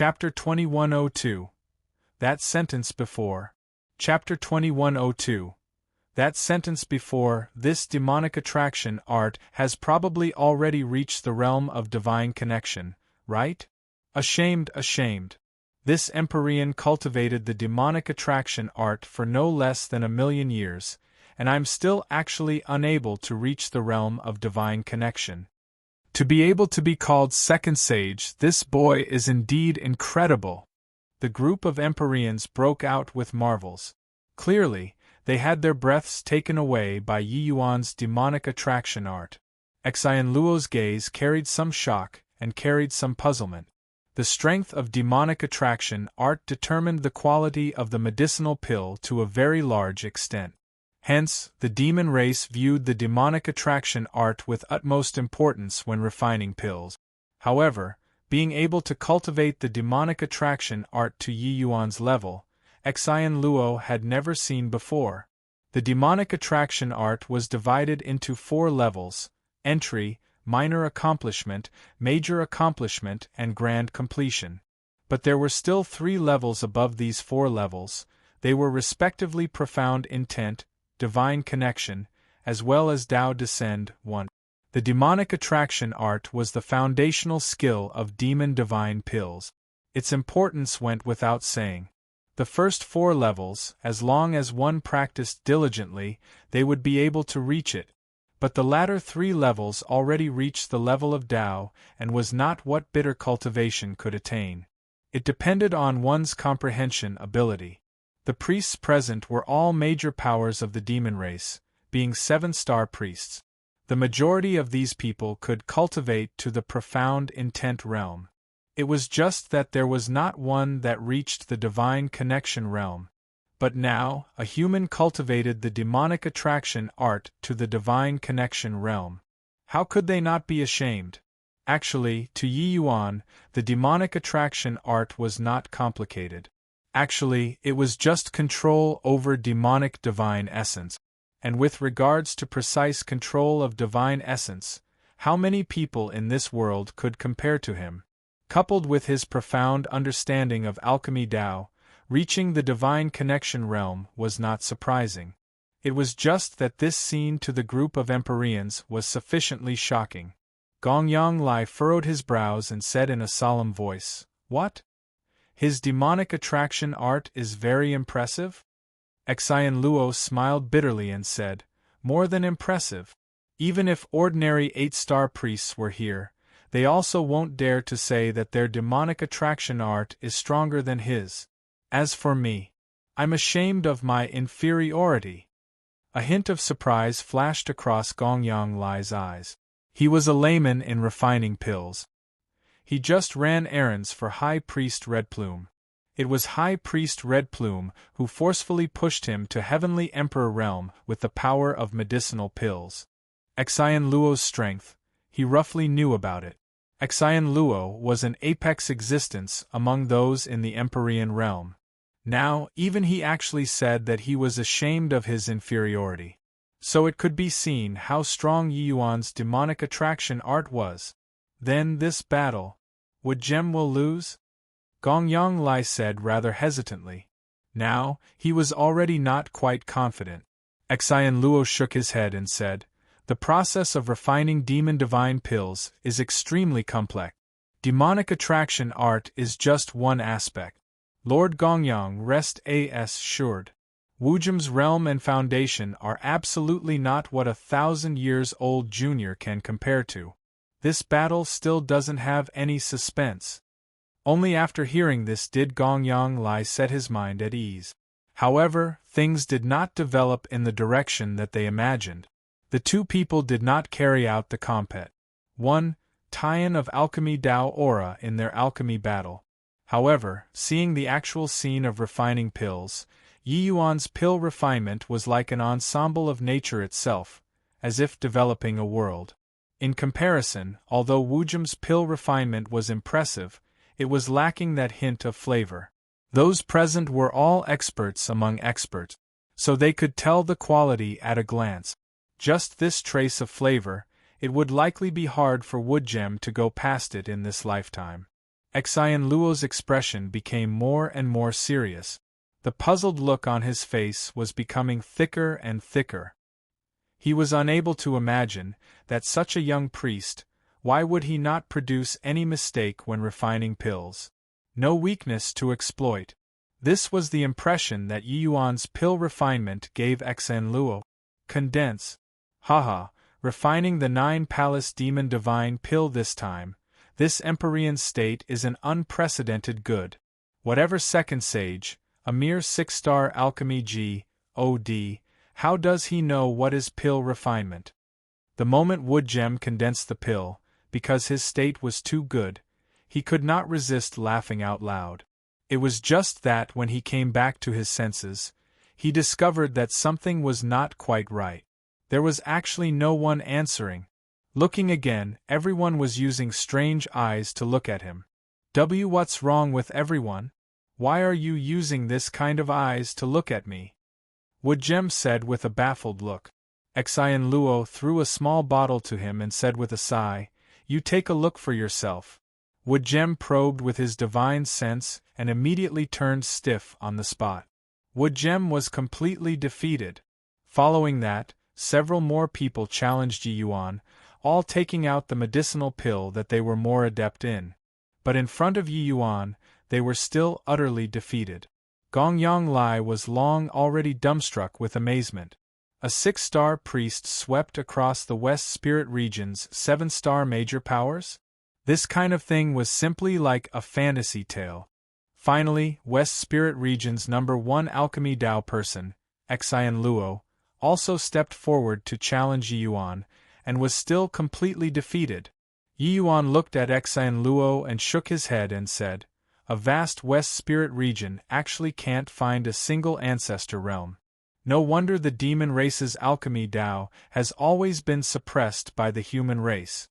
Chapter 2102. That Sentence Before. Chapter 2102. That sentence before. This demonic attraction art has probably already reached the realm of divine connection, right? Ashamed. This Empyrean cultivated the demonic attraction art for no less than 1,000,000 years, and I'm still actually unable to reach the realm of divine connection. To be able to be called second sage, this boy is indeed incredible. The group of Empyreans broke out with marvels. Clearly, they had their breaths taken away by Yi Yuan's demonic attraction art. Xian Luo's gaze carried some shock and carried some puzzlement. The strength of demonic attraction art determined the quality of the medicinal pill to a very large extent. Hence, the demon race viewed the demonic attraction art with utmost importance when refining pills. However, being able to cultivate the demonic attraction art to Yi Yuan's level, Xian Luo had never seen before. The demonic attraction art was divided into 4 levels: entry, minor accomplishment, major accomplishment, and grand completion. But there were still 3 levels above these 4 levels. They were respectively profound intent, divine connection, as well as Tao Descend 1. The demonic attraction art was the foundational skill of demon divine pills. Its importance went without saying. The first 4 levels, as long as one practiced diligently, they would be able to reach it. But the latter 3 levels already reached the level of Tao, and was not what bitter cultivation could attain. It depended on one's comprehension ability. The priests present were all major powers of the demon race, being 7-star priests. The majority of these people could cultivate to the profound intent realm. It was just that there was not one that reached the divine connection realm. But now, a human cultivated the demonic attraction art to the divine connection realm. How could they not be ashamed? Actually, to Yi Yuan, the demonic attraction art was not complicated. Actually, it was just control over demonic divine essence. And with regards to precise control of divine essence, how many people in this world could compare to him? Coupled with his profound understanding of alchemy Tao, reaching the divine connection realm was not surprising. It was just that this scene to the group of Empyreans was sufficiently shocking. Gongyang Lai furrowed his brows and said in a solemn voice, "What? His demonic attraction art is very impressive?" Xian Luo smiled bitterly and said, "More than impressive. Even if ordinary 8-star priests were here, they also won't dare to say that their demonic attraction art is stronger than his. As for me, I'm ashamed of my inferiority." A hint of surprise flashed across Gongyang Lai's eyes. He was a layman in refining pills. He just ran errands for High Priest Red Plume. It was High Priest Red Plume who forcefully pushed him to Heavenly Emperor realm with the power of medicinal pills. Xian Luo's strength, he roughly knew about it. Xian Luo was an apex existence among those in the Empyrean realm. Now, even he actually said that he was ashamed of his inferiority. So it could be seen how strong Yi Yuan's demonic attraction art was. Then this battle. Would Gem will lose? Gongyang Lai said rather hesitantly. Now, he was already not quite confident. Xian Luo shook his head and said, "The process of refining demon divine pills is extremely complex. Demonic attraction art is just one aspect. Lord Gongyang rest assured. Wujum's realm and foundation are absolutely not what a 1,000-years-old junior can compare to. This battle still doesn't have any suspense." Only after hearing this did Gongyang Lai set his mind at ease. However, things did not develop in the direction that they imagined. The 2 people did not carry out the compet. 1. Tie-in of alchemy Tao aura in their alchemy battle. However, seeing the actual scene of refining pills, Yi Yuan's pill refinement was like an ensemble of nature itself, as if developing a world. In comparison, although Wujum's pill refinement was impressive, it was lacking that hint of flavor. Those present were all experts among experts, so they could tell the quality at a glance. Just this trace of flavor, it would likely be hard for Woodgem to go past it in this lifetime. Xian Luo's expression became more and more serious. The puzzled look on his face was becoming thicker and thicker. He was unable to imagine that such a young priest, why would he not produce any mistake when refining pills? No weakness to exploit. This was the impression that Yi Yuan's pill refinement gave Xian Luo. Condense. Haha, refining the 9 Palace Demon Divine pill this time. This Empyrean state is an unprecedented good. Whatever second sage, a mere 6-star alchemy G.O.D., how does he know what is pill refinement? The moment Wood Gem condensed the pill, because his state was too good, he could not resist laughing out loud. It was just that when he came back to his senses, he discovered that something was not quite right. There was actually no one answering. Looking again, everyone was using strange eyes to look at him. What's wrong with everyone? Why are you using this kind of eyes to look at me? Wood Gem said with a baffled look. Xian Luo threw a small bottle to him and said with a sigh, "You take a look for yourself." Wood Gem probed with his divine sense and immediately turned stiff on the spot. Wood Gem was completely defeated. Following that, several more people challenged Yi Yuan, all taking out the medicinal pill that they were more adept in. But in front of Yi Yuan, they were still utterly defeated. Gongyang Lai was long already dumbstruck with amazement. A 6-star priest swept across the West Spirit region's 7-star major powers? This kind of thing was simply like a fantasy tale. Finally, West Spirit region's #1 alchemy Dao person, Xian Luo, also stepped forward to challenge Yi Yuan, and was still completely defeated. Yi Yuan looked at Xian Luo and shook his head and said, "A vast West Spirit region actually can't find a single ancestor realm. No wonder the demon race's alchemy Dao has always been suppressed by the human race."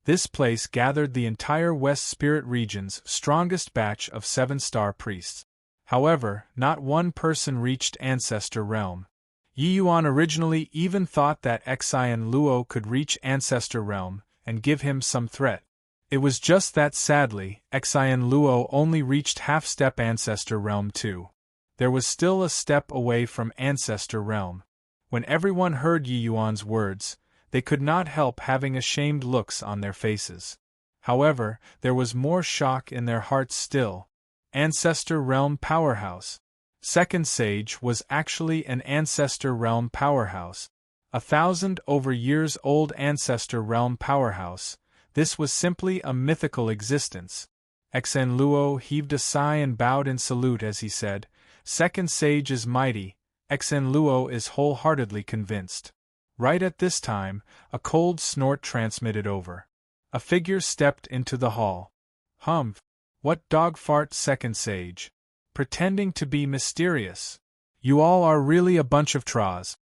This place gathered the entire West Spirit region's strongest batch of 7-star priests. However, not one person reached Ancestor Realm. Yi Yuan originally even thought that Xian Luo could reach Ancestor Realm and give him some threat. It was just that sadly, Xian Luo only reached half-step Ancestor Realm too. There was still a step away from Ancestor Realm. When everyone heard Yi Yuan's words, they could not help having ashamed looks on their faces. However, there was more shock in their hearts still. Ancestor Realm Powerhouse. Second Sage was actually an Ancestor Realm Powerhouse. 1,000 over years old Ancestor Realm Powerhouse. This was simply a mythical existence. Xian Luo heaved a sigh and bowed in salute as he said, "Second Sage is mighty." Xian Luo is wholeheartedly convinced. Right at this time, a cold snort transmitted over. A figure stepped into the hall. Humph! What dog fart, Second Sage? Pretending to be mysterious. You all are really a bunch of traws.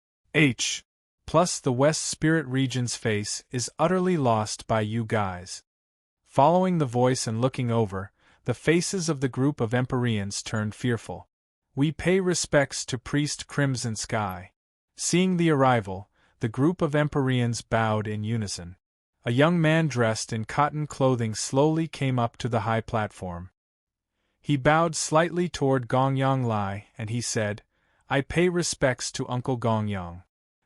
Plus the West Spirit region's face is utterly lost by you guys. Following the voice and looking over, the faces of the group of Empyreans turned fearful. We pay respects to Priest Crimson Sky. Seeing the arrival, the group of Empyreans bowed in unison. A young man dressed in cotton clothing slowly came up to the high platform. He bowed slightly toward Gongyang Lai and he said, "I pay respects to Uncle Gongyang."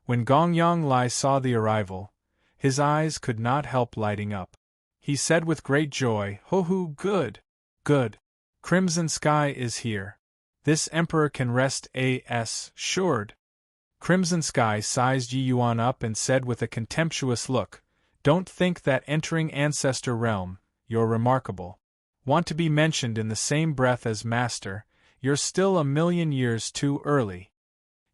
When Gongyang Lai saw the arrival, his eyes could not help lighting up. He said with great joy, "Ho-hoo, good! Good! Crimson Sky is here. This Emperor can rest assured." Crimson Sky sized Yi Yuan up and said with a contemptuous look, "Don't think that entering Ancestor Realm, you're remarkable. Want to be mentioned in the same breath as Master, you're still 1,000,000 years too early."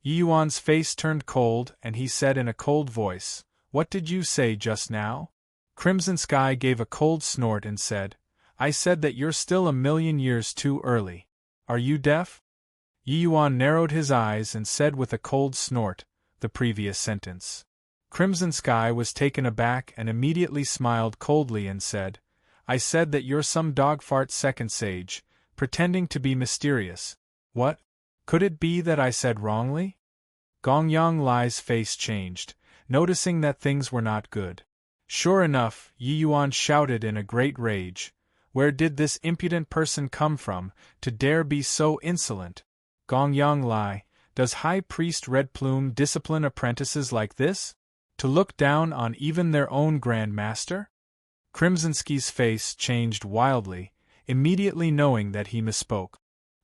Yi Yuan's face turned cold and he said in a cold voice, "What did you say just now?" Crimson Sky gave a cold snort and said, "I said that you're still 1,000,000 years too early. Are you deaf?" Yi Yuan narrowed his eyes and said with a cold snort, the previous sentence. Crimson Sky was taken aback and immediately smiled coldly and said, "I said that you're some dog fart Second Sage, pretending to be mysterious. What? Could it be that I said wrongly?" Gongyang Lai's face changed, noticing that things were not good. Sure enough, Yi Yuan shouted in a great rage, Where did this impudent person come from, to dare be so insolent? Gong Yang Lai, does High Priest Red Plume discipline apprentices like this? To look down on even their own Grand Master? Krimzonsky's face changed wildly, immediately knowing that he misspoke.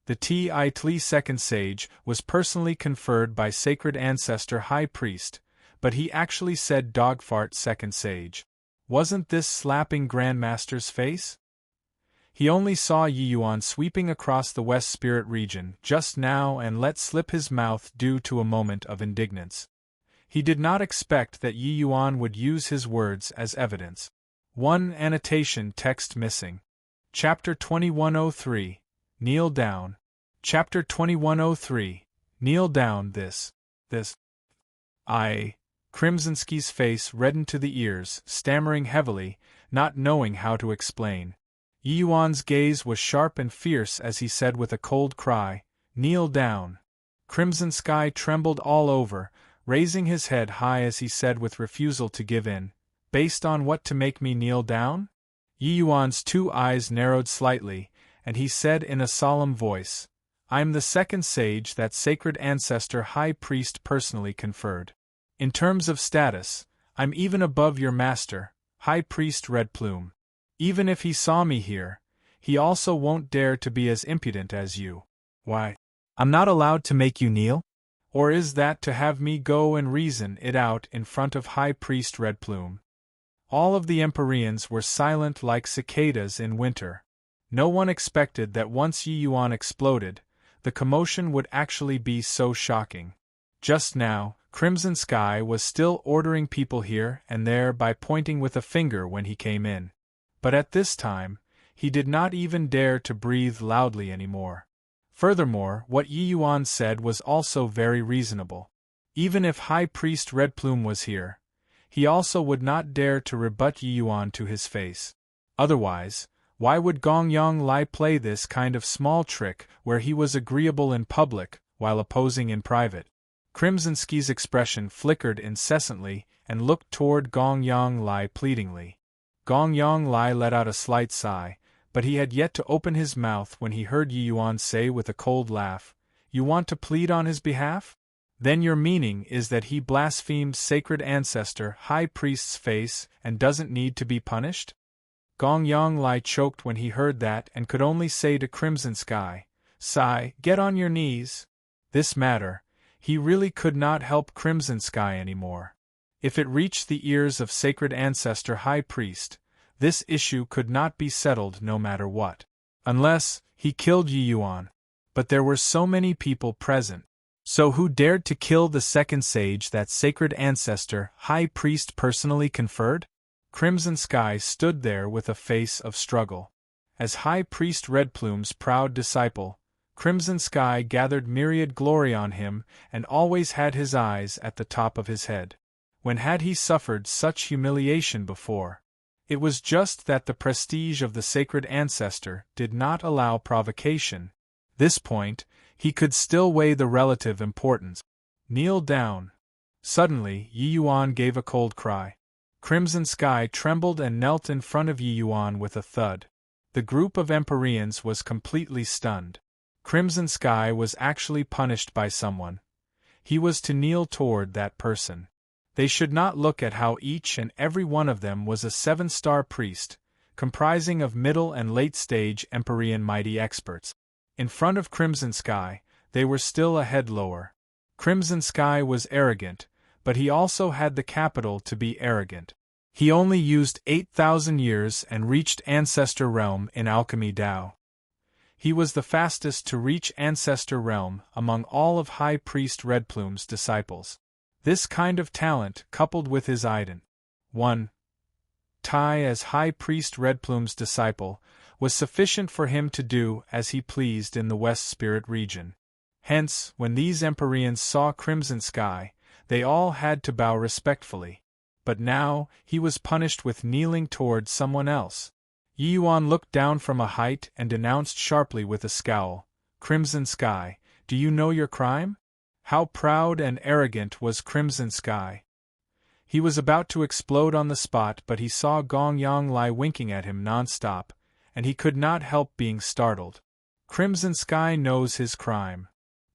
The Tli Second Sage was personally conferred by Sacred Ancestor High Priest, but he actually said Dogfart Second Sage. Wasn't this slapping Grandmaster's face? He only saw Yi Yuan sweeping across the West Spirit region just now and let slip his mouth due to a moment of indignance. He did not expect that Yi Yuan would use his words as evidence. One annotation text missing. Chapter 2103. Kneel down. Chapter 2103. Kneel down. This. Krimzonsky's face reddened to the ears, stammering heavily, not knowing how to explain. Yi Yuan's gaze was sharp and fierce as he said with a cold cry, "Kneel down." Krimzonsky trembled all over, raising his head high as he said with refusal to give in, "Based on what to make me kneel down?" Yi Yuan's two eyes narrowed slightly, and he said in a solemn voice, "I'm the second sage that Sacred Ancestor High Priest personally conferred. In terms of status, I'm even above your master, High Priest Red Plume. Even if he saw me here, he also won't dare to be as impudent as you. Why? I'm not allowed to make you kneel? Or is that to have me go and reason it out in front of High Priest Red Plume?" All of the Empyreans were silent like cicadas in winter. No one expected that once Yi Yuan exploded, the commotion would actually be so shocking. Just now, Krimzonsky was still ordering people here and there by pointing with a finger when he came in. But at this time, he did not even dare to breathe loudly anymore. Furthermore, what Yi Yuan said was also very reasonable. Even if High Priest Red Plume was here, he also would not dare to rebut Yi Yuan to his face. Otherwise, why would Gong Yang Lai play this kind of small trick where he was agreeable in public while opposing in private? Krimzonsky's expression flickered incessantly and looked toward Gong Yang Lai pleadingly. Gong Yang Lai let out a slight sigh, but he had yet to open his mouth when he heard Yi Yuan say with a cold laugh, "You want to plead on his behalf? Then your meaning is that he blasphemed Sacred Ancestor High Priest's face and doesn't need to be punished?" Gong Yang Lai choked when he heard that and could only say to Krimzonsky, "Sigh, get on your knees." This matter, he really could not help Krimzonsky anymore. If it reached the ears of Sacred Ancestor High Priest, this issue could not be settled no matter what. Unless he killed Yi Yuan. But there were so many people present. So who dared to kill the second sage that Sacred Ancestor High Priest personally conferred? Krimzonsky stood there with a face of struggle. As High Priest Red Plume's proud disciple, Krimzonsky gathered myriad glory on him and always had his eyes at the top of his head. When had he suffered such humiliation before? It was just that the prestige of the Sacred Ancestor did not allow provocation. This point, he could still weigh the relative importance. "Kneel down." Suddenly, Yi Yuan gave a cold cry. Krimzonsky trembled and knelt in front of Yi Yuan with a thud. The group of Empyreans was completely stunned. Krimzonsky was actually punished by someone. He was to kneel toward that person. They should not look at how each and every one of them was a 7-star priest, comprising of middle and late-stage Empyrean mighty experts. In front of Krimzonsky, they were still a head lower. Krimzonsky was arrogant, but he also had the capital to be arrogant. He only used 8,000 years and reached Ancestor Realm in Alchemy Dao. He was the fastest to reach Ancestor Realm among all of High Priest Red Plume's disciples. This kind of talent, coupled with his ident. 1. Tai as High Priest Red Plume's disciple, was sufficient for him to do as he pleased in the West Spirit region. Hence, when these Empyreans saw Krimzonsky, they all had to bow respectfully. But now, he was punished with kneeling toward someone else. Yi Yuan looked down from a height and denounced sharply with a scowl, "Krimzonsky, do you know your crime?" How proud and arrogant was Krimzonsky! He was about to explode on the spot, but he saw Gong Yang Lai winking at him non-stop, and he could not help being startled. Crimson Sky knows his crime.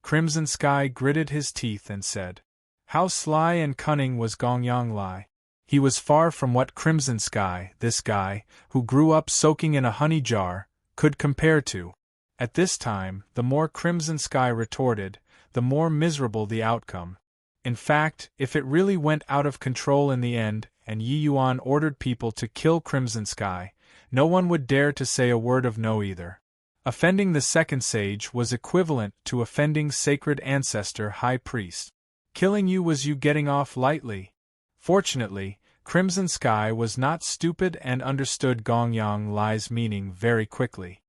Crimson Sky gritted his teeth and said, "How sly and cunning was Gongyang Lai." He was far from what Crimson Sky, this guy, who grew up soaking in a honey jar, could compare to. At this time, the more Crimson Sky retorted, the more miserable the outcome. In fact, if it really went out of control in the end, and Yi Yuan ordered people to kill Crimson Sky, no one would dare to say a word of no either. Offending the second sage was equivalent to offending sacred ancestor high priest. Killing you was you getting off lightly. Fortunately, Crimson Sky was not stupid and understood Gongyang Lai's meaning very quickly.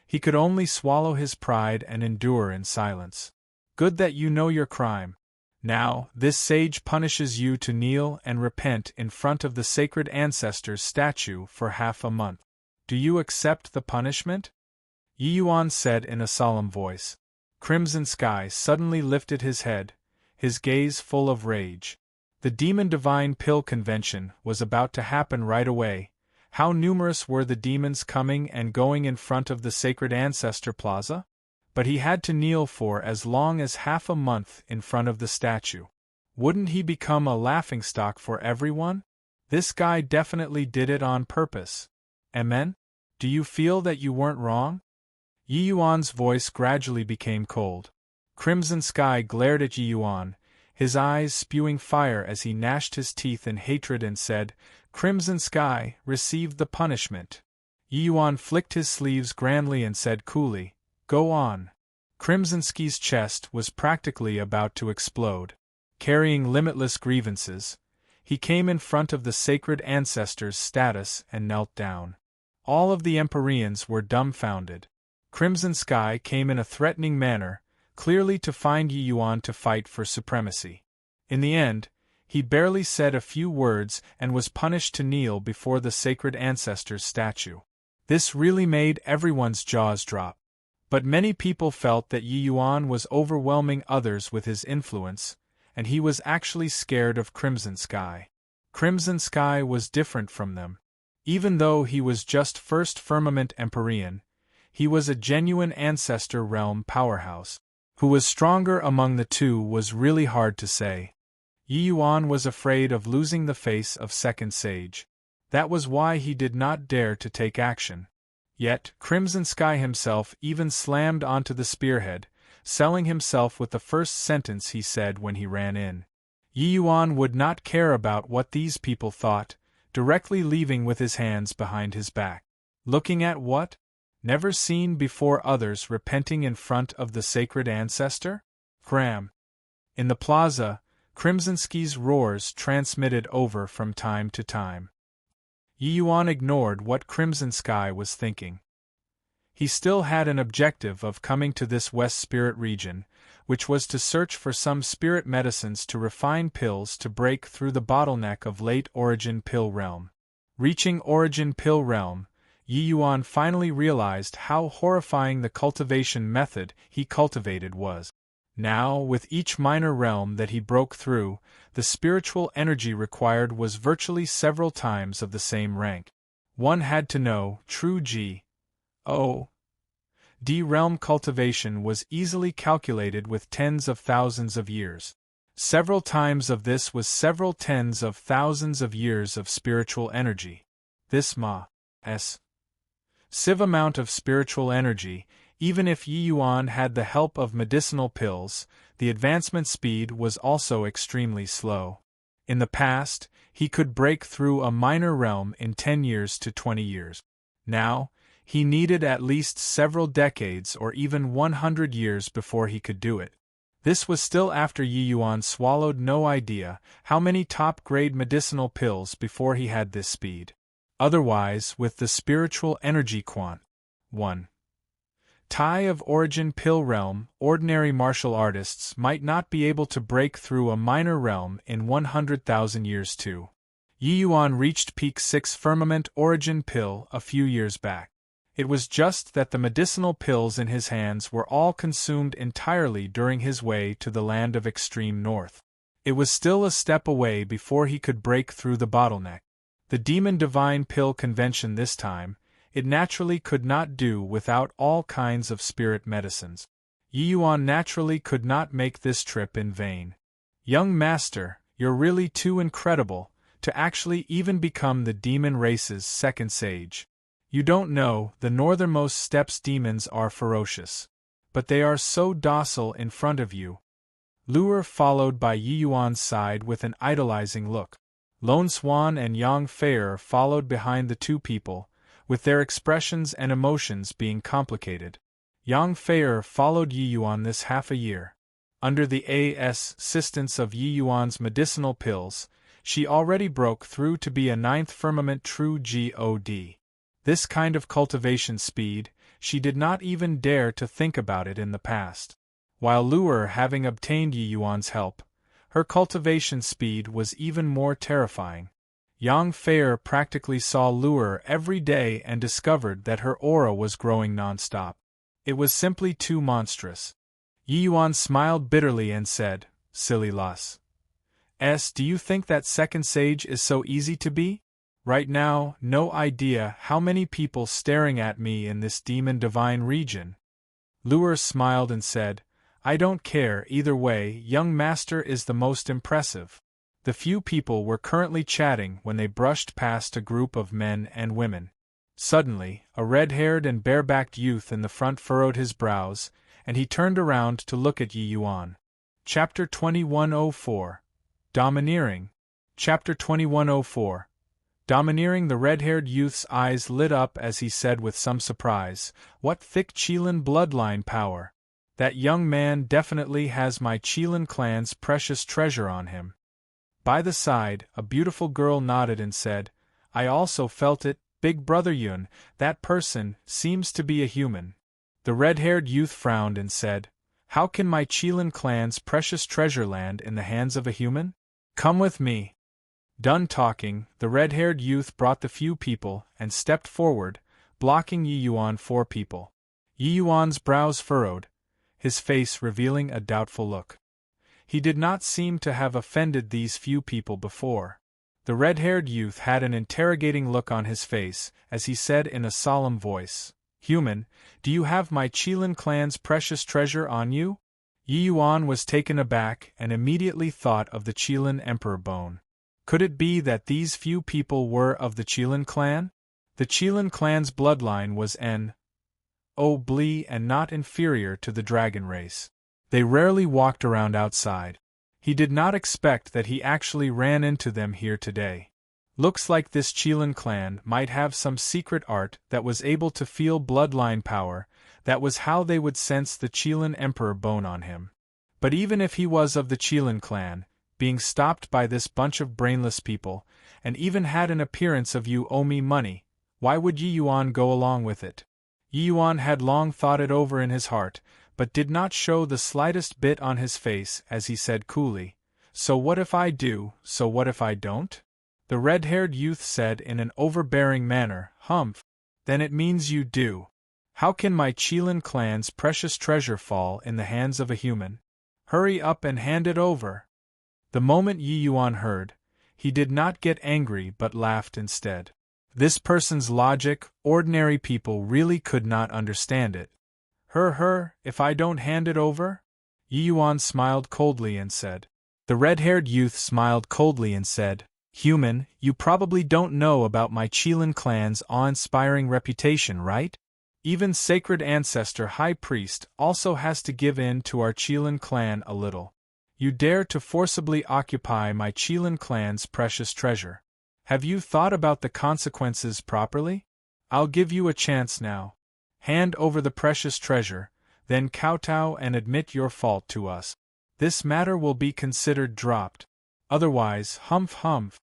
He could only swallow his pride and endure in silence. Good that you know your crime. Now, this sage punishes you to kneel and repent in front of the sacred ancestor's statue for half a month. Do you accept the punishment? Yi Yuan said in a solemn voice. Crimson Sky suddenly lifted his head, his gaze full of rage. The Demon Divine Pill Convention was about to happen right away. How numerous were the demons coming and going in front of the sacred ancestor plaza? But he had to kneel for as long as half a month in front of the statue. Wouldn't he become a laughingstock for everyone? This guy definitely did it on purpose. Amen? Do you feel that you weren't wrong? Yi Yuan's voice gradually became cold. Crimson Sky glared at Yi Yuan, his eyes spewing fire as he gnashed his teeth in hatred and said, "Crimson Sky, receive the punishment." Yi Yuan flicked his sleeves grandly and said coolly, "Go on." Crimson Sky's chest was practically about to explode. Carrying limitless grievances, he came in front of the sacred ancestor's status and knelt down. All of the Empyreans were dumbfounded. Crimson Sky came in a threatening manner, clearly to find Yi Yuan to fight for supremacy. In the end, he barely said a few words and was punished to kneel before the sacred ancestor's statue. This really made everyone's jaws drop. But many people felt that Yi Yuan was overwhelming others with his influence, and he was actually scared of Crimson Sky. Crimson Sky was different from them. Even though he was just first firmament Empyrean, he was a genuine ancestor realm powerhouse. Who was stronger among the two was really hard to say. Yi Yuan was afraid of losing the face of Second Sage. That was why he did not dare to take action. Yet, Crimson Sky himself even slammed onto the spearhead, selling himself with the first sentence he said when he ran in. Yi Yuan would not care about what these people thought, directly leaving with his hands behind his back. Looking at what? Never seen before others repenting in front of the sacred ancestor? Cram. In the plaza, Crimson Sky's roars transmitted over from time to time. Yi Yuan ignored what Crimson Sky was thinking. He still had an objective of coming to this West Spirit region, which was to search for some spirit medicines to refine pills to break through the bottleneck of late Origin Pill Realm. Reaching Origin Pill Realm, Yi Yuan finally realized how horrifying the cultivation method he cultivated was. Now, with each minor realm that he broke through, the spiritual energy required was virtually several times of the same rank. One had to know, true G.O.D. realm cultivation was easily calculated with tens of thousands of years. Several times of this was several tens of thousands of years of spiritual energy. This massive amount of spiritual energy, even if Yi Yuan had the help of medicinal pills, the advancement speed was also extremely slow. In the past, he could break through a minor realm in 10 years to 20 years. Now, he needed at least several decades or even 100 years before he could do it. This was still after Yi Yuan swallowed no idea how many top-grade medicinal pills before he had this speed. Otherwise, with the spiritual energy quant. 1. Tai of Origin Pill Realm, ordinary martial artists might not be able to break through a minor realm in 100,000 years too. Yi Yuan reached Peak 6 Firmament Origin Pill a few years back. It was just that the medicinal pills in his hands were all consumed entirely during his way to the land of extreme north. It was still a step away before he could break through the bottleneck. The Demon Divine Pill Convention this time, It naturally could not do without all kinds of spirit medicines. Yi Yuan naturally could not make this trip in vain. Young master, you're really too incredible to actually even become the demon race's second sage. You don't know, the northernmost steppes demons are ferocious. But they are so docile in front of you. Luer followed by Yi Yuan's side with an idolizing look. Lone Swan and Yang Feier followed behind the two people, with their expressions and emotions being complicated. Yang Feier followed Yi Yuan this half a year. Under the assistance of Yi Yuan's medicinal pills, she already broke through to be a 9th firmament true god. This kind of cultivation speed, she did not even dare to think about it in the past. While Luer, having obtained Yi Yuan's help, her cultivation speed was even more terrifying. Yang Feier practically saw Luer every day and discovered that her aura was growing non-stop. It was simply too monstrous. Yi Yuan smiled bitterly and said, "Silly loss. Do you think that second sage is so easy to be? Right now, no idea how many people staring at me in this demon divine region." Luer smiled and said, "I don't care either way, young master is the most impressive." The few people were currently chatting when they brushed past a group of men and women. Suddenly, a red-haired and bare-backed youth in the front furrowed his brows, and he turned around to look at Yi Yuan. Chapter 2104. Domineering. Chapter 2104. Domineering. The red-haired youth's eyes lit up as he said with some surprise, "What thick Qilin bloodline power! That young man definitely has my Qilin clan's precious treasure on him." By the side, a beautiful girl nodded and said, "I also felt it, Big Brother Yun, that person seems to be a human." The red-haired youth frowned and said, "How can my Qilin clan's precious treasure land in the hands of a human? Come with me." Done talking, the red-haired youth brought the few people and stepped forward, blocking Yi Yuan 4 people. Yi Yuan's brows furrowed, his face revealing a doubtful look. He did not seem to have offended these few people before. The red-haired youth had an interrogating look on his face as he said in a solemn voice, "Human, do you have my Qilin clan's precious treasure on you?" Yi Yuan was taken aback and immediately thought of the Qilin Emperor bone. Could it be that these few people were of the Qilin clan? The Qilin clan's bloodline was noble and not inferior to the dragon race. They rarely walked around outside. He did not expect that he actually ran into them here today. Looks like this Qilin clan might have some secret art that was able to feel bloodline power. That was how they would sense the Qilin Emperor bone on him. But even if he was of the Qilin clan, being stopped by this bunch of brainless people, and even had an appearance of "you owe me money," why would Yi Yuan go along with it? Yi Yuan had long thought it over in his heart, but did not show the slightest bit on his face as he said coolly, "So what if I do, so what if I don't?" The red-haired youth said in an overbearing manner, "Humph. Then it means you do. How can my Qilin clan's precious treasure fall in the hands of a human? Hurry up and hand it over." The moment Yi Yuan heard, he did not get angry but laughed instead. This person's logic, ordinary people really could not understand it. If I don't hand it over?" Yi Yuan smiled coldly and said. The red-haired youth smiled coldly and said, "Human, you probably don't know about my Qilin clan's awe-inspiring reputation, right? Even Sacred Ancestor High Priest also has to give in to our Qilin clan a little. You dare to forcibly occupy my Qilin clan's precious treasure. Have you thought about the consequences properly? I'll give you a chance now. Hand over the precious treasure, then kowtow and admit your fault to us. This matter will be considered dropped. Otherwise, humph.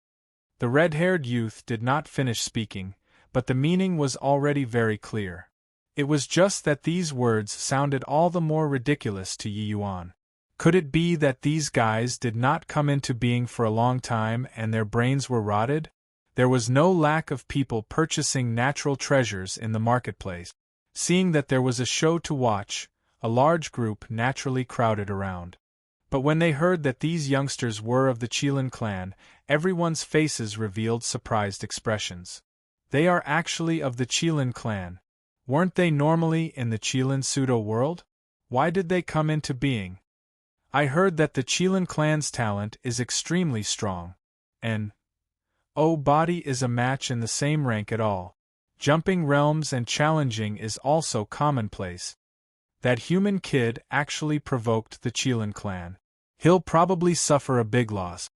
The red-haired youth did not finish speaking, but the meaning was already very clear. It was just that these words sounded all the more ridiculous to Yi Yuan. Could it be that these guys did not come into being for a long time and their brains were rotted? There was no lack of people purchasing natural treasures in the marketplace. Seeing that there was a show to watch, a large group naturally crowded around. But when they heard that these youngsters were of the Qilin clan, everyone's faces revealed surprised expressions. They are actually of the Qilin clan. Weren't they normally in the Qilin pseudo-world? Why did they come into being? I heard that the Qilin clan's talent is extremely strong. And body is a match in the same rank at all. Jumping realms and challenging is also commonplace. That human kid actually provoked the Qilin clan. He'll probably suffer a big loss.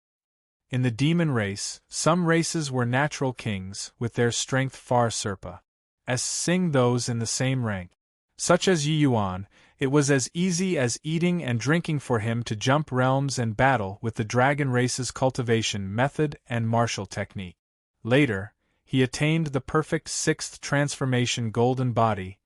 In the demon race, some races were natural kings, with their strength far surpassing those in the same rank. Such as Yi Yuan, it was as easy as eating and drinking for him to jump realms and battle with the dragon race's cultivation method and martial technique. Later, he attained the perfect sixth transformation golden body,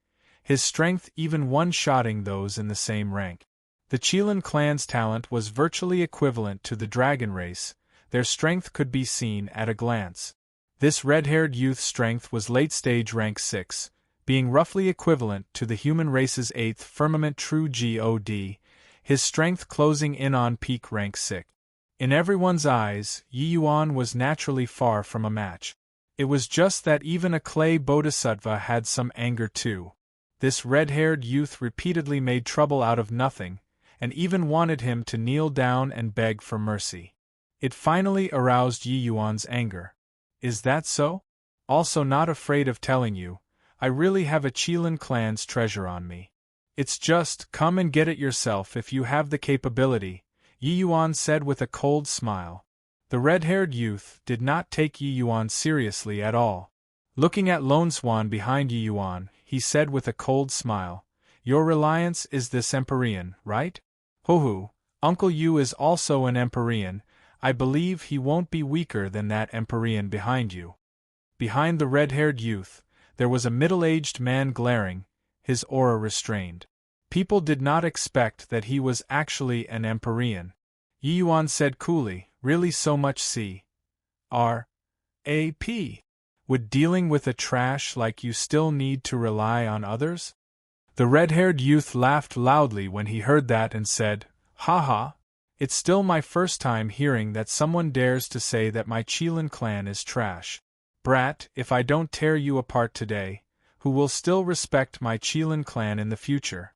his strength even one-shotting those in the same rank. The Qilin clan's talent was virtually equivalent to the dragon race, their strength could be seen at a glance. This red-haired youth's strength was late-stage rank 6, being roughly equivalent to the human race's 8th firmament true God, his strength closing in on peak rank 6. In everyone's eyes, Yi Yuan was naturally far from a match. It was just that even a clay bodhisattva had some anger too. This red-haired youth repeatedly made trouble out of nothing, and even wanted him to kneel down and beg for mercy. It finally aroused Yi Yuan's anger. Is that so? Also not afraid of telling you, I really have a Qilin clan's treasure on me. It's just, come and get it yourself if you have the capability, Yi Yuan said with a cold smile. The red-haired youth did not take Yi Yuan seriously at all. Looking at Lone Swan behind Yi Yuan, he said with a cold smile, Your reliance is this Empyrean, right? Ho-hoo, Uncle Yu is also an Empyrean. I believe he won't be weaker than that Empyrean behind you. Behind the red-haired youth, there was a middle-aged man glaring, his aura restrained. People did not expect that he was actually an Empyrean. Yi Yuan said coolly, Really so much C.R.A.P. Would dealing with a trash like you still need to rely on others? The red-haired youth laughed loudly when he heard that and said, Ha ha! It's still my first time hearing that someone dares to say that my Qilin clan is trash. Brat, if I don't tear you apart today, who will still respect my Qilin clan in the future?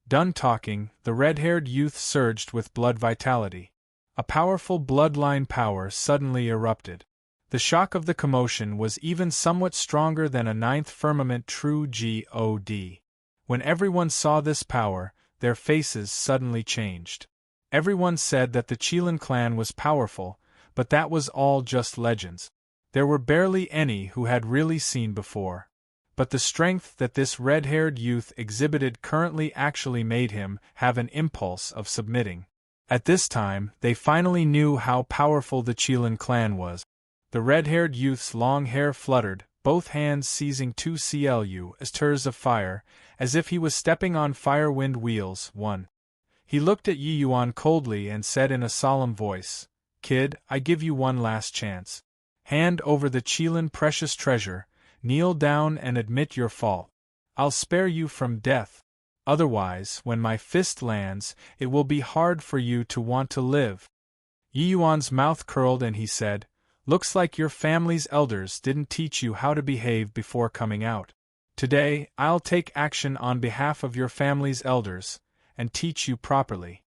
Done talking, the red-haired youth surged with blood vitality. A powerful bloodline power suddenly erupted. The shock of the commotion was even somewhat stronger than a 9th firmament true God. When everyone saw this power, their faces suddenly changed. Everyone said that the Qilin clan was powerful, but that was all just legends. There were barely any who had really seen before. But the strength that this red-haired youth exhibited currently actually made him have an impulse of submitting. At this time, they finally knew how powerful the Qilin clan was. The red-haired youth's long hair fluttered, both hands seizing 2 clusters of fire, as if he was stepping on fire-wind wheels. 1. He looked at Yi Yuan coldly and said in a solemn voice, Kid, I give you one last chance. Hand over the Qilin precious treasure, kneel down and admit your fault. I'll spare you from death. Otherwise, when my fist lands, it will be hard for you to want to live. Yi Yuan's mouth curled and he said, Looks like your family's elders didn't teach you how to behave before coming out. Today, I'll take action on behalf of your family's elders, and teach you properly.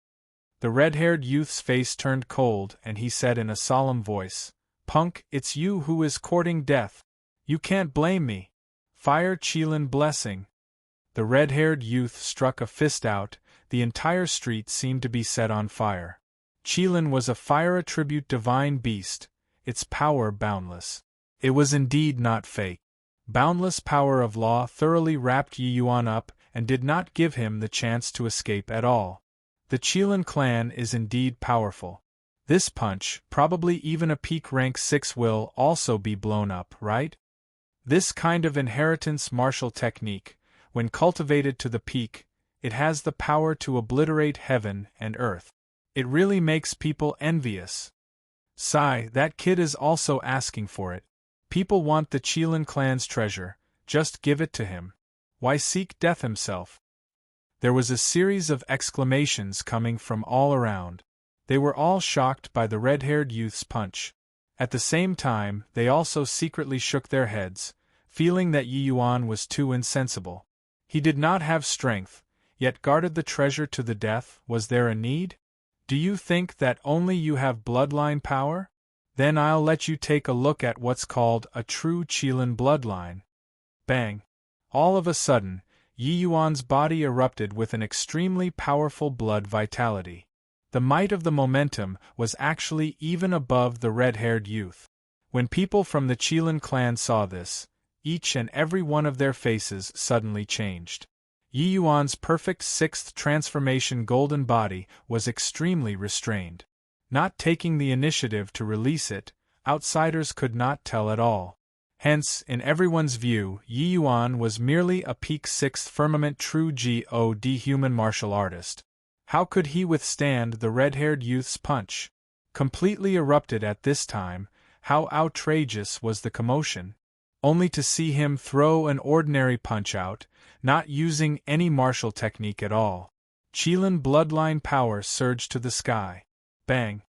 The red-haired youth's face turned cold and he said in a solemn voice, Punk, it's you who is courting death. You can't blame me. Fire Qilin blessing. The red-haired youth struck a fist out, the entire street seemed to be set on fire. Qilin was a fire-attribute divine beast, its power boundless. It was indeed not fake. Boundless power of law thoroughly wrapped Yi Yuan up and did not give him the chance to escape at all. The Qilin clan is indeed powerful. This punch, probably even a peak rank 6, will also be blown up, right? This kind of inheritance martial technique, when cultivated to the peak, it has the power to obliterate heaven and earth. It really makes people envious. Sigh, that kid is also asking for it. People want the Qilin clan's treasure, just give it to him. Why seek death himself? There was a series of exclamations coming from all around. They were all shocked by the red-haired youth's punch. At the same time, they also secretly shook their heads, feeling that Yi Yuan was too insensible. He did not have strength, yet guarded the treasure to the death. Was there a need? Do you think that only you have bloodline power? Then I'll let you take a look at what's called a true Qilin bloodline. Bang! All of a sudden, Yi Yuan's body erupted with an extremely powerful blood vitality. The might of the momentum was actually even above the red-haired youth. When people from the Qilin clan saw this, each and every one of their faces suddenly changed. Yi Yuan's perfect sixth transformation golden body was extremely restrained. Not taking the initiative to release it, outsiders could not tell at all. Hence, in everyone's view, Yi Yuan was merely a peak sixth firmament true God human martial artist. How could he withstand the red-haired youth's punch? Completely erupted at this time, how outrageous was the commotion! Only to see him throw an ordinary punch out, not using any martial technique at all. Qilin bloodline power surged to the sky. Bang!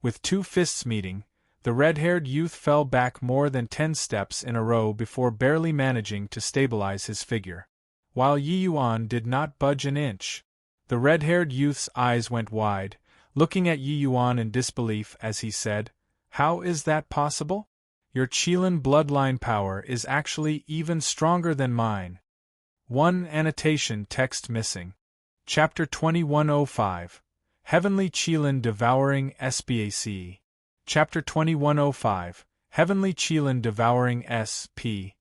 With two fists meeting, the red-haired youth fell back more than 10 steps in a row before barely managing to stabilize his figure. While Yi Yuan did not budge an inch. The red-haired youth's eyes went wide, looking at Yi Yuan in disbelief as he said, "How is that possible? Your Qilin bloodline power is actually even stronger than mine." 1 annotation text missing. Chapter 2105. Heavenly Qilin Devouring SPAC. Chapter 2105. Heavenly Qilin Devouring SPAC.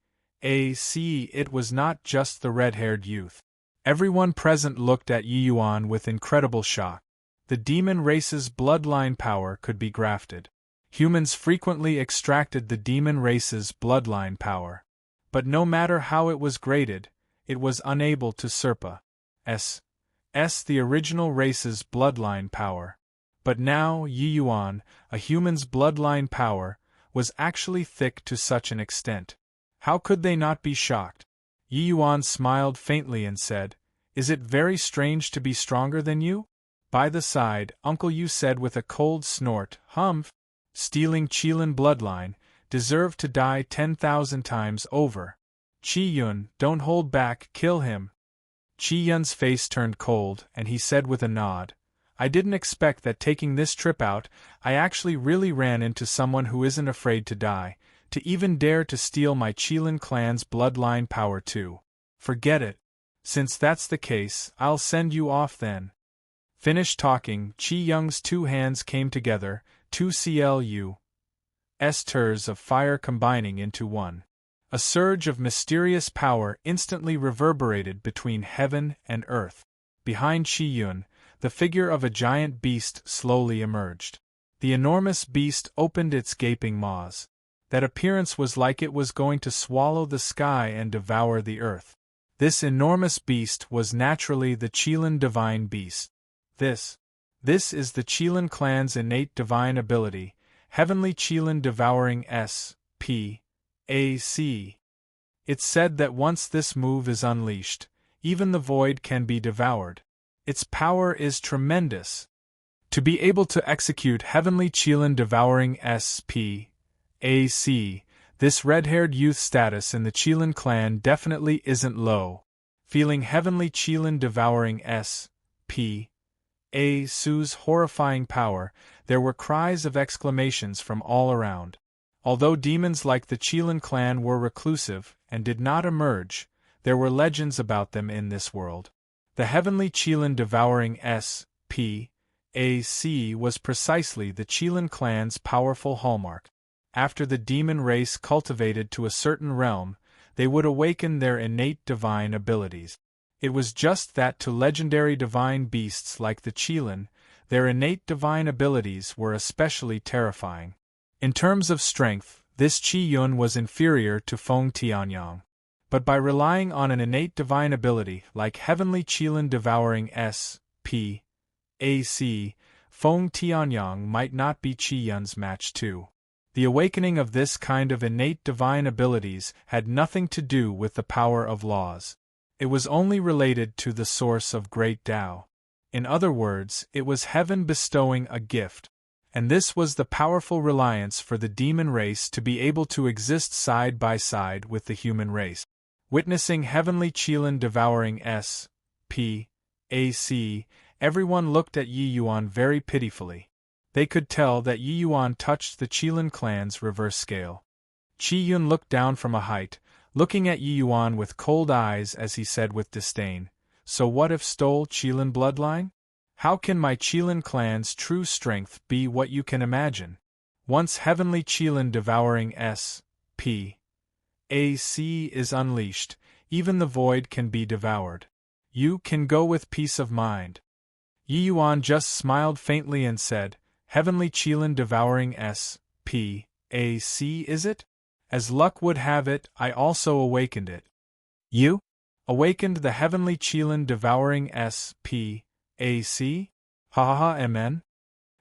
It was not just the red-haired youth. Everyone present looked at Yi Yuan with incredible shock. The demon race's bloodline power could be grafted. Humans frequently extracted the demon race's bloodline power. But no matter how it was graded, it was unable to surpass the original race's bloodline power. But now Yi Yuan, a human's bloodline power, was actually thick to such an extent. How could they not be shocked? Yi Yuan smiled faintly and said, "Is it very strange to be stronger than you?" By the side, Uncle Yu said with a cold snort, "Humph! Stealing Qilin bloodline, deserve to die 10,000 times over. Qi Yun, don't hold back, kill him." Qi Yun's face turned cold, and he said with a nod, "I didn't expect that taking this trip out, I actually really ran into someone who isn't afraid to die, to even dare to steal my Qilin clan's bloodline power too. Forget it. Since that's the case, I'll send you off then." Finished talking, Qi Yun's two hands came together, 2 CLU's of fire combining into one. A surge of mysterious power instantly reverberated between heaven and earth. Behind Qi Yun, the figure of a giant beast slowly emerged. The enormous beast opened its gaping maws. That appearance was like it was going to swallow the sky and devour the earth. This enormous beast was naturally the Qilin divine beast. This is the Qilin clan's innate divine ability, Heavenly Qilin Devouring SPAC. It's said that once this move is unleashed, even the void can be devoured. Its power is tremendous. To be able to execute Heavenly Qilin Devouring SPAC, this red-haired youth's status in the Qilin clan definitely isn't low. Feeling Heavenly Qilin Devouring SPAC's horrifying power, there were cries of exclamations from all around. Although demons like the Qilin clan were reclusive and did not emerge, there were legends about them in this world. The Heavenly Qilin Devouring SPAC was precisely the Qilin clan's powerful hallmark. After the demon race cultivated to a certain realm, they would awaken their innate divine abilities. It was just that to legendary divine beasts like the Qilin, their innate divine abilities were especially terrifying. In terms of strength, this Qi Yun was inferior to Feng Tianyang. But by relying on an innate divine ability like Heavenly Qilin Devouring SPAC, Feng Tianyang might not be Qi Yun's match too. The awakening of this kind of innate divine abilities had nothing to do with the power of laws. It was only related to the source of great Tao. In other words, it was heaven bestowing a gift. And this was the powerful reliance for the demon race to be able to exist side by side with the human race. Witnessing heavenly Qilin devouring S.P.A.C., everyone looked at Yi Yuan very pitifully. They could tell that Yi Yuan touched the Qilin clan's reverse scale. Qi Yun looked down from a height, looking at Yi Yuan with cold eyes as he said with disdain, "So what if stole Qilin bloodline? How can my Qilin clan's true strength be what you can imagine? Once heavenly Qilin devouring S.P.A.C. is unleashed, even the void can be devoured. You can go with peace of mind." Yi Yuan just smiled faintly and said, "Heavenly Qilin devouring S.P.A.C. is it? As luck would have it, I also awakened it." "You? Awakened the heavenly Qilin devouring S.P.A.C.? Ha ha ha, amen?"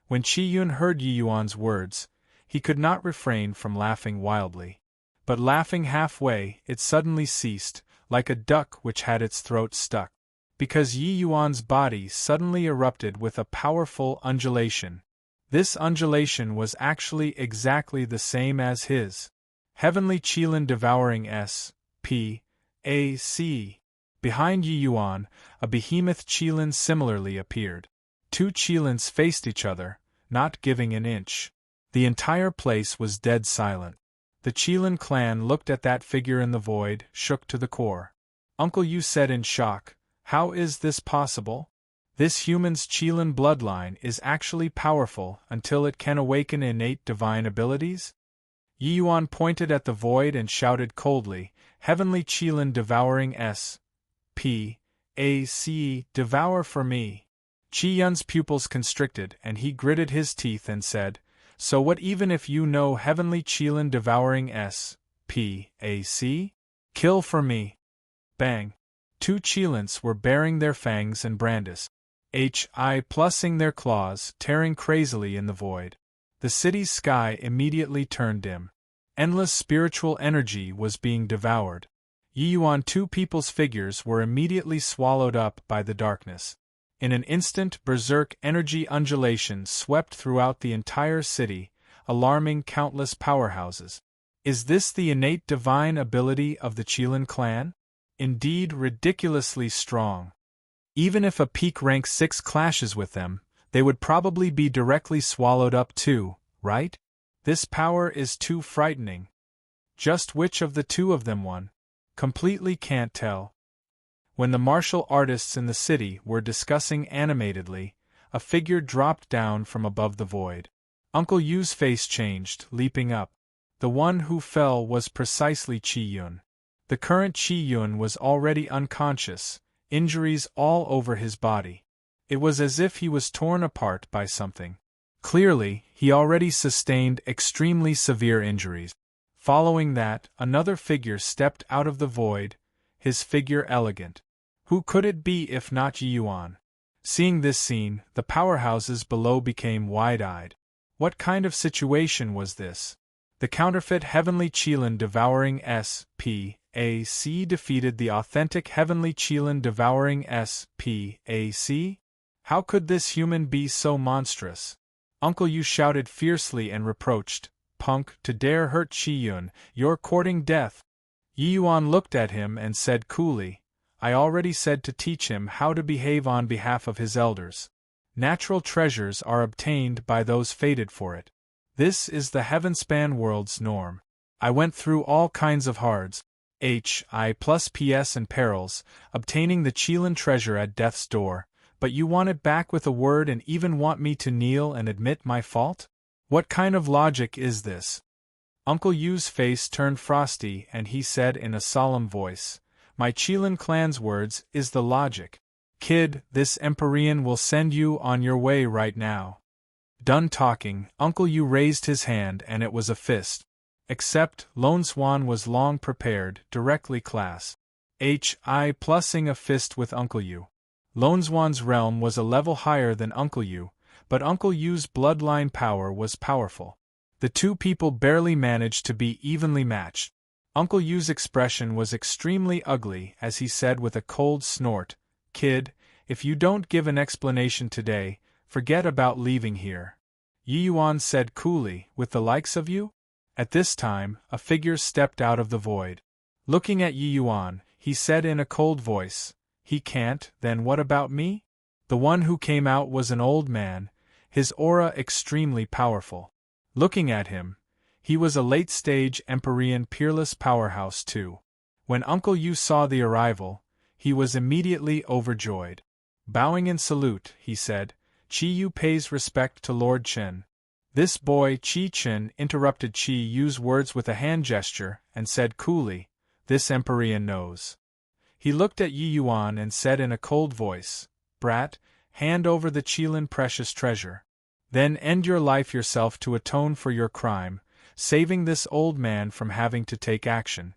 When Qi Yun heard Yi Yuan's words, he could not refrain from laughing wildly. But laughing halfway, it suddenly ceased, like a duck which had its throat stuck. Because Yi Yuan's body suddenly erupted with a powerful undulation. This undulation was actually exactly the same as his. Heavenly Qilin devouring S.P.A.C. Behind Yi Yuan, a behemoth Qilin similarly appeared. Two Qilins faced each other, not giving an inch. The entire place was dead silent. The Qilin clan looked at that figure in the void, shook to the core. Uncle Yu said in shock, "How is this possible? This human's Qilin bloodline is actually powerful until it can awaken innate divine abilities?" Yi Yuan pointed at the void and shouted coldly, "Heavenly Qilin devouring S.P.A.C. devour for me." Qi Yun's pupils constricted and he gritted his teeth and said, "So what even if you know heavenly Qilin devouring S.P.A.C.? Kill for me." Bang! Two Qilins were baring their fangs and brandis. Plussing their claws, tearing crazily in the void. The city's sky immediately turned dim. Endless spiritual energy was being devoured. Yi Yuan two people's figures were immediately swallowed up by the darkness. In an instant berserk energy undulations swept throughout the entire city, alarming countless powerhouses. Is this the innate divine ability of the Qilin clan? Indeed ridiculously strong. Even if a peak rank 6 clashes with them, they would probably be directly swallowed up too, right? This power is too frightening. Just which of the two of them won? Completely can't tell. When the martial artists in the city were discussing animatedly, a figure dropped down from above the void. Uncle Yu's face changed, leaping up. The one who fell was precisely Qi Yun. The current Qi Yun was already unconscious, injuries all over his body. It was as if he was torn apart by something. Clearly, he already sustained extremely severe injuries. Following that, another figure stepped out of the void, his figure elegant. Who could it be if not Yi Yuan? Seeing this scene, the powerhouses below became wide-eyed. What kind of situation was this? The counterfeit heavenly Qilin devouring S.P.A.C. defeated the authentic heavenly Qilin devouring S.P.A.C.? How could this human be so monstrous? Uncle Yu shouted fiercely and reproached, "Punk, to dare hurt Qi Yun, you're courting death." Yi Yuan looked at him and said coolly, "I already said to teach him how to behave on behalf of his elders. Natural treasures are obtained by those fated for it. This is the heavenspan world's norm. I went through all kinds of hards, PS and perils, obtaining the Qilin treasure at death's door, but you want it back with a word and even want me to kneel and admit my fault? What kind of logic is this?" Uncle Yu's face turned frosty and he said in a solemn voice, "My Qilin clan's words is the logic. Kid, this Empyrean will send you on your way right now." Done talking, Uncle Yu raised his hand and it was a fist. Except, Lone Swan was long prepared, directly class. Plussing a fist with Uncle Yu. Lone Swan's realm was a level higher than Uncle Yu, but Uncle Yu's bloodline power was powerful. The two people barely managed to be evenly matched. Uncle Yu's expression was extremely ugly as he said with a cold snort, "Kid, if you don't give an explanation today, forget about leaving here." Yi Yuan said coolly, with the likes of you? At this time, a figure stepped out of the void. Looking at Yi Yuan, he said in a cold voice, "He can't, then what about me?" The one who came out was an old man, his aura extremely powerful. Looking at him, he was a late-stage Empyrean peerless powerhouse too. When Uncle Yu saw the arrival, he was immediately overjoyed. Bowing in salute, he said, "Qi Yu pays respect to Lord Chen." This boy Qi Chen interrupted Qi Yu's words with a hand gesture and said coolly, "This Empyrean knows." He looked at Yi Yuan and said in a cold voice, "Brat, hand over the Qilin precious treasure. Then end your life yourself to atone for your crime, saving this old man from having to take action."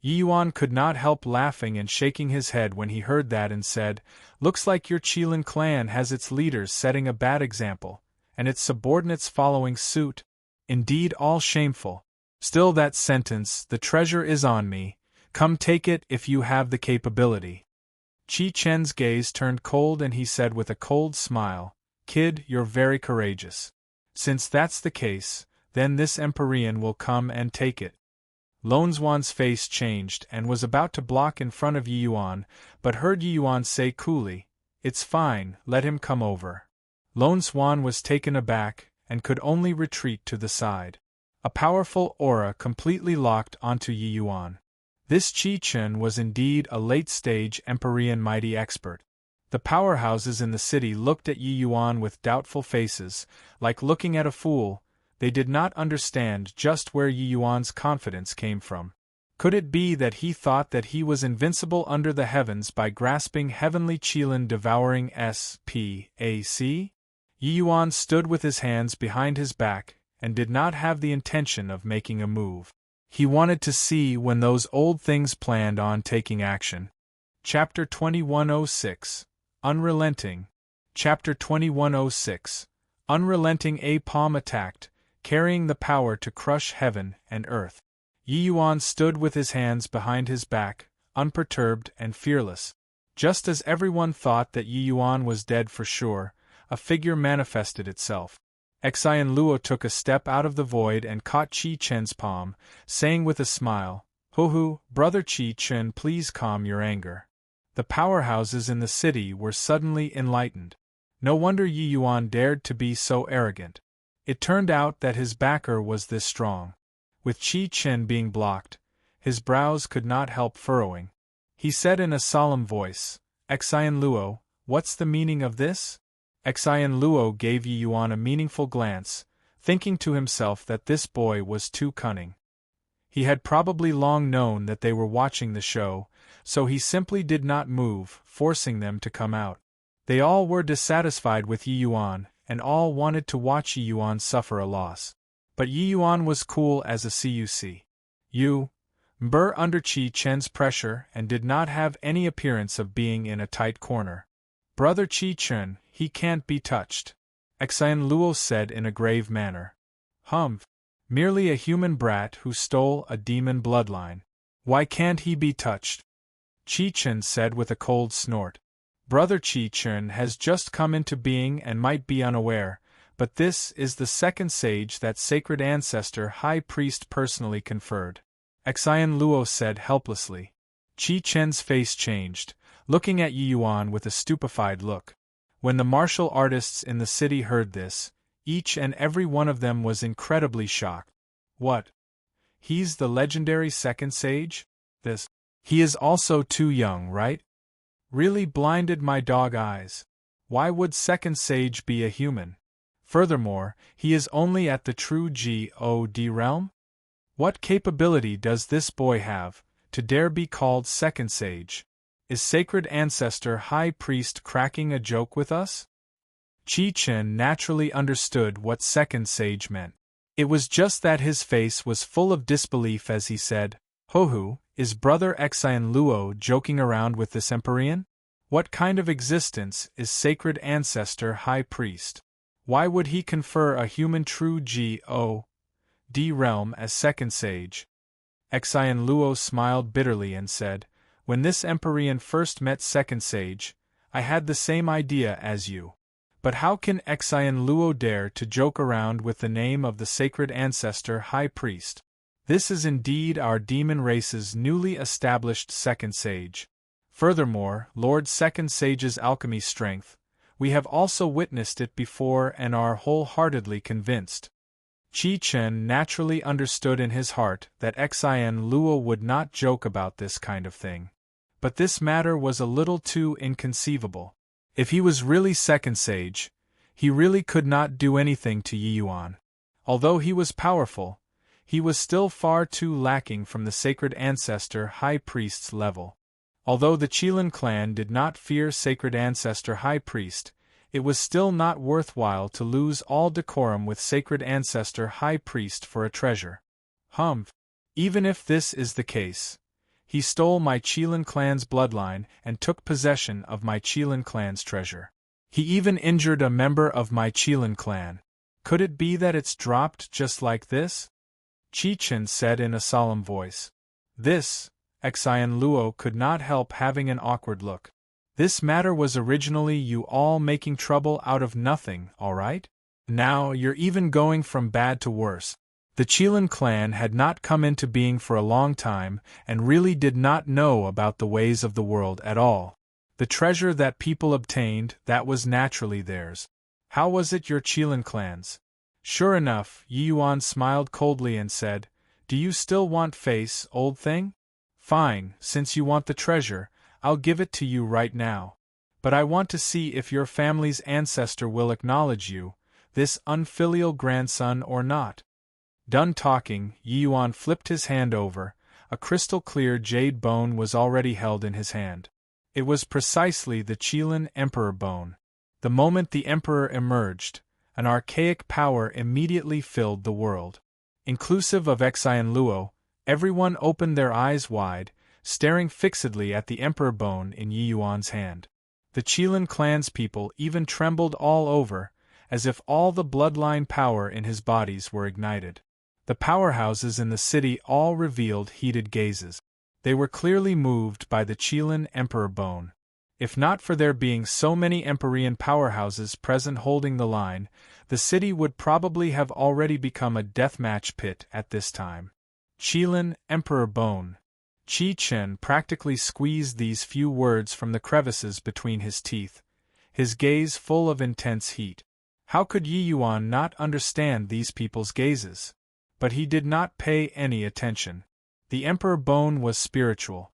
Yi Yuan could not help laughing and shaking his head when he heard that and said, "Looks like your Qilin clan has its leaders setting a bad example, and its subordinates following suit. Indeed all shameful. Still that sentence, 'The treasure is on me, come take it if you have the capability.'" Qi Chen's gaze turned cold and he said with a cold smile, "Kid, you're very courageous. Since that's the case, then this Empyrean will come and take it." Lone Xuan's face changed and was about to block in front of Yi Yuan, but heard Yi Yuan say coolly, "It's fine, let him come over." Lone Xuan was taken aback and could only retreat to the side. A powerful aura completely locked onto Yi Yuan. This Qi Chen was indeed a late-stage Empyrean mighty expert. The powerhouses in the city looked at Yi Yuan with doubtful faces, like looking at a fool. They did not understand just where Yi Yuan's confidence came from. Could it be that he thought that he was invincible under the heavens by grasping heavenly Qilin devouring SPAC? Yi Yuan stood with his hands behind his back and did not have the intention of making a move. He wanted to see when those old things planned on taking action. Chapter 2106 Unrelenting. Chapter 2106 Unrelenting. A palm attacked, carrying the power to crush heaven and earth. Yi Yuan stood with his hands behind his back, unperturbed and fearless. Just as everyone thought that Yi Yuan was dead for sure, a figure manifested itself. Xian Luo took a step out of the void and caught Qi Chen's palm, saying with a smile, "Ho, Brother Qi Chen, please calm your anger." The powerhouses in the city were suddenly enlightened. No wonder Yi Yuan dared to be so arrogant. It turned out that his backer was this strong. With Qi Chen being blocked, his brows could not help furrowing. He said in a solemn voice, "Xian Luo, what's the meaning of this?" Xian Luo gave Yi Yuan a meaningful glance, thinking to himself that this boy was too cunning. He had probably long known that they were watching the show, so he simply did not move, forcing them to come out. They all were dissatisfied with Yi Yuan, and all wanted to watch Yi Yuan suffer a loss. But Yi Yuan was cool as a cuc. Under Qi Chen's pressure and did not have any appearance of being in a tight corner. "Brother Qi Chen, he can't be touched," Xian Luo said in a grave manner. Merely a human brat who stole a demon bloodline. Why can't he be touched?" Qi Chen said with a cold snort. "Brother Qi Chen has just come into being and might be unaware, but this is the second sage that sacred ancestor high priest personally conferred," Xian Luo said helplessly. Qi Chen's face changed, looking at Yi Yuan with a stupefied look. When the martial artists in the city heard this, each and every one of them was incredibly shocked. "What? He's the legendary second sage? He is also too young, right? Really blinded my dog eyes. Why would second sage be a human? Furthermore, he is only at the true God realm? What capability does this boy have, to dare be called second sage? Is sacred ancestor high priest cracking a joke with us?" Qi Chen naturally understood what second sage meant. It was just that his face was full of disbelief as he said, "Hohu, is Brother Xian Luo joking around with this Empyrean? What kind of existence is sacred ancestor high priest? Why would he confer a human true God realm as second sage?" Xian Luo smiled bitterly and said, "When this Empyrean first met second sage, I had the same idea as you. But how can Xian Luo dare to joke around with the name of the sacred ancestor high priest? This is indeed our demon race's newly established second sage. Furthermore, Lord Second Sage's alchemy strength, we have also witnessed it before and are wholeheartedly convinced. Qi Chen naturally understood in his heart that Xian Luo would not joke about this kind of thing. But this matter was a little too inconceivable. If he was really second sage, he really could not do anything to Yi Yuan. Although he was powerful, he was still far too lacking from the sacred ancestor high priest's level. Although the Qilin clan did not fear sacred ancestor high priest, it was still not worthwhile to lose all decorum with sacred ancestor high priest for a treasure. Even if this is the case, he stole my Qilin clan's bloodline and took possession of my Qilin clan's treasure. He even injured a member of my Qilin clan. Could it be that it's dropped just like this? Qi Chen said in a solemn voice. This, Xian Luo could not help having an awkward look. This matter was originally you all making trouble out of nothing, alright? Now you're even going from bad to worse. The Qilin clan had not come into being for a long time and really did not know about the ways of the world at all. The treasure that people obtained, that was naturally theirs. How was it your Qilin clan's? Sure enough, Yi Yuan smiled coldly and said, "Do you still want face, old thing? Fine, since you want the treasure, I'll give it to you right now. But I want to see if your family's ancestor will acknowledge you, this unfilial grandson or not." Done talking, Yi Yuan flipped his hand over. A crystal-clear jade bone was already held in his hand. It was precisely the Qilin Emperor bone. The moment the Emperor emerged, an archaic power immediately filled the world. Inclusive of Xian Luo, everyone opened their eyes wide, staring fixedly at the Emperor bone in Yi Yuan's hand. The Qilin clan's people even trembled all over, as if all the bloodline power in his bodies were ignited. The powerhouses in the city all revealed heated gazes. They were clearly moved by the Qilin Emperor bone. If not for there being so many Empyrean powerhouses present holding the line, the city would probably have already become a deathmatch pit at this time. Qilin Emperor bone. Qi Chen practically squeezed these few words from the crevices between his teeth, his gaze full of intense heat. How could Yi Yuan not understand these people's gazes? But he did not pay any attention. The Emperor bone was spiritual.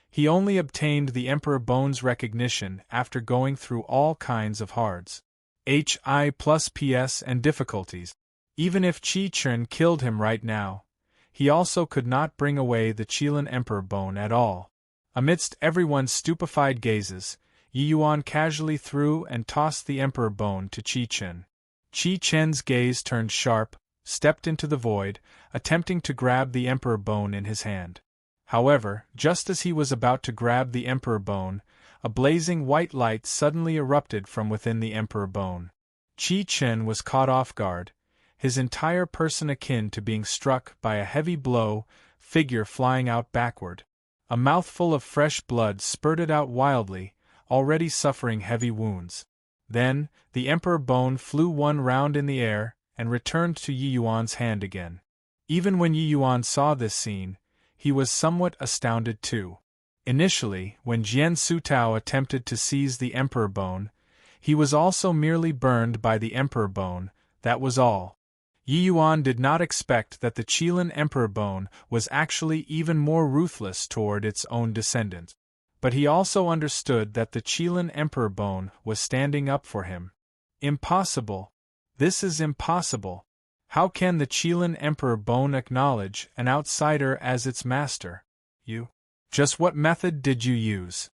He only obtained the Emperor bone's recognition after going through all kinds of hards. HI+PS and difficulties. Even if Qi Chen killed him right now, he also could not bring away the Qilin Emperor bone at all. Amidst everyone's stupefied gazes, Yi Yuan casually threw and tossed the Emperor bone to Qi Chen. Qi Chen's gaze turned sharp, stepped into the void, attempting to grab the Emperor bone in his hand. However, just as he was about to grab the Emperor bone, a blazing white light suddenly erupted from within the Emperor bone. Qi Chen was caught off guard, his entire person akin to being struck by a heavy blow, figure flying out backward. A mouthful of fresh blood spurted out wildly, already suffering heavy wounds. Then, the Emperor bone flew one round in the air, and returned to Yi Yuan's hand again. Even when Yi Yuan saw this scene, he was somewhat astounded too. Initially, when Jian Sutao attempted to seize the Emperor bone, he was also merely burned by the Emperor bone, that was all. Yi Yuan did not expect that the Qilin Emperor bone was actually even more ruthless toward its own descendants. But he also understood that the Qilin Emperor bone was standing up for him. Impossible. This is impossible. How can the Qilin Emperor bone acknowledge an outsider as its master? You? Just what method did you use?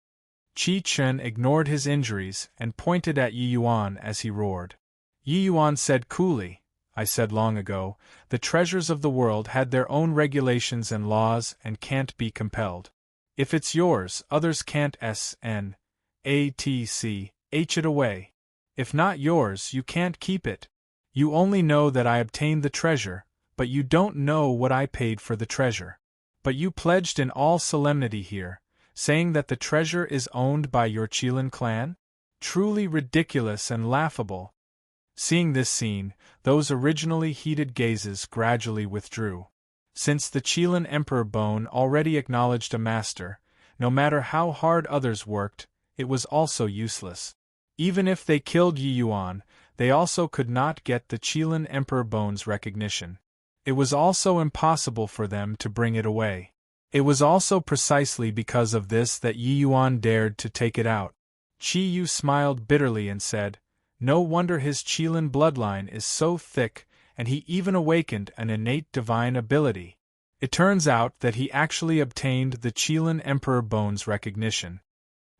Qi Chen ignored his injuries and pointed at Yi Yuan as he roared. Yi Yuan said coolly, "I said long ago, the treasures of the world had their own regulations and laws and can't be compelled. If it's yours, others can't etc. H it away. If not yours, you can't keep it. You only know that I obtained the treasure, but you don't know what I paid for the treasure. But you pledged in all solemnity here, saying that the treasure is owned by your Qilin clan? Truly ridiculous and laughable. Seeing this scene, those originally heated gazes gradually withdrew. Since the Qilin Emperor Bone already acknowledged a master, no matter how hard others worked, it was also useless. Even if they killed Yi Yuan, they also could not get the Qilin Emperor Bone's recognition. It was also impossible for them to bring it away. It was also precisely because of this that Yi Yuan dared to take it out. Qi Yu smiled bitterly and said, "No wonder his Qilin bloodline is so thick, and he even awakened an innate divine ability." It turns out that he actually obtained the Qilin Emperor Bone's recognition.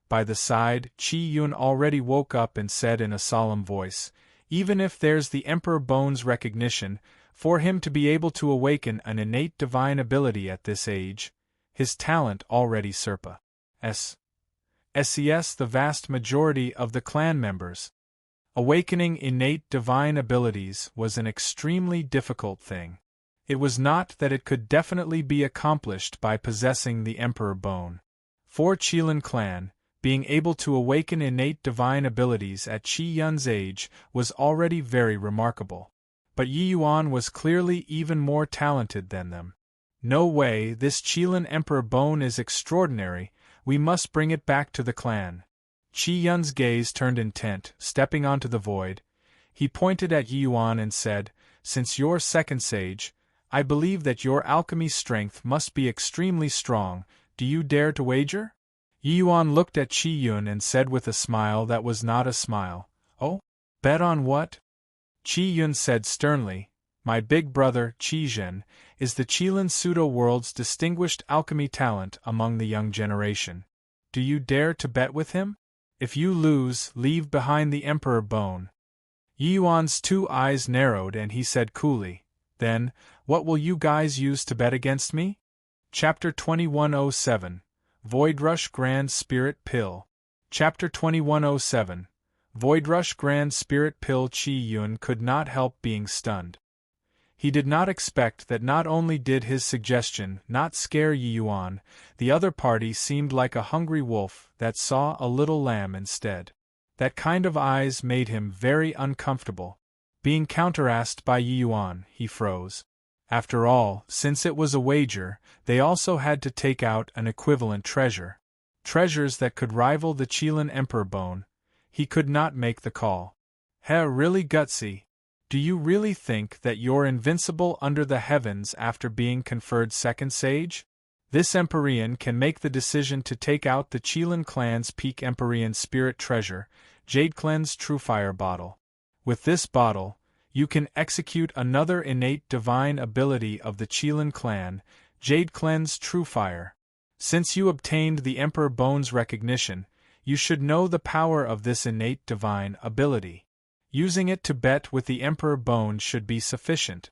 By the side, Qi Yun already woke up and said in a solemn voice, "Even if there's the Emperor Bone's recognition, for him to be able to awaken an innate divine ability at this age, his talent already surpasses the vast majority of the clan members." Awakening innate divine abilities was an extremely difficult thing. It was not that it could definitely be accomplished by possessing the Emperor Bone. For Qilin clan, being able to awaken innate divine abilities at Qi Yun's age was already very remarkable. But Yi Yuan was clearly even more talented than them. "No way, this Qilin Emperor Bone is extraordinary, we must bring it back to the clan." Qi Yun's gaze turned intent, stepping onto the void. He pointed at Yi Yuan and said, "Since you're second sage, I believe that your alchemy strength must be extremely strong. Do you dare to wager?" Yi Yuan looked at Qi Yun and said with a smile that was not a smile, "Oh? Bet on what?" Qi Yun said sternly, "My big brother, Qi Zhen, is the Qilin pseudo-world's distinguished alchemy talent among the young generation. Do you dare to bet with him? If you lose, leave behind the Emperor Bone." Yi Yuan's two eyes narrowed and he said coolly, "Then, what will you guys use to bet against me?" Chapter 2107 Voidrush Grand Spirit Pill. Chapter 2107 Voidrush Grand Spirit Pill. Qi Yun could not help being stunned. He did not expect that not only did his suggestion not scare Yi Yuan, the other party seemed like a hungry wolf that saw a little lamb instead. That kind of eyes made him very uncomfortable. Being counterasked by Yi Yuan, he froze. After all, since it was a wager, they also had to take out an equivalent treasure. Treasures that could rival the Qilin Emperor Bone. He could not make the call. Really gutsy. Do you really think that you're invincible under the heavens after being conferred second sage? This Empyrean can make the decision to take out the Qilin clan's peak Empyrean spirit treasure, Jade Clean's True Fire bottle. With this bottle, you can execute another innate divine ability of the Qilin clan, Jade Clean's True Fire. Since you obtained the Emperor Bone's recognition, you should know the power of this innate divine ability. Using it to bet with the Emperor Bone should be sufficient.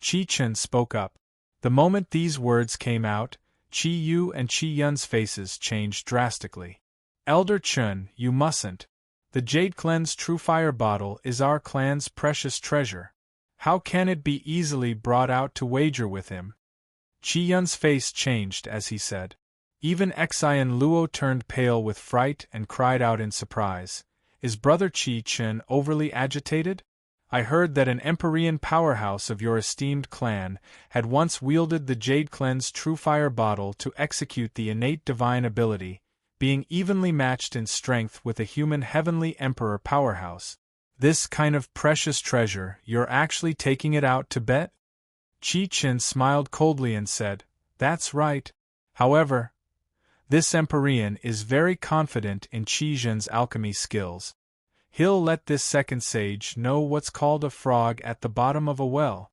Qi Chen spoke up. The moment these words came out, Qi Yu and Qi Yun's faces changed drastically. "Elder Chen, you mustn't. The Jade Clean's True Fire bottle is our clan's precious treasure. How can it be easily brought out to wager with him?" Qi Yun's face changed as he said. Even Xian Luo turned pale with fright and cried out in surprise, "Is Brother Qi Chen overly agitated? I heard that an Empyrean powerhouse of your esteemed clan had once wielded the Jade Clean's True Fire bottle to execute the innate divine ability, being evenly matched in strength with a human heavenly emperor powerhouse. This kind of precious treasure, you're actually taking it out to bet?" Qi Chen smiled coldly and said, "That's right. However, this Empyrean is very confident in Qi Zhen's alchemy skills. He'll let this second sage know what's called a frog at the bottom of a well."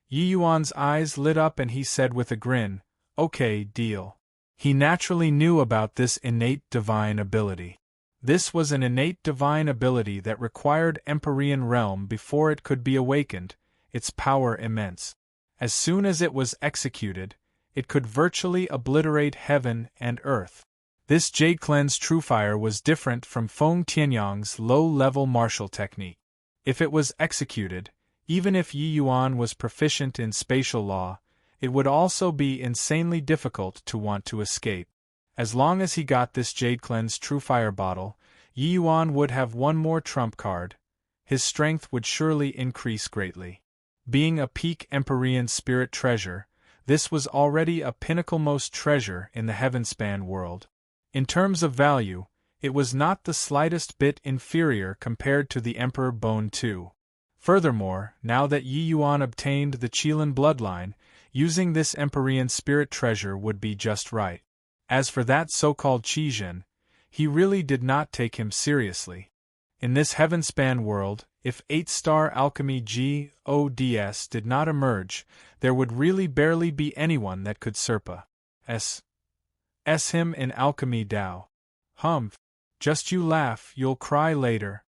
Yi Yuan's eyes lit up and he said with a grin, "Okay, deal." He naturally knew about this innate divine ability. This was an innate divine ability that required Empyrean realm before it could be awakened, its power immense. As soon as it was executed, it could virtually obliterate heaven and earth. This Jade Clean's True Fire was different from Feng Tianyang's low-level martial technique. If it was executed, even if Yi Yuan was proficient in spatial law, it would also be insanely difficult to want to escape. As long as he got this Jade Clean's True Fire bottle, Yi Yuan would have one more trump card. His strength would surely increase greatly. Being a peak Empyrean spirit treasure, this was already a pinnacle-most treasure in the heavenspan world. In terms of value, it was not the slightest bit inferior compared to the Emperor Bone II. Furthermore, now that Yi Yuan obtained the Qilin bloodline, using this Empyrean spirit treasure would be just right. As for that so-called Qijin, he really did not take him seriously. In this heavenspan world, if 8-star alchemy gods did not emerge, there would really barely be anyone that could surpass him in alchemy Dao. Just you laugh, you'll cry later.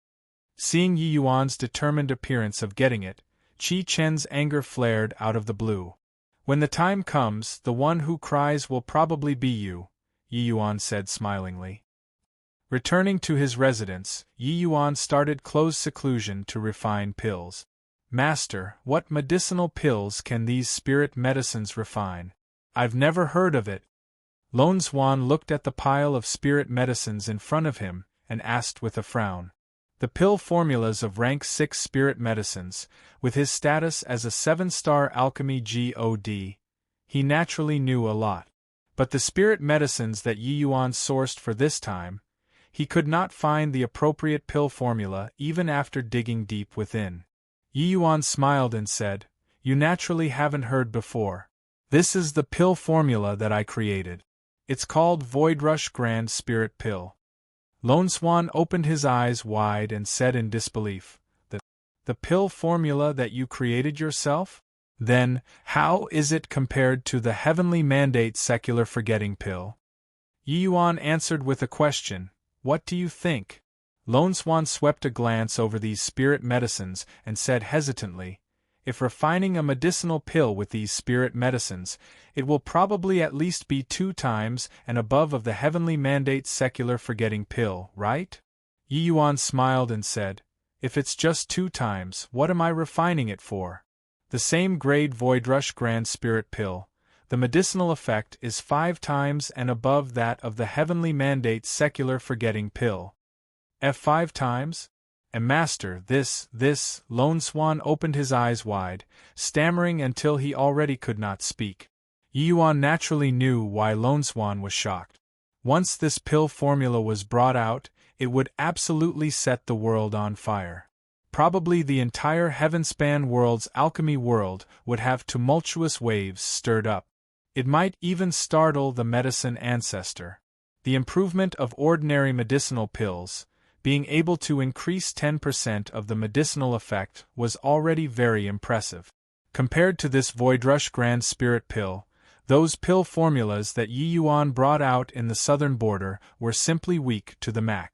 Seeing Yi Yuan's determined appearance of getting it, Qi Chen's anger flared out of the blue. When the time comes, the one who cries will probably be you, Yi Yuan said smilingly. Returning to his residence, Yi Yuan started close seclusion to refine pills. Master, what medicinal pills can these spirit medicines refine? I've never heard of it. Lone Swan looked at the pile of spirit medicines in front of him and asked with a frown. The pill formulas of rank 6 spirit medicines, with his status as a 7-star alchemy god, he naturally knew a lot. But the spirit medicines that Yi Yuan sourced for this time, he could not find the appropriate pill formula even after digging deep within. Yi Yuan smiled and said, "You naturally haven't heard before. This is the pill formula that I created. It's called Void Rush Grand Spirit Pill." Lone Swan opened his eyes wide and said in disbelief, The pill formula that you created yourself? Then, how is it compared to the Heavenly Mandate Secular Forgetting Pill? Yi Yuan answered with a question. What do you think? Lone Swan swept a glance over these spirit medicines and said hesitantly, if refining a medicinal pill with these spirit medicines, it will probably at least be 2 times and above of the Heavenly Mandate Secular Forgetting Pill, right? Yi Yuan smiled and said, if it's just 2 times, what am I refining it for? The same grade Void Rush Grand Spirit Pill. The medicinal effect is 5 times and above that of the Heavenly Mandate Secular Forgetting Pill. 5 times? And Master, this, Lone Swan opened his eyes wide, stammering until he already could not speak. Yi Yuan naturally knew why Lone Swan was shocked. Once this pill formula was brought out, it would absolutely set the world on fire. Probably the entire heavenspan world's alchemy world would have tumultuous waves stirred up. It might even startle the medicine ancestor. The improvement of ordinary medicinal pills, being able to increase 10% of the medicinal effect, was already very impressive. Compared to this Void Rush Grand Spirit Pill, those pill formulas that Yi Yuan brought out in the southern border were simply weak to the max.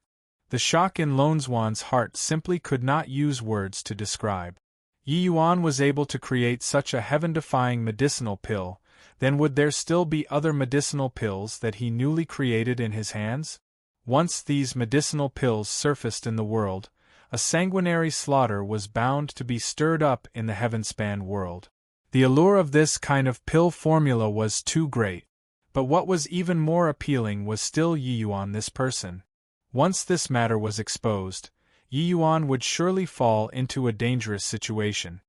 The shock in Lone Swan's heart simply could not use words to describe. Yi Yuan was able to create such a heaven-defying medicinal pill, then would there still be other medicinal pills that he newly created in his hands? Once these medicinal pills surfaced in the world, a sanguinary slaughter was bound to be stirred up in the heavenspan world. The allure of this kind of pill formula was too great. But what was even more appealing was still Yi Yuan, this person. Once this matter was exposed, Yi Yuan would surely fall into a dangerous situation.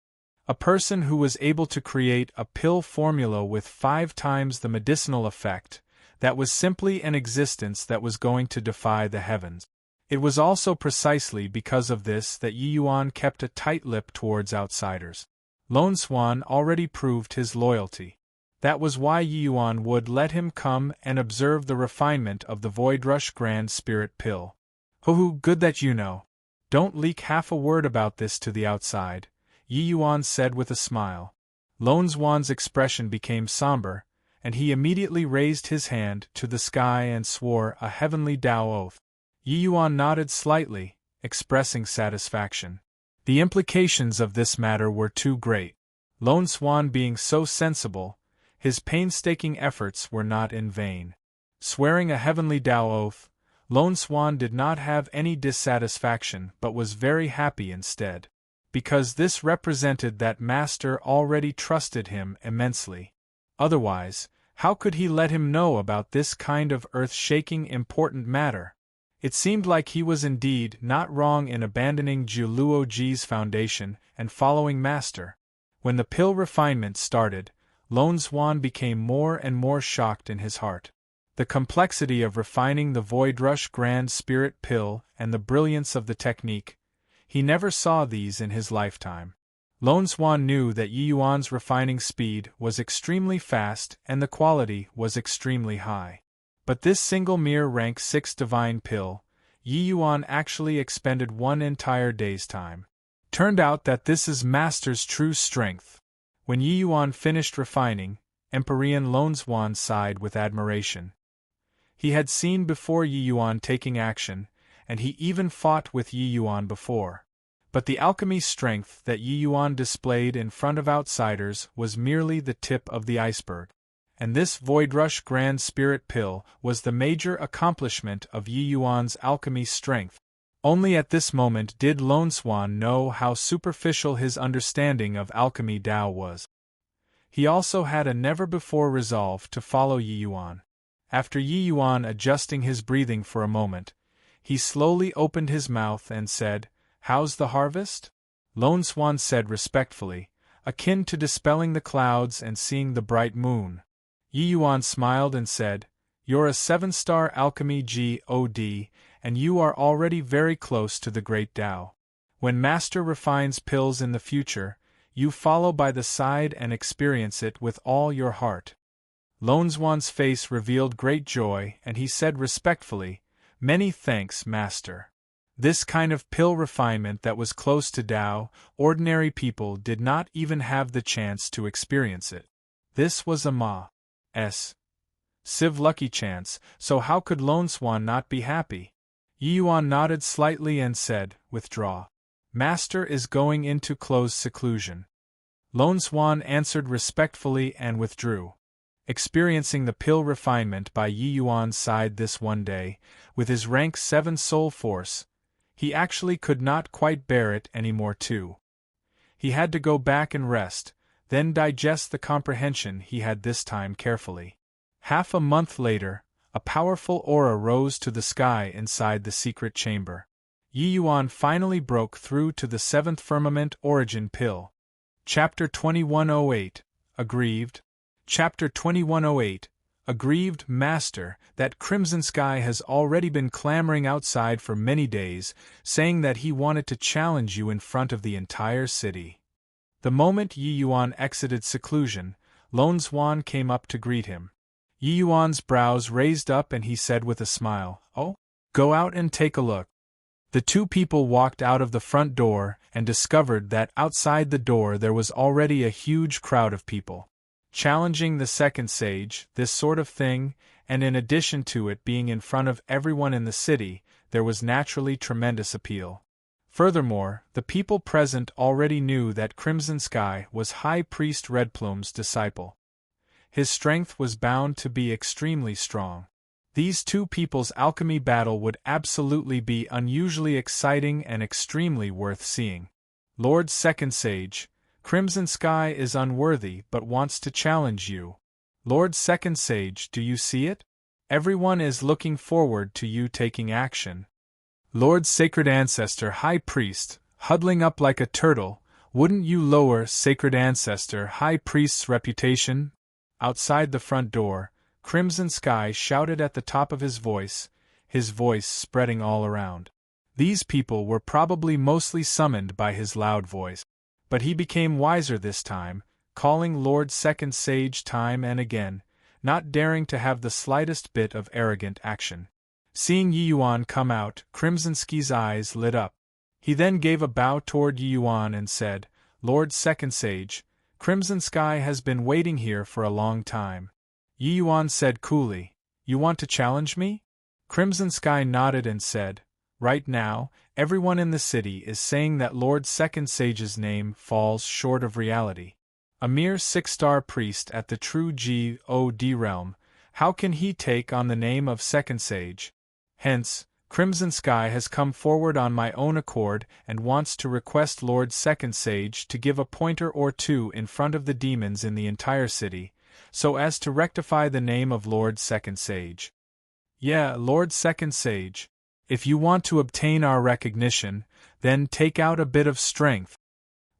A person who was able to create a pill formula with 5 times the medicinal effect, that was simply an existence that was going to defy the heavens. It was also precisely because of this that Yi Yuan kept a tight lip towards outsiders. Lone Swan already proved his loyalty. That was why Yi Yuan would let him come and observe the refinement of the Void Rush Grand Spirit Pill. Hoo-hoo, good that you know. Don't leak half a word about this to the outside, Yi Yuan said with a smile. Lone Swan's expression became somber, and he immediately raised his hand to the sky and swore a heavenly Tao oath. Yi Yuan nodded slightly, expressing satisfaction. The implications of this matter were too great. Lone Swan being so sensible, his painstaking efforts were not in vain. Swearing a heavenly Tao oath, Lone Swan did not have any dissatisfaction but was very happy instead. Because this represented that Master already trusted him immensely. Otherwise, how could he let him know about this kind of earth-shaking important matter? It seemed like he was indeed not wrong in abandoning Jiuluoji's foundation and following Master. When the pill refinement started, Lone Swan became more and more shocked in his heart. The complexity of refining the Void Rush Grand Spirit Pill and the brilliance of the technique, he never saw these in his lifetime. Lone Swan knew that Yi Yuan's refining speed was extremely fast and the quality was extremely high. But this single mere rank 6 divine pill, Yi Yuan actually expended one entire day's time. Turned out that this is Master's true strength. When Yi Yuan finished refining, Empyrean Lone Swan sighed with admiration. He had seen before Yi Yuan taking action, and he even fought with Yi Yuan before. But the alchemy strength that Yi Yuan displayed in front of outsiders was merely the tip of the iceberg. And this Void Rush Grand Spirit Pill was the major accomplishment of Yi Yuan's alchemy strength. Only at this moment did Lone Swan know how superficial his understanding of alchemy Tao was. He also had a never-before resolve to follow Yi Yuan. After Yi Yuan adjusting his breathing for a moment, he slowly opened his mouth and said, "How's the harvest?" Lone Swan said respectfully, akin to dispelling the clouds and seeing the bright moon. Yi Yuan smiled and said, "You're a 7-star alchemy God, and you are already very close to the great Tao. When Master refines pills in the future, you follow by the side and experience it with all your heart." Lone Swan's face revealed great joy and he said respectfully, "Many thanks, Master." This kind of pill refinement that was close to Tao, ordinary people did not even have the chance to experience it. This was a Ma's Civ lucky chance, so how could Lone Swan not be happy? Yi Yuan nodded slightly and said, "Withdraw. Master is going into close seclusion." Lone Swan answered respectfully and withdrew. Experiencing the pill refinement by Yi Yuan's side this one day, with his rank 7 soul force, he actually could not quite bear it anymore too. He had to go back and rest, then digest the comprehension he had this time carefully. Half a month later, a powerful aura rose to the sky inside the secret chamber. Yi Yuan finally broke through to the 7th firmament origin pill. Chapter 2108, Aggrieved. Chapter 2108, Aggrieved. Master, that Crimson Sky has already been clamoring outside for many days, saying that he wanted to challenge you in front of the entire city. The moment Yi Yuan exited seclusion, Lone Swan came up to greet him. Yi Yuan's brows raised up and he said with a smile, "Oh, go out and take a look." The two people walked out of the front door and discovered that outside the door there was already a huge crowd of people. Challenging the second sage, this sort of thing, and in addition to it being in front of everyone in the city, there was naturally tremendous appeal. Furthermore, the people present already knew that Crimson Sky was High Priest Redplume's disciple. His strength was bound to be extremely strong. These two people's alchemy battle would absolutely be unusually exciting and extremely worth seeing. Lord Second Sage, Crimson Sky is unworthy but wants to challenge you. Lord Second Sage, do you see it? Everyone is looking forward to you taking action. Lord Sacred Ancestor High Priest, huddling up like a turtle, wouldn't you lower Sacred Ancestor High Priest's reputation? Outside the front door, Crimson Sky shouted at the top of his voice spreading all around. These people were probably mostly summoned by his loud voice. But he became wiser this time, calling Lord Second Sage time and again, not daring to have the slightest bit of arrogant action. Seeing Yi Yuan come out, Crimson Sky's eyes lit up. He then gave a bow toward Yi Yuan and said, "Lord Second Sage, Crimson Sky has been waiting here for a long time." Yi Yuan said coolly, "You want to challenge me?" Crimson Sky nodded and said, "Right now, everyone in the city is saying that Lord Second Sage's name falls short of reality. A mere 6-star priest at the true God realm, how can he take on the name of Second Sage? Hence, Crimson Sky has come forward on my own accord and wants to request Lord Second Sage to give a pointer or two in front of the demons in the entire city, so as to rectify the name of Lord Second Sage." "Yeah, Lord Second Sage. If you want to obtain our recognition, then take out a bit of strength.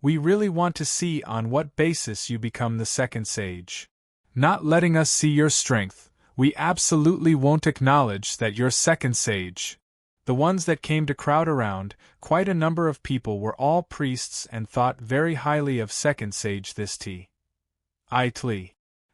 We really want to see on what basis you become the second sage. Not letting us see your strength, we absolutely won't acknowledge that you're second sage. The ones that came to crowd around, quite a number of people were all priests and thought very highly of second sage this Tley.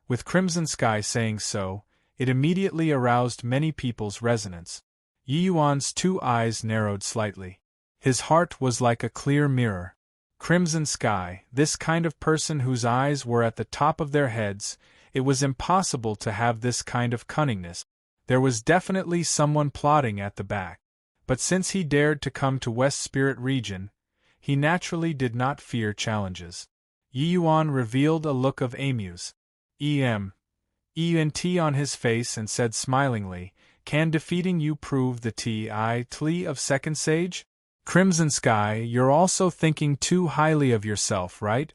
With Crimson Sky saying so, it immediately aroused many people's resonance. Yi Yuan's 2 eyes narrowed slightly. His heart was like a clear mirror. Crimson Sky, this kind of person whose eyes were at the top of their heads, it was impossible to have this kind of cunningness. There was definitely someone plotting at the back. But since he dared to come to West Spirit Region, he naturally did not fear challenges. Yi Yuan revealed a look of amuse. ENT on his face and said smilingly, "Can defeating you prove the Tley of second sage? Crimson Sky, you're also thinking too highly of yourself, right?"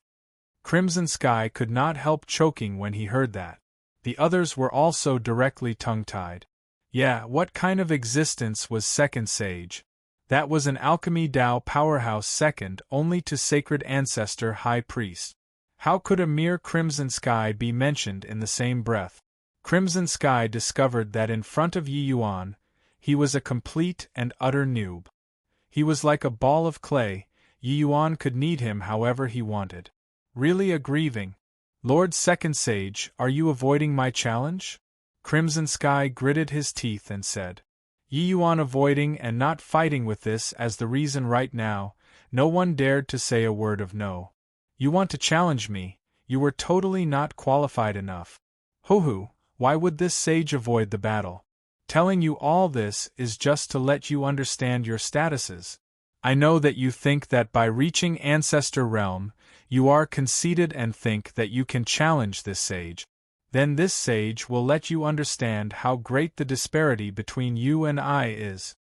Crimson Sky could not help choking when he heard that. The others were also directly tongue-tied. Yeah, what kind of existence was second sage? That was an alchemy Tao powerhouse second only to sacred ancestor high priest. How could a mere Crimson Sky be mentioned in the same breath? Crimson Sky discovered that in front of Yi Yuan, he was a complete and utter noob. He was like a ball of clay, Yi Yuan could knead him however he wanted. Really a grieving. Lord Second Sage, are you avoiding my challenge? Crimson Sky gritted his teeth and said. Yi Yuan avoiding and not fighting with this as the reason right now, no one dared to say a word of no. You want to challenge me, you were totally not qualified enough. Hoo-hoo, why would this sage avoid the battle? Telling you all this is just to let you understand your statuses. I know that you think that by reaching Ancestor Realm, you are conceited and think that you can challenge this sage. Then this sage will let you understand how great the disparity between you and I is.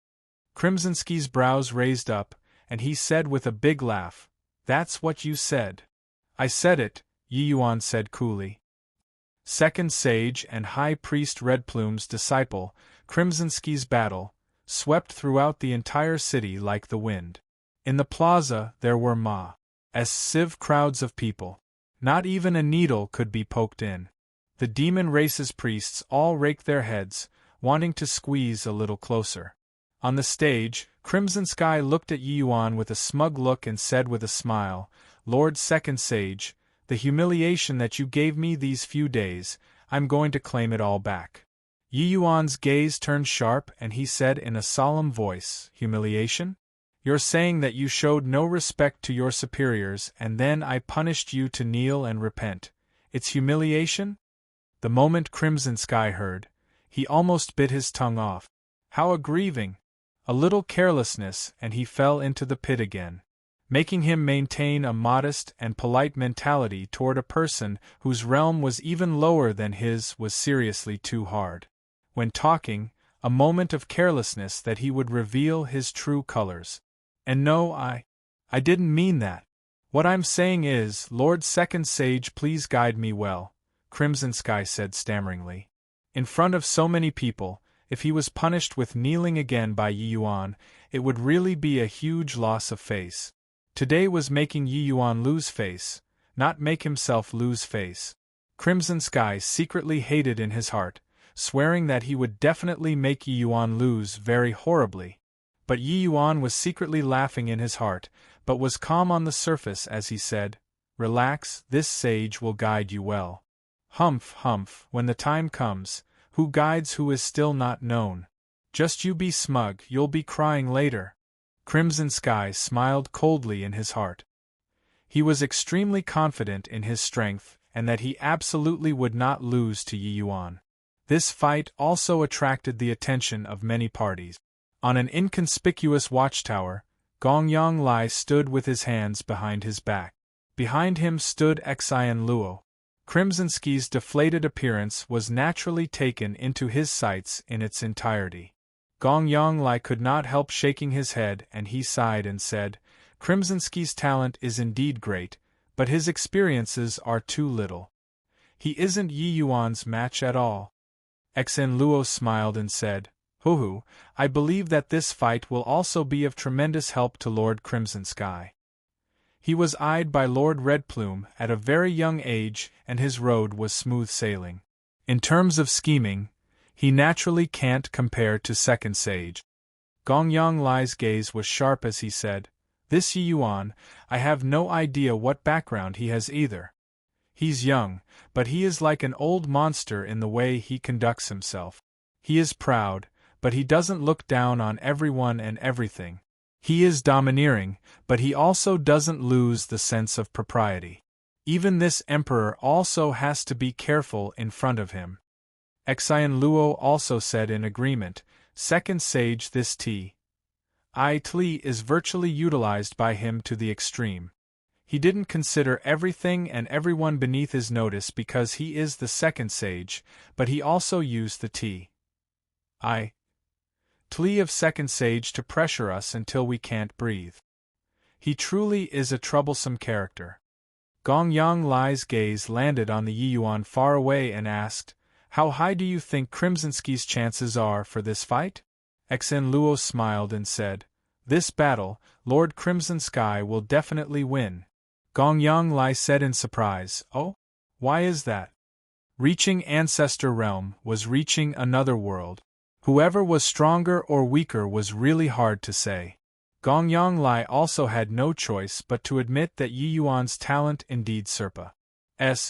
Crimsonsky's brows raised up, and he said with a big laugh, "That's what you said." "I said it," Yi Yuan said coolly. Second Sage and High Priest Redplume's disciple, Crimsonsky's battle, swept throughout the entire city like the wind. In the plaza there were massive crowds of people. Not even a needle could be poked in. The demon race's priests all raked their heads, wanting to squeeze a little closer. On the stage, Crimson Sky looked at Yi Yuan with a smug look and said with a smile, "Lord Second Sage, the humiliation that you gave me these few days, I'm going to claim it all back." Yi Yuan's gaze turned sharp and he said in a solemn voice, "Humiliation? You're saying that you showed no respect to your superiors and then I punished you to kneel and repent. It's humiliation?" The moment Crimson Sky heard, he almost bit his tongue off. How aggrieving! A little carelessness and he fell into the pit again. Making him maintain a modest and polite mentality toward a person whose realm was even lower than his was seriously too hard. When talking, a moment of carelessness that he would reveal his true colors. And no, I didn't mean that. What I'm saying is, Lord Second Sage, please guide me well, Crimson Sky said stammeringly. In front of so many people, if he was punished with kneeling again by Yi Yuan, it would really be a huge loss of face. Today was making Yi Yuan lose face, not make himself lose face. Crimson Sky secretly hated in his heart, swearing that he would definitely make Yi Yuan lose very horribly. But Yi Yuan was secretly laughing in his heart, but was calm on the surface as he said, "Relax, this sage will guide you well." Humph, humph, when the time comes, who guides who is still not known. Just you be smug, you'll be crying later. Crimson Sky smiled coldly in his heart. He was extremely confident in his strength and that he absolutely would not lose to Yi Yuan. This fight also attracted the attention of many parties. On an inconspicuous watchtower, Gongyang Lai stood with his hands behind his back. Behind him stood Xian Luo. Crimsonsky's deflated appearance was naturally taken into his sights in its entirety. Gongyang Lai could not help shaking his head and he sighed and said, "Crimsonsky's talent is indeed great, but his experiences are too little. He isn't Yi Yuan's match at all." Xian Luo smiled and said, Hoo-hoo, I believe that this fight will also be of tremendous help to Lord Crimson Sky. He was eyed by Lord Redplume at a very young age, and his road was smooth sailing. In terms of scheming, he naturally can't compare to Second Sage. Gong Yang Lai's gaze was sharp as he said, "This Yi Yuan, I have no idea what background he has either. He's young, but he is like an old monster in the way he conducts himself. He is proud, but he doesn't look down on everyone and everything. He is domineering, but he also doesn't lose the sense of propriety. Even this emperor also has to be careful in front of him." Xian Luo also said in agreement, "Second Sage, this T. I Tli is virtually utilized by him to the extreme. He didn't consider everything and everyone beneath his notice because he is the Second Sage, but he also used the T. I Tli of Second Sage to pressure us until we can't breathe. He truly is a troublesome character." Gong Yang Lai's gaze landed on the Yi Yuan far away and asked, "How high do you think Crimsonsky's chances are for this fight?" Xian Luo smiled and said, "This battle, Lord Crimson Sky will definitely win." Gong Yang Lai said in surprise, "Oh? Why is that?" Reaching Ancestor Realm was reaching another world. Whoever was stronger or weaker was really hard to say. Gong Yang Lai also had no choice but to admit that Yi Yuan's talent indeed surpassed,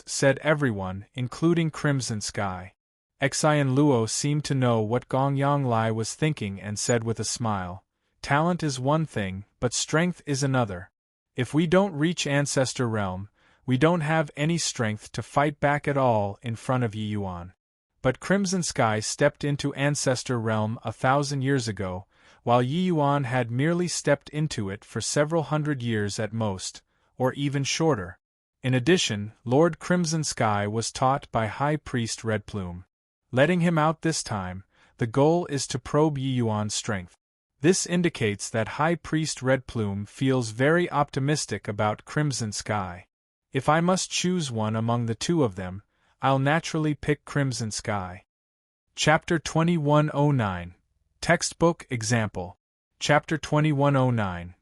said everyone, including Crimson Sky. Xian Luo seemed to know what Gong Yang Lai was thinking and said with a smile, "Talent is one thing, but strength is another. If we don't reach Ancestor Realm, we don't have any strength to fight back at all in front of Yi Yuan." But Crimson Sky stepped into Ancestor Realm 1,000 years ago, while Yi Yuan had merely stepped into it for several hundred years at most, or even shorter. In addition, Lord Crimson Sky was taught by High Priest Redplume. Letting him out this time, the goal is to probe Yi Yuan's strength. This indicates that High Priest Redplume feels very optimistic about Crimson Sky. If I must choose one among the two of them, I'll naturally pick Crimson Sky. Chapter 2109. Textbook Example. Chapter 2109.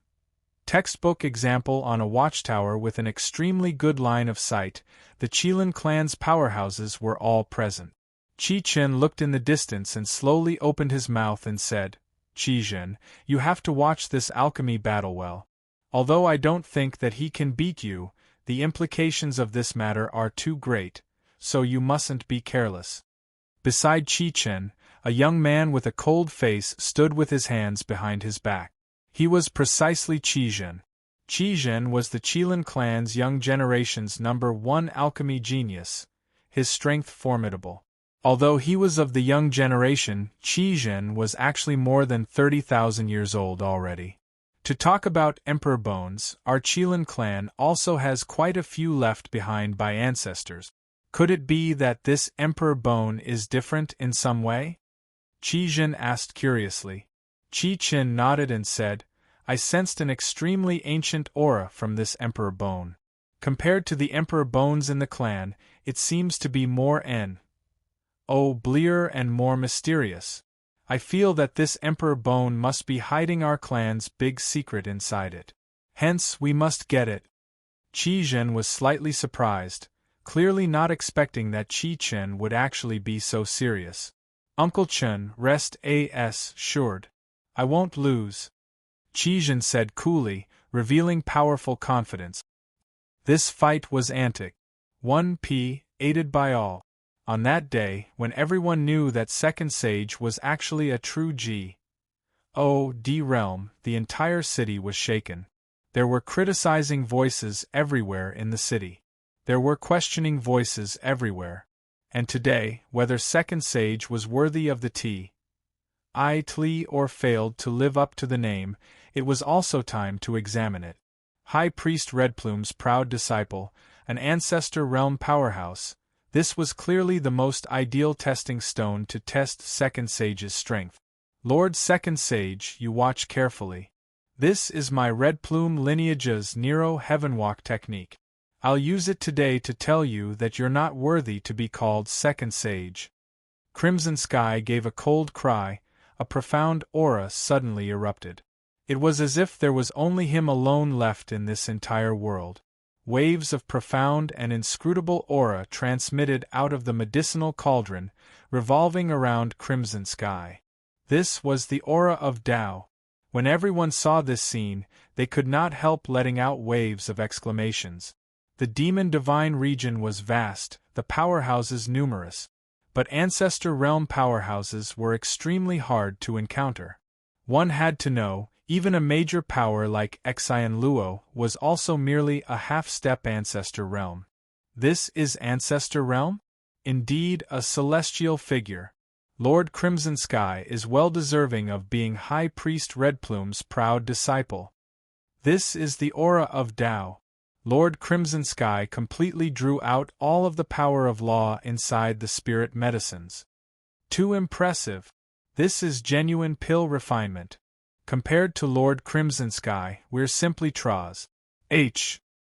Textbook example on a watchtower with an extremely good line of sight. The Qilin clan's powerhouses were all present. Qi Chen looked in the distance and slowly opened his mouth and said, "Qi Zhen, you have to watch this alchemy battle well. Although I don't think that he can beat you, the implications of this matter are too great, so you mustn't be careless." Beside Qi Chen, a young man with a cold face stood with his hands behind his back. He was precisely Qi Zhen. Qi Zhen was the Qilin clan's young generation's #1 alchemy genius, his strength formidable. Although he was of the young generation, Qi Zhen was actually more than 30,000 years old already. To talk about Emperor Bones, our Qilin clan also has quite a few left behind by ancestors. Could it be that this Emperor Bone is different in some way? Qi Zhen asked curiously. Qi Chen nodded and said, "I sensed an extremely ancient aura from this Emperor Bone. Compared to the Emperor Bones in the clan, it seems to be more blearer and more mysterious. I feel that this Emperor Bone must be hiding our clan's big secret inside it. Hence, we must get it." Qi Zhen was slightly surprised, clearly not expecting that Qi Chen would actually be so serious. "Uncle Chen, rest assured. I won't lose," Qi Zhen said coolly, revealing powerful confidence. This fight was antic. 1p, aided by all. On that day, when everyone knew that Second Sage was actually a true G.O.D. realm, the entire city was shaken. There were criticizing voices everywhere in the city. There were questioning voices everywhere. And today, whether Second Sage was worthy of the T.I. or failed to live up to the name, it was also time to examine it. High Priest Redplume's proud disciple, an Ancestor Realm powerhouse, this was clearly the most ideal testing stone to test Second Sage's strength. "Lord Second Sage, you watch carefully. This is my Redplume lineage's Nero Heavenwalk technique. I'll use it today to tell you that you're not worthy to be called Second Sage." Crimson Sky gave a cold cry, a profound aura suddenly erupted. It was as if there was only him alone left in this entire world. Waves of profound and inscrutable aura transmitted out of the medicinal cauldron, revolving around Crimson Sky. This was the aura of Tao. When everyone saw this scene, they could not help letting out waves of exclamations. The demon divine region was vast, the powerhouses numerous. But Ancestor Realm powerhouses were extremely hard to encounter. One had to know, even a major power like Xian Luo was also merely a half-step Ancestor Realm. This is Ancestor Realm? Indeed, a celestial figure. Lord Crimson Sky is well deserving of being High Priest Redplume's proud disciple. This is the aura of Tao. Lord Crimson Sky completely drew out all of the power of law inside the spirit medicines. Too impressive. This is genuine pill refinement. Compared to Lord Crimson Sky, we're simply Traz.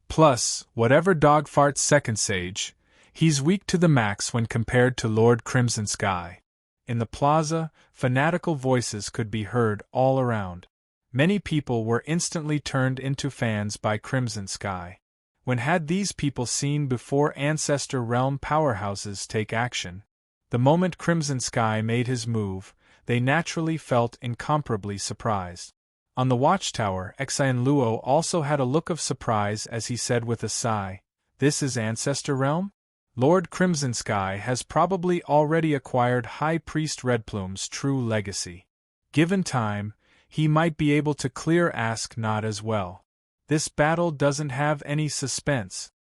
Plus, whatever dog farts second sage, he's weak to the max when compared to Lord Crimson Sky. In the plaza, fanatical voices could be heard all around. Many people were instantly turned into fans by Crimson Sky. When had these people seen before Ancestor Realm powerhouses take action? The moment Crimson Sky made his move, they naturally felt incomparably surprised. On the watchtower, Xian Luo also had a look of surprise as he said with a sigh, "This is Ancestor Realm? Lord Crimson Sky has probably already acquired High Priest Redplume's true legacy. Given time, he might be able to clear Ask Not as well. This battle doesn't have any suspense."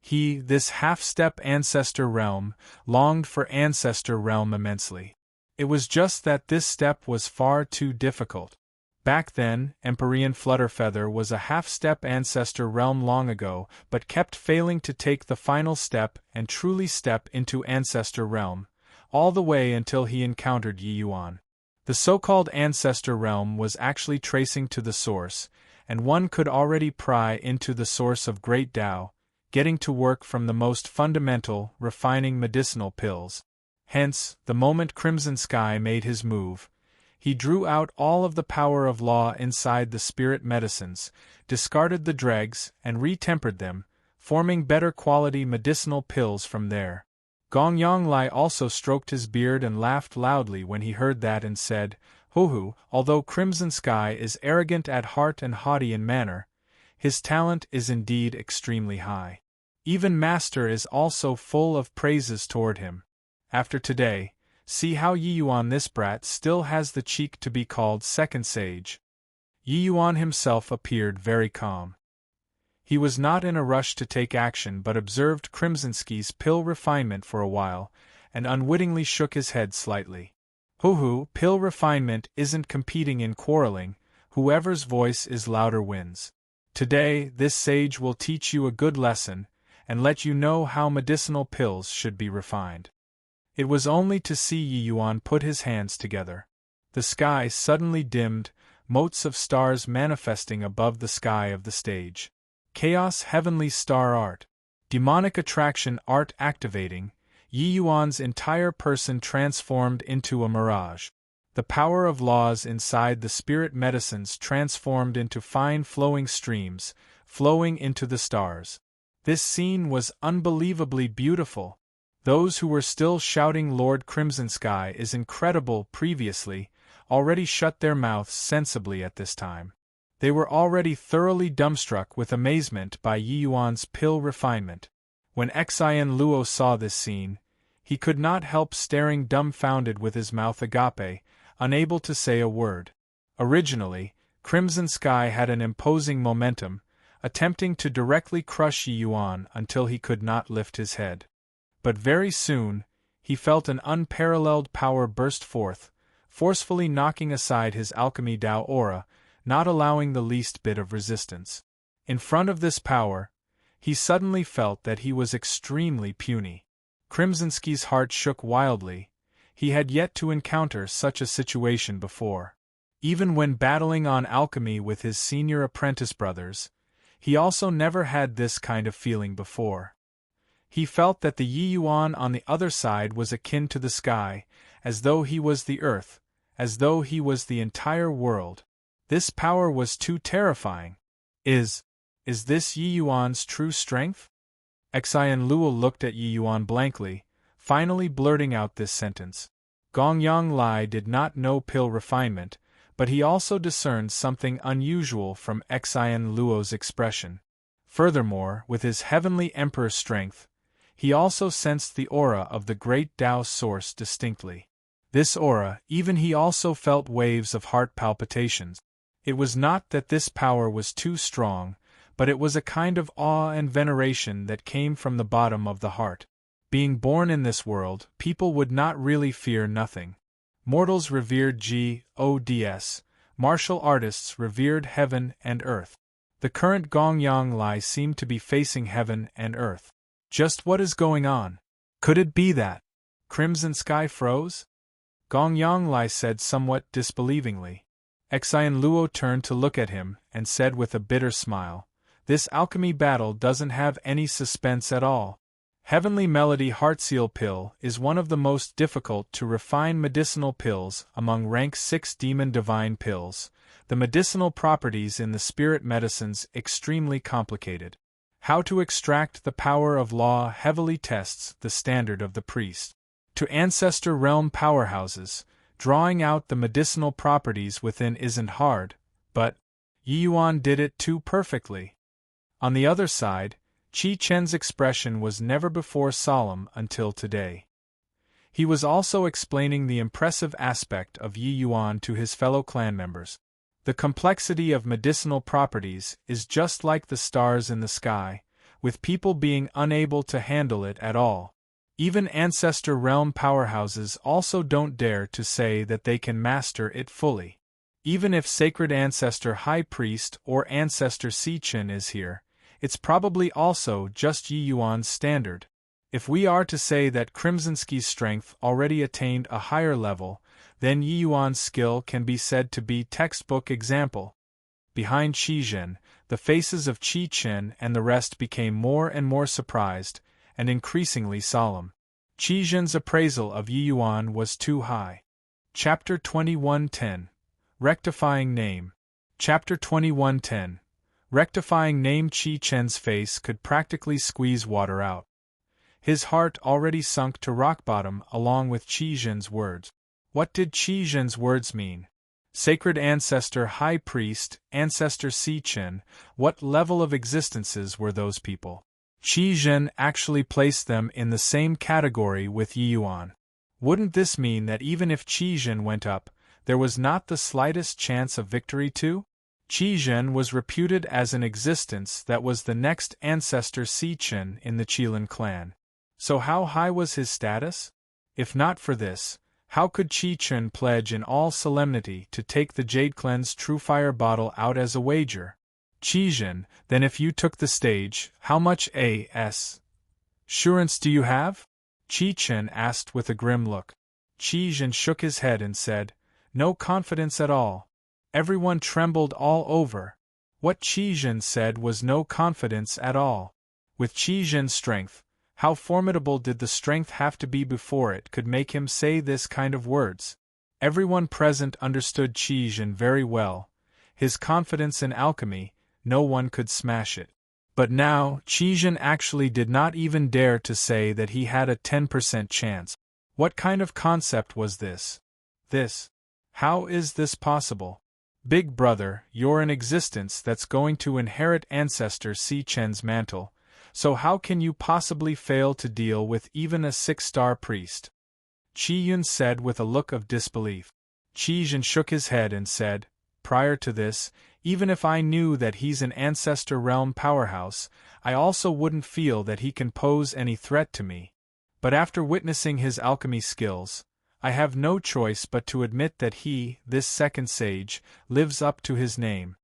He, this half-step Ancestor Realm, longed for Ancestor Realm immensely. It was just that this step was far too difficult. Back then, Empyrean Flutterfeather was a half-step Ancestor Realm long ago, but kept failing to take the final step and truly step into Ancestor Realm, all the way until he encountered Yi Yuan. The so-called Ancestor Realm was actually tracing to the source, and one could already pry into the source of Great Tao, getting to work from the most fundamental, refining medicinal pills. Hence, the moment Crimson Sky made his move, he drew out all of the power of law inside the spirit medicines, discarded the dregs, and re-tempered them, forming better quality medicinal pills from there. Gong Yonglai also stroked his beard and laughed loudly when he heard that and said, "Hohu, although Crimson Sky is arrogant at heart and haughty in manner, his talent is indeed extremely high. Even Master is also full of praises toward him. After today, see how Yi Yuan this brat still has the cheek to be called second sage." Yi Yuan himself appeared very calm. He was not in a rush to take action but observed Crimsonsky's pill refinement for a while, and unwittingly shook his head slightly. "Hoo-hoo, pill refinement isn't competing in quarreling, whoever's voice is louder wins. Today, this sage will teach you a good lesson, and let you know how medicinal pills should be refined." It was only to see Yi Yuan put his hands together. The sky suddenly dimmed, motes of stars manifesting above the sky of the stage. Chaos heavenly star art. Demonic attraction art activating, Yi Yuan's entire person transformed into a mirage. The power of laws inside the spirit medicines transformed into fine flowing streams, flowing into the stars. This scene was unbelievably beautiful. Those who were still shouting Lord Crimson Sky is incredible previously, already shut their mouths sensibly at this time. They were already thoroughly dumbstruck with amazement by Yi Yuan's pill refinement. When Xian Luo saw this scene, he could not help staring dumbfounded with his mouth agape, unable to say a word. Originally, Crimson Sky had an imposing momentum, attempting to directly crush Yi Yuan until he could not lift his head. But very soon, he felt an unparalleled power burst forth, forcefully knocking aside his alchemy Tao aura, not allowing the least bit of resistance. In front of this power, he suddenly felt that he was extremely puny. Crimsonsky's heart shook wildly. He had yet to encounter such a situation before. Even when battling on alchemy with his senior apprentice brothers, he also never had this kind of feeling before. He felt that the Yi Yuan on the other side was akin to the sky, as though he was the earth, as though he was the entire world. This power was too terrifying. Is this Yi Yuan's true strength? Xian Luo looked at Yi Yuan blankly, finally blurting out this sentence. Gongyang Lai did not know pill refinement, but he also discerned something unusual from Xian Luo's expression. Furthermore, with his heavenly emperor strength, he also sensed the aura of the great Tao source distinctly. This aura, even he also felt waves of heart palpitations. It was not that this power was too strong, but it was a kind of awe and veneration that came from the bottom of the heart. Being born in this world, people would not really fear nothing. Mortals revered gods, martial artists revered heaven and earth. The current Gongyang Lai seemed to be facing heaven and earth. Just what is going on? Could it be that crimson sky froze? Gongyang Lai said somewhat disbelievingly. Xian Luo turned to look at him and said with a bitter smile, "This alchemy battle doesn't have any suspense at all. Heavenly Melody Heartseal Pill is one of the most difficult to refine medicinal pills among rank 6 demon divine pills. The medicinal properties in the spirit medicines extremely complicated. How to extract the power of law heavily tests the standard of the priest. To ancestor realm powerhouses, drawing out the medicinal properties within isn't hard, but Yi Yuan did it too perfectly." On the other side, Qi Chen's expression was never before solemn until today. He was also explaining the impressive aspect of Yi Yuan to his fellow clan members. The complexity of medicinal properties is just like the stars in the sky, with people being unable to handle it at all. Even ancestor realm powerhouses also don't dare to say that they can master it fully. Even if Sacred Ancestor High Priest or Ancestor Sichin is here, it's probably also just Yi Yuan's standard. If we are to say that Crimsonsky's strength already attained a higher level, then Yi Yuan's skill can be said to be textbook example. Behind Qi Zhen, the faces of Qi Chen and the rest became more and more surprised, and increasingly solemn. Qi Zhen's appraisal of Yi Yuan was too high. Chapter 2110. Rectifying Name. Chapter 2110. Rectifying Name. Qi Chen's face could practically squeeze water out. His heart already sunk to rock bottom along with Qi Zhen's words. What did Qi Zhen's words mean? Sacred Ancestor High Priest, Ancestor Sichin, what level of existences were those people? Qi Zhen actually placed them in the same category with Yi Yuan. Wouldn't this mean that even if Qi Zhen went up, there was not the slightest chance of victory too? Qi Zhen was reputed as an existence that was the next Ancestor Sichin in the Qilin clan. So how high was his status? If not for this, how could Qi Chen pledge in all solemnity to take the Jade Cleanse True Fire bottle out as a wager? Qi Zhen, then if you took the stage, how much assurance do you have? Qi Chen asked with a grim look. Qi Zhen shook his head and said, "No confidence at all." Everyone trembled all over. What Qi Zhen said was no confidence at all. With Qi Zhen's strength, how formidable did the strength have to be before it could make him say this kind of words? Everyone present understood Qi Zhen very well. His confidence in alchemy, no one could smash it. But now, Qi Zhen actually did not even dare to say that he had a 10% chance. What kind of concept was this? How is this possible? Big brother, you're an existence that's going to inherit Ancestor Sichen's mantle, so how can you possibly fail to deal with even a 6-star priest? Qi Yun said with a look of disbelief. Qi Zhen shook his head and said, "Prior to this, even if I knew that he's an Ancestor realm powerhouse, I also wouldn't feel that he can pose any threat to me. But after witnessing his alchemy skills, I have no choice but to admit that he, this second sage, lives up to his name."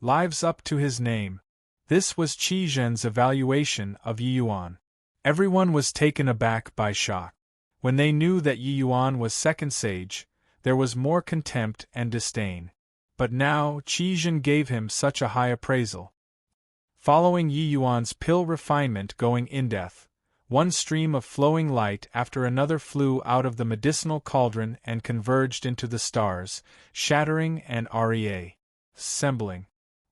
Lives up to his name. This was Qi Zhen's evaluation of Yi Yuan. Everyone was taken aback by shock. When they knew that Yi Yuan was second sage, there was more contempt and disdain. But now Qi Zhen gave him such a high appraisal. Following Yi Yuan's pill refinement going in depth, One stream of flowing light after another flew out of the medicinal cauldron and converged into the stars, shattering and assembling.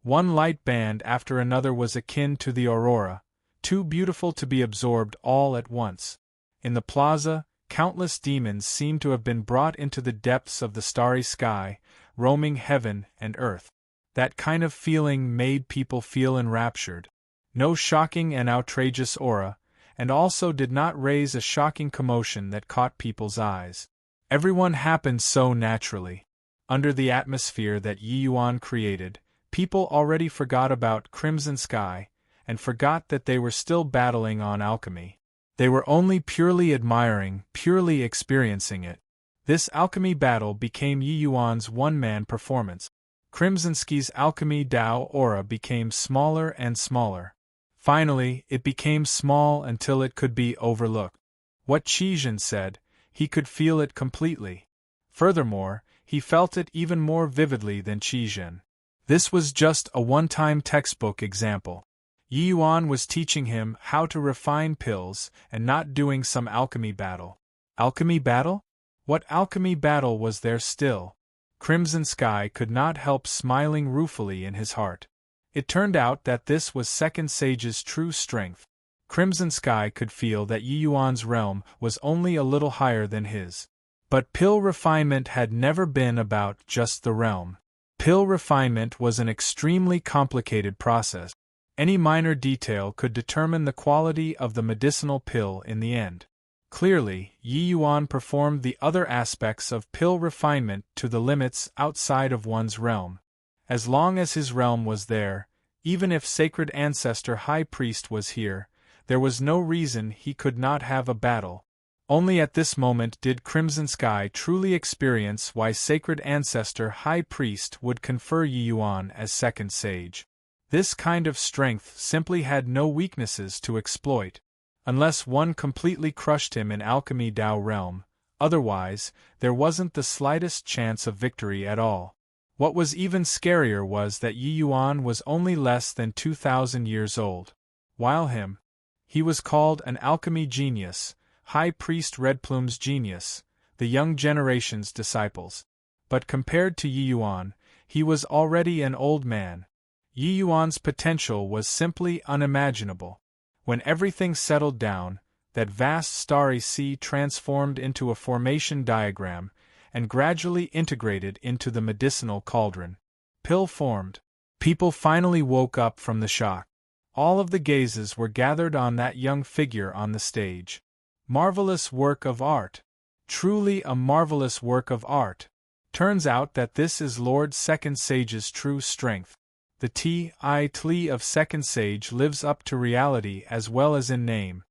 One light band after another was akin to the aurora, too beautiful to be absorbed all at once. In the plaza, countless demons seemed to have been brought into the depths of the starry sky, roaming heaven and earth. That kind of feeling made people feel enraptured. No shocking and outrageous aura, and also did not raise a shocking commotion that caught people's eyes. Everyone happened so naturally. Under the atmosphere that Yi Yuan created, people already forgot about Crimson Sky, and forgot that they were still battling on alchemy. They were only purely admiring, purely experiencing it. This alchemy battle became Yi Yuan's one-man performance. Crimson Sky's alchemy Dao aura became smaller and smaller. Finally, it became small until it could be overlooked. What Qizhen said, he could feel it completely. Furthermore, he felt it even more vividly than Qizhen. This was just a one-time textbook example. Yi Yuan was teaching him how to refine pills and not doing some alchemy battle. Alchemy battle? What alchemy battle was there still? Crimson Sky could not help smiling ruefully in his heart. It turned out that this was Second Sage's true strength. Crimson Sky could feel that Yi Yuan's realm was only a little higher than his. But pill refinement had never been about just the realm. Pill refinement was an extremely complicated process. Any minor detail could determine the quality of the medicinal pill in the end. Clearly, Yi Yuan performed the other aspects of pill refinement to the limits outside of one's realm. As long as his realm was there, even if Sacred Ancestor High Priest was here, there was no reason he could not have a battle. Only at this moment did Crimson Sky truly experience why Sacred Ancestor High Priest would confer Yi Yuan as Second Sage. This kind of strength simply had no weaknesses to exploit. Unless one completely crushed him in Alchemy Dao realm, otherwise, there wasn't the slightest chance of victory at all. What was even scarier was that Yi Yuan was only less than 2,000 years old. While he was called an alchemy genius, High Priest Redplume's genius, the young generation's disciples. But compared to Yi Yuan, he was already an old man. Yi Yuan's potential was simply unimaginable. When everything settled down, that vast starry sea transformed into a formation diagram, and gradually integrated into the medicinal cauldron. Pill formed. People finally woke up from the shock. All of the gazes were gathered on that young figure on the stage. Marvelous work of art. Truly a marvelous work of art. Turns out that this is Lord Second Sage's true strength. The Ti of Second Sage lives up to reality as well as in name.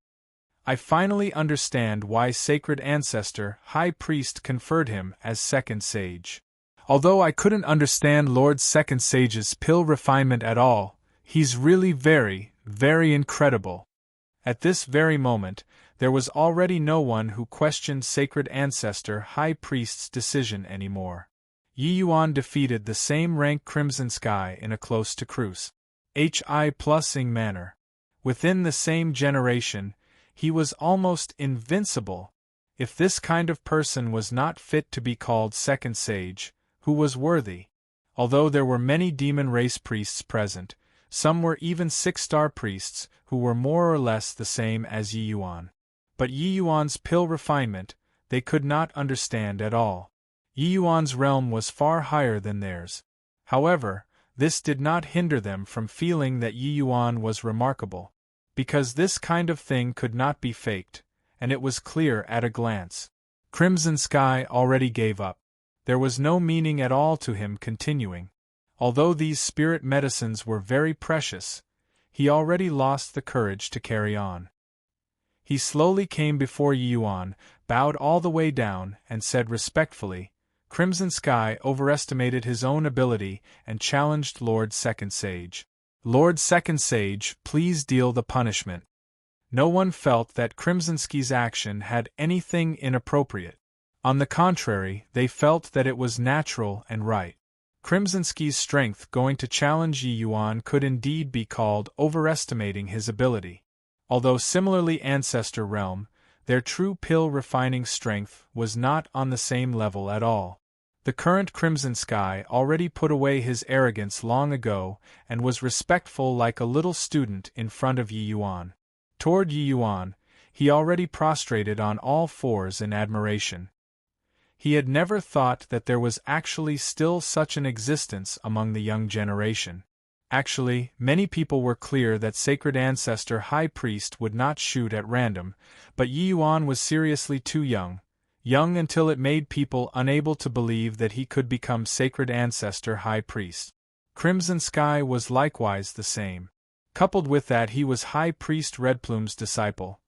I finally understand why Sacred Ancestor High Priest conferred him as Second Sage. Although I couldn't understand Lord Second Sage's pill refinement at all, he's really very, very incredible. At this very moment, there was already no one who questioned Sacred Ancestor High Priest's decision anymore. Yi Yuan defeated the same rank Crimson Sky in a close-to-cruise Hi+ing manner. Within the same generation, he was almost invincible. If this kind of person was not fit to be called Second Sage, who was worthy? Although there were many demon race priests present, some were even 6-star priests who were more or less the same as Yi Yuan. But Yi Yuan's pill refinement, they could not understand at all. Yi Yuan's realm was far higher than theirs. However, this did not hinder them from feeling that Yi Yuan was remarkable. Because this kind of thing could not be faked, and it was clear at a glance. Crimson Sky already gave up. There was no meaning at all to him continuing. Although these spirit medicines were very precious, he already lost the courage to carry on. He slowly came before Yi Yuan, bowed all the way down, and said respectfully, Crimson Sky overestimated his own ability and challenged Lord Second Sage. Lord Second Sage, please deal the punishment. No one felt that Crimson Sky's action had anything inappropriate. On the contrary, they felt that it was natural and right. Crimson Sky's strength going to challenge Yi Yuan could indeed be called overestimating his ability. Although similarly ancestor realm, their true pill refining strength was not on the same level at all. The current Crimson Sky already put away his arrogance long ago and was respectful like a little student in front of Yi Yuan. Toward Yi Yuan, he already prostrated on all fours in admiration. He had never thought that there was actually still such an existence among the young generation. Actually, many people were clear that Sacred Ancestor High Priest would not shoot at random, but Yi Yuan was seriously too young until it made people unable to believe that he could become Sacred Ancestor High Priest. Crimson Sky was likewise the same. Coupled with that, he was High Priest Redplume's disciple.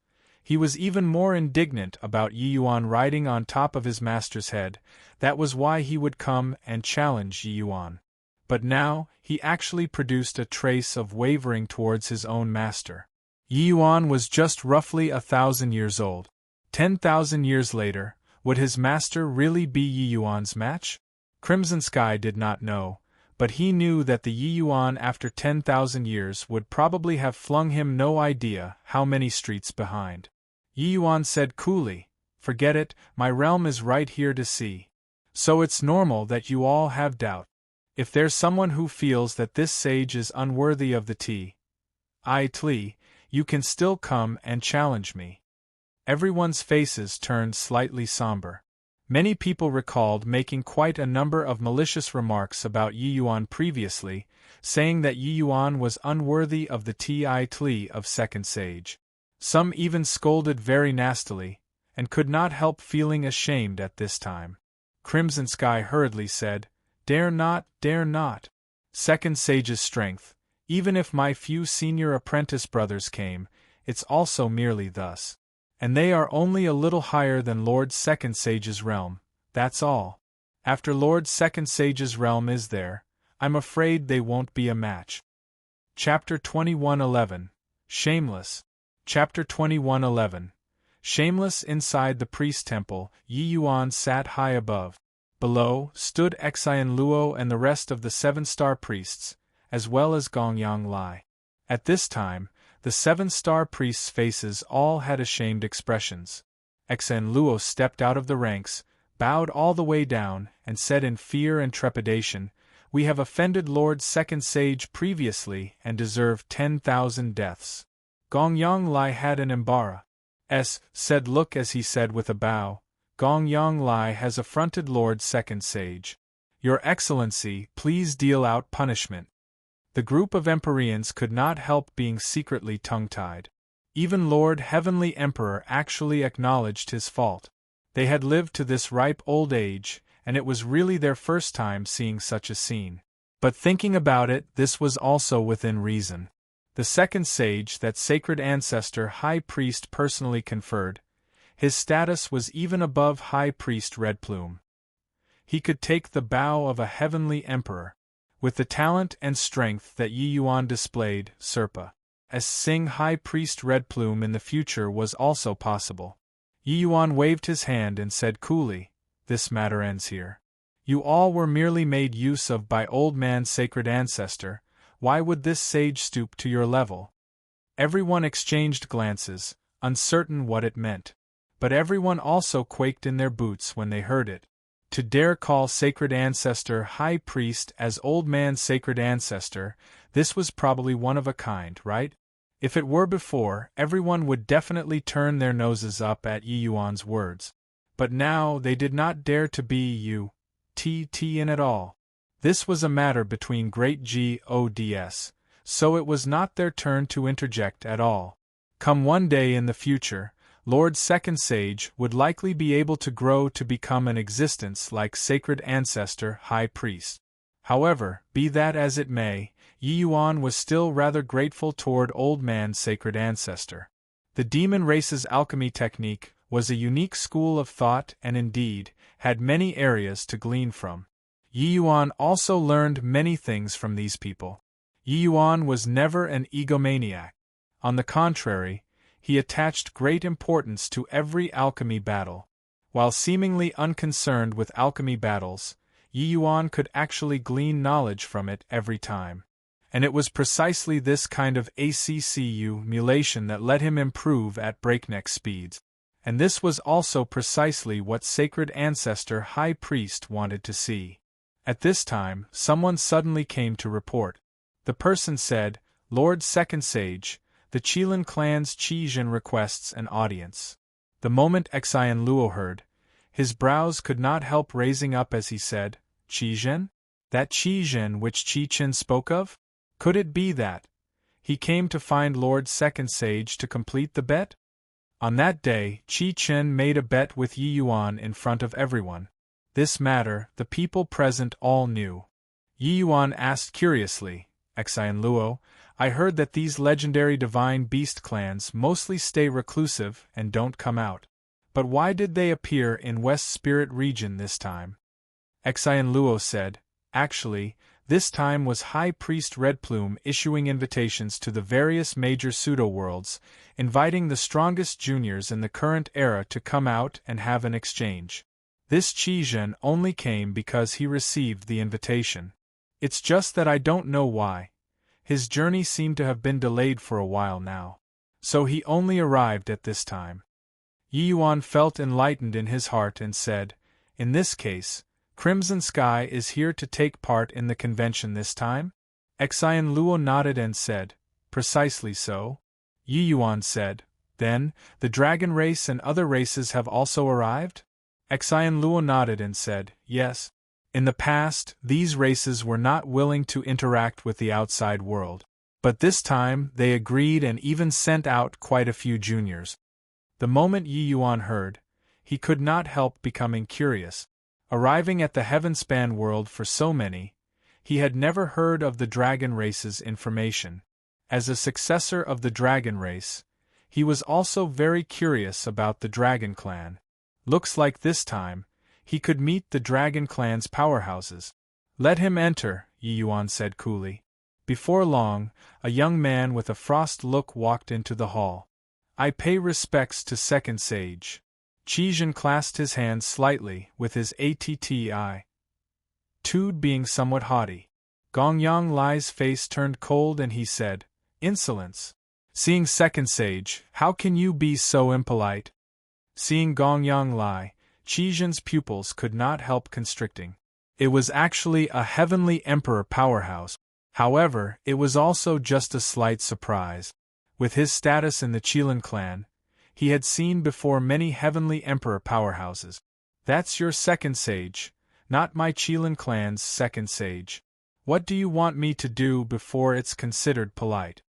He was even more indignant about Yi Yuan riding on top of his master's head. That was why he would come and challenge Yi Yuan. But now, he actually produced a trace of wavering towards his own master. Yi Yuan was just roughly 1,000 years old. 10,000 years later, would his master really be Yi Yuan's match? Crimson Sky did not know, but he knew that the Yi Yuan after 10,000 years would probably have flung him no idea how many streets behind. Yi Yuan said coolly, "Forget it, my realm is right here to see. So it's normal that you all have doubt. If there's someone who feels that this sage is unworthy of the Tli, you can still come and challenge me." Everyone's faces turned slightly somber. Many people recalled making quite a number of malicious remarks about Yi Yuan previously, saying that Yi Yuan was unworthy of the Tli of Second Sage. Some even scolded very nastily, and could not help feeling ashamed at this time. Crimson Sky hurriedly said, dare not. Second Sage's strength, even if my few senior apprentice brothers came, it's also merely thus. And they are only a little higher than Lord Second Sage's realm, that's all. After Lord Second Sage's realm is there, I'm afraid they won't be a match. Chapter 2111. Shameless. Chapter 2111. Shameless. Inside the priest temple, Yi Yuan sat high above. Below stood Xian Luo and the rest of the 7-star priests, as well as Gongyang Lai. At this time, the 7-star priests' faces all had ashamed expressions. Xian Luo stepped out of the ranks, bowed all the way down, and said in fear and trepidation, "We have offended Lord Second Sage previously and deserve 10,000 deaths." Gongyang Lai had an said look as he said with a bow, "Gongyang Lai has affronted Lord Second Sage. Your Excellency, please deal out punishment." The group of Empyreans could not help being secretly tongue-tied. Even Lord Heavenly Emperor actually acknowledged his fault. They had lived to this ripe old age, and it was really their first time seeing such a scene. But thinking about it, this was also within reason. The second sage that Sacred Ancestor High Priest personally conferred, his status was even above High Priest Redplume. He could take the bow of a heavenly emperor. With the talent and strength that Yi Yuan displayed, Serpa, as Sing High Priest Redplume in the future was also possible. Yi Yuan waved his hand and said coolly, "This matter ends here. You all were merely made use of by Old Man Sacred Ancestor. Why would this sage stoop to your level?" Everyone exchanged glances, uncertain what it meant. But everyone also quaked in their boots when they heard it. To dare call Sacred Ancestor High Priest as Old Man Sacred Ancestor, this was probably one of a kind, right? If it were before, everyone would definitely turn their noses up at Yi Yuan's words. But now they did not dare to be in at all. This was a matter between great gods, so it was not their turn to interject at all. Come one day in the future, Lord Second Sage would likely be able to grow to become an existence like Sacred Ancestor High Priest. However, be that as it may, Yi Yuan was still rather grateful toward Old Man Sacred Ancestor. The demon race's alchemy technique was a unique school of thought and indeed, had many areas to glean from. Yi Yuan also learned many things from these people. Yi Yuan was never an egomaniac. On the contrary, he attached great importance to every alchemy battle. While seemingly unconcerned with alchemy battles, Yi Yuan could actually glean knowledge from it every time. And it was precisely this kind of accumulation that let him improve at breakneck speeds. And this was also precisely what Sacred Ancestor High Priest wanted to see. At this time, someone suddenly came to report. The person said, "Lord Second Sage, the Qilin clan's Qijin requests an audience." The moment Xian Luo heard, his brows could not help raising up as he said, "Qijin? That Qijin which Qi Qin spoke of? Could it be that he came to find Lord Second Sage to complete the bet?" On that day, Qi Qin made a bet with Yi Yuan in front of everyone. This matter, the people present all knew. Yi Yuan asked curiously, "Xian Luo, I heard that these legendary divine beast clans mostly stay reclusive and don't come out. But why did they appear in West Spirit region this time?" Xian Luo said, "Actually, this time was High Priest Redplume issuing invitations to the various major pseudo-worlds, inviting the strongest juniors in the current era to come out and have an exchange. This Qijin only came because he received the invitation. It's just that I don't know why. His journey seemed to have been delayed for a while now. So he only arrived at this time." Yi Yuan felt enlightened in his heart and said, "In this case, Crimson Sky is here to take part in the convention this time?" Xian Luo nodded and said, "Precisely so." Yi Yuan said, "Then, the dragon race and other races have also arrived?" Xian Luo nodded and said, "Yes. In the past, these races were not willing to interact with the outside world. But this time, they agreed and even sent out quite a few juniors." The moment Yi Yuan heard, he could not help becoming curious. Arriving at the Heavenspan world for so many, he had never heard of the dragon race's information. As a successor of the dragon race, he was also very curious about the dragon clan. Looks like this time, he could meet the dragon clan's powerhouses. "Let him enter," Yi Yuan said coolly. Before long, a young man with a frost look walked into the hall. "I pay respects to Second Sage." Qijin clasped his hands slightly, with his attitude being somewhat haughty. Gongyang Lai's face turned cold and he said, "Insolence! Seeing Second Sage, how can you be so impolite?" Seeing Gongyang Lai, Qijin's pupils could not help constricting. It was actually a heavenly emperor powerhouse. However, it was also just a slight surprise. With his status in the Qilin clan, he had seen before many heavenly emperor powerhouses. "That's your Second Sage, not my Qilin clan's Second Sage. What do you want me to do before it's considered polite?"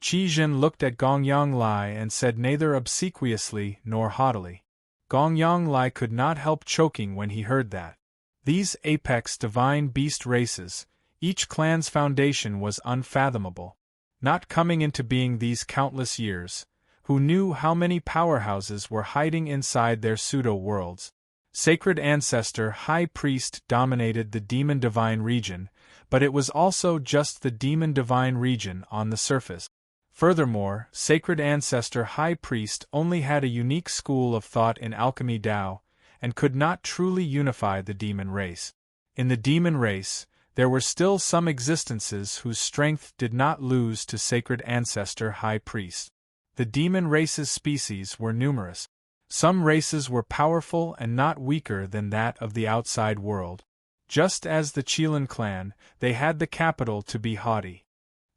Qijin looked at Gongyang Lai and said neither obsequiously nor haughtily. Gongyang Lai could not help choking when he heard that. These apex divine beast races, each clan's foundation was unfathomable. Not coming into being these countless years, who knew how many powerhouses were hiding inside their pseudo-worlds? Sacred Ancestor High Priest dominated the Demon Divine region, but it was also just the Demon Divine region on the surface. Furthermore, Sacred Ancestor High Priest only had a unique school of thought in alchemy Tao, and could not truly unify the demon race. In the demon race, there were still some existences whose strength did not lose to Sacred Ancestor High Priest. The demon race's species were numerous. Some races were powerful and not weaker than that of the outside world. Just as the Qilin clan, they had the capital to be haughty.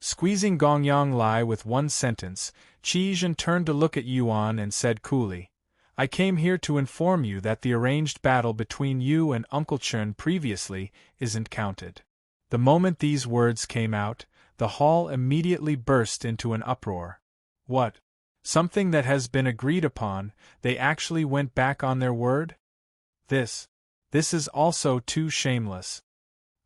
Squeezing Gongyang Lai with one sentence, Qijin turned to look at Yuan and said coolly, "I came here to inform you that the arranged battle between you and Uncle Chun previously isn't counted." The moment these words came out, the hall immediately burst into an uproar. What? Something that has been agreed upon, they actually went back on their word? This is also too shameless.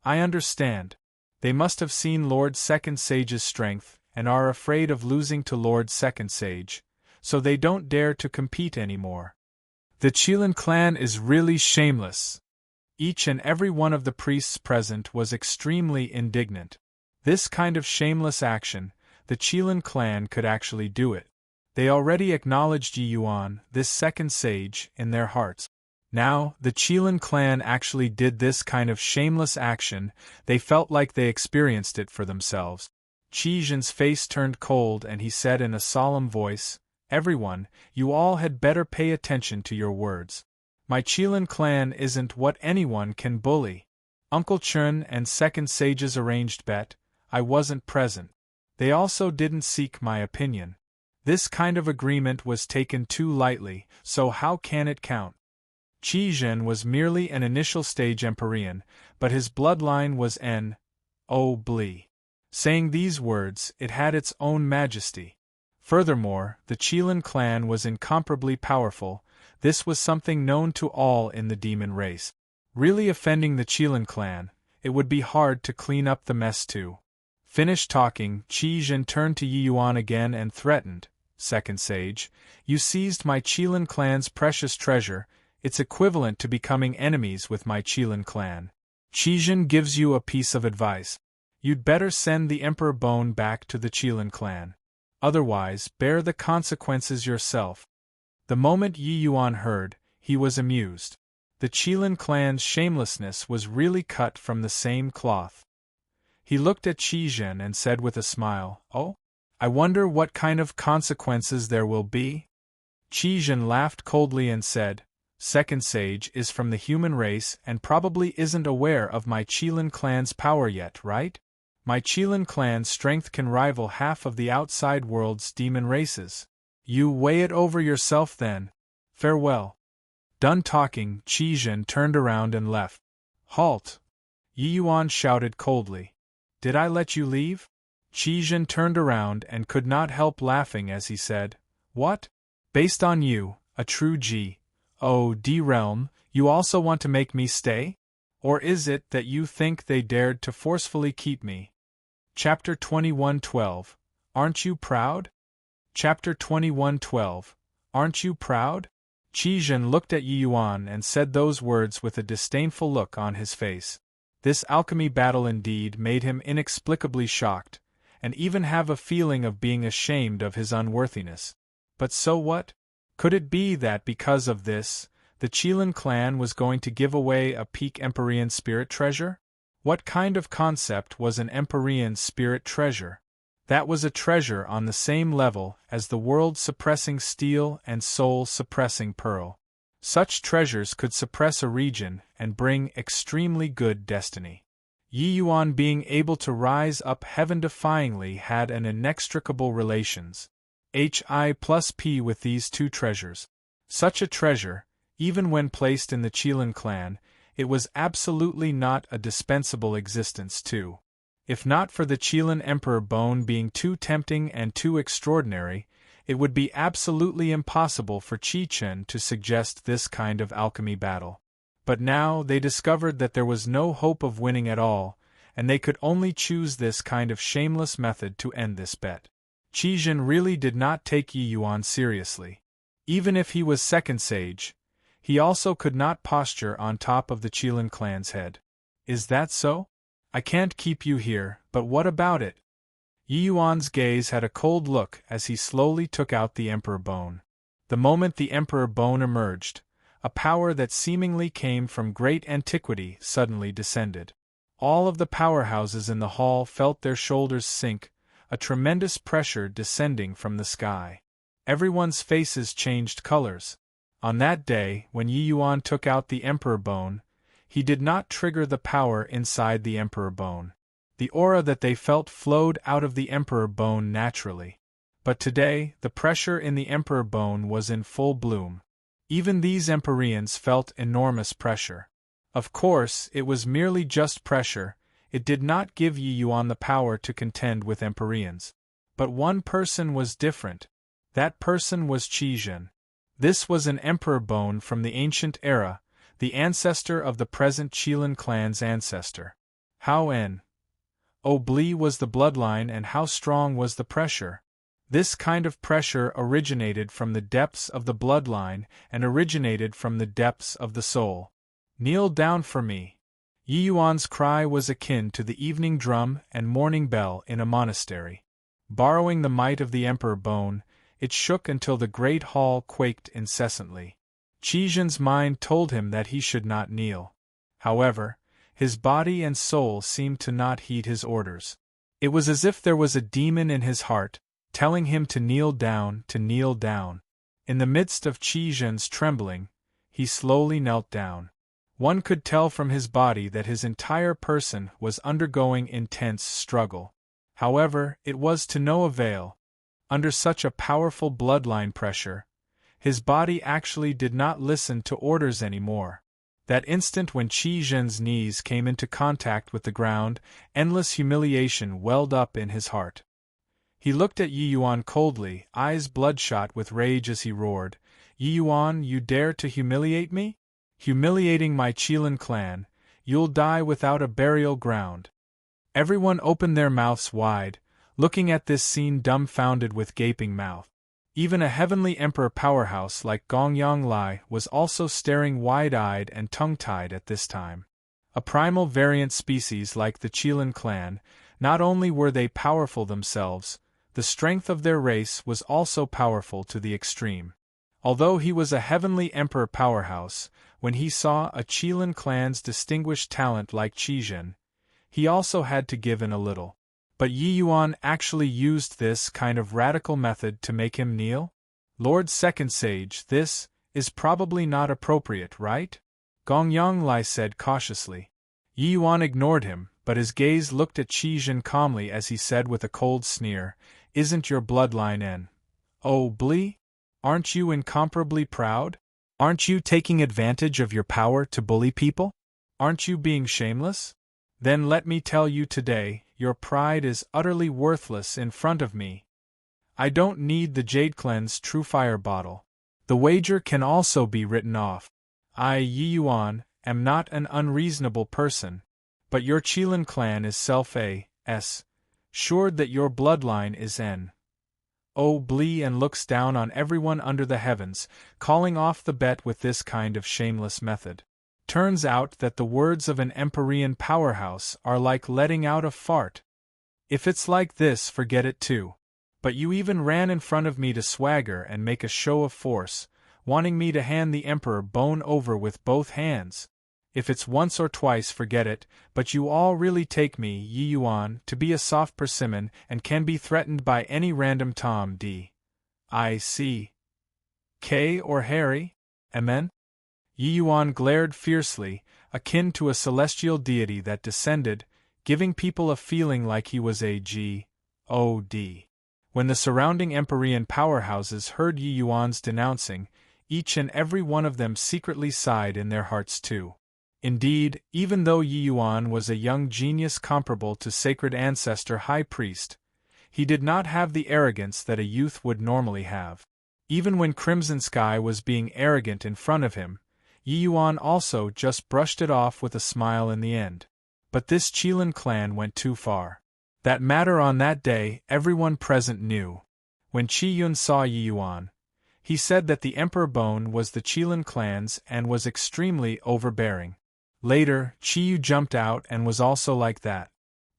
I understand. They must have seen Lord Second Sage's strength, and are afraid of losing to Lord Second Sage, so they don't dare to compete anymore. The Qilin clan is really shameless. Each and every one of the priests present was extremely indignant. This kind of shameless action, the Qilin clan could actually do it. They already acknowledged Yi Yuan, this second sage, in their hearts. Now, the Qilin clan actually did this kind of shameless action. They felt like they experienced it for themselves. Qi Zhen's face turned cold and he said in a solemn voice, "Everyone, you all had better pay attention to your words. My Qilin clan isn't what anyone can bully. Uncle Chun and second sage's arranged bet, I wasn't present. They also didn't seek my opinion. This kind of agreement was taken too lightly, so how can it count?" Qi Zhen was merely an initial stage Empyrean, but his bloodline was n-o-bli. Saying these words, it had its own majesty. Furthermore, the Qilin clan was incomparably powerful. This was something known to all in the demon race. Really offending the Qilin clan, it would be hard to clean up the mess too. Finished talking, Qi Zhen turned to Yi Yuan again and threatened, "Second sage, you seized my Qilin clan's precious treasure. It's equivalent to becoming enemies with my Qilin clan. Qi Zhen gives you a piece of advice. You'd better send the Emperor Bone back to the Qilin clan. Otherwise, bear the consequences yourself." The moment Yi Yuan heard, he was amused. The Qilin clan's shamelessness was really cut from the same cloth. He looked at Qi Zhen and said with a smile, "Oh? I wonder what kind of consequences there will be?" Qi Zhen laughed coldly and said, "Second sage is from the human race and probably isn't aware of my Qilin clan's power yet, right? My Qilin clan's strength can rival half of the outside world's demon races. You weigh it over yourself then. Farewell." Done talking, Qi Zhen turned around and left. "Halt!" Yi Yuan shouted coldly. "Did I let you leave?" Qi Zhen turned around and could not help laughing as he said, "What? Based on you, a true G.O.D. realm, you also want to make me stay? Or is it that you think they dared to forcefully keep me?" Chapter 21:12. Aren't you proud? Chapter 21:12. Aren't you proud? Qi Zhen looked at Yi Yuan and said those words with a disdainful look on his face. This alchemy battle indeed made him inexplicably shocked, and even have a feeling of being ashamed of his unworthiness. But so what? Could it be that because of this, the Qilin clan was going to give away a peak Empyrean spirit treasure? What kind of concept was an Empyrean spirit treasure? That was a treasure on the same level as the world-suppressing steel and soul-suppressing pearl. Such treasures could suppress a region and bring extremely good destiny. Yi Yuan being able to rise up heaven-defyingly had an inextricable relations, Hi+P with these two treasures. Such a treasure, even when placed in the Qilin clan, it was absolutely not a dispensable existence too. If not for the Qilin Emperor Bone being too tempting and too extraordinary, it would be absolutely impossible for Qi Chen to suggest this kind of alchemy battle. But now they discovered that there was no hope of winning at all, and they could only choose this kind of shameless method to end this bet. Qi Zhen really did not take Yi Yuan seriously. Even if he was second sage, he also could not posture on top of the Qilin clan's head. Is that so? I can't keep you here, but what about it? Yi Yuan's gaze had a cold look as he slowly took out the Emperor Bone. The moment the Emperor Bone emerged, a power that seemingly came from great antiquity suddenly descended. All of the powerhouses in the hall felt their shoulders sink, a tremendous pressure descending from the sky. Everyone's faces changed colors. On that day, when Yi Yuan took out the Emperor Bone, he did not trigger the power inside the Emperor Bone. The aura that they felt flowed out of the Emperor Bone naturally. But today, the pressure in the Emperor Bone was in full bloom. Even these Empyreans felt enormous pressure. Of course, it was merely just pressure. It did not give Yi Yuan the power to contend with Empyreans. But one person was different. That person was Qi Zhen. This was an Emperor Bone from the ancient era, the ancestor of the present Qilin clan's ancestor. How n-o-bli was the bloodline and how strong was the pressure? This kind of pressure originated from the depths of the bloodline and originated from the depths of the soul. Kneel down for me. Yi Yuan's cry was akin to the evening drum and morning bell in a monastery. Borrowing the might of the Emperor Bone, it shook until the great hall quaked incessantly. Qi Zhen's mind told him that he should not kneel. However, his body and soul seemed to not heed his orders. It was as if there was a demon in his heart, telling him to kneel down, to kneel down. In the midst of Qi Zhen's trembling, he slowly knelt down. One could tell from his body that his entire person was undergoing intense struggle. However, it was to no avail. Under such a powerful bloodline pressure, his body actually did not listen to orders anymore. That instant when Qi Zhen's knees came into contact with the ground, endless humiliation welled up in his heart. He looked at Yi Yuan coldly, eyes bloodshot with rage as he roared, "Yi Yuan, you dare to humiliate me? Humiliating my Qilin clan, you'll die without a burial ground." Everyone opened their mouths wide, looking at this scene dumbfounded with gaping mouth. Even a heavenly emperor powerhouse like Gongyang Lai was also staring wide-eyed and tongue-tied at this time. A primal variant species like the Qilin clan, not only were they powerful themselves, the strength of their race was also powerful to the extreme. Although he was a heavenly emperor powerhouse, when he saw a Qilin clan's distinguished talent like Qi Zhen, he also had to give in a little. But Yi Yuan actually used this kind of radical method to make him kneel? Lord Second Sage, this is probably not appropriate, right? Gongyang Lai said cautiously. Yi Yuan ignored him, but his gaze looked at Qi Zhen calmly as he said with a cold sneer, "Isn't your bloodline N? Oh, Bli? Aren't you incomparably proud? Aren't you taking advantage of your power to bully people? Aren't you being shameless? Then let me tell you today, your pride is utterly worthless in front of me. I don't need the Jade Clan's true fire bottle. The wager can also be written off. I, Yi Yuan, am not an unreasonable person, but your Qilin clan is assured that your bloodline is N. O Bli and looks down on everyone under the heavens, calling off the bet with this kind of shameless method. Turns out that the words of an Empyrean powerhouse are like letting out a fart. If it's like this, forget it too. But you even ran in front of me to swagger and make a show of force, wanting me to hand the Emperor bone over with both hands. If it's once or twice, forget it, but you all really take me, Yi Yuan, to be a soft persimmon and can be threatened by any random Tom D. I. C. K. or Harry? Amen? Yi Yuan glared fiercely, akin to a celestial deity that descended, giving people a feeling like he was a god. When the surrounding Empyrean powerhouses heard Yi Yuan's denouncing, each and every one of them secretly sighed in their hearts too. Indeed, even though Yi Yuan was a young genius comparable to Sacred Ancestor High Priest, he did not have the arrogance that a youth would normally have. Even when Crimson Sky was being arrogant in front of him, Yi Yuan also just brushed it off with a smile in the end. But this Qilin clan went too far. That matter on that day, everyone present knew. When Qi Yun saw Yi Yuan, he said that the Emperor Bone was the Qilin clan's and was extremely overbearing. Later, Qi Yu jumped out and was also like that.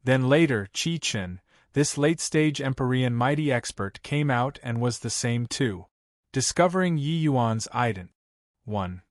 Then later, Qi Chen, this late-stage Empyrean mighty expert, came out and was the same too. Discovering Yi Yuan's ident. 1.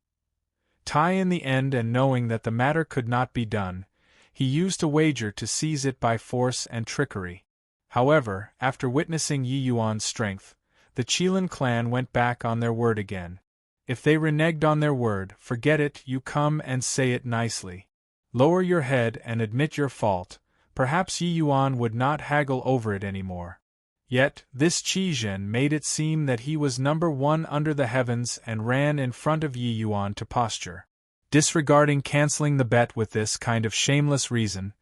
tie in the end and knowing that the matter could not be done, he used a wager to seize it by force and trickery. However, after witnessing Yi Yuan's strength, the Qilin clan went back on their word again. If they reneged on their word, forget it, you come and say it nicely. Lower your head and admit your fault, perhaps Yi Yuan would not haggle over it anymore. Yet, this Qi Zhen made it seem that he was number one under the heavens and ran in front of Yi Yuan to posture. Disregarding canceling the bet with this kind of shameless reason,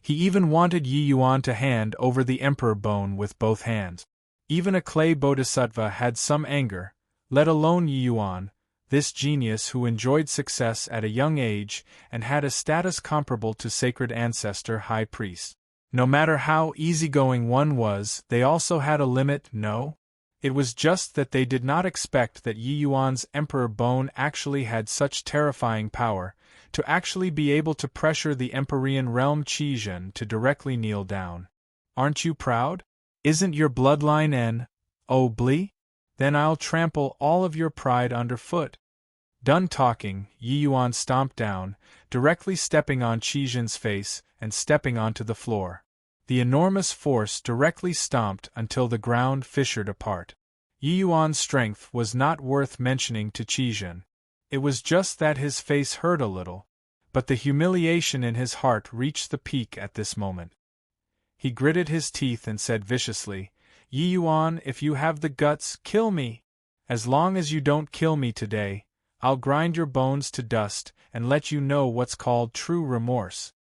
he even wanted Yi Yuan to hand over the Emperor Bone with both hands. Even a clay bodhisattva had some anger, let alone Yi Yuan, this genius who enjoyed success at a young age and had a status comparable to Sacred Ancestor High Priest. No matter how easygoing one was, they also had a limit, no? It was just that they did not expect that Yi Yuan's Emperor Bone actually had such terrifying power, to actually be able to pressure the Empyrean realm Qi Zhen to directly kneel down. Aren't you proud? Isn't your bloodline N.O. Bli? Then I'll trample all of your pride underfoot. Done talking, Yi Yuan stomped down, directly stepping on Qi Zhen's face and stepping onto the floor. The enormous force directly stomped until the ground fissured apart. Yi Yuan's strength was not worth mentioning to Qizhen. It was just that his face hurt a little, but the humiliation in his heart reached the peak at this moment. He gritted his teeth and said viciously, "Yi Yuan, if you have the guts, kill me. As long as you don't kill me today, I'll grind your bones to dust and let you know what's called true remorse."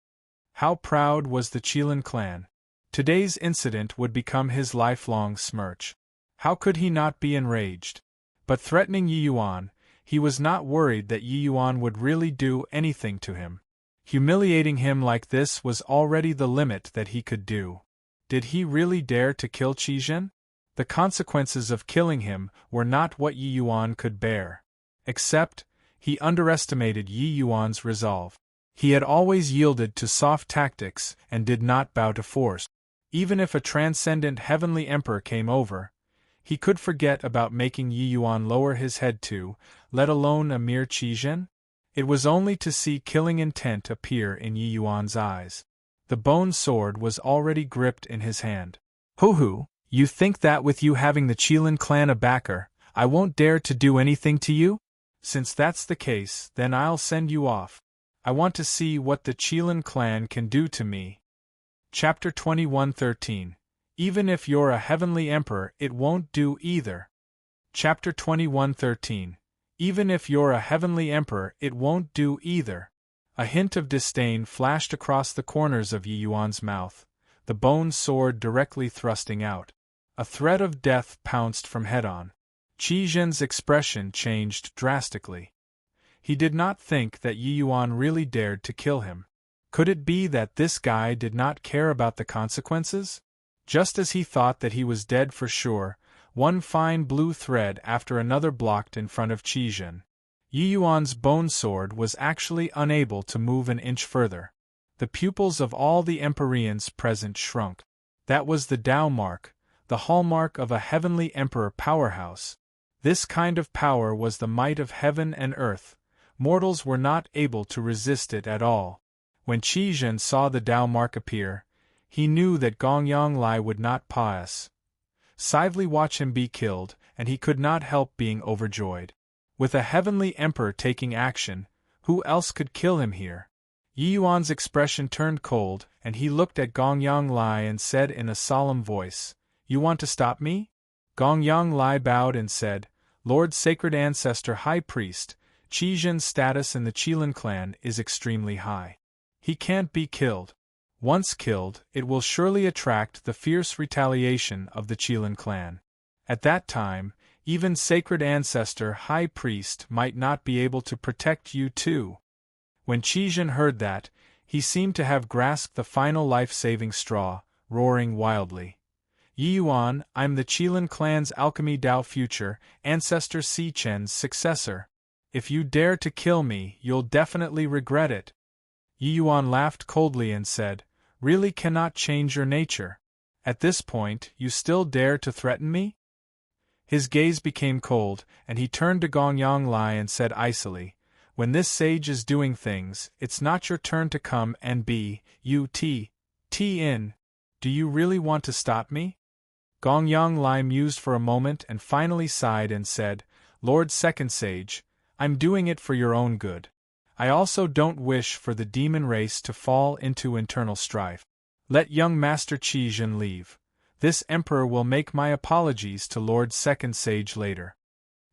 How proud was the Qilin clan! Today's incident would become his lifelong smirch. How could he not be enraged? But threatening Yi Yuan, he was not worried that Yi Yuan would really do anything to him. Humiliating him like this was already the limit that he could do. Did he really dare to kill Qizhen? The consequences of killing him were not what Yi Yuan could bear. Except, he underestimated Yi Yuan's resolve. He had always yielded to soft tactics and did not bow to force. Even if a transcendent heavenly emperor came over, he could forget about making Yi Yuan lower his head too, let alone a mere Qizhen. It was only to see killing intent appear in Yi Yuan's eyes. The bone sword was already gripped in his hand. "Hoo-hoo, you think that with you having the Qilin clan a backer, I won't dare to do anything to you? Since that's the case, then I'll send you off. I want to see what the Qilin clan can do to me." Chapter 21:13. Even if you're a heavenly emperor, it won't do either. Chapter 21:13. Even if you're a heavenly emperor, it won't do either. A hint of disdain flashed across the corners of Yi Yuan's mouth, the bone sword directly thrusting out. A threat of death pounced from head-on. Qizhen's expression changed drastically. He did not think that Yi Yuan really dared to kill him. Could it be that this guy did not care about the consequences? Just as he thought that he was dead for sure, one fine blue thread after another blocked in front of Qizhen. Yi Yuan's bone sword was actually unable to move an inch further. The pupils of all the Empyreans present shrunk. That was the Tao mark, the hallmark of a heavenly emperor powerhouse. This kind of power was the might of heaven and earth. Mortals were not able to resist it at all. When Qizhen saw the Tao mark appear, he knew that Gongyang Lai would not pause. Silently watch him be killed, and he could not help being overjoyed. With a heavenly emperor taking action, who else could kill him here? Yi Yuan's expression turned cold, and he looked at Gongyang Lai and said in a solemn voice, "You want to stop me?" Gongyang Lai bowed and said, "Lord Sacred Ancestor High Priest, Qizhen's status in the Qilin clan is extremely high. He can't be killed. Once killed, it will surely attract the fierce retaliation of the Qilin clan. At that time, even Sacred Ancestor High Priest might not be able to protect you too." When Qizhen heard that, he seemed to have grasped the final life-saving straw, roaring wildly. "Yi Yuan, I'm the Qilin clan's alchemy Tao future, Ancestor Si Chen's successor. If you dare to kill me, you'll definitely regret it." Yi Yuan laughed coldly and said, "Really cannot change your nature. At this point, you still dare to threaten me?" His gaze became cold, and he turned to Gongyang Lai and said icily, "When this sage is doing things, it's not your turn to come and be, in. Do you really want to stop me?" Gongyang Lai mused for a moment and finally sighed and said, "Lord Second Sage, I'm doing it for your own good. I also don't wish for the demon race to fall into internal strife. Let young Master Qizhen leave. This emperor will make my apologies to Lord Second Sage later."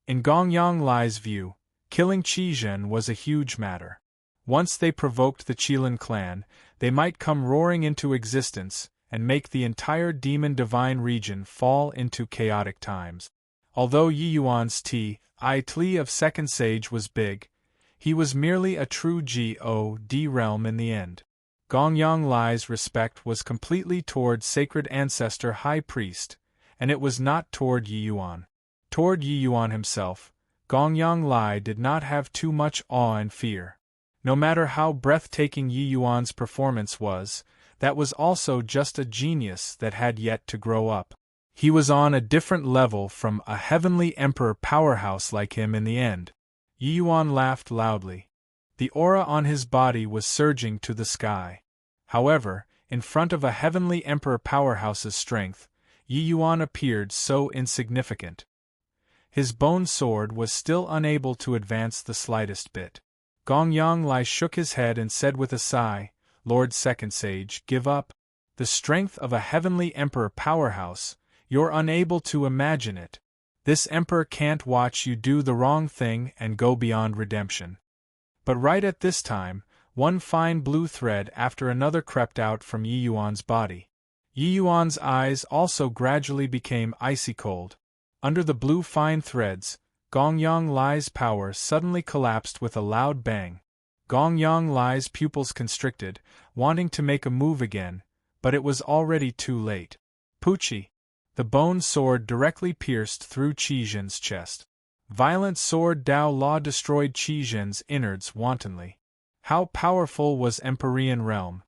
In Gongyang Lai's view, killing Qizhen was a huge matter. Once they provoked the Qilin clan, they might come roaring into existence and make the entire demon-divine region fall into chaotic times. Although Yi Yuan's Tli of Second Sage was big, he was merely a true God realm in the end. Gongyang Lai's respect was completely toward Sacred Ancestor High Priest, and it was not toward Yi Yuan. Toward Yi Yuan himself, Gongyang Lai did not have too much awe and fear. No matter how breathtaking Yi Yuan's performance was, that was also just a genius that had yet to grow up. He was on a different level from a heavenly emperor powerhouse like him in the end. Yi Yuan laughed loudly. The aura on his body was surging to the sky. However, In front of a heavenly emperor powerhouse's strength, Yi Yuan appeared so insignificant. His bone sword was still unable to advance the slightest bit. Gong Yanglai shook his head and said with a sigh, "Lord Second Sage, give up. The strength of a heavenly emperor powerhouse, you're unable to imagine it. This emperor can't watch you do the wrong thing and go beyond redemption." But right at this time, one fine blue thread after another crept out from Yi Yuan's body. Yi Yuan's eyes also gradually became icy cold. Under the blue fine threads, Gong Yanglai's power suddenly collapsed with a loud bang. Gong Yanglai's pupils constricted, wanting to make a move again, but it was already too late. Pucci! The bone sword directly pierced through Qi Jin's chest. Violent sword Dao Law destroyed Qi Jin's innards wantonly. How powerful was Empyrean realm!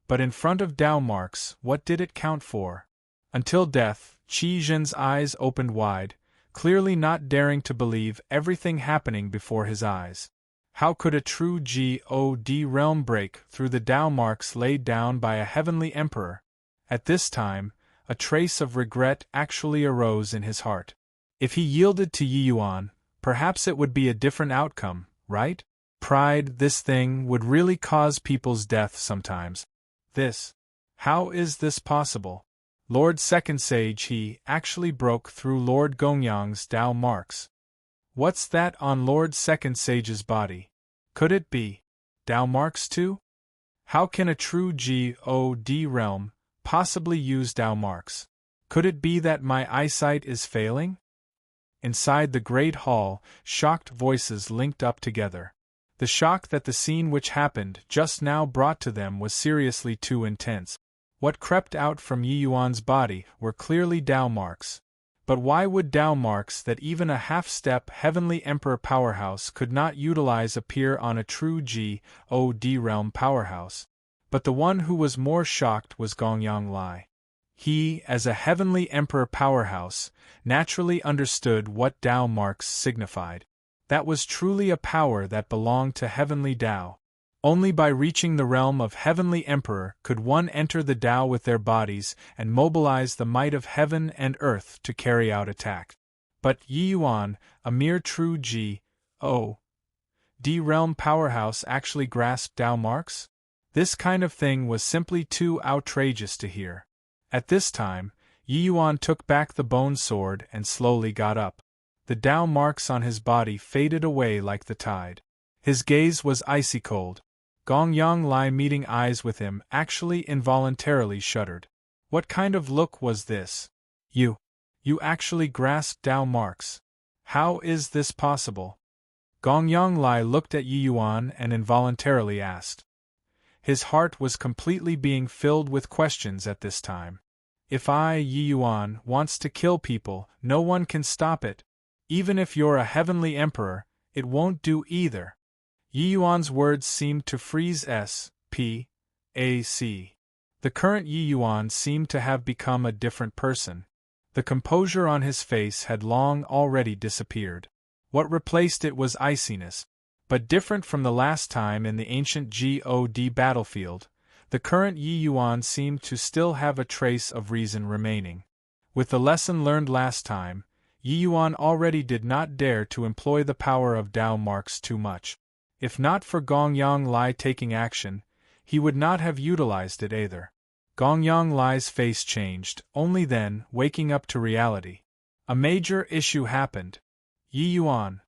But in front of Dao marks, what did it count for? Until death, Qi Jin's eyes opened wide, clearly not daring to believe everything happening before his eyes. How could a true God realm break through the Dao marks laid down by a heavenly emperor? At this time, a trace of regret actually arose in his heart. If he yielded to Yi Yuan, perhaps it would be a different outcome, right? Pride, this thing, would really cause people's death sometimes. How is this possible? Lord Second Sage, he actually broke through Lord Gongyang's Dao marks. What's that on Lord Second Sage's body? Could it be Dao marks too? How can a true God realm possibly use Dao marks? Could it be that my eyesight is failing? Inside the great hall, shocked voices linked up together. The shock that the scene which happened just now brought to them was seriously too intense. What crept out from Yi Yuan's body were clearly Dao marks. But why would Dao marks that even a half-step heavenly emperor powerhouse could not utilize appear on a true God realm powerhouse? But the one who was more shocked was Gong Yanglai. He, as a heavenly emperor powerhouse, naturally understood what Dao marks signified. That was truly a power that belonged to heavenly Dao. Only by reaching the realm of heavenly emperor could one enter the Dao with their bodies and mobilize the might of heaven and earth to carry out attack. But Yi Yuan, a mere true God realm powerhouse, actually grasped Dao marks? This kind of thing was simply too outrageous to hear. At this time, Yi Yuan took back the bone sword and slowly got up. The Dao marks on his body faded away like the tide. His gaze was icy cold. Gong Yanglai, meeting eyes with him, actually involuntarily shuddered. What kind of look was this? You actually grasped Dao marks. How is this possible? Gong Yanglai looked at Yi Yuan and involuntarily asked. His heart was completely being filled with questions at this time. If Yi Yuan wants to kill people, no one can stop it. Even if you're a heavenly emperor, it won't do either. Yi Yuan's words seemed to freeze S.P.A.C. The current Yi Yuan seemed to have become a different person. The composure on his face had long already disappeared. What replaced it was iciness. But different from the last time in the ancient God battlefield, the current Yi Yuan seemed to still have a trace of reason remaining. With the lesson learned last time, Yi Yuan already did not dare to employ the power of Dao marks too much. If not for Gong Yanglai taking action, he would not have utilized it either. Gong Yanglai's face changed, only then, waking up to reality. A major issue happened. Yi Yuan.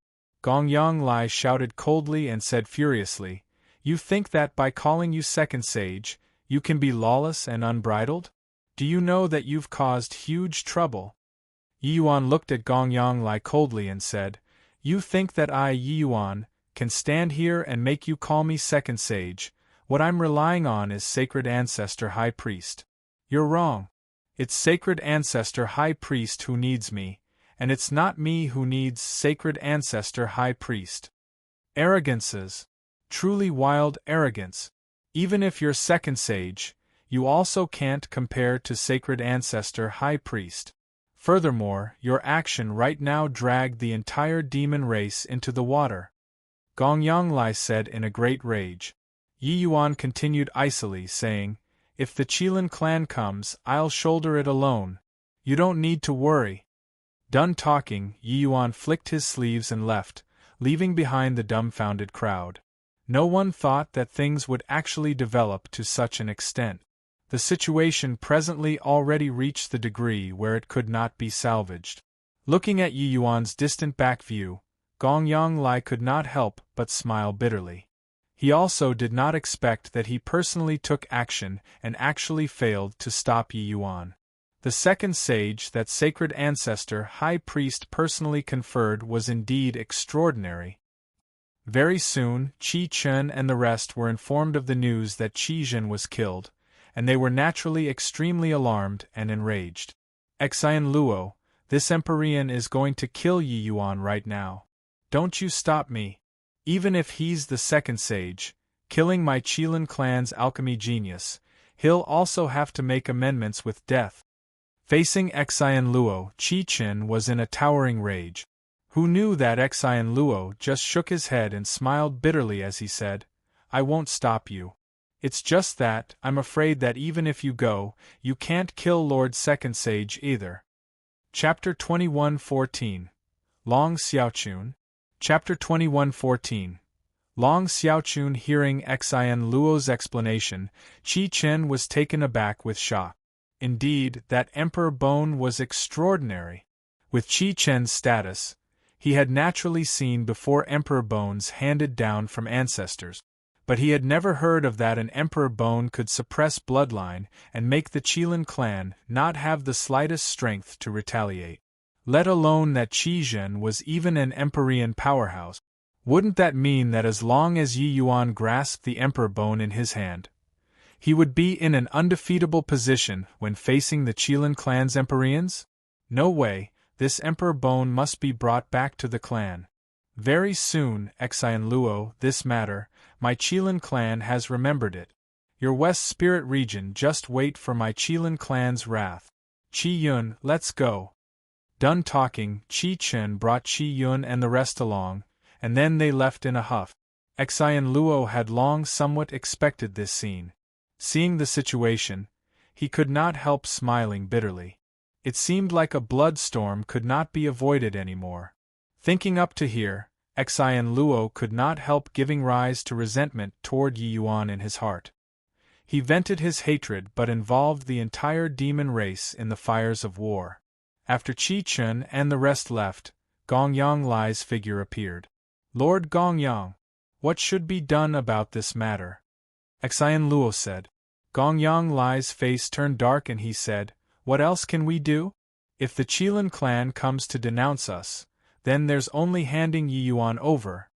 Gong Yanglai shouted coldly and said furiously, "You think that by calling you Second Sage, you can be lawless and unbridled? Do you know that you've caused huge trouble?" Yi Yuan looked at Gong Yanglai coldly and said, "You think that I, Yi Yuan, can stand here and make you call me Second Sage? What I'm relying on is Sacred Ancestor High Priest. You're wrong. It's Sacred Ancestor High Priest who needs me, and it's not me who needs Sacred Ancestor High Priest." Arrogances. Truly wild arrogance. Even if you're Second Sage, you also can't compare to Sacred Ancestor High Priest. Furthermore, your action right now dragged the entire demon race into the water. Gong Yanglai said in a great rage. Yi Yuan continued icily, saying, If the Qilin clan comes, I'll shoulder it alone. You don't need to worry. Done talking, Yi Yuan flicked his sleeves and left, leaving behind the dumbfounded crowd. No one thought that things would actually develop to such an extent. The situation presently already reached the degree where it could not be salvaged. Looking at Yi Yuan's distant back view, Gong Yonglai could not help but smile bitterly. He also did not expect that he personally took action and actually failed to stop Yi Yuan. The second sage that sacred ancestor high priest personally conferred was indeed extraordinary. Very soon, Qi Chen and the rest were informed of the news that Qi Jin was killed, and they were naturally extremely alarmed and enraged. Xian Luo, this Empyrean is going to kill Yi Yuan right now. Don't you stop me. Even if he's the second sage, killing my Qilin clan's alchemy genius, he'll also have to make amendments with death. Facing Xian Luo, Qi Chen was in a towering rage. Who knew that Xian Luo just shook his head and smiled bitterly as he said, I won't stop you. It's just that, I'm afraid that even if you go, you can't kill Lord Second Sage either. Chapter 21:14. Long Xiaochun. Chapter 21:14. Long Xiaochun. Hearing Xian Luo's explanation, Qi Chen was taken aback with shock. Indeed, that Emperor Bone was extraordinary. With Qi Chen's status, he had naturally seen before Emperor Bones handed down from ancestors, but he had never heard of that an Emperor Bone could suppress bloodline and make the Qilin clan not have the slightest strength to retaliate. Let alone that Qi Jin was even an Empyrean powerhouse. Wouldn't that mean that as long as Yi Yuan grasped the Emperor Bone in his hand, he would be in an undefeatable position when facing the Qilin clan's Empyreans? No way, this Emperor Bone must be brought back to the clan. Very soon, Xian Luo, this matter, my Qilin clan has remembered it. Your West Spirit region, just wait for my Qilin clan's wrath. Qi Yun, let's go. Done talking, Qi Chen brought Qi Yun and the rest along, and then they left in a huff. Xian Luo had long somewhat expected this scene. Seeing the situation, he could not help smiling bitterly. It seemed like a blood storm could not be avoided anymore. Thinking up to here, Xian Luo could not help giving rise to resentment toward Yi Yuan in his heart. He vented his hatred but involved the entire demon race in the fires of war. After Qi Chen and the rest left, Gong Yonglai's figure appeared. Lord Gongyang, what should be done about this matter? Xian Luo said. Gong Yonglai's face turned dark and he said, what else can we do? If the Qilin clan comes to denounce us, then there's only handing Yi Yuan over.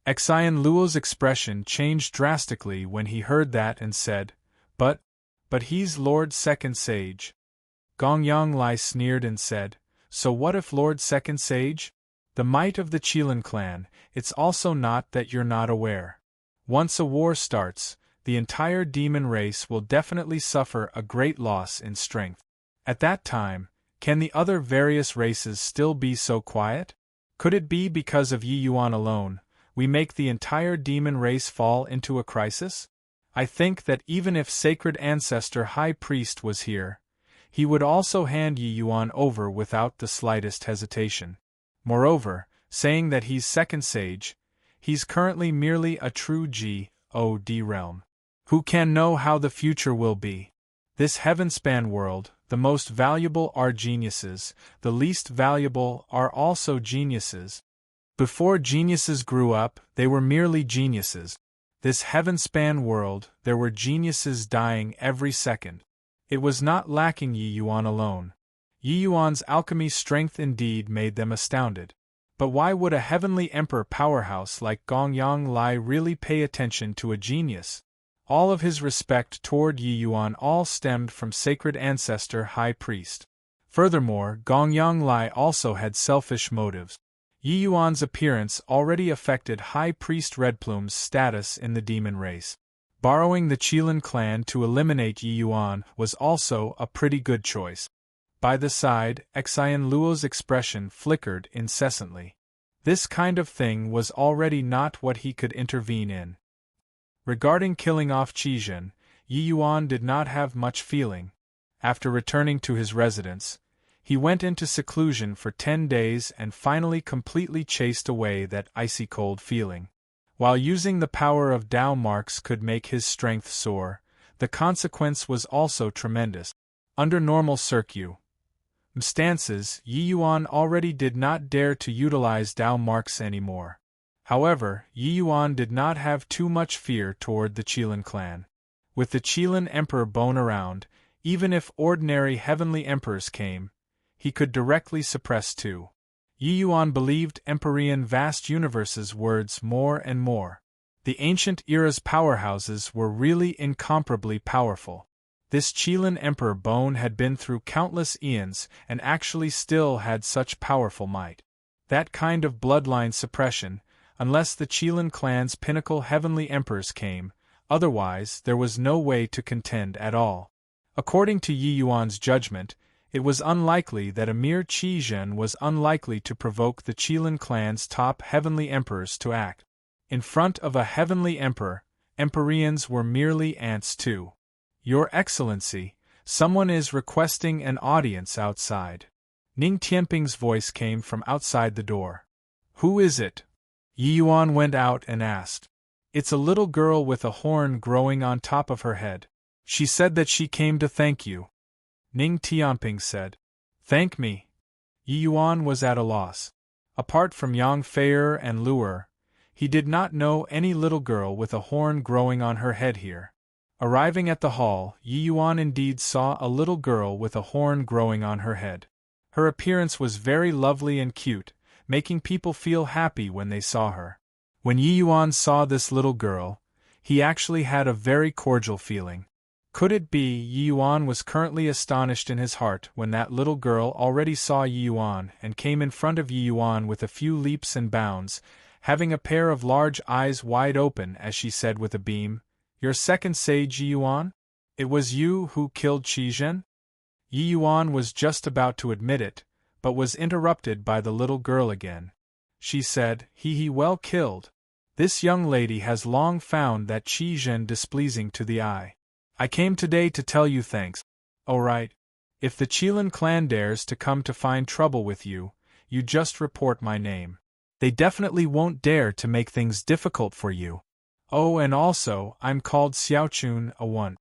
Xian Luo's expression changed drastically when he heard that and said, But he's Lord Second Sage. Gong Yonglai sneered and said, so what if Lord Second Sage? The might of the Qilin clan, it's also not that you're not aware. Once a war starts, the entire demon race will definitely suffer a great loss in strength. At that time, can the other various races still be so quiet? Could it be because of Yi Yuan alone, we make the entire demon race fall into a crisis? I think that even if Sacred Ancestor High Priest was here, he would also hand Yi Yuan over without the slightest hesitation. Moreover, saying that he's second sage, he's currently merely a true God realm. Who can know how the future will be? This heaven-span world, the most valuable are geniuses, the least valuable are also geniuses. Before geniuses grew up, they were merely geniuses. This heaven-span world, there were geniuses dying every second. It was not lacking Yi Yuan alone. Yi Yuan's alchemy strength indeed made them astounded. But why would a heavenly emperor powerhouse like Gong Yonglai really pay attention to a genius? All of his respect toward Yi Yuan all stemmed from Sacred Ancestor High Priest. Furthermore, Gong Yonglai also had selfish motives. Yi Yuan's appearance already affected High Priest Redplume's status in the demon race. Borrowing the Qilin clan to eliminate Yi Yuan was also a pretty good choice. By the side, Xian Luo's expression flickered incessantly. This kind of thing was already not what he could intervene in. Regarding killing off Qi Jin, Yi Yuan did not have much feeling. After returning to his residence, he went into seclusion for 10 days and finally completely chased away that icy cold feeling. While using the power of Tao marks could make his strength soar, the consequence was also tremendous. Under normal circumstances, Yi Yuan already did not dare to utilize Tao marks anymore. However, Yi Yuan did not have too much fear toward the Qilin clan. With the Qilin Emperor Bone around, even if ordinary heavenly emperors came, he could directly suppress too. Yi Yuan believed Empyrean vast universes' words more and more. The ancient era's powerhouses were really incomparably powerful. This Qilin Emperor Bone had been through countless eons and actually still had such powerful might. That kind of bloodline suppression, unless the Qilin clan's pinnacle heavenly emperors came, otherwise there was no way to contend at all. According to Yi Yuan's judgment, it was unlikely that a mere Qi Zhen was unlikely to provoke the Qilin clan's top heavenly emperors to act. In front of a heavenly emperor, Empyreans were merely ants too. Your Excellency, someone is requesting an audience outside. Ning Tianping's voice came from outside the door. Who is it? Yi Yuan went out and asked. It's a little girl with a horn growing on top of her head. She said that she came to thank you. Ning Tianping said. Thank me? Yi Yuan was at a loss. Apart from Yang Feier and Luer, he did not know any little girl with a horn growing on her head here. Arriving at the hall, Yi Yuan indeed saw a little girl with a horn growing on her head. Her appearance was very lovely and cute, making people feel happy when they saw her. When Yi Yuan saw this little girl, he actually had a very cordial feeling. Could it be Yi Yuan was currently astonished in his heart when that little girl already saw Yi Yuan and came in front of Yi Yuan with a few leaps and bounds, having a pair of large eyes wide open as she said with a beam, Your second sage Yi Yuan? It was you who killed Qi Zhen? Yi Yuan was just about to admit it, but was interrupted by the little girl again. She said, He well killed. This young lady has long found that Qi Zhen displeasing to the eye. I came today to tell you thanks. Oh right. If the Qilin clan dares to come to find trouble with you, you just report my name. They definitely won't dare to make things difficult for you. Oh, and also, I'm called Xiaochun a one.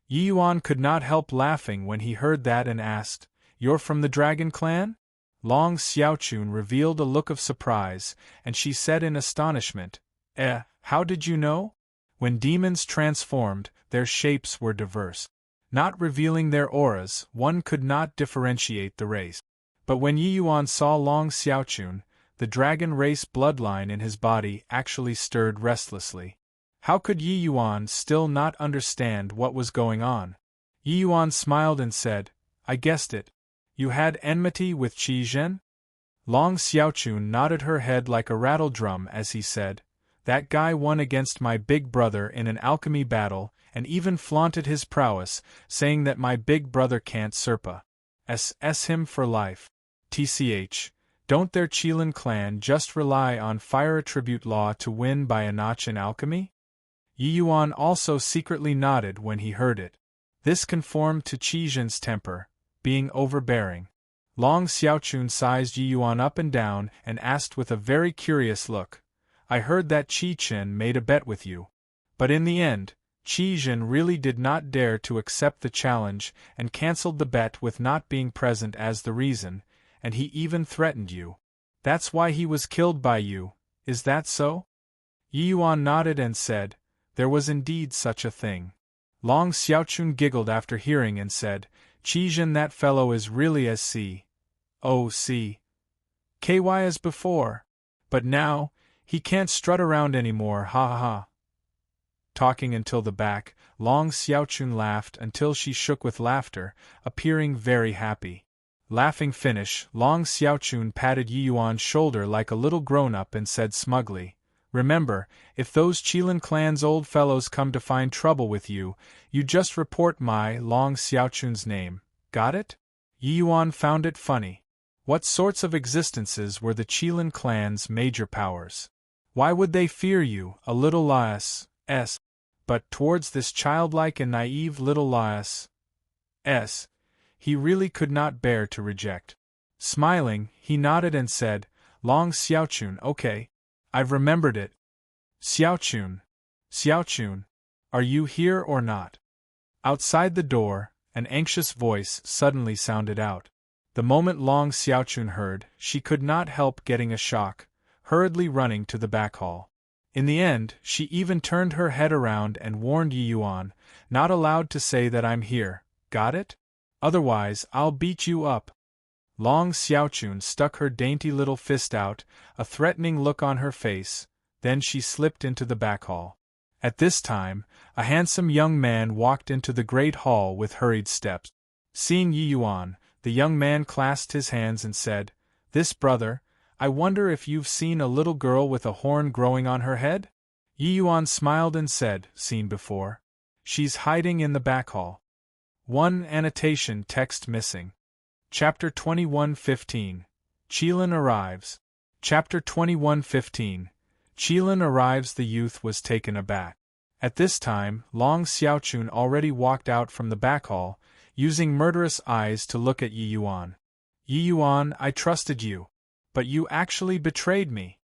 Yi Yuan could not help laughing when he heard that and asked, You're from the Dragon Clan? Long Xiaochun revealed a look of surprise, and she said in astonishment, how did you know? When demons transformed, their shapes were diverse. Not revealing their auras, one could not differentiate the race. But when Yi Yuan saw Long Xiaochun, the dragon race bloodline in his body actually stirred restlessly. How could Yi Yuan still not understand what was going on? Yi Yuan smiled and said, I guessed it. You had enmity with Qi Zhen? Long Xiaochun nodded her head like a rattle drum as he said, That guy won against my big brother in an alchemy battle, and even flaunted his prowess, saying that my big brother can't surpa him for life. TCH, don't their Qilin clan just rely on fire attribute law to win by a notch in alchemy? Yi Yuan also secretly nodded when he heard it. This conformed to Qi Zhen's temper, being overbearing. Long Xiaochun sized Yi Yuan up and down and asked with a very curious look, I heard that Qi Chen made a bet with you. But in the end, Qi Zhen really did not dare to accept the challenge and cancelled the bet with not being present as the reason, and he even threatened you. That's why he was killed by you, is that so? Yi Yuan nodded and said, There was indeed such a thing. Long Xiaochun giggled after hearing and said, Qi Zhen, that fellow is really as KY as before. But now, he can't strut around anymore, ha ha ha. Talking until the back, Long Xiaochun laughed until she shook with laughter, appearing very happy. Laughing finish, Long Xiaochun patted Yi Yuan's shoulder like a little grown-up and said smugly, Remember, if those Qilin clan's old fellows come to find trouble with you, you just report my Long Xiaochun's name. Got it? Yi Yuan found it funny. What sorts of existences were the Qilin clan's major powers? Why would they fear you, a little less? but towards this childlike and naive little lass, he really could not bear to reject. Smiling, he nodded and said, "Long Xiaochun, okay. I've remembered it. Xiaochun. Xiaochun. Are you here or not?" Outside the door, an anxious voice suddenly sounded out. The moment Long Xiaochun heard, she could not help getting a shock, hurriedly running to the back hall. In the end, she even turned her head around and warned Yi Yuan, "Not allowed to say that I'm here, got it? Otherwise, I'll beat you up." Long Xiaochun stuck her dainty little fist out, a threatening look on her face, then she slipped into the back hall. At this time, a handsome young man walked into the great hall with hurried steps. Seeing Yi Yuan, the young man clasped his hands and said, "This brother, I wonder if you've seen a little girl with a horn growing on her head?" Yi Yuan smiled and said, "Seen before. She's hiding in the back hall." 1 Annotation text missing. Chapter 21:15. Qilin arrives. Chapter 21:15. Qilin arrives. The youth was taken aback. At this time, Long Xiaochun already walked out from the back hall, using murderous eyes to look at Yi Yuan. "Yi Yuan, I trusted you. But you actually betrayed me,"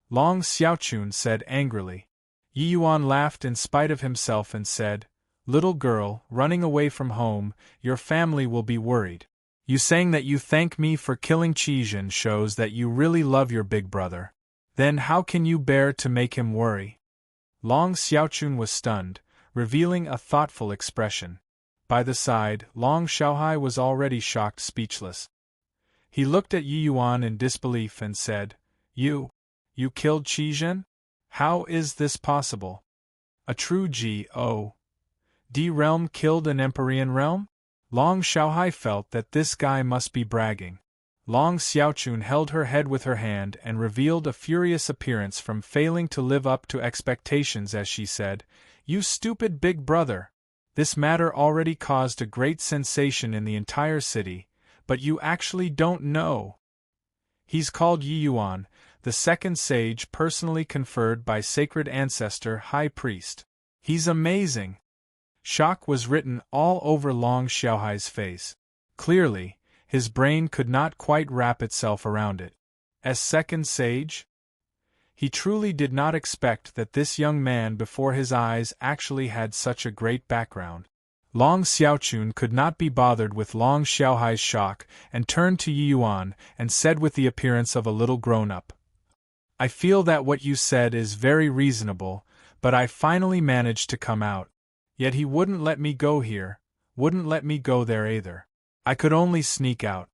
Long Xiaochun said angrily. Yi Yuan laughed in spite of himself and said, "Little girl, running away from home, your family will be worried. You saying that you thank me for killing Qizhen shows that you really love your big brother. Then how can you bear to make him worry?" Long Xiaochun was stunned, revealing a thoughtful expression. By the side, Long Xiaohai was already shocked speechless. He looked at Yi Yuan in disbelief and said, You killed Qizhen? How is this possible? A true G.O.D. realm killed an Empyrean realm? Long Xiaohai felt that this guy must be bragging. Long Xiaochun held her head with her hand and revealed a furious appearance from failing to live up to expectations as she said, "You stupid big brother! This matter already caused a great sensation in the entire city, but you actually don't know. He's called Yi Yuan, the second sage personally conferred by sacred ancestor High Priest. He's amazing." Shock was written all over Long Xiaohai's face. Clearly, his brain could not quite wrap itself around it. As second sage? He truly did not expect that this young man before his eyes actually had such a great background. Long Xiaochun could not be bothered with Long Xiaohai's shock and turned to Yi Yuan and said with the appearance of a little grown-up, "I feel that what you said is very reasonable, but I finally managed to come out. Yet he wouldn't let me go here, wouldn't let me go there either. I could only sneak out."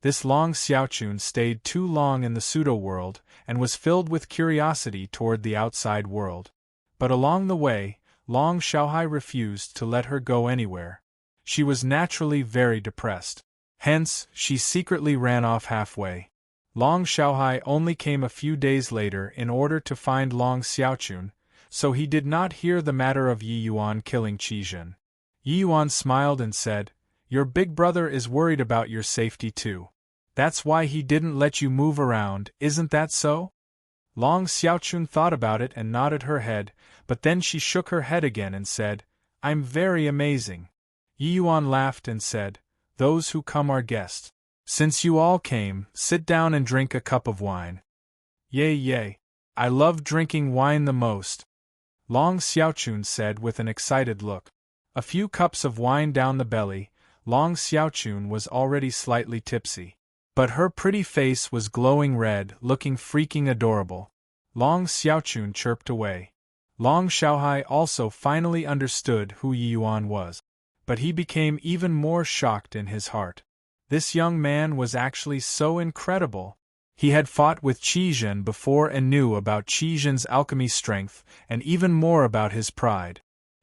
This Long Xiaochun stayed too long in the pseudo-world and was filled with curiosity toward the outside world. But along the way, Long Xiaohai refused to let her go anywhere. She was naturally very depressed. Hence, she secretly ran off halfway. Long Xiaohai only came a few days later in order to find Long Xiaochun, so he did not hear the matter of Yi Yuan killing Qizhen. Yi Yuan smiled and said, "Your big brother is worried about your safety too. That's why he didn't let you move around, isn't that so?" Long Xiaochun thought about it and nodded her head, but then she shook her head again and said, "I'm very amazing." Yi Yuan laughed and said, "Those who come are guests. Since you all came, sit down and drink a cup of wine." Yay! I love drinking wine the most," Long Xiaochun said with an excited look. A few cups of wine down the belly, Long Xiaochun was already slightly tipsy. But her pretty face was glowing red, looking freaking adorable. Long Xiaochun chirped away. Long Xiaohai also finally understood who Yi Yuan was. But he became even more shocked in his heart. This young man was actually so incredible. He had fought with Qizhen before and knew about Qizhen's alchemy strength and even more about his pride.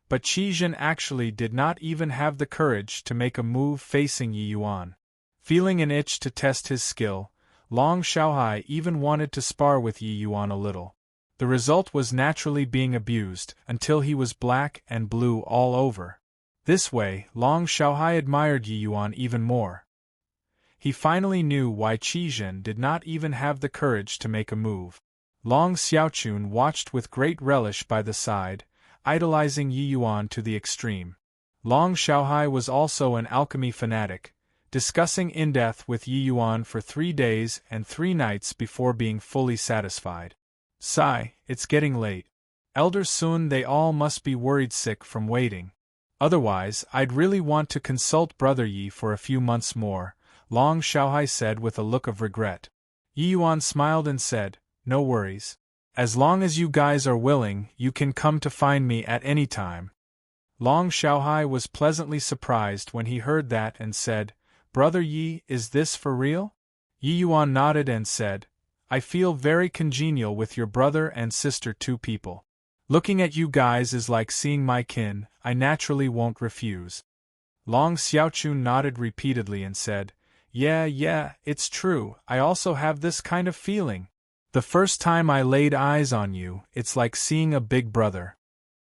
But Qizhen actually did not even have the courage to make a move facing Yi Yuan. Feeling an itch to test his skill, Long Xiaohai even wanted to spar with Yi Yuan a little. The result was naturally being abused until he was black and blue all over. This way, Long Xiaohai admired Yi Yuan even more. He finally knew why Qizhen did not even have the courage to make a move. Long Xiaochun watched with great relish by the side, idolizing Yi Yuan to the extreme. Long Xiaohai was also an alchemy fanatic, discussing in depth with Yi Yuan for 3 days and 3 nights before being fully satisfied. Sigh, it's getting late. Elder Sun, they all must be worried sick from waiting. Otherwise, I'd really want to consult Brother Yi for a few months more, Long Xiaohai said with a look of regret. Yi Yuan smiled and said, no worries. As long as you guys are willing, you can come to find me at any time. Long Xiaohai was pleasantly surprised when he heard that and said, Brother Yi, is this for real? Yi Yuan nodded and said, I feel very congenial with your brother and sister, 2 people. Looking at you guys is like seeing my kin, I naturally won't refuse. Long Xiaochun nodded repeatedly and said, Yeah, it's true, I also have this kind of feeling. The first time I laid eyes on you, it's like seeing a big brother.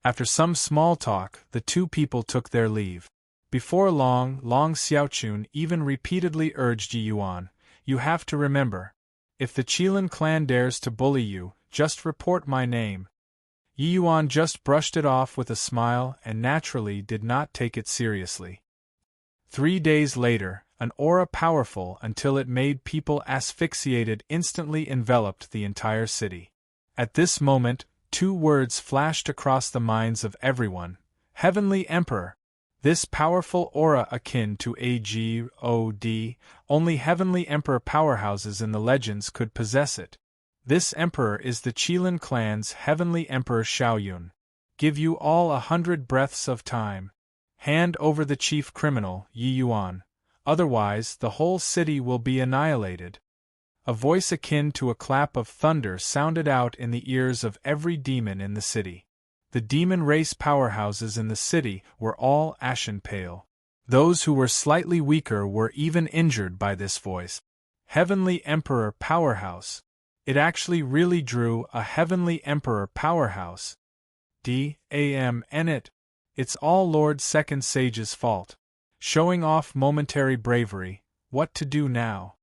After some small talk, the 2 people took their leave. Before long, Long Xiaochun even repeatedly urged Yi Yuan, you have to remember. If the Qilin clan dares to bully you, just report my name. Yi Yuan just brushed it off with a smile and naturally did not take it seriously. 3 days later, an aura powerful until it made people asphyxiated instantly enveloped the entire city. At this moment, 2 words flashed across the minds of everyone, Heavenly Emperor. This powerful aura akin to a god, only Heavenly Emperor powerhouses in the legends could possess it. This emperor is the Qilin clan's Heavenly Emperor Xiaoyun. Give you all 100 breaths of time. Hand over the chief criminal, Yi Yuan. Otherwise, the whole city will be annihilated. A voice akin to a clap of thunder sounded out in the ears of every demon in the city. The demon race powerhouses in the city were all ashen pale. Those who were slightly weaker were even injured by this voice. Heavenly Emperor Powerhouse. It actually really drew a Heavenly Emperor Powerhouse. Damn it. It's all Lord Second Sage's fault. Showing off momentary bravery, what to do now?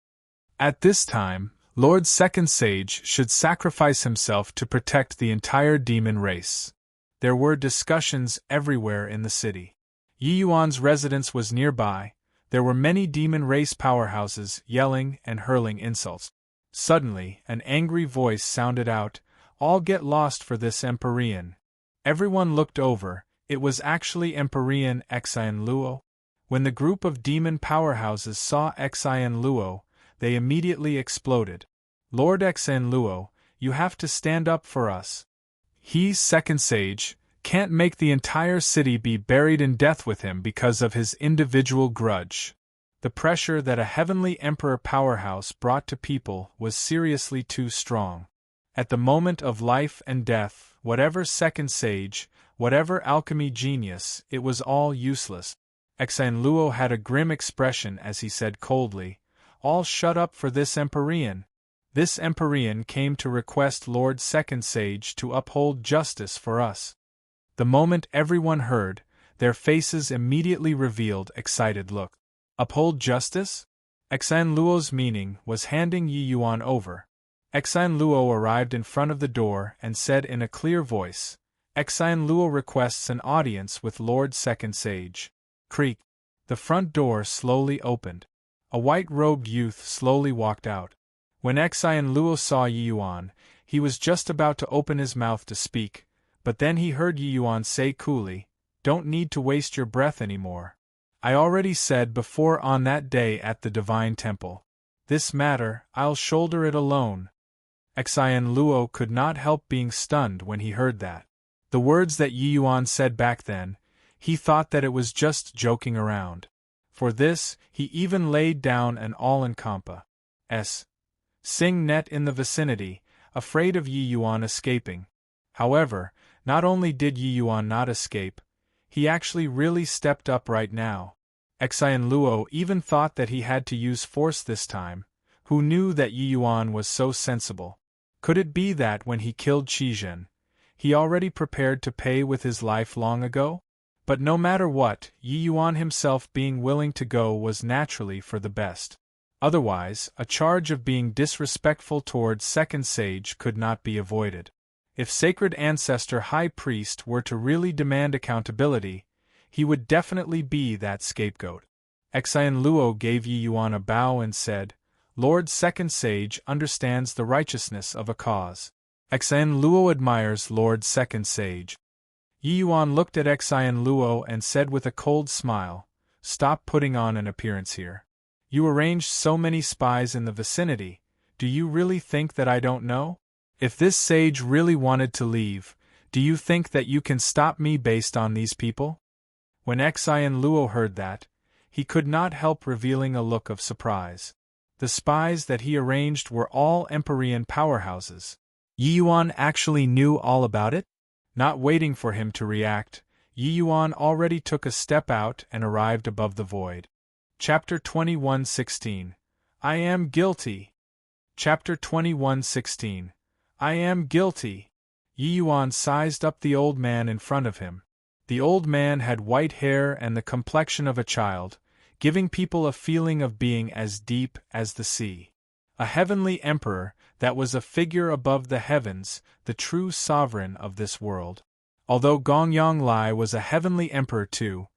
At this time, Lord Second Sage should sacrifice himself to protect the entire demon race. There were discussions everywhere in the city. Yi Yuan's residence was nearby. There were many demon race powerhouses yelling and hurling insults. Suddenly, an angry voice sounded out, All get lost for this Empyrean. Everyone looked over, it was actually Empyrean Xian Luo. When the group of demon powerhouses saw Xian Luo, they immediately exploded. Lord Xian Luo, you have to stand up for us. He's Second Sage, can't make the entire city be buried in death with him because of his individual grudge. The pressure that a Heavenly Emperor powerhouse brought to people was seriously too strong. At the moment of life and death, whatever Second Sage, whatever alchemy genius, it was all useless. Xian Luo had a grim expression as he said coldly, All shut up for this Empyrean. This Empyrean came to request Lord Second Sage to uphold justice for us. The moment everyone heard, their faces immediately revealed excited look. Uphold justice? Xian Luo's meaning was handing Yi Yuan over. Xian Luo arrived in front of the door and said in a clear voice, Xian Luo requests an audience with Lord Second Sage. Creak. The front door slowly opened. A white-robed youth slowly walked out. When Xian Luo saw Yi Yuan, he was just about to open his mouth to speak, but then he heard Yi Yuan say coolly, Don't need to waste your breath anymore. I already said before on that day at the Divine Temple. This matter, I'll shoulder it alone. Xian Luo could not help being stunned when he heard that. The words that Yi Yuan said back then, he thought that it was just joking around. For this, he even laid down an all-encompassing net in the vicinity, afraid of Yi Yuan escaping. However, not only did Yi Yuan not escape, he actually really stepped up right now. Xian Luo even thought that he had to use force this time. Who knew that Yi Yuan was so sensible? Could it be that when he killed Qi Zhen, he already prepared to pay with his life long ago? But no matter what, Yi Yuan himself being willing to go was naturally for the best. Otherwise, a charge of being disrespectful towards Second Sage could not be avoided. If Sacred Ancestor High Priest were to really demand accountability, he would definitely be that scapegoat. Xian Luo gave Yi Yuan a bow and said, Lord Second Sage understands the righteousness of a cause. Xian Luo admires Lord Second Sage. Yi Yuan looked at Xian Luo and said with a cold smile, Stop putting on an appearance here. You arranged so many spies in the vicinity, do you really think that I don't know? If this sage really wanted to leave, do you think that you can stop me based on these people? When Xian Luo heard that, he could not help revealing a look of surprise. The spies that he arranged were all Empyrean powerhouses. Yi Yuan actually knew all about it? Not waiting for him to react, Yi Yuan already took a step out and arrived above the void. Chapter 21:16. I am guilty. Chapter 21:16. I am guilty. Yi Yuan sized up the old man in front of him. The old man had white hair and the complexion of a child, giving people a feeling of being as deep as the sea. A heavenly emperor that was a figure above the heavens, the true sovereign of this world. Although Gongyang Lai was a heavenly emperor too,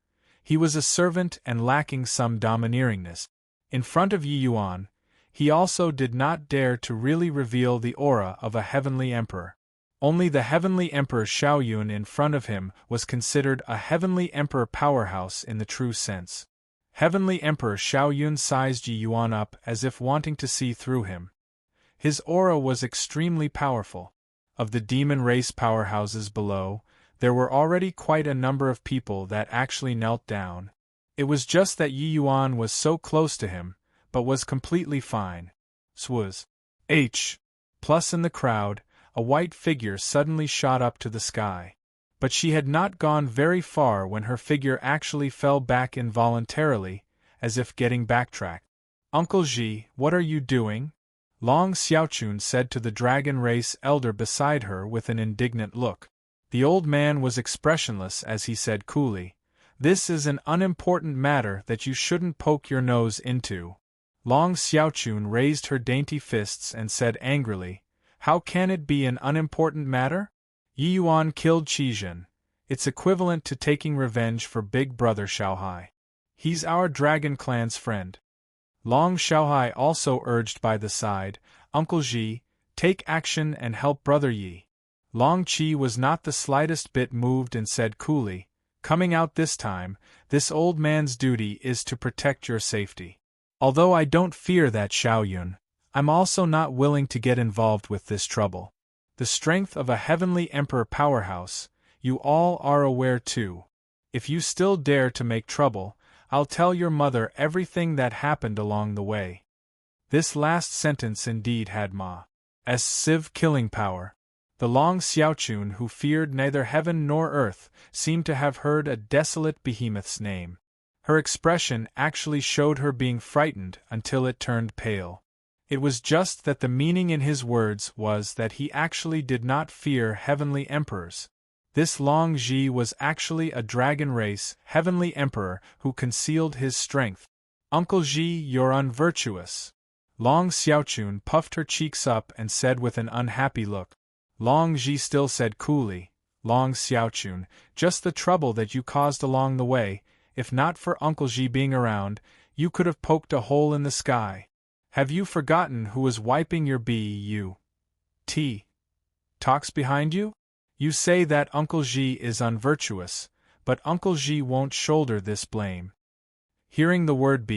he was a servant and lacking some domineeringness. In front of Yi Yuan, he also did not dare to really reveal the aura of a heavenly emperor. Only the heavenly emperor Xiaoyun in front of him was considered a heavenly emperor powerhouse in the true sense. Heavenly Emperor Xiaoyun sized Yi Yuan up as if wanting to see through him. His aura was extremely powerful. Of the demon race powerhouses below, there were already quite a number of people that actually knelt down. It was just that Yi Yuan was so close to him, but was completely fine. Swaz. Plus in the crowd, a white figure suddenly shot up to the sky. But she had not gone very far when her figure actually fell back involuntarily, as if getting backtracked. Uncle Ji, what are you doing? Long Xiaochun said to the dragon race elder beside her with an indignant look. The old man was expressionless as he said coolly, This is an unimportant matter that you shouldn't poke your nose into. Long Xiaochun raised her dainty fists and said angrily, How can it be an unimportant matter? Yi Yuan killed Qizhen. It's equivalent to taking revenge for Big Brother Xiaohai. He's our dragon clan's friend. Long Xiaohai also urged by the side, Uncle Ji, take action and help Brother Yi. Long Qi was not the slightest bit moved and said coolly, Coming out this time, this old man's duty is to protect your safety. Although I don't fear that Xiaoyun, I'm also not willing to get involved with this trouble. The strength of a heavenly emperor powerhouse, you all are aware too. If you still dare to make trouble, I'll tell your mother everything that happened along the way. This last sentence indeed had Ma's Civ killing power. The Long Xiaochun who feared neither heaven nor earth seemed to have heard a desolate behemoth's name. Her expression actually showed her being frightened until it turned pale. It was just that the meaning in his words was that he actually did not fear heavenly emperors. This Long Ji was actually a dragon race heavenly emperor who concealed his strength. Uncle Ji, you're unvirtuous. Long Xiaochun puffed her cheeks up and said with an unhappy look. Long Ji still said coolly, Long Xiaochun, just the trouble that you caused along the way, if not for Uncle Ji being around, you could have poked a hole in the sky. Have you forgotten who was wiping your butt? Talks behind you? You say that Uncle Ji is unvirtuous, but Uncle Ji won't shoulder this blame. Hearing the word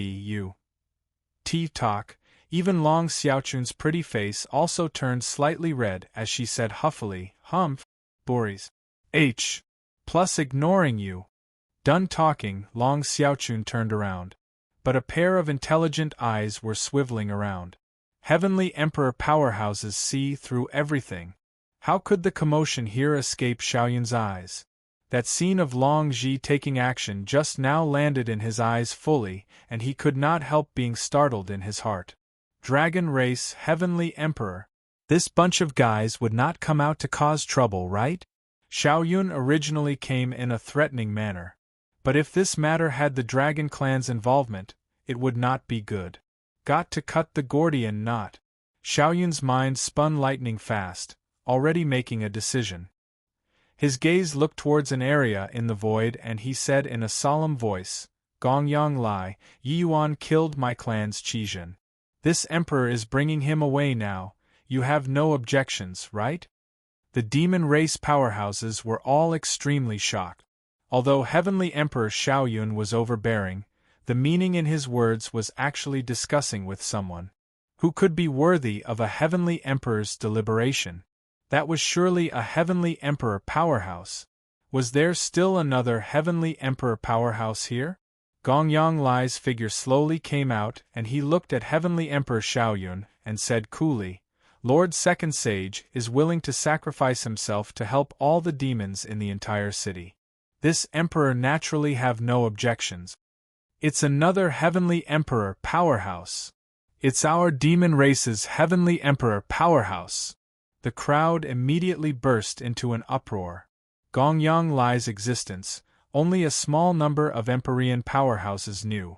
talk, even Long Xiaochun's pretty face also turned slightly red as she said huffily, Boris. Plus ignoring you. Done talking, Long Xiaochun turned around. But a pair of intelligent eyes were swiveling around. Heavenly Emperor powerhouses see through everything. How could the commotion here escape Xiaoyun's eyes? That scene of Long Ji taking action just now landed in his eyes fully, and he could not help being startled in his heart. Dragon race Heavenly Emperor. This bunch of guys would not come out to cause trouble, right? Xiaoyun originally came in a threatening manner. But if this matter had the Dragon Clan's involvement, it would not be good. Got to cut the Gordian knot. Xiaoyun's mind spun lightning fast. already making a decision. His gaze looked towards an area in the void and he said in a solemn voice, Gongyang Lai, Yi Yuan killed my clan's Qijin. This emperor is bringing him away now, you have no objections, right? The demon race powerhouses were all extremely shocked. Although Heavenly Emperor Xiaoyun was overbearing, the meaning in his words was actually discussing with someone who could be worthy of a Heavenly Emperor's deliberation. That was surely a Heavenly Emperor powerhouse. Was there still another Heavenly Emperor powerhouse here? Gongyang Lai's figure slowly came out and he looked at Heavenly Emperor Xiaoyun and said coolly, Lord Second Sage is willing to sacrifice himself to help all the demons in the entire city. This emperor naturally have no objections. It's another Heavenly Emperor powerhouse. It's our demon race's Heavenly Emperor powerhouse. The crowd immediately burst into an uproar. Gongyang Lai's existence, only a small number of Empyrean powerhouses knew.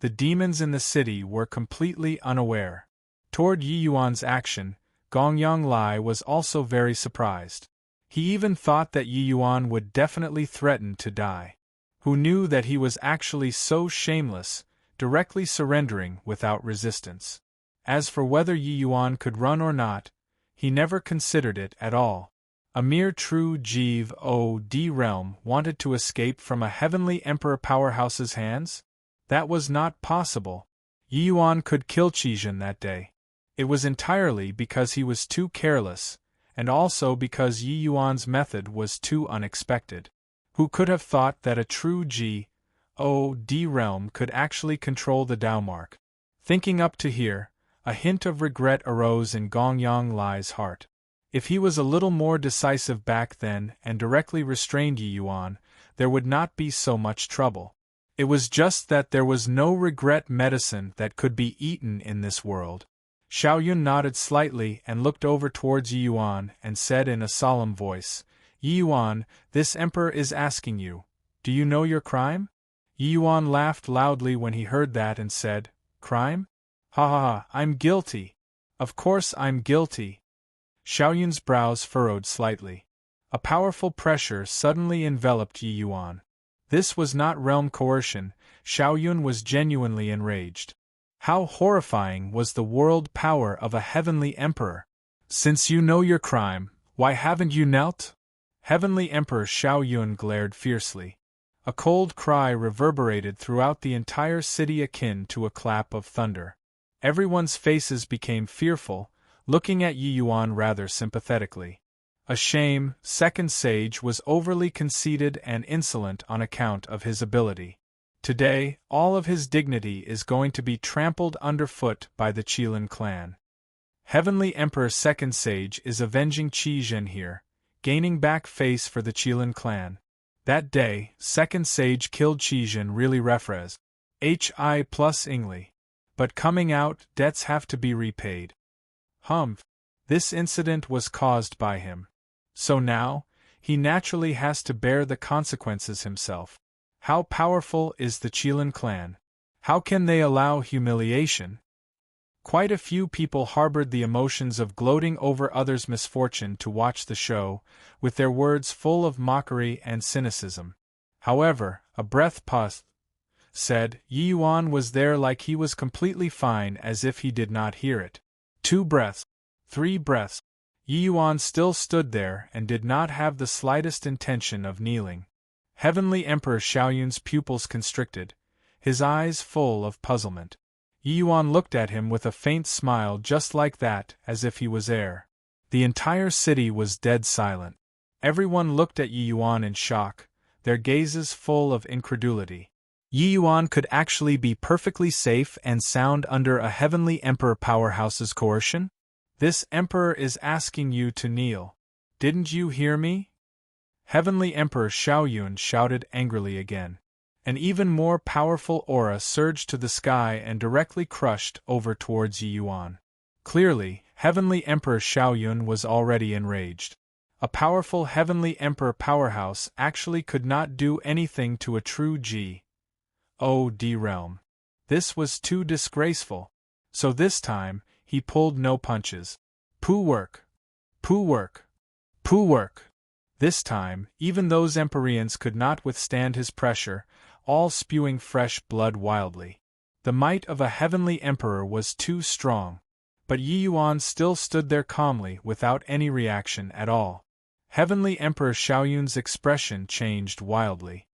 The demons in the city were completely unaware. Toward Yi Yuan's action, Gongyang Lai was also very surprised. He even thought that Yi Yuan would definitely threaten to die. Who knew that he was actually so shameless, directly surrendering without resistance. As for whether Yi Yuan could run or not, he never considered it at all. A mere true Jiv-O-D realm wanted to escape from a Heavenly Emperor powerhouse's hands? That was not possible. Yi Yuan could kill Qijin that day. It was entirely because he was too careless, and also because Yi Yuan's method was too unexpected. Who could have thought that a true G-O-D realm could actually control the Tao mark? Thinking up to here, a hint of regret arose in Gongyang Lai's heart. If he was a little more decisive back then and directly restrained Yi Yuan, there would not be so much trouble. It was just that there was no regret medicine that could be eaten in this world. Xiaoyun nodded slightly and looked over towards Yi Yuan and said in a solemn voice, Yi Yuan, this emperor is asking you, do you know your crime? Yi Yuan laughed loudly when he heard that and said, crime? Ha ha ha, I'm guilty. Of course I'm guilty. Xiaoyun's brows furrowed slightly. A powerful pressure suddenly enveloped Yi Yuan. This was not realm coercion, Xiaoyun was genuinely enraged. How horrifying was the world power of a Heavenly Emperor! Since you know your crime, why haven't you knelt? Heavenly Emperor Xiaoyun glared fiercely. A cold cry reverberated throughout the entire city akin to a clap of thunder. Everyone's faces became fearful, looking at Yi Yuan rather sympathetically. A shame, Second Sage was overly conceited and insolent on account of his ability. Today, all of his dignity is going to be trampled underfoot by the Qilin clan. Heavenly Emperor Second Sage is avenging Qijin here, gaining back face for the Qilin clan. That day, Second Sage killed Qijin really refres. Hi plus Ingli. But coming out, debts have to be repaid. This incident was caused by him. So now, he naturally has to bear the consequences himself. How powerful is the Qilin clan? How can they allow humiliation? Quite a few people harbored the emotions of gloating over others' misfortune to watch the show, with their words full of mockery and cynicism. However, a breath paused, said, Yi Yuan was there like he was completely fine as if he did not hear it. 2 breaths. 3 breaths. Yi Yuan still stood there and did not have the slightest intention of kneeling. Heavenly Emperor Xiaoyun's pupils constricted, his eyes full of puzzlement. Yi Yuan looked at him with a faint smile just like that, as if he was air. The entire city was dead silent. Everyone looked at Yi Yuan in shock, their gazes full of incredulity. Yi Yuan could actually be perfectly safe and sound under a Heavenly Emperor powerhouse's coercion? This emperor is asking you to kneel. Didn't you hear me? Heavenly Emperor Xiaoyun shouted angrily again. An even more powerful aura surged to the sky and directly crushed over towards Yi Yuan. Clearly, Heavenly Emperor Xiaoyun was already enraged. A powerful Heavenly Emperor powerhouse actually could not do anything to a true G-O-D realm. This was too disgraceful. So this time, he pulled no punches. Pooh work! Pooh work! Pooh work! This time, even those Empyreans could not withstand his pressure, all spewing fresh blood wildly. The might of a heavenly emperor was too strong. But Yi Yuan still stood there calmly without any reaction at all. Heavenly Emperor Xiaoyun's expression changed wildly.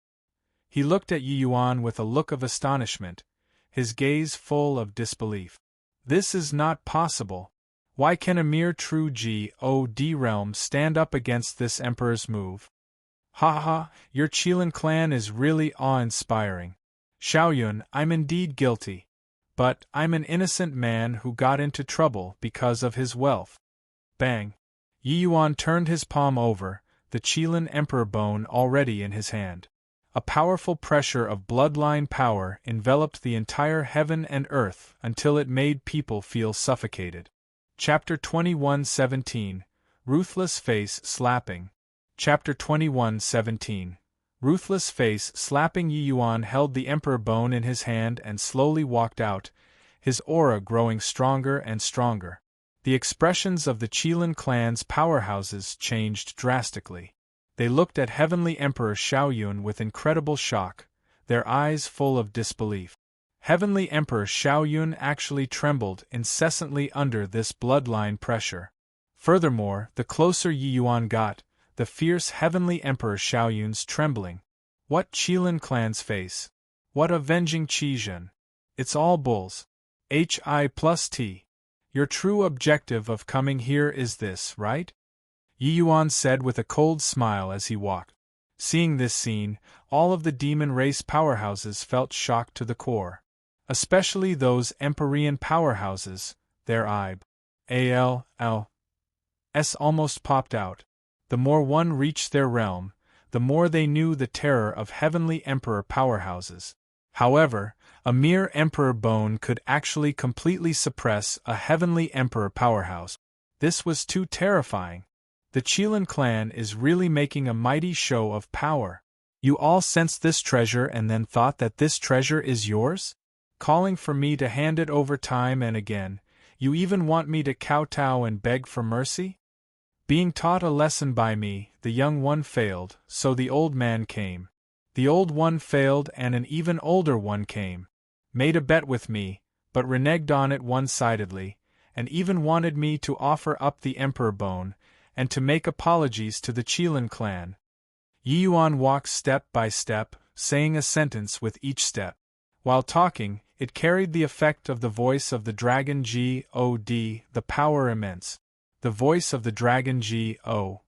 He looked at Yi Yuan with a look of astonishment, his gaze full of disbelief. This is not possible. Why can a mere true God realm stand up against this emperor's move? Ha ha, your Qilin clan is really awe-inspiring. Xiaoyun, I'm indeed guilty. But I'm an innocent man who got into trouble because of his wealth. Bang! Yi Yuan turned his palm over, the Qilin Emperor bone already in his hand. A powerful pressure of bloodline power enveloped the entire heaven and earth until it made people feel suffocated. Chapter 21:17 Ruthless Face Slapping. Chapter 21:17 Ruthless Face Slapping. Yi Yuan held the Emperor bone in his hand and slowly walked out, his aura growing stronger and stronger. The expressions of the Qilin clan's powerhouses changed drastically. They looked at Heavenly Emperor Xiaoyun with incredible shock, their eyes full of disbelief. Heavenly Emperor Xiaoyun actually trembled incessantly under this bloodline pressure. Furthermore, the closer Yi Yuan got, the fierce Heavenly Emperor Xiaoyun's trembling. What Qilin clan's face? What avenging Qizhen? It's all bulls. Hi+T. Your true objective of coming here is this, right? Yi Yuan said with a cold smile as he walked. Seeing this scene, all of the demon race powerhouses felt shocked to the core. Especially those Empyrean powerhouses, their IBs almost popped out. The more one reached their realm, the more they knew the terror of Heavenly Emperor powerhouses. However, a mere Emperor bone could actually completely suppress a Heavenly Emperor powerhouse. This was too terrifying. The Qilin clan is really making a mighty show of power. You all sensed this treasure and then thought that this treasure is yours? Calling for me to hand it over time and again, you even want me to kowtow and beg for mercy? Being taught a lesson by me, the young one failed, so the old man came. The old one failed and an even older one came. Made a bet with me, but reneged on it one-sidedly, and even wanted me to offer up the Emperor bone, and to make apologies to the Qilin clan. Yi Yuan walked step by step, saying a sentence with each step. While talking, it carried the effect of the voice of the dragon God, the power immense. The voice of the dragon God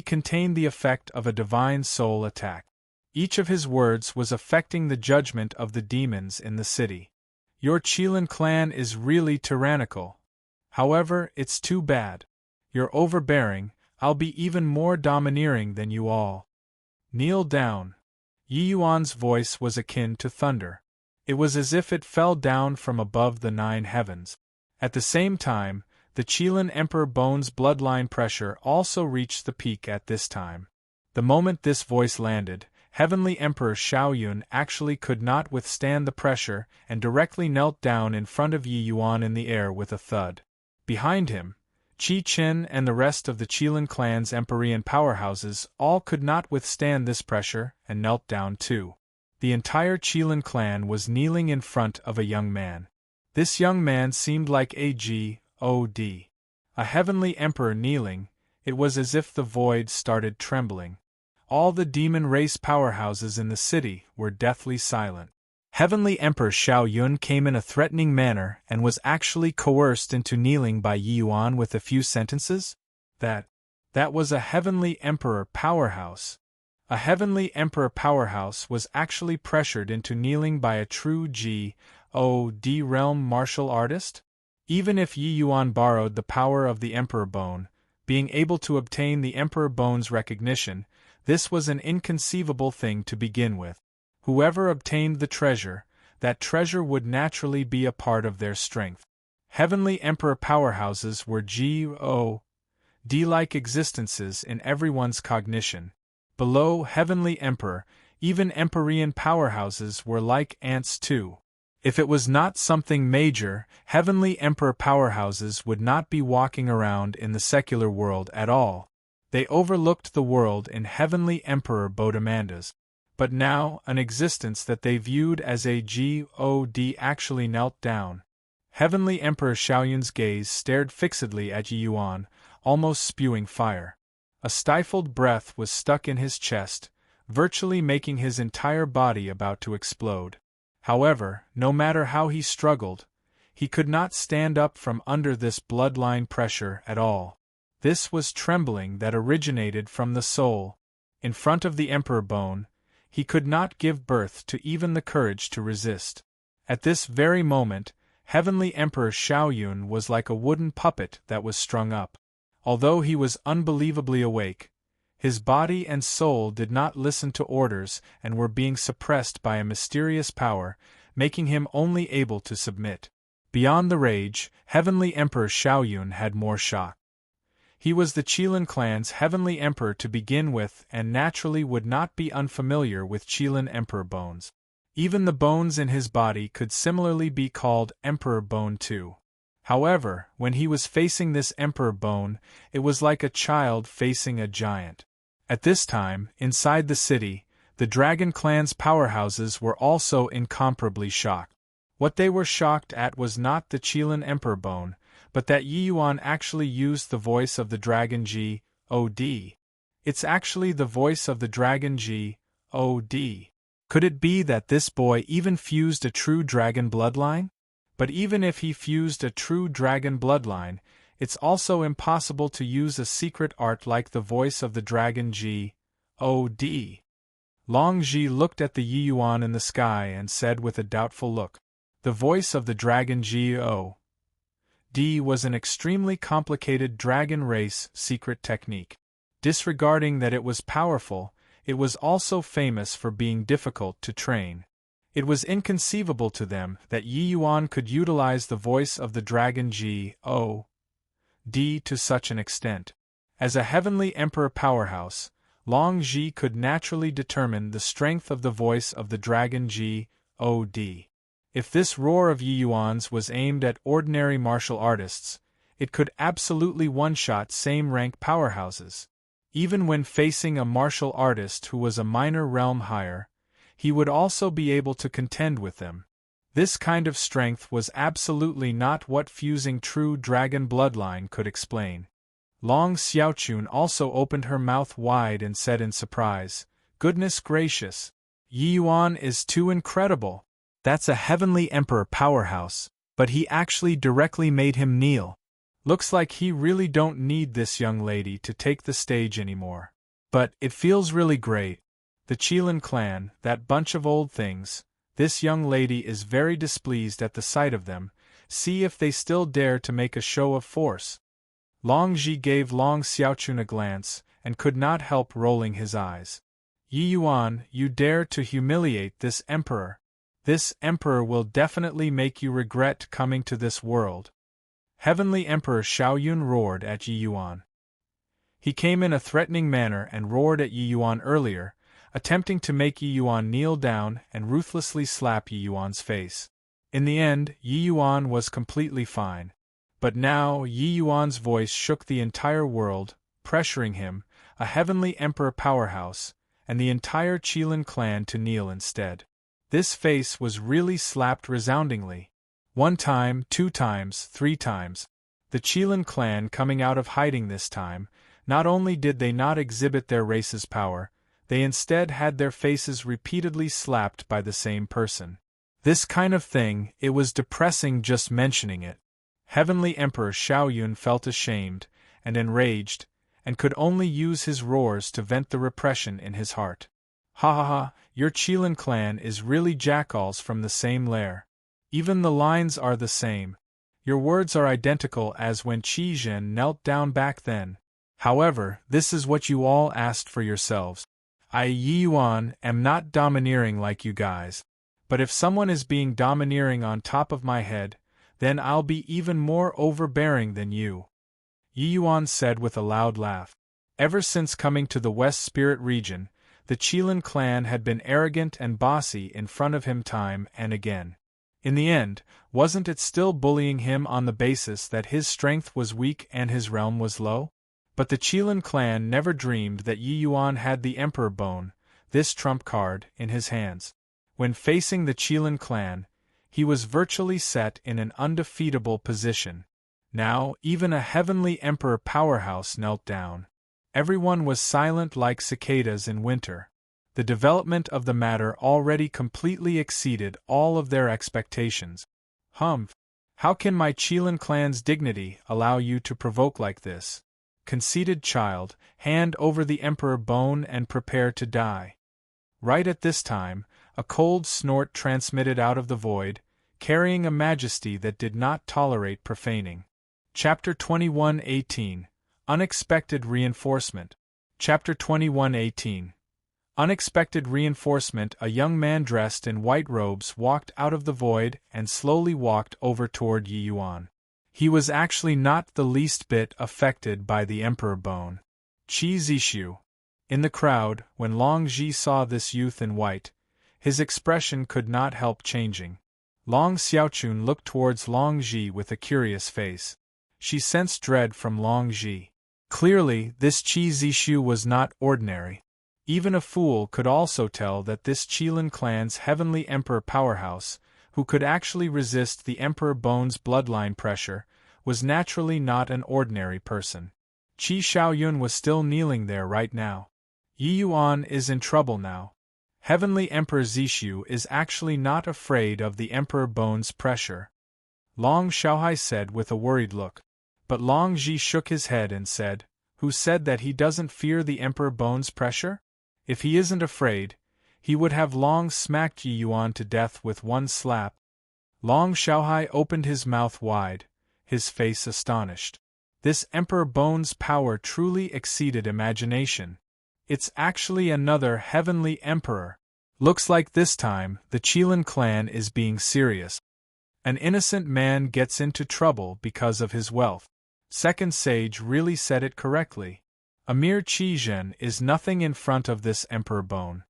contained the effect of a divine soul attack. Each of his words was affecting the judgment of the demons in the city. Your Qilin clan is really tyrannical. However, it's too bad. You're overbearing, I'll be even more domineering than you all. Kneel down. Yi Yuan's voice was akin to thunder. It was as if it fell down from above the 9 heavens. At the same time, the Qilin Emperor bone's bloodline pressure also reached the peak at this time. The moment this voice landed, Heavenly Emperor Xiaoyun actually could not withstand the pressure and directly knelt down in front of Yi Yuan in the air with a thud. Behind him, Qi Qin and the rest of the Qilin clan's Empyrean powerhouses all could not withstand this pressure and knelt down too. The entire Qilin clan was kneeling in front of a young man. This young man seemed like a God. A heavenly emperor kneeling, it was as if the void started trembling. All the demon race powerhouses in the city were deathly silent. Heavenly Emperor Xiaoyun came in a threatening manner and was actually coerced into kneeling by Yi Yuan with a few sentences? That was a Heavenly Emperor powerhouse. A Heavenly Emperor powerhouse was actually pressured into kneeling by a true God realm martial artist? Even if Yi Yuan borrowed the power of the Emperor Bone, being able to obtain the Emperor Bone's recognition, this was an inconceivable thing to begin with. Whoever obtained the treasure, that treasure would naturally be a part of their strength. Heavenly Emperor powerhouses were God-like existences in everyone's cognition. Below Heavenly Emperor, even Empyrean powerhouses were like ants too. If it was not something major, Heavenly Emperor powerhouses would not be walking around in the secular world at all. They overlooked the world in Heavenly Emperor Bodemanda's. But now, an existence that they viewed as a god actually knelt down. Heavenly Emperor Xiaoyun's gaze stared fixedly at Yi Yuan, almost spewing fire. A stifled breath was stuck in his chest, virtually making his entire body about to explode. However, no matter how he struggled, he could not stand up from under this bloodline pressure at all. This was trembling that originated from the soul. In front of the Emperor Bone, he could not give birth to even the courage to resist. At this very moment, Heavenly Emperor Xiaoyun was like a wooden puppet that was strung up. Although he was unbelievably awake, his body and soul did not listen to orders and were being suppressed by a mysterious power, making him only able to submit. Beyond the rage, Heavenly Emperor Xiaoyun had more shock. He was the Qilin clan's Heavenly Emperor to begin with and naturally would not be unfamiliar with Qilin Emperor bones. Even the bones in his body could similarly be called Emperor Bone too. However, when he was facing this Emperor Bone, it was like a child facing a giant. At this time, inside the city, the Dragon Clan's powerhouses were also incomparably shocked. What they were shocked at was not the Qilin Emperor Bone, but that Yi Yuan actually used the voice of the Dragon God. It's actually the voice of the Dragon God. Could it be that this boy even fused a true dragon bloodline? But even if he fused a true dragon bloodline, it's also impossible to use a secret art like the voice of the Dragon God. Long Ji looked at the Yi Yuan in the sky and said with a doubtful look, "The voice of the Dragon God was an extremely complicated dragon race secret technique. Disregarding that it was powerful, it was also famous for being difficult to train. It was inconceivable to them that Yi Yuan could utilize the voice of the Dragon God to such an extent. As a Heavenly Emperor powerhouse, Long Ji could naturally determine the strength of the voice of the Dragon God. If this roar of Yi Yuan's was aimed at ordinary martial artists, it could absolutely one-shot same-rank powerhouses. Even when facing a martial artist who was a minor realm higher, he would also be able to contend with them. This kind of strength was absolutely not what fusing true dragon bloodline could explain. Long Xiaochun also opened her mouth wide and said in surprise, "Goodness gracious! Yi Yuan is too incredible! That's a Heavenly Emperor powerhouse, but he actually directly made him kneel. Looks like he really don't need this young lady to take the stage anymore. But it feels really great. The Qilin clan, that bunch of old things, this young lady is very displeased at the sight of them, see if they still dare to make a show of force." Long Ji gave Long Xiaochun a glance, and could not help rolling his eyes. "Yi Yuan, you dare to humiliate this emperor. This emperor will definitely make you regret coming to this world." Heavenly Emperor Xiaoyun roared at Yi Yuan. He came in a threatening manner and roared at Yi Yuan earlier, attempting to make Yi Yuan kneel down and ruthlessly slap Yi Yuan's face. In the end, Yi Yuan was completely fine. But now Yi Yuan's voice shook the entire world, pressuring him, a Heavenly Emperor powerhouse, and the entire Qilin clan to kneel instead. This face was really slapped resoundingly. 1 time, 2 times, 3 times. The Qilin clan coming out of hiding this time, not only did they not exhibit their race's power, they instead had their faces repeatedly slapped by the same person. This kind of thing, it was depressing just mentioning it. Heavenly Emperor Xiaoyun felt ashamed and enraged, and could only use his roars to vent the repression in his heart. "Ha ha ha, your Qilin clan is really jackals from the same lair. Even the lines are the same. Your words are identical as when Qi Zhen knelt down back then. However, this is what you all asked for yourselves. I, Yi Yuan, am not domineering like you guys. But if someone is being domineering on top of my head, then I'll be even more overbearing than you," Yi Yuan said with a loud laugh. Ever since coming to the West Spirit region, the Qilin clan had been arrogant and bossy in front of him time and again. In the end, wasn't it still bullying him on the basis that his strength was weak and his realm was low? But the Qilin clan never dreamed that Yi Yuan had the Emperor Bone, this trump card, in his hands. When facing the Qilin clan, he was virtually set in an undefeatable position. Now, even a heavenly emperor powerhouse knelt down. Everyone was silent like cicadas in winter. The development of the matter already completely exceeded all of their expectations. How can my Qilin clan's dignity allow you to provoke like this? Conceited child, hand over the Emperor Bone and prepare to die. Right at this time, a cold snort transmitted out of the void, carrying a majesty that did not tolerate profaning. Chapter 21:18 Unexpected Reinforcement. Chapter 21:18 Unexpected reinforcement. A young man dressed in white robes walked out of the void and slowly walked over toward Yi Yuan. He was actually not the least bit affected by the Emperor Bone. Qi Zishu. In the crowd, when Long Ji saw this youth in white, his expression could not help changing. Long Xiaochun looked towards Long Ji with a curious face. She sensed dread from Long Ji. Clearly, this Qi Zishu was not ordinary. Even a fool could also tell that this Qilin clan's heavenly emperor powerhouse, who could actually resist the Emperor Bone's bloodline pressure, was naturally not an ordinary person. Qi Shaoyun was still kneeling there right now. Yi Yuan is in trouble now. Heavenly Emperor Zishu is actually not afraid of the Emperor Bone's pressure. Long Xiaohai said with a worried look. But Long Ji shook his head and said, "Who said that he doesn't fear the Emperor Bone's pressure? If he isn't afraid, he would have long smacked Yi Yuan to death with one slap." Long Xiaohai opened his mouth wide, his face astonished. This Emperor Bone's power truly exceeded imagination. It's actually another heavenly emperor. Looks like this time, the Qilin clan is being serious. An innocent man gets into trouble because of his wealth. Second Sage really said it correctly. A mere Qizhen is nothing in front of this Emperor Bone.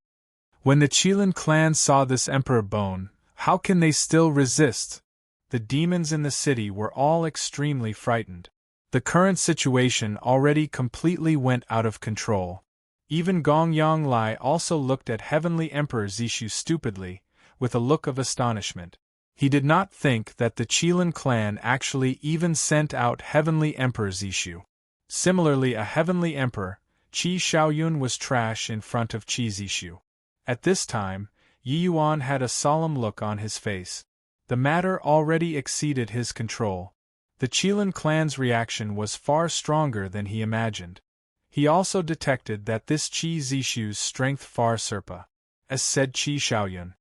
When the Qilin clan saw this Emperor Bone, how can they still resist? The demons in the city were all extremely frightened. The current situation already completely went out of control. Even Gong Yonglai also looked at Heavenly Emperor Zishu stupidly, with a look of astonishment. He did not think that the Qilin clan actually even sent out Heavenly Emperor Zishu. Similarly, a Heavenly Emperor, Qi Shaoyun, was trash in front of Qi Zishu. At this time, Yi Yuan had a solemn look on his face. The matter already exceeded his control. The Qilin clan's reaction was far stronger than he imagined. He also detected that this Qi Zishu's strength far surpassed, as said Qi Shaoyun.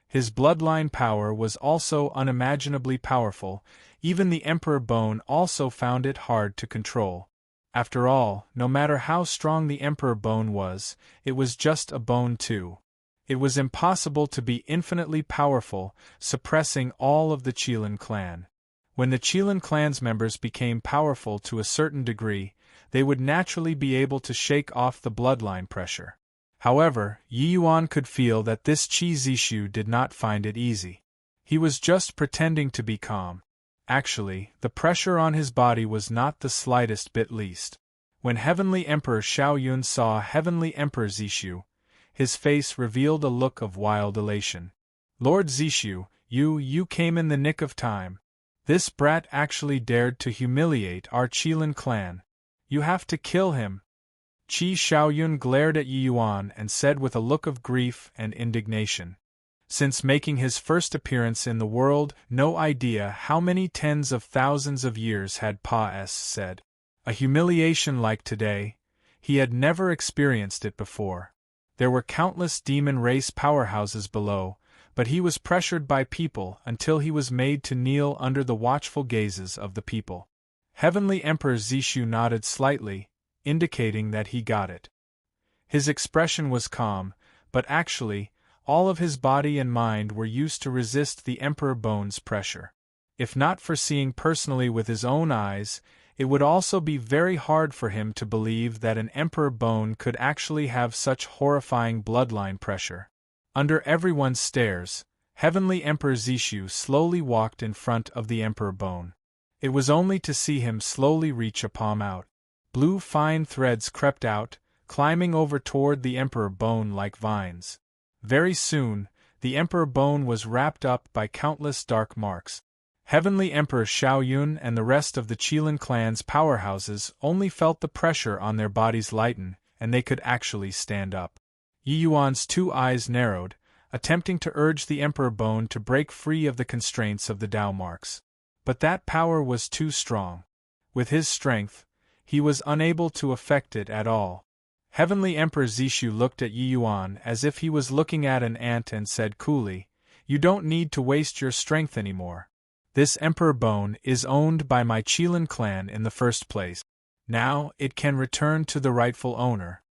His bloodline power was also unimaginably powerful. Even the Emperor Bone also found it hard to control. After all, no matter how strong the Emperor Bone was, it was just a bone too. It was impossible to be infinitely powerful, suppressing all of the Qilin clan. When the Qilin clan's members became powerful to a certain degree, they would naturally be able to shake off the bloodline pressure. However, Yi Yuan could feel that this Qi Zishu did not find it easy. He was just pretending to be calm. Actually, the pressure on his body was not the slightest bit least. When Heavenly Emperor Shaoyun saw Heavenly Emperor Zishu, his face revealed a look of wild elation. "Lord Zishu, you came in the nick of time. This brat actually dared to humiliate our Qilin clan. You have to kill him." Qi Shaoyun glared at Yi Yuan and said with a look of grief and indignation. Since making his first appearance in the world, no idea how many tens of thousands of years had said. A humiliation like today, he had never experienced it before. There were countless demon race powerhouses below, but he was pressured by people until he was made to kneel under the watchful gazes of the people. Heavenly Emperor Zishu nodded slightly, indicating that he got it. His expression was calm, but actually, all of his body and mind were used to resist the Emperor Bone's pressure. If not for seeing personally with his own eyes, it would also be very hard for him to believe that an Emperor Bone could actually have such horrifying bloodline pressure. Under everyone's stares, Heavenly Emperor Zishu slowly walked in front of the Emperor Bone. It was only to see him slowly reach a palm out. Blue fine threads crept out, climbing over toward the Emperor Bone like vines. Very soon, the Emperor Bone was wrapped up by countless dark marks. Heavenly Emperor Xiaoyun and the rest of the Qilin clan's powerhouses only felt the pressure on their bodies lighten, and they could actually stand up. Yi Yuan's 2 eyes narrowed, attempting to urge the Emperor Bone to break free of the constraints of the Dao marks. But that power was too strong. With his strength, he was unable to affect it at all. Heavenly Emperor Zishu looked at Yi Yuan as if he was looking at an ant and said coolly, "You don't need to waste your strength anymore. This Emperor Bone is owned by my Qilin clan in the first place. Now it can return to the rightful owner."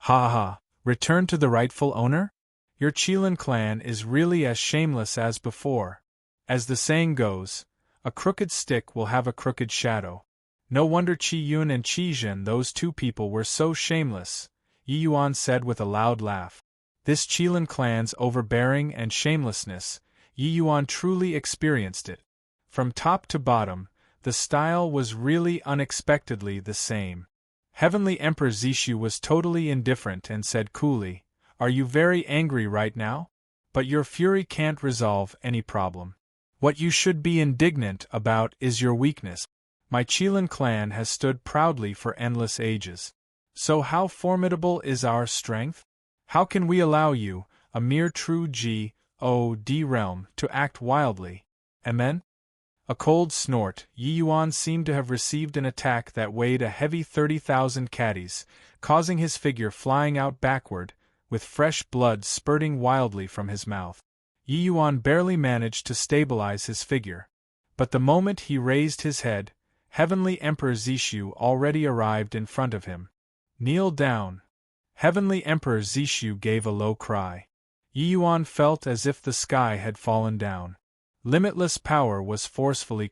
"Ha ha, return to the rightful owner? Your Qilin clan is really as shameless as before. As the saying goes, a crooked stick will have a crooked shadow. No wonder Qi Yun and Qi Zhen, those 2 people, were so shameless," Yi Yuan said with a loud laugh. This Qilin clan's overbearing and shamelessness, Yi Yuan truly experienced it. From top to bottom, the style was really unexpectedly the same. Heavenly Emperor Zishu was totally indifferent and said coolly, "Are you very angry right now? But your fury can't resolve any problem. What you should be indignant about is your weakness. My Qilin clan has stood proudly for endless ages. So how formidable is our strength? How can we allow you, a mere true G.O.D. realm, to act wildly? Amen?" A cold snort, Yi Yuan seemed to have received an attack that weighed a heavy 30,000 caddies, causing his figure flying out backward, with fresh blood spurting wildly from his mouth. Yi Yuan barely managed to stabilize his figure. But the moment he raised his head, Heavenly Emperor Zishu already arrived in front of him. "Kneel down." Heavenly Emperor Zishu gave a low cry. Yi Yuan felt as if the sky had fallen down. Limitless power was forcefully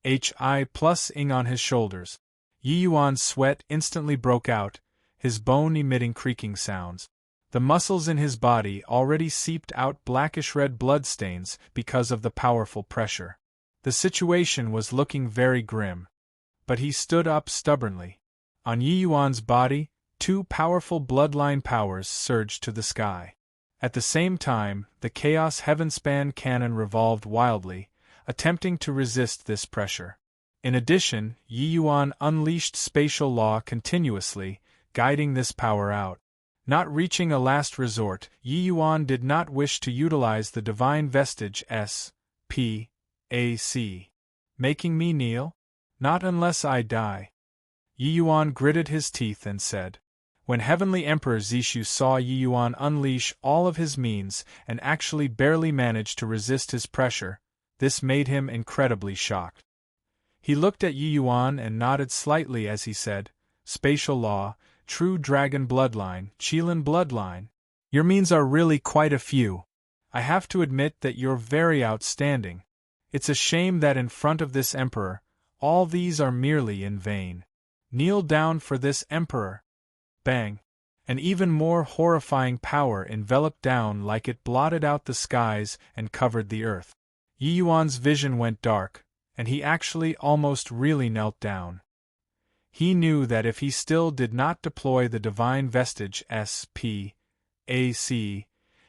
HI+ing on his shoulders. Yi Yuan's sweat instantly broke out, his bone emitting creaking sounds. The muscles in his body already seeped out blackish-red bloodstains because of the powerful pressure. The situation was looking very grim. But he stood up stubbornly. On Yi Yuan's body, 2 powerful bloodline powers surged to the sky. At the same time, the Chaos Heavenspan cannon revolved wildly, attempting to resist this pressure. In addition, Yi Yuan unleashed spatial law continuously, guiding this power out. Not reaching a last resort, Yi Yuan did not wish to utilize the divine vestige S.P.A.C. "Making me kneel? Not unless I die." Yi Yuan gritted his teeth and said. When Heavenly Emperor Zishu saw Yi Yuan unleash all of his means and actually barely manage to resist his pressure, this made him incredibly shocked. He looked at Yi Yuan and nodded slightly as he said, "Spatial law, true dragon bloodline, Qilin bloodline. Your means are really quite a few. I have to admit that you're very outstanding. It's a shame that in front of this emperor, all these are merely in vain. Kneel down for this emperor." Bang! An even more horrifying power enveloped down like it blotted out the skies and covered the earth. Yi Yuan's vision went dark, and he actually almost really knelt down. He knew that if he still did not deploy the divine vestige S.P.A.C.,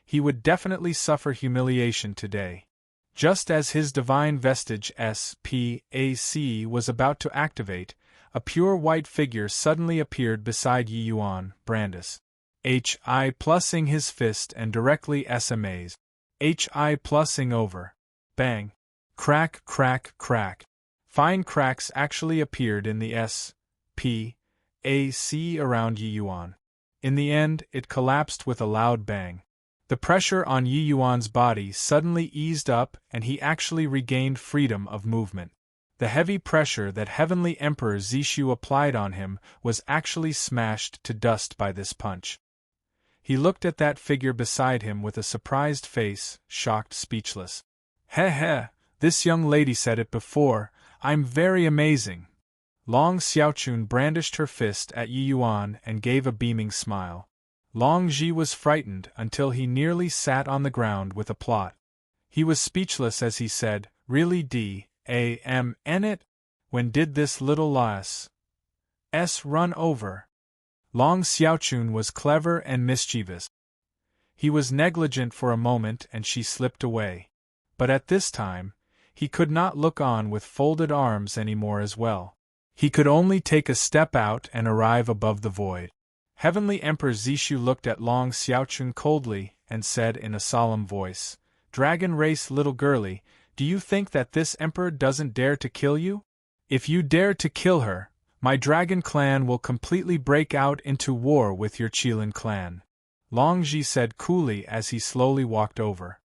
he would definitely suffer humiliation today. Just as his divine vestige S.P.A.C. was about to activate, a pure white figure suddenly appeared beside Yi Yuan, Brandis. HI+ing his fist and directly SMAs. HI+ing over. Bang. Crack, crack, crack. Fine cracks actually appeared in the S.P.A.C. around Yi Yuan. In the end, it collapsed with a loud bang. The pressure on Yi Yuan's body suddenly eased up and he actually regained freedom of movement. The heavy pressure that Heavenly Emperor Zishu applied on him was actually smashed to dust by this punch. He looked at that figure beside him with a surprised face, shocked, speechless. "Heh, this young lady said it before, I'm very amazing." Long Xiaochun brandished her fist at Yi Yuan and gave a beaming smile. Long Ji was frightened until he nearly sat on the ground with a plot. He was speechless as he said, "Really D.A.M.N. it? When did this little lass run over. Long Xiaochun was clever and mischievous. He was negligent for a moment and she slipped away. But at this time, he could not look on with folded arms any more as well. He could only take a step out and arrive above the void. Heavenly Emperor Zishu looked at Long Xiaochun coldly and said in a solemn voice, "Dragon race little girlie, do you think that this emperor doesn't dare to kill you? If you dare to kill her, my dragon clan will completely break out into war with your Qilin clan," Long Ji said coolly as he slowly walked over.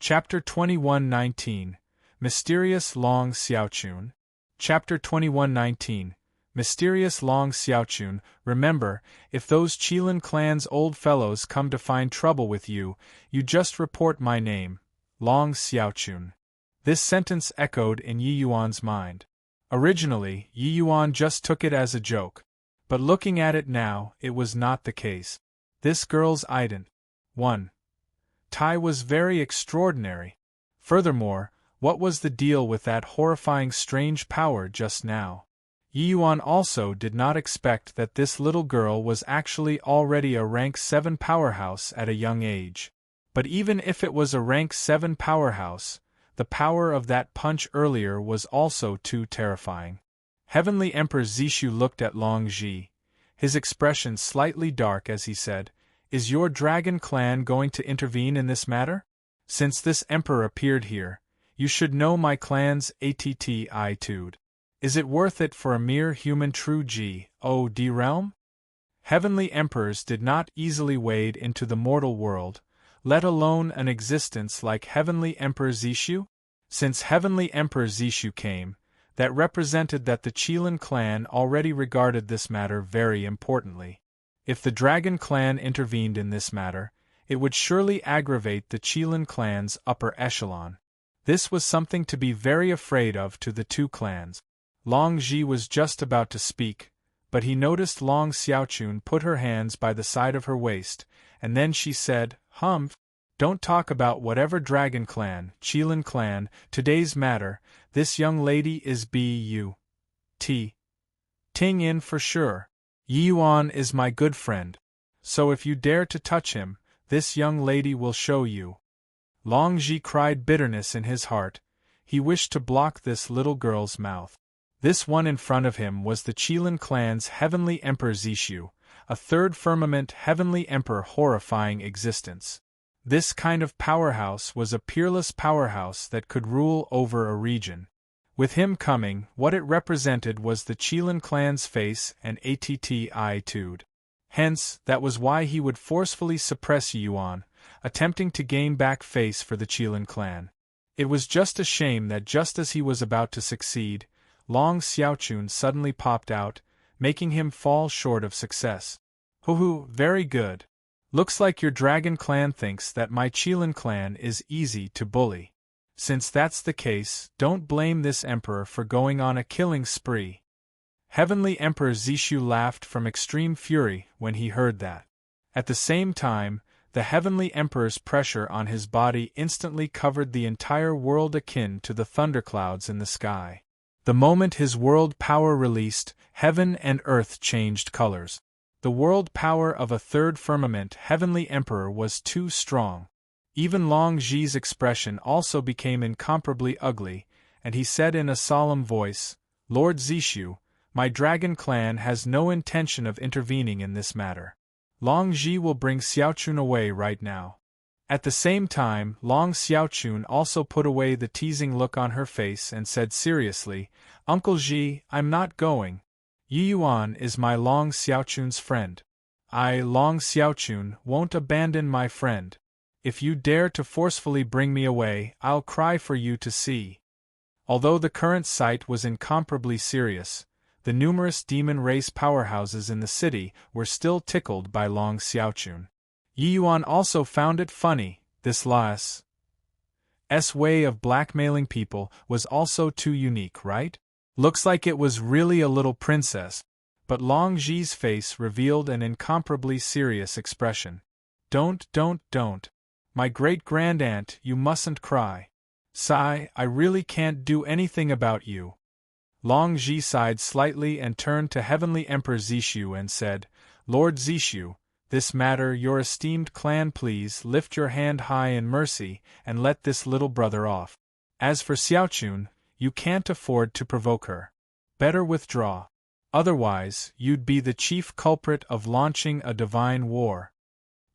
Chapter 21:19 Mysterious Long Xiaochun. Chapter 21:19 Mysterious Long Xiaochun. Remember, if those Qilin clan's old fellows come to find trouble with you, you just report my name, Long Xiaochun. This sentence echoed in Yi Yuan's mind. Originally, Yi Yuan just took it as a joke. But looking at it now, it was not the case. This girl's ident. 1. Tai was very extraordinary. Furthermore, what was the deal with that horrifying strange power just now? Yi Yuan also did not expect that this little girl was actually already a rank 7 powerhouse at a young age. But even if it was a rank 7 powerhouse, the power of that punch earlier was also too terrifying. Heavenly Emperor Zishu looked at Long Ji, his expression slightly dark as he said, "Is your dragon clan going to intervene in this matter? Since this emperor appeared here, you should know my clan's attitude. Is it worth it for a mere human true G.O.D. realm?" Heavenly emperors did not easily wade into the mortal world, let alone an existence like Heavenly Emperor Zishu? Since Heavenly Emperor Zishu came, that represented that the Qilin clan already regarded this matter very importantly. If the Dragon clan intervened in this matter, it would surely aggravate the Qilin clan's upper echelon. This was something to be very afraid of to the two clans. Long Ji was just about to speak, but he noticed Long Xiaochun put her hands by the side of her waist, and then she said, "Humph! Don't talk about whatever Dragon clan, Qilin clan, today's matter, this young lady is B.U.T. Ting in for sure. Yi Yuan is my good friend. So if you dare to touch him, this young lady will show you." Long Ji cried bitterness in his heart. He wished to block this little girl's mouth. This one in front of him was the Qilin clan's Heavenly Emperor Zishu, a third firmament Heavenly Emperor horrifying existence. This kind of powerhouse was a peerless powerhouse that could rule over a region. With him coming, what it represented was the Qilin clan's face and attitude. Hence, that was why he would forcefully suppress Yuan, attempting to gain back face for the Qilin clan. It was just a shame that just as he was about to succeed, Long Xiaochun suddenly popped out, making him fall short of success. "Hoo-hoo, very good. Looks like your Dragon clan thinks that my Qilin clan is easy to bully. Since that's the case, don't blame this emperor for going on a killing spree." Heavenly Emperor Zishu laughed from extreme fury when he heard that. At the same time, the Heavenly Emperor's pressure on his body instantly covered the entire world akin to the thunderclouds in the sky. The moment his world power released, heaven and earth changed colors. The world power of a third firmament Heavenly Emperor was too strong. Even Long Ji's expression also became incomparably ugly, and he said in a solemn voice, "Lord Zishu, my Dragon clan has no intention of intervening in this matter. Long Ji will bring Xiaochun away right now." At the same time, Long Xiaochun also put away the teasing look on her face and said seriously, "Uncle Ji, I'm not going. Yi Yuan is my Long Xiaochun's friend. I, Long Xiaochun, won't abandon my friend. If you dare to forcefully bring me away, I'll cry for you to see." Although the current sight was incomparably serious, the numerous demon race powerhouses in the city were still tickled by Long Xiaochun. Yi Yuan also found it funny. This last's way of blackmailing people was also too unique, right? Looks like it was really a little princess. But Long Ji's face revealed an incomparably serious expression. Don't. My great-grand-aunt, you mustn't cry. Sigh, I really can't do anything about you. Long Ji sighed slightly and turned to Heavenly Emperor Zishu and said, Lord Zishu, this matter, your esteemed clan, please lift your hand high in mercy and let this little brother off. As for Xiaochun, you can't afford to provoke her. Better withdraw. Otherwise, you'd be the chief culprit of launching a divine war.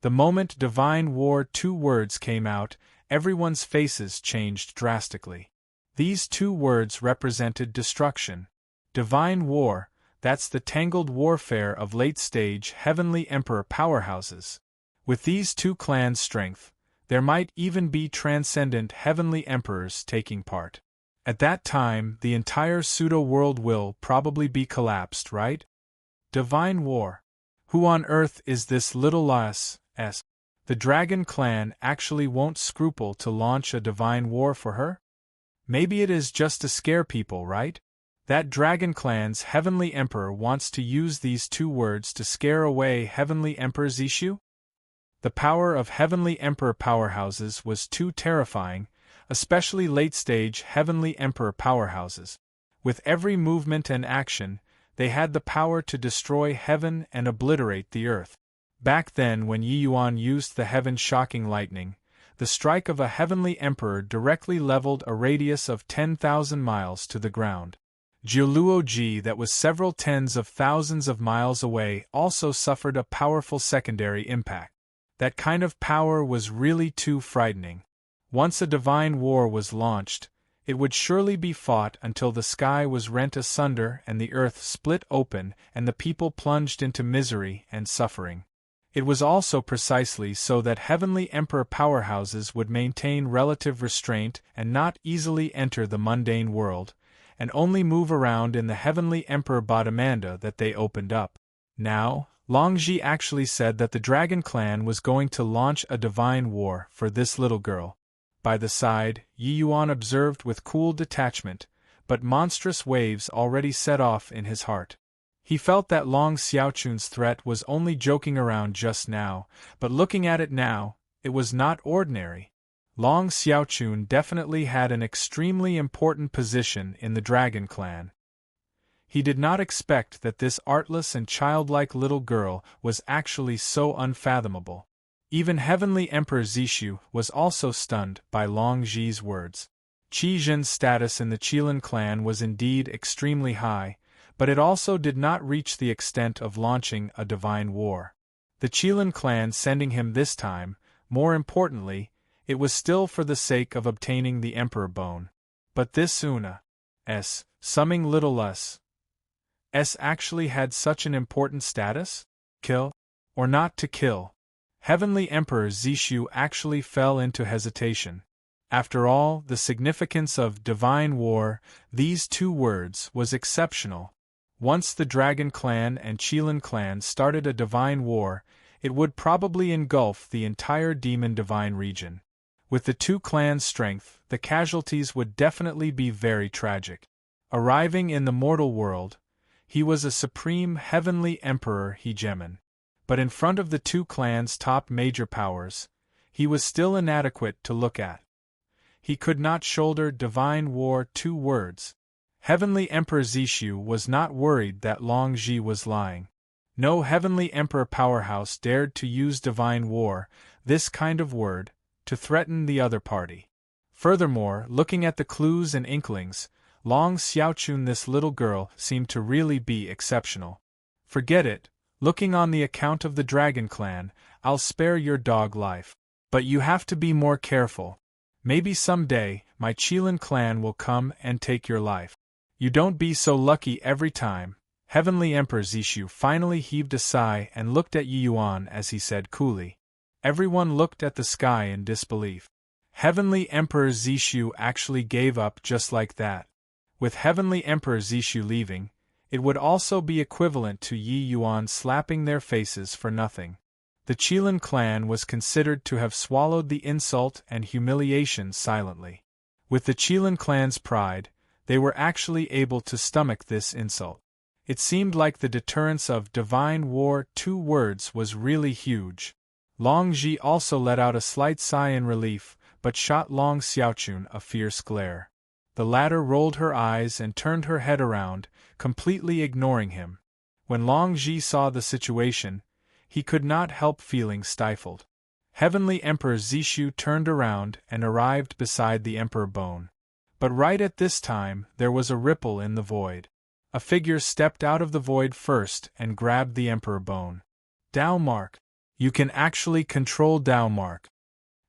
The moment divine war 2 words came out, everyone's faces changed drastically. These 2 words represented destruction. Divine war, that's the tangled warfare of late-stage Heavenly Emperor powerhouses. With these 2 clans' strength, there might even be transcendent Heavenly Emperors taking part. At that time, the entire pseudo-world will probably be collapsed, right? Divine war. Who on earth is this little lass? The Dragon Clan actually won't scruple to launch a divine war for her? Maybe it is just to scare people, right? That Dragon Clan's Heavenly Emperor wants to use these 2 words to scare away Heavenly Emperor Zishu? The power of Heavenly Emperor powerhouses was too terrifying, especially late-stage Heavenly Emperor powerhouses. With every movement and action, they had the power to destroy heaven and obliterate the earth. Back then, when Yi Yuan used the heaven-shocking lightning, the strike of a Heavenly Emperor directly leveled a radius of 10,000 miles to the ground. Jiuluoji, that was several tens of thousands of miles away, also suffered a powerful secondary impact. That kind of power was really too frightening. Once a divine war was launched, it would surely be fought until the sky was rent asunder and the earth split open and the people plunged into misery and suffering. It was also precisely so that Heavenly Emperor powerhouses would maintain relative restraint and not easily enter the mundane world, and only move around in the Heavenly Emperor Bodhimanda that they opened up. Now, Longji actually said that the Dragon Clan was going to launch a divine war for this little girl. By the side, Yi Yuan observed with cool detachment, but monstrous waves already set off in his heart. He felt that Long Xiaochun's threat was only joking around just now, but looking at it now, it was not ordinary. Long Xiaochun definitely had an extremely important position in the Dragon Clan. He did not expect that this artless and childlike little girl was actually so unfathomable. Even Heavenly Emperor Zishu was also stunned by Long Ji's words. Qi Jin's status in the Qilin clan was indeed extremely high, but it also did not reach the extent of launching a divine war. The Qilin clan sending him this time, more importantly, it was still for the sake of obtaining the Emperor Bone. But this Una's summing little us actually had such an important status? Kill? Or not to kill? Heavenly Emperor Zishu actually fell into hesitation. After all, the significance of divine war, these 2 words, was exceptional. Once the Dragon Clan and Qilin clan started a divine war, it would probably engulf the entire Demon Divine region. With the 2 clans' strength, the casualties would definitely be very tragic. Arriving in the mortal world, he was a supreme Heavenly Emperor Hegemon. But in front of the 2 clans' top major powers, he was still inadequate to look at. He could not shoulder divine war 2 words. Heavenly Emperor Zishu was not worried that Long Ji was lying. No Heavenly Emperor powerhouse dared to use divine war, this kind of word, to threaten the other party. Furthermore, looking at the clues and inklings, Long Xiaochun, this little girl, seemed to really be exceptional. Forget it, looking on the account of the Dragon Clan, I'll spare your dog life. But you have to be more careful. Maybe someday, my Qilin clan will come and take your life. You don't be so lucky every time. Heavenly Emperor Zishu finally heaved a sigh and looked at Yi Yuan as he said coolly. Everyone looked at the sky in disbelief. Heavenly Emperor Zishu actually gave up just like that. With Heavenly Emperor Zishu leaving, it would also be equivalent to Yi Yuan slapping their faces for nothing. The Qilin clan was considered to have swallowed the insult and humiliation silently. With the Qilin clan's pride, they were actually able to stomach this insult. It seemed like the deterrence of divine war 2 words was really huge. Long Ji also let out a slight sigh in relief, but shot Long Xiaochun a fierce glare. The latter rolled her eyes and turned her head around, completely ignoring him. When Long Zhi saw the situation, he could not help feeling stifled. Heavenly Emperor Zishu turned around and arrived beside the Emperor Bone. But right at this time, there was a ripple in the void. A figure stepped out of the void first and grabbed the Emperor Bone. Dao Mark. You can actually control Dao Mark.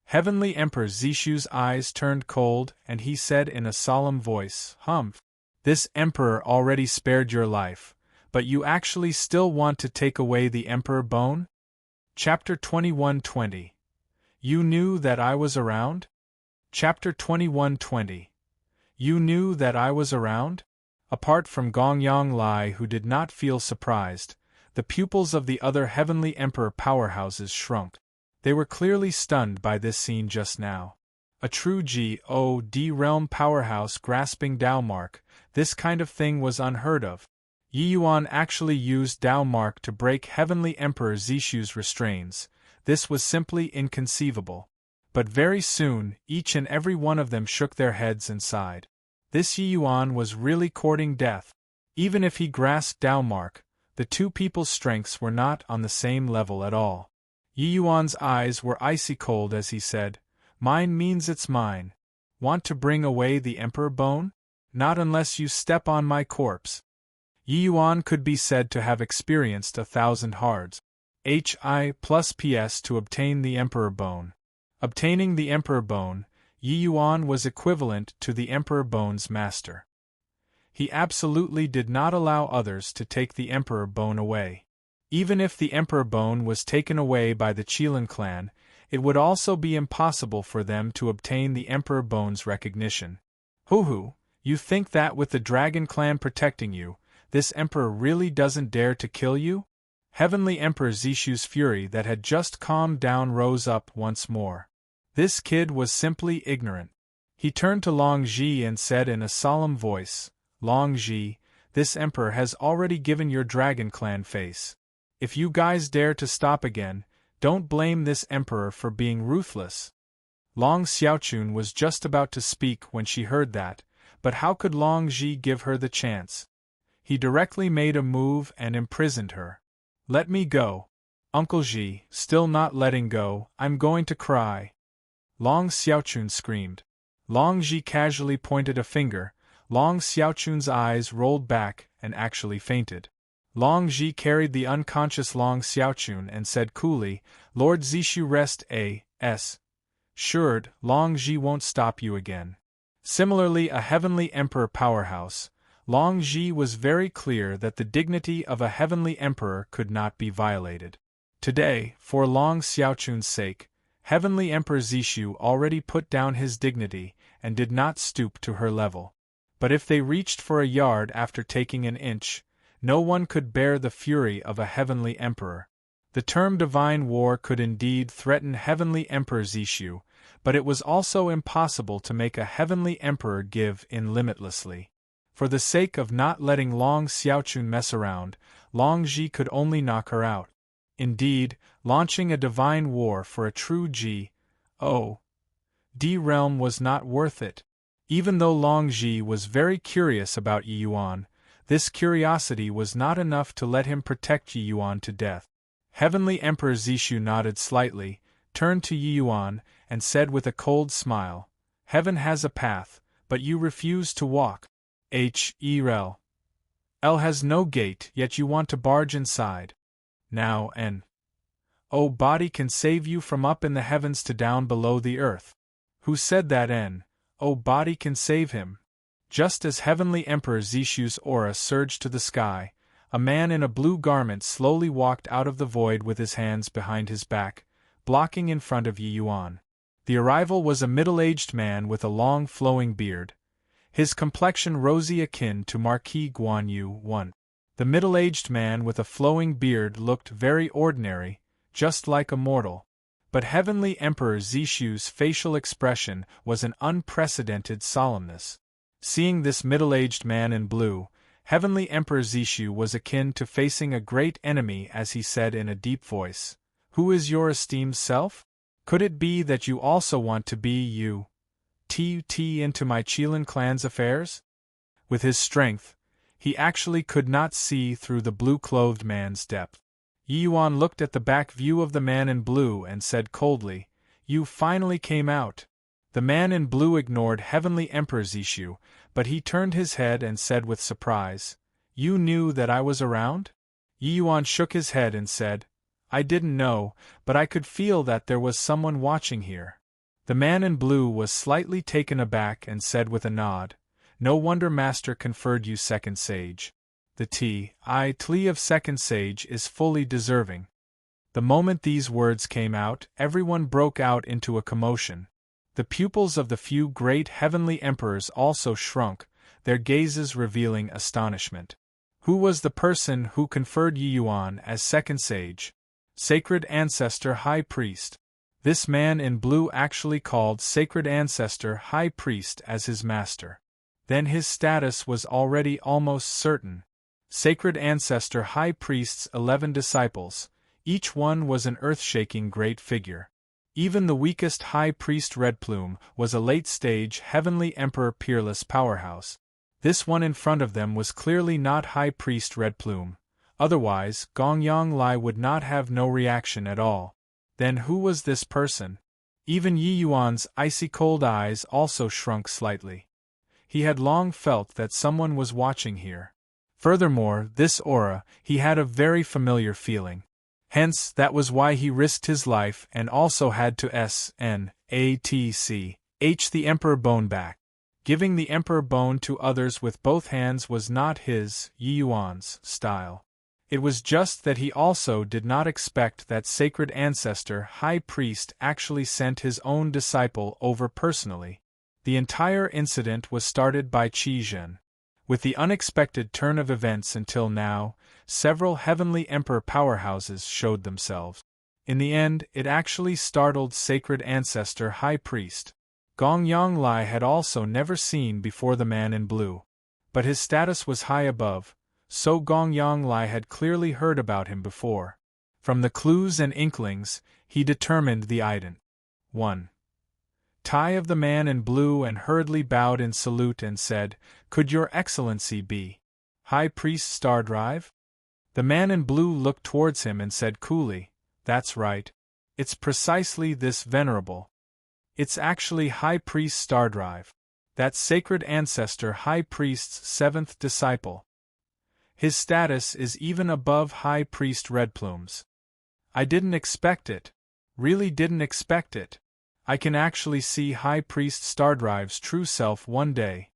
Heavenly Emperor Zishu's eyes turned cold and he said in a solemn voice, "Humph. This Emperor already spared your life, but you actually still want to take away the Emperor Bone?" Chapter 21:20. You knew that I was around? Chapter 21:20. You knew that I was around? Apart from Gongyang Lai, who did not feel surprised, the pupils of the other Heavenly Emperor powerhouses shrunk. They were clearly stunned by this scene just now. A true God realm powerhouse grasping Dao Mark, this kind of thing was unheard of. Yi Yuan actually used Dao Mark to break Heavenly Emperor Zishu's restraints. This was simply inconceivable. But very soon, each and every one of them shook their heads and sighed. This Yi Yuan was really courting death. Even if he grasped Dao Mark, the two people's strengths were not on the same level at all. Yi Yuan's eyes were icy cold as he said, "Mine means it's mine. Want to bring away the Emperor Bone? Not unless you step on my corpse." Yi Yuan could be said to have experienced 1,000 hards. HI+PS to obtain the Emperor Bone. Obtaining the Emperor Bone, Yi Yuan was equivalent to the Emperor Bone's master. He absolutely did not allow others to take the Emperor Bone away. Even if the Emperor Bone was taken away by the Qilin clan, it would also be impossible for them to obtain the Emperor Bone's recognition. Hoo, you think that with the Dragon clan protecting you, this Emperor really doesn't dare to kill you? Heavenly Emperor Zishu's fury that had just calmed down rose up once more. This kid was simply ignorant. He turned to Long Zhi and said in a solemn voice, "Long Zhi, this Emperor has already given your Dragon clan face. If you guys dare to stop again, don't blame this Emperor for being ruthless." Long Xiaochun was just about to speak when she heard that, but how could Long Zhi give her the chance? He directly made a move and imprisoned her. "Let me go. Uncle Zhi, still not letting go, I'm going to cry." Long Xiaochun screamed. Long Zhi casually pointed a finger. Long Xiaochun's eyes rolled back and actually fainted. Long Zhi carried the unconscious Long Xiaochun and said coolly, "Lord Zishu rest assured, Long Zhi won't stop you again." Similarly, a Heavenly Emperor powerhouse, Long Zhi was very clear that the dignity of a Heavenly Emperor could not be violated. Today, for Long Xiaochun's sake, Heavenly Emperor Zishu already put down his dignity and did not stoop to her level. But if they reached for a yard after taking an inch, no one could bear the fury of a Heavenly Emperor. The term divine war could indeed threaten Heavenly Emperor Zishu, but it was also impossible to make a Heavenly Emperor give in limitlessly. For the sake of not letting Long Xiaochun mess around, Long Zhi could only knock her out. Indeed, launching a divine war for a true G.O.D. realm was not worth it. Even though Long Zhi was very curious about Yi Yuan, this curiosity was not enough to let him protect Yi Yuan to death. Heavenly Emperor Zishu nodded slightly, turned to Yi Yuan, and said with a cold smile, "Heaven has a path, but you refuse to walk. L has no gate, yet you want to barge inside. Now body can save you from up in the heavens to down below the earth. Who said that body can save him?" Just as Heavenly Emperor Zishu's aura surged to the sky, a man in a blue garment slowly walked out of the void with his hands behind his back, blocking in front of Yi Yuan. The arrival was a middle-aged man with a long flowing beard. His complexion rosy akin to Marquis Guan Yu I. The middle-aged man with a flowing beard looked very ordinary, just like a mortal. But Heavenly Emperor Zishu's facial expression was an unprecedented solemnness. Seeing this middle-aged man in blue, Heavenly Emperor Zishu was akin to facing a great enemy as he said in a deep voice, "Who is your esteemed self? Could it be that you also want to be into my Chelan clan's affairs? With his strength, he actually could not see through the blue-clothed man's depth. Yi Yuan looked at the back view of the man in blue and said coldly, "You finally came out." The man in blue ignored Heavenly Emperor's issue, but he turned his head and said with surprise, "You knew that I was around?" Yi Yuan shook his head and said, "I didn't know, but I could feel that there was someone watching here." The man in blue was slightly taken aback and said with a nod, "No wonder Master conferred you Second Sage. The title of Second Sage is fully deserving." The moment these words came out, everyone broke out into a commotion. The pupils of the few great heavenly emperors also shrunk, their gazes revealing astonishment. Who was the person who conferred Yi Yuan as Second Sage? Sacred Ancestor High Priest. This man in blue actually called Sacred Ancestor High Priest as his master. Then his status was already almost certain. Sacred Ancestor High Priest's 11 disciples, each one was an earth-shaking great figure. Even the weakest High Priest Red Plume was a late-stage Heavenly Emperor peerless powerhouse. This one in front of them was clearly not High Priest Red Plume. Otherwise, Gongyang Lai would not have no reaction at all. Then who was this person? Even Yi Yuan's icy-cold eyes also shrunk slightly. He had long felt that someone was watching here. Furthermore, this aura, he had a very familiar feeling. Hence, that was why he risked his life and also had to snatch the Emperor Bone back. Giving the Emperor Bone to others with both hands was not his, Yi Yuan's, style. It was just that he also did not expect that Sacred Ancestor High Priest actually sent his own disciple over personally. The entire incident was started by Qi Zhen. With the unexpected turn of events until now, several Heavenly Emperor powerhouses showed themselves. In the end, it actually startled Sacred Ancestor High Priest. Gongyang Lai had also never seen before the man in blue. But his status was high above, so Gongyang Lai had clearly heard about him before. From the clues and inklings, he determined the ident. 1. Tie of the man in blue and hurriedly bowed in salute and said, "Could your excellency be High Priest Star Drive?" The man in blue looked towards him and said coolly, "That's right. It's precisely this venerable. It's actually High Priest Star Drive. That Sacred Ancestor High Priest's 7th disciple. His status is even above High Priest Red Plume's. I didn't expect it. Really didn't expect it. I can actually see High Priest Stardrive's true self one day.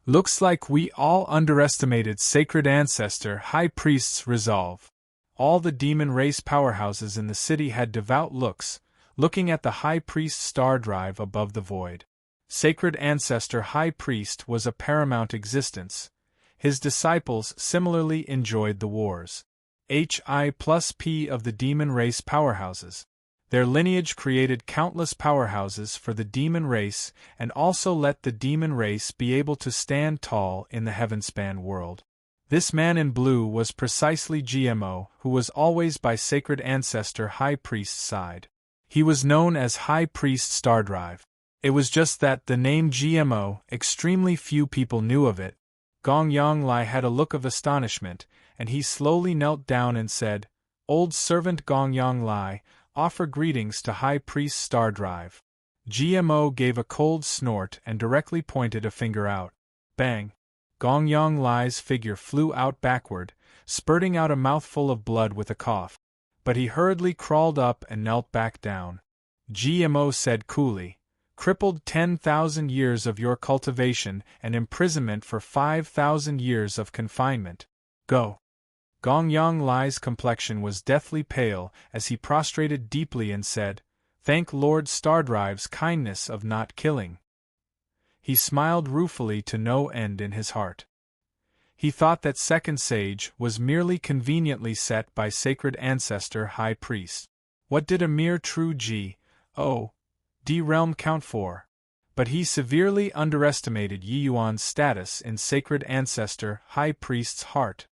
Looks like we all underestimated Sacred Ancestor High Priest's resolve." All the demon race powerhouses in the city had devout looks, looking at the High Priest Star Drive above the void. Sacred Ancestor High Priest was a paramount existence. His disciples similarly enjoyed the wars. Hi+P of the demon race powerhouses. Their lineage created countless powerhouses for the demon race and also let the demon race be able to stand tall in the heavenspan world. This man in blue was precisely GMO, who was always by Sacred Ancestor High Priest's side. He was known as High Priest Stardrive. It was just that the name GMO, extremely few people knew of it. Gongyang Lai had a look of astonishment, and he slowly knelt down and said, "Old servant Gongyang Lai, offer greetings to High Priest Stardrive." GMO gave a cold snort and directly pointed a finger out. Bang! Gongyang Lai's figure flew out backward, spurting out a mouthful of blood with a cough. But he hurriedly crawled up and knelt back down. GMO said coolly, "Crippled 10,000 years of your cultivation and imprisonment for 5,000 years of confinement. Go." Gongyang Lai's complexion was deathly pale as he prostrated deeply and said, "Thank Lord Stardrive's kindness of not killing." He smiled ruefully to no end in his heart. He thought that Second Sage was merely conveniently set by Sacred Ancestor High Priest. What did a mere true G.O.D. realm count for? But he severely underestimated Yi Yuan's status in Sacred Ancestor High Priest's heart.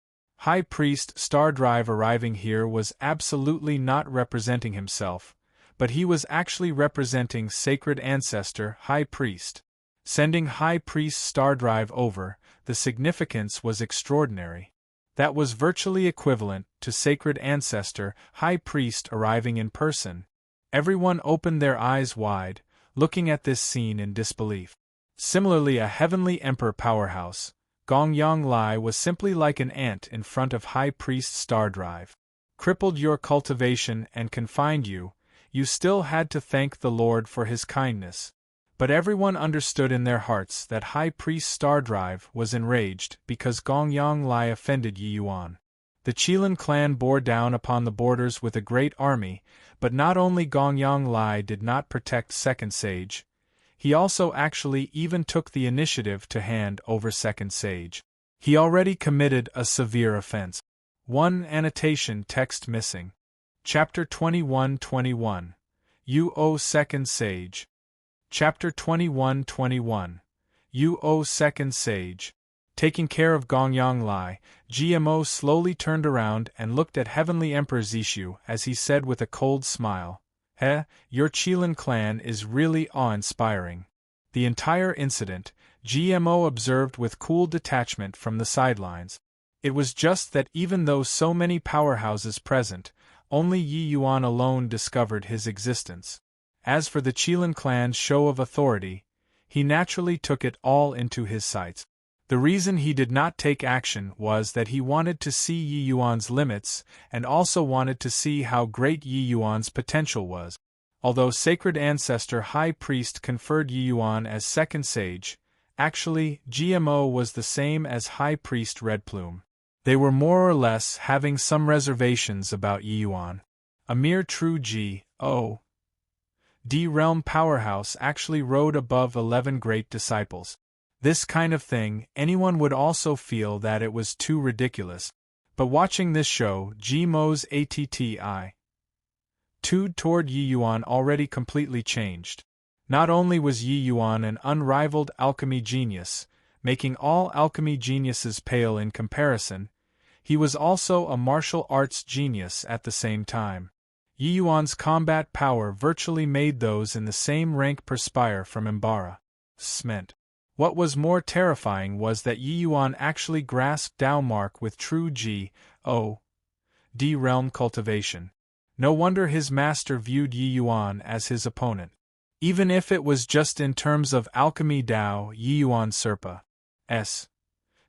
High Priest Stardrive arriving here was absolutely not representing himself, but he was actually representing Sacred Ancestor High Priest. Sending High Priest Stardrive over, the significance was extraordinary. That was virtually equivalent to Sacred Ancestor High Priest arriving in person. Everyone opened their eyes wide, looking at this scene in disbelief. Similarly, a Heavenly Emperor powerhouse, Gongyang Lai, was simply like an ant in front of High Priest Stardrive. Crippled your cultivation and confined you, you still had to thank the Lord for his kindness. But everyone understood in their hearts that High Priest Stardrive was enraged because Gongyang Lai offended Yi Yuan. The Qilin clan bore down upon the borders with a great army, but not only Gongyang Lai did not protect Second Sage, he also actually even took the initiative to hand over Second Sage. He already committed a severe offense. 1 Annotation text missing. Chapter 21-21. You owe Second Sage. Chapter 21-21. You owe Second Sage. Taking care of Gongyang Lai, GMO slowly turned around and looked at Heavenly Emperor Zishu as he said with a cold smile, your Qilin clan is really awe-inspiring. The entire incident, GMO observed with cool detachment from the sidelines. It was just that even though so many powerhouses present, only Yi Yuan alone discovered his existence. As for the Qilin clan's show of authority, he naturally took it all into his sights. The reason he did not take action was that he wanted to see Yi Yuan's limits and also wanted to see how great Yi Yuan's potential was. Although Sacred Ancestor High Priest conferred Yi Yuan as Second Sage, actually, GMO was the same as High Priest Red Plume. They were more or less having some reservations about Yi Yuan. A mere true G.O. D realm powerhouse actually rode above 11 great disciples. This kind of thing, anyone would also feel that it was too ridiculous. But watching this show, GMO's attitude toward Yi Yuan already completely changed. Not only was Yi Yuan an unrivaled alchemy genius, making all alchemy geniuses pale in comparison, he was also a martial arts genius at the same time. Yi Yuan's combat power virtually made those in the same rank perspire from embarrassment. What was more terrifying was that Yi Yuan actually grasped Daomark with true G.O.D. realm cultivation. No wonder his master viewed Yi Yuan as his opponent. Even if it was just in terms of alchemy Dao, Yi Yuan Serpa S.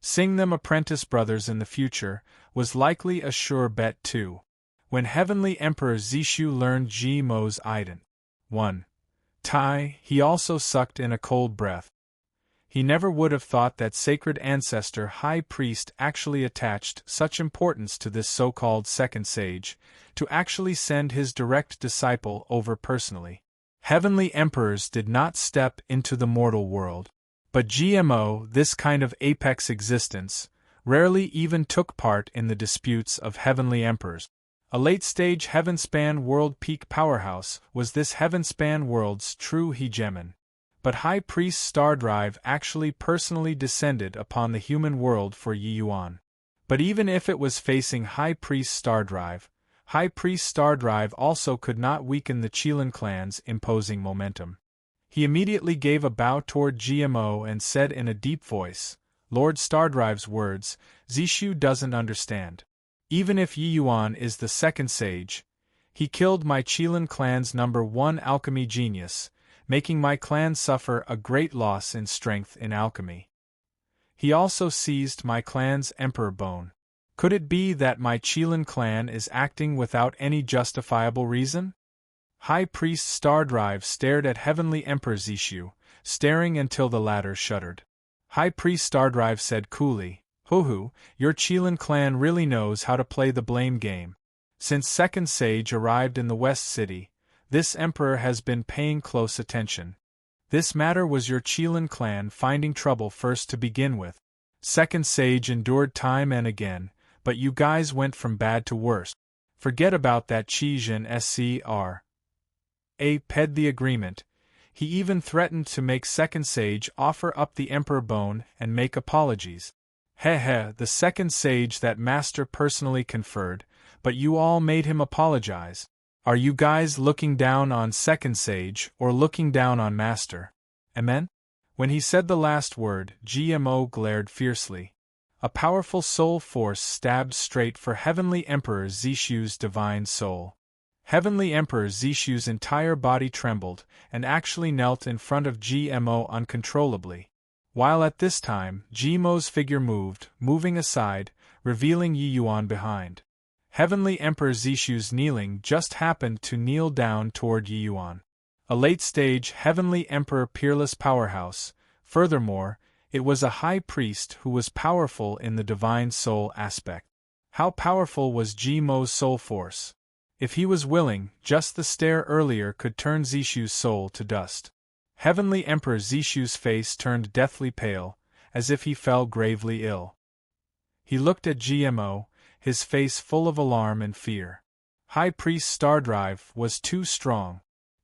Sing them apprentice brothers in the future, was likely a sure bet too. When Heavenly Emperor Zishu learned GMO's ident. 1. Tai, he also sucked in a cold breath. He never would have thought that Sacred Ancestor High Priest actually attached such importance to this so-called Second Sage, to actually send his direct disciple over personally. Heavenly Emperors did not step into the mortal world. But GMO, this kind of apex existence, rarely even took part in the disputes of Heavenly Emperors. A late-stage Heavenspan world peak powerhouse was this Heavenspan world's true hegemon. But High Priest Stardrive actually personally descended upon the human world for Yi Yuan. But even if it was facing High Priest Stardrive also could not weaken the Qilin clan's imposing momentum. He immediately gave a bow toward GMO and said in a deep voice, Lord Stardrive's words, Zishu doesn't understand. Even if Yi Yuan is the Second Sage, he killed my Qilin clan's #1 alchemy genius, making my clan suffer a great loss in strength in alchemy. He also seized my clan's emperor bone. Could it be that my Qilin clan is acting without any justifiable reason? High Priest Stardrive stared at Heavenly Emperor Zishu, staring until the latter shuddered. High Priest Stardrive said coolly, Hoo-hoo, your Qilin clan really knows how to play the blame game. Since Second Sage arrived in the West City, this emperor has been paying close attention. This matter was your Qilin clan finding trouble first to begin with. Second Sage endured time and again, but you guys went from bad to worse. Forget about that Qijin Scr. Ped the agreement. He even threatened to make Second Sage offer up the Emperor Bone and make apologies. The Second Sage that Master personally conferred, but you all made him apologize. Are you guys looking down on Second Sage or looking down on Master? Amen? When he said the last word, GMO glared fiercely. A powerful soul force stabbed straight for Heavenly Emperor Zishu's divine soul. Heavenly Emperor Zishu's entire body trembled, and actually knelt in front of GMO uncontrollably. While at this time, GMO's figure moved, moving aside, revealing Yi Yuan behind. Heavenly Emperor Zishu's kneeling just happened to kneel down toward Yi Yuan. A late-stage Heavenly Emperor peerless powerhouse. Furthermore, it was a high priest who was powerful in the divine soul aspect. How powerful was GMO's soul force? If he was willing, just the stare earlier could turn Zishu's soul to dust. Heavenly Emperor Zishu's face turned deathly pale, as if he fell gravely ill. He looked at GMO, his face full of alarm and fear. High Priest Stardrive was too strong.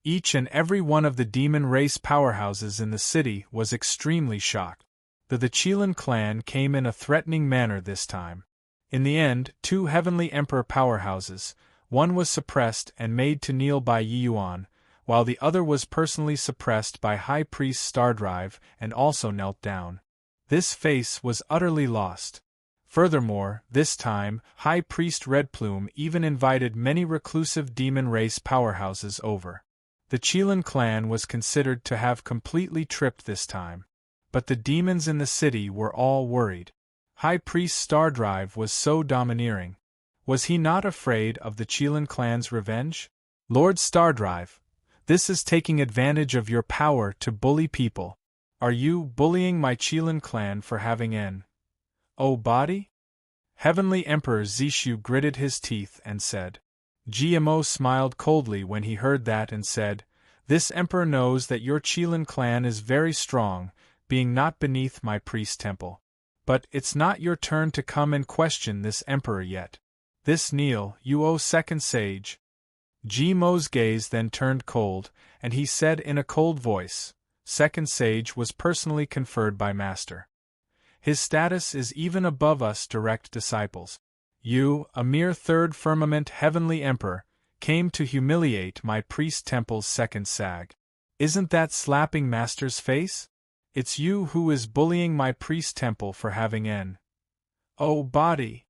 Each and every one of the demon race powerhouses in the city was extremely shocked. The Qilin clan came in a threatening manner this time. In the end, 2 Heavenly Emperor powerhouses, one was suppressed and made to kneel by Yi Yuan, while the other was personally suppressed by High Priest Stardrive and also knelt down. This face was utterly lost. Furthermore, this time, High Priest Redplume even invited many reclusive demon race powerhouses over. The Qilin clan was considered to have completely tripped this time. But the demons in the city were all worried. High Priest Stardrive was so domineering. Was he not afraid of the Qilin clan's revenge? Lord Stardrive, this is taking advantage of your power to bully people. Are you bullying my Qilin clan for having an body? Heavenly Emperor Zishu gritted his teeth and said. GMO smiled coldly when he heard that and said, "This emperor knows that your Qilin clan is very strong, being not beneath my priest temple. But it's not your turn to come and question this emperor yet. This kneel, you second sage." GMO's gaze then turned cold, and he said in a cold voice, "Second sage was personally conferred by Master. His status is even above us direct disciples. You, a mere third firmament heavenly emperor, came to humiliate my priest temple's second sag. Isn't that slapping Master's face? It's you who is bullying my priest temple for having an body."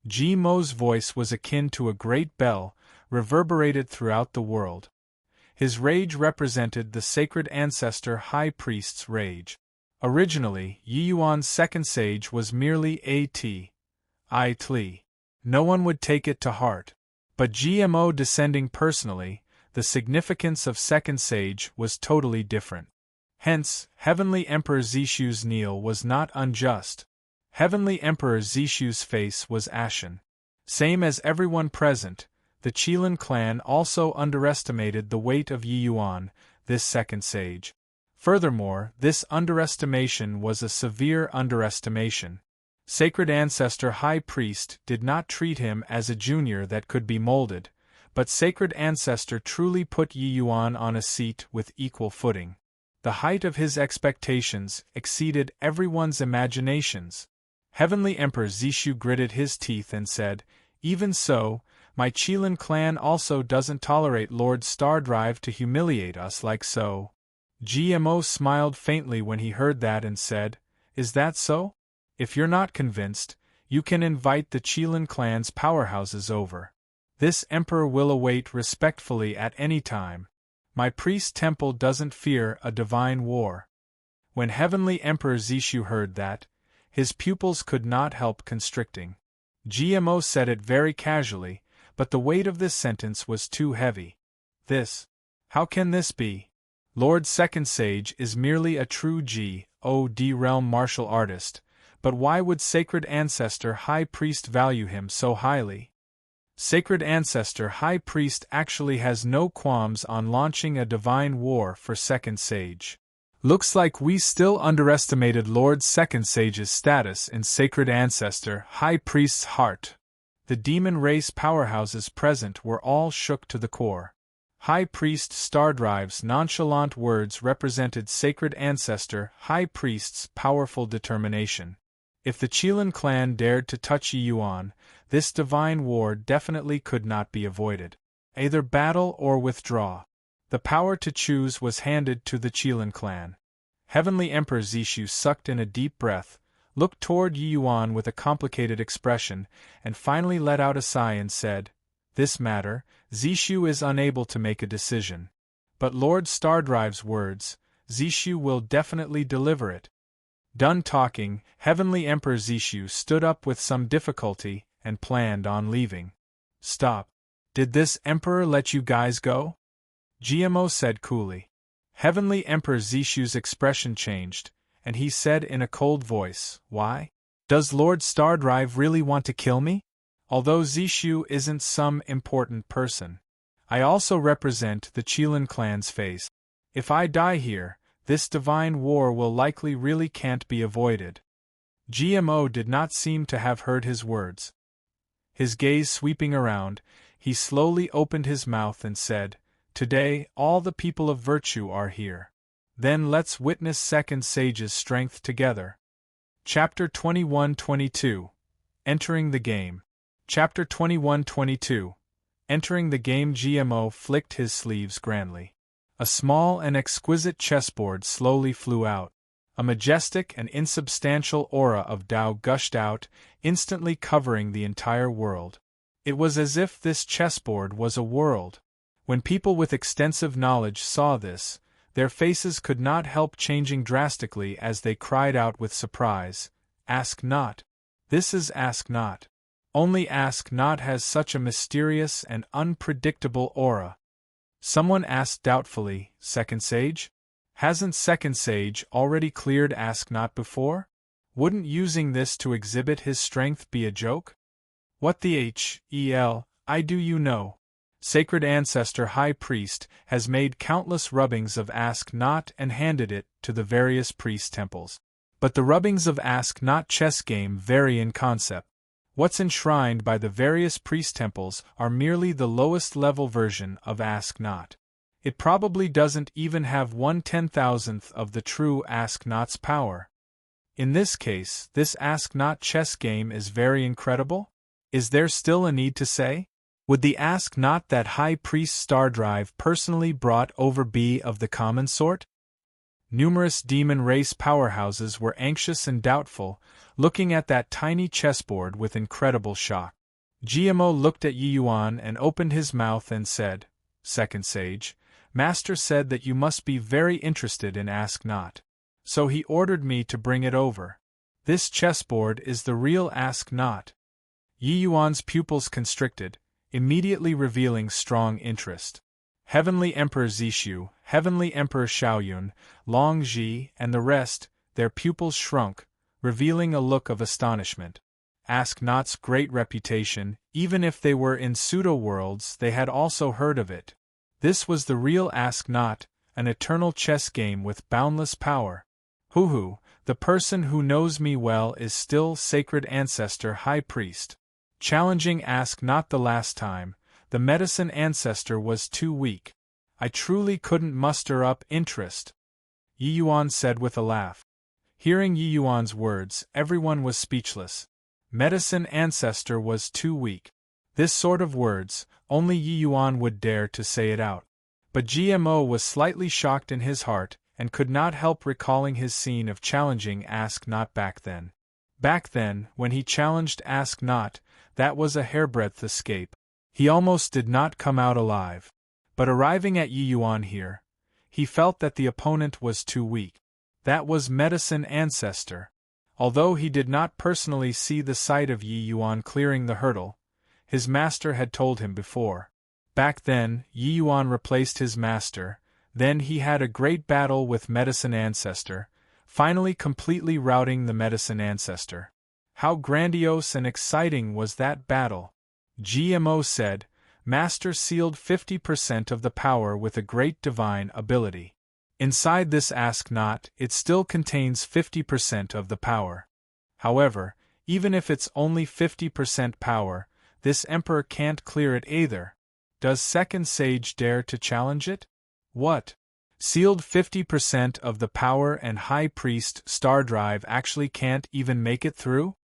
GMO's voice was akin to a great bell, reverberated throughout the world. His rage represented the sacred ancestor High Priest's rage. Originally, Yi Yuan's second sage was merely I Tli. No one would take it to heart. But GMO descending personally, the significance of second sage was totally different. Hence, Heavenly Emperor Zishu's kneel was not unjust. Heavenly Emperor Zishu's face was ashen. Same as everyone present, the Qilin clan also underestimated the weight of Yi Yuan, this second sage. Furthermore, this underestimation was a severe underestimation. Sacred Ancestor High Priest did not treat him as a junior that could be molded, but Sacred Ancestor truly put Yi Yuan on a seat with equal footing. The height of his expectations exceeded everyone's imaginations. Heavenly Emperor Zishu gritted his teeth and said, "Even so, my Qilin clan also doesn't tolerate Lord Stardrive to humiliate us like so." GMO smiled faintly when he heard that and said, "Is that so? If you're not convinced, you can invite the Qilin clan's powerhouses over. This emperor will await respectfully at any time. My priest temple doesn't fear a divine war." When Heavenly Emperor Zishu heard that, his pupils could not help constricting. GMO said it very casually, but the weight of this sentence was too heavy. How can this be? Lord Second Sage is merely a true God realm martial artist, but why would Sacred Ancestor High Priest value him so highly? Sacred Ancestor High Priest actually has no qualms on launching a divine war for Second Sage. Looks like we still underestimated Lord Second Sage's status in Sacred Ancestor High Priest's heart. The demon race powerhouses present were all shook to the core. High Priest Stardrive's nonchalant words represented Sacred Ancestor High Priest's powerful determination. If the Qilin clan dared to touch Yi Yuan, this divine war definitely could not be avoided. Either battle or withdraw. The power to choose was handed to the Qilin clan. Heavenly Emperor Zishu sucked in a deep breath, looked toward Yi Yuan with a complicated expression, and finally let out a sigh and said, "This matter, Zishu is unable to make a decision. But Lord Stardrive's words, Zishu will definitely deliver it." Done talking, Heavenly Emperor Zishu stood up with some difficulty and planned on leaving. "Stop. Did this Emperor let you guys go?" GMO said coolly. Heavenly Emperor Zishu's expression changed, and he said in a cold voice, "Why? Does Lord Stardrive really want to kill me? Although Zishu isn't some important person, I also represent the Qilin clan's face. If I die here, this divine war will likely really can't be avoided." GMO did not seem to have heard his words. His gaze sweeping around, he slowly opened his mouth and said, "Today, all the people of virtue are here. Then let's witness Second Sage's strength together." Chapter 21-22. Entering the Game. Chapter 21-22. Entering the game. GMO flicked his sleeves grandly. A small and exquisite chessboard slowly flew out. A majestic and insubstantial aura of Tao gushed out, instantly covering the entire world. It was as if this chessboard was a world. When people with extensive knowledge saw this, their faces could not help changing drastically as they cried out with surprise, "Ask not! This is Ask Not! Only Ask Not has such a mysterious and unpredictable aura." Someone asked doubtfully, "Second Sage? Hasn't Second Sage already cleared Ask Not before? Wouldn't using this to exhibit his strength be a joke?" "What the hell, I do you know? Sacred Ancestor High Priest has made countless rubbings of Ask Not and handed it to the various priest temples. But the rubbings of Ask Not chess game vary in concept. What's enshrined by the various priest temples are merely the lowest level version of Ask Not. It probably doesn't even have 1/10,000th of the true Ask Not's power. In this case, this Ask Not chess game is very incredible? Is there still a need to say? Would the Ask Not that High Priest Stardrive personally brought over be of the common sort? Numerous demon race powerhouses were anxious and doubtful, looking at that tiny chessboard with incredible shock. GMO looked at Yi Yuan and opened his mouth and said, "Second Sage, Master said that you must be very interested in Ask Not. So he ordered me to bring it over. This chessboard is the real Ask Not." Yi Yuan's pupils constricted, immediately revealing strong interest. Heavenly Emperor Zishu, Heavenly Emperor Xiaoyun, Long Ji, and the rest, their pupils shrunk, revealing a look of astonishment. Ask Not's great reputation, even if they were in pseudo-worlds, they had also heard of it. This was the real Ask Not, an eternal chess game with boundless power. Hoo, the person who knows me well is still Sacred Ancestor High Priest. Challenging Ask Not the last time, the Medicine Ancestor was too weak. I truly couldn't muster up interest," Yi Yuan said with a laugh. Hearing Yi Yuan's words, everyone was speechless. Medicine Ancestor was too weak. This sort of words, only Yi Yuan would dare to say it out. But GMO was slightly shocked in his heart, and could not help recalling his scene of challenging Ask Not back then. Back then, when he challenged Ask Not, that was a hairbreadth escape. He almost did not come out alive. But arriving at Yi Yuan here, he felt that the opponent was too weak. That was Medicine Ancestor. Although he did not personally see the sight of Yi Yuan clearing the hurdle, his master had told him before. Back then, Yi Yuan replaced his master, then he had a great battle with Medicine Ancestor, finally completely routing the Medicine Ancestor. How grandiose and exciting was that battle! GMO said, "Master sealed 50% of the power with a great divine ability. Inside this Ask Not, it still contains 50% of the power. However, even if it's only 50% power, this Emperor can't clear it either. Does Second Sage dare to challenge it?" "What? Sealed 50% of the power and High Priest Stardrive actually can't even make it through?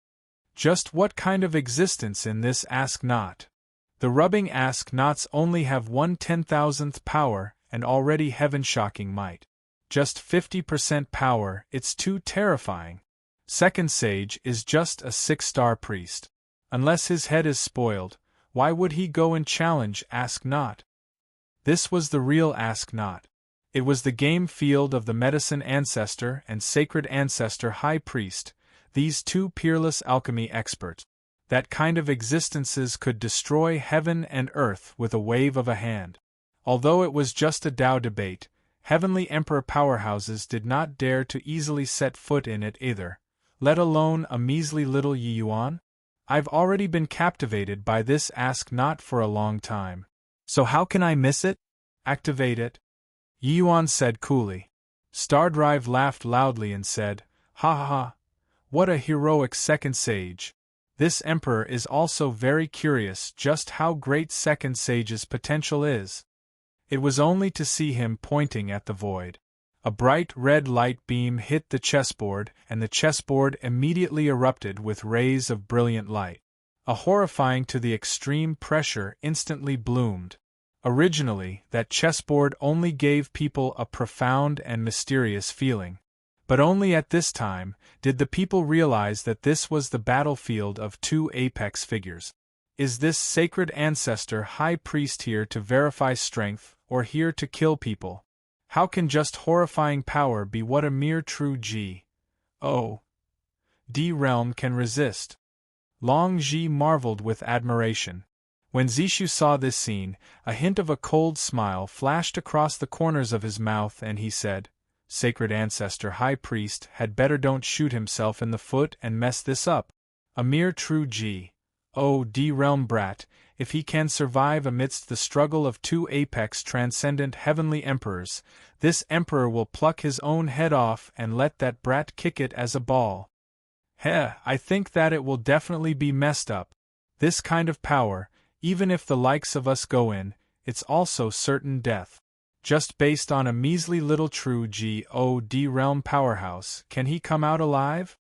Just what kind of existence in this Ask Not? The rubbing Ask Nots only have 1/10,000th power and already heaven-shocking might. just 50% power, it's too terrifying. Second sage is just a 6-star priest. Unless his head is spoiled, why would he go and challenge Ask Not? This was the real Ask Not. It was the game field of the medicine ancestor and sacred ancestor high priest, these two peerless alchemy experts. That kind of existences could destroy heaven and earth with a wave of a hand. Although it was just a Tao debate, heavenly emperor powerhouses did not dare to easily set foot in it either, let alone a measly little Yi Yuan. I've already been captivated by this Ask Not for a long time. So how can I miss it? Activate it. Yi Yuan said coolly. Stardrive laughed loudly and said, "Ha ha ha! What a heroic second sage! This emperor is also very curious just how great second sage's potential is." It was only to see him pointing at the void. A bright red light beam hit the chessboard, and the chessboard immediately erupted with rays of brilliant light. A horrifying to the extreme pressure instantly bloomed. Originally, that chessboard only gave people a profound and mysterious feeling. But only at this time did the people realize that this was the battlefield of two apex figures. Is this sacred ancestor high priest here to verify strength, or here to kill people? How can just horrifying power be what a mere true G-O-D realm can resist? Long Ji marveled with admiration. When Zishu saw this scene, a hint of a cold smile flashed across the corners of his mouth and he said, "Sacred ancestor high priest had better don't shoot himself in the foot and mess this up. A mere true G-O-D realm brat, if he can survive amidst the struggle of two apex transcendent heavenly emperors, this emperor will pluck his own head off and let that brat kick it as a ball. I think that it will definitely be messed up. This kind of power, even if the likes of us go in, it's also certain death. Just based on a measly little true G-O-D realm powerhouse, can he come out alive?"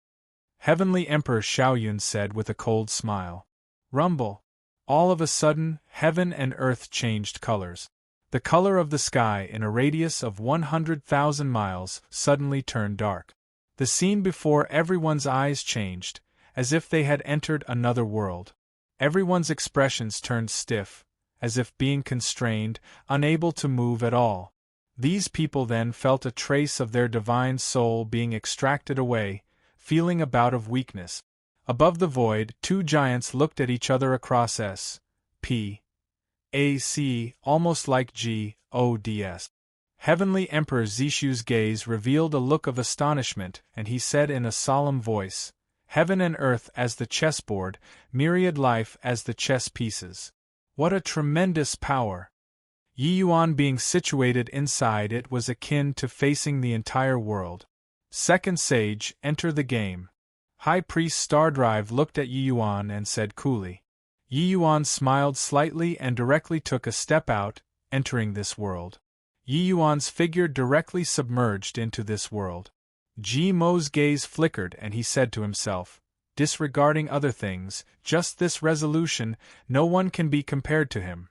Heavenly Emperor Xiaoyun said with a cold smile. Rumble. All of a sudden, heaven and earth changed colors. The color of the sky in a radius of 100,000 miles suddenly turned dark. The scene before everyone's eyes changed, as if they had entered another world. Everyone's expressions turned stiff, as if being constrained, unable to move at all. These people then felt a trace of their divine soul being extracted away, feeling a bout of weakness. Above the void, two giants looked at each other across S.P.A.C., almost like G.O.D.S. Heavenly Emperor Zishu's gaze revealed a look of astonishment, and he said in a solemn voice, "Heaven and earth as the chessboard, myriad life as the chess pieces. What a tremendous power!" Yi Yuan being situated inside it was akin to facing the entire world. Second sage, enter the game. High Priest Stardrive looked at Yi Yuan and said coolly. Yi Yuan smiled slightly and directly took a step out, entering this world. Yi Yuan's figure directly submerged into this world. Ji Mo's gaze flickered and he said to himself, disregarding other things, just this resolution, no one can be compared to him.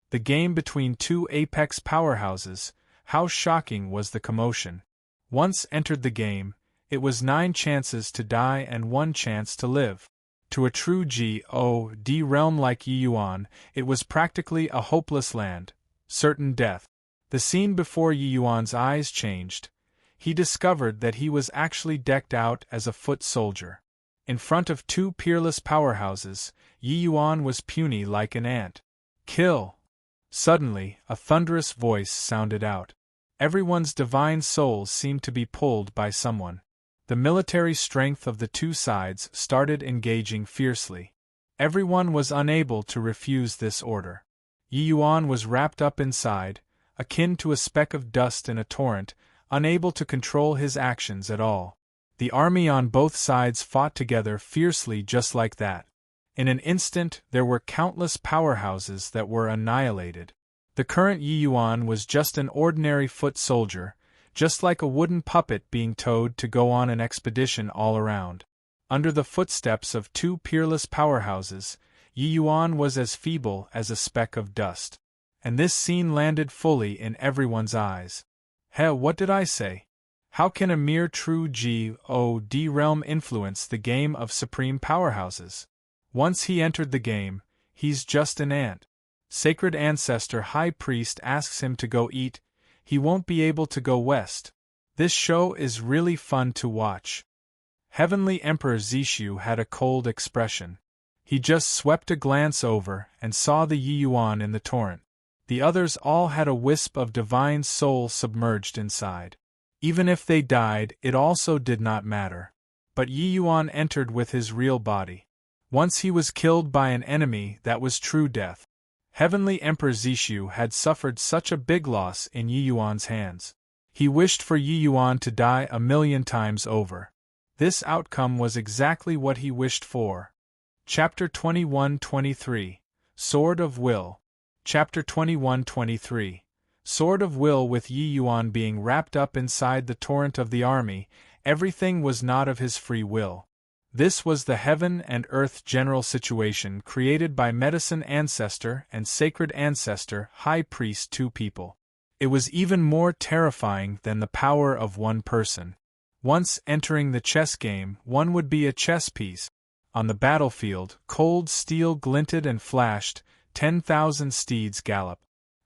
The game between two apex powerhouses, how shocking was the commotion. Once entered the game, it was 9 chances to die and 1 chance to live. To a true G.O.D. realm like Yi Yuan, it was practically a hopeless land, certain death. The scene before Yi Yuan's eyes changed. He discovered that he was actually decked out as a foot soldier. In front of two peerless powerhouses, Yi Yuan was puny like an ant. Kill! Suddenly, a thunderous voice sounded out. Everyone's divine souls seemed to be pulled by someone. The military strength of the two sides started engaging fiercely. Everyone was unable to refuse this order. Yi Yuan was wrapped up inside, akin to a speck of dust in a torrent, unable to control his actions at all. The army on both sides fought together fiercely just like that. In an instant there were countless powerhouses that were annihilated. The current Yi Yuan was just an ordinary foot soldier, just like a wooden puppet being towed to go on an expedition all around. Under the footsteps of two peerless powerhouses, Yi Yuan was as feeble as a speck of dust. And this scene landed fully in everyone's eyes. What did I say? How can a mere true God realm influence the game of supreme powerhouses? Once he entered the game, he's just an ant. Sacred Ancestor High Priest asks him to go eat, he won't be able to go west. This show is really fun to watch. Heavenly Emperor Zishu had a cold expression. He just swept a glance over and saw the Yi Yuan in the torrent. The others all had a wisp of divine soul submerged inside. Even if they died, it also did not matter. But Yi Yuan entered with his real body. Once he was killed by an enemy, that was true death. Heavenly Emperor Zishu had suffered such a big loss in Yi Yuan's hands. He wished for Yi Yuan to die 1,000,000 times over. This outcome was exactly what he wished for. Chapter 21-23, Sword of Will. Chapter 21-23, Sword of Will. With Yi Yuan being wrapped up inside the torrent of the army, everything was not of his free will. This was the heaven and earth general situation created by Medicine Ancestor and Sacred Ancestor High Priest, two people. It was even more terrifying than the power of one person. Once entering the chess game, one would be a chess piece. On the battlefield, cold steel glinted and flashed, 10,000 steeds gallop.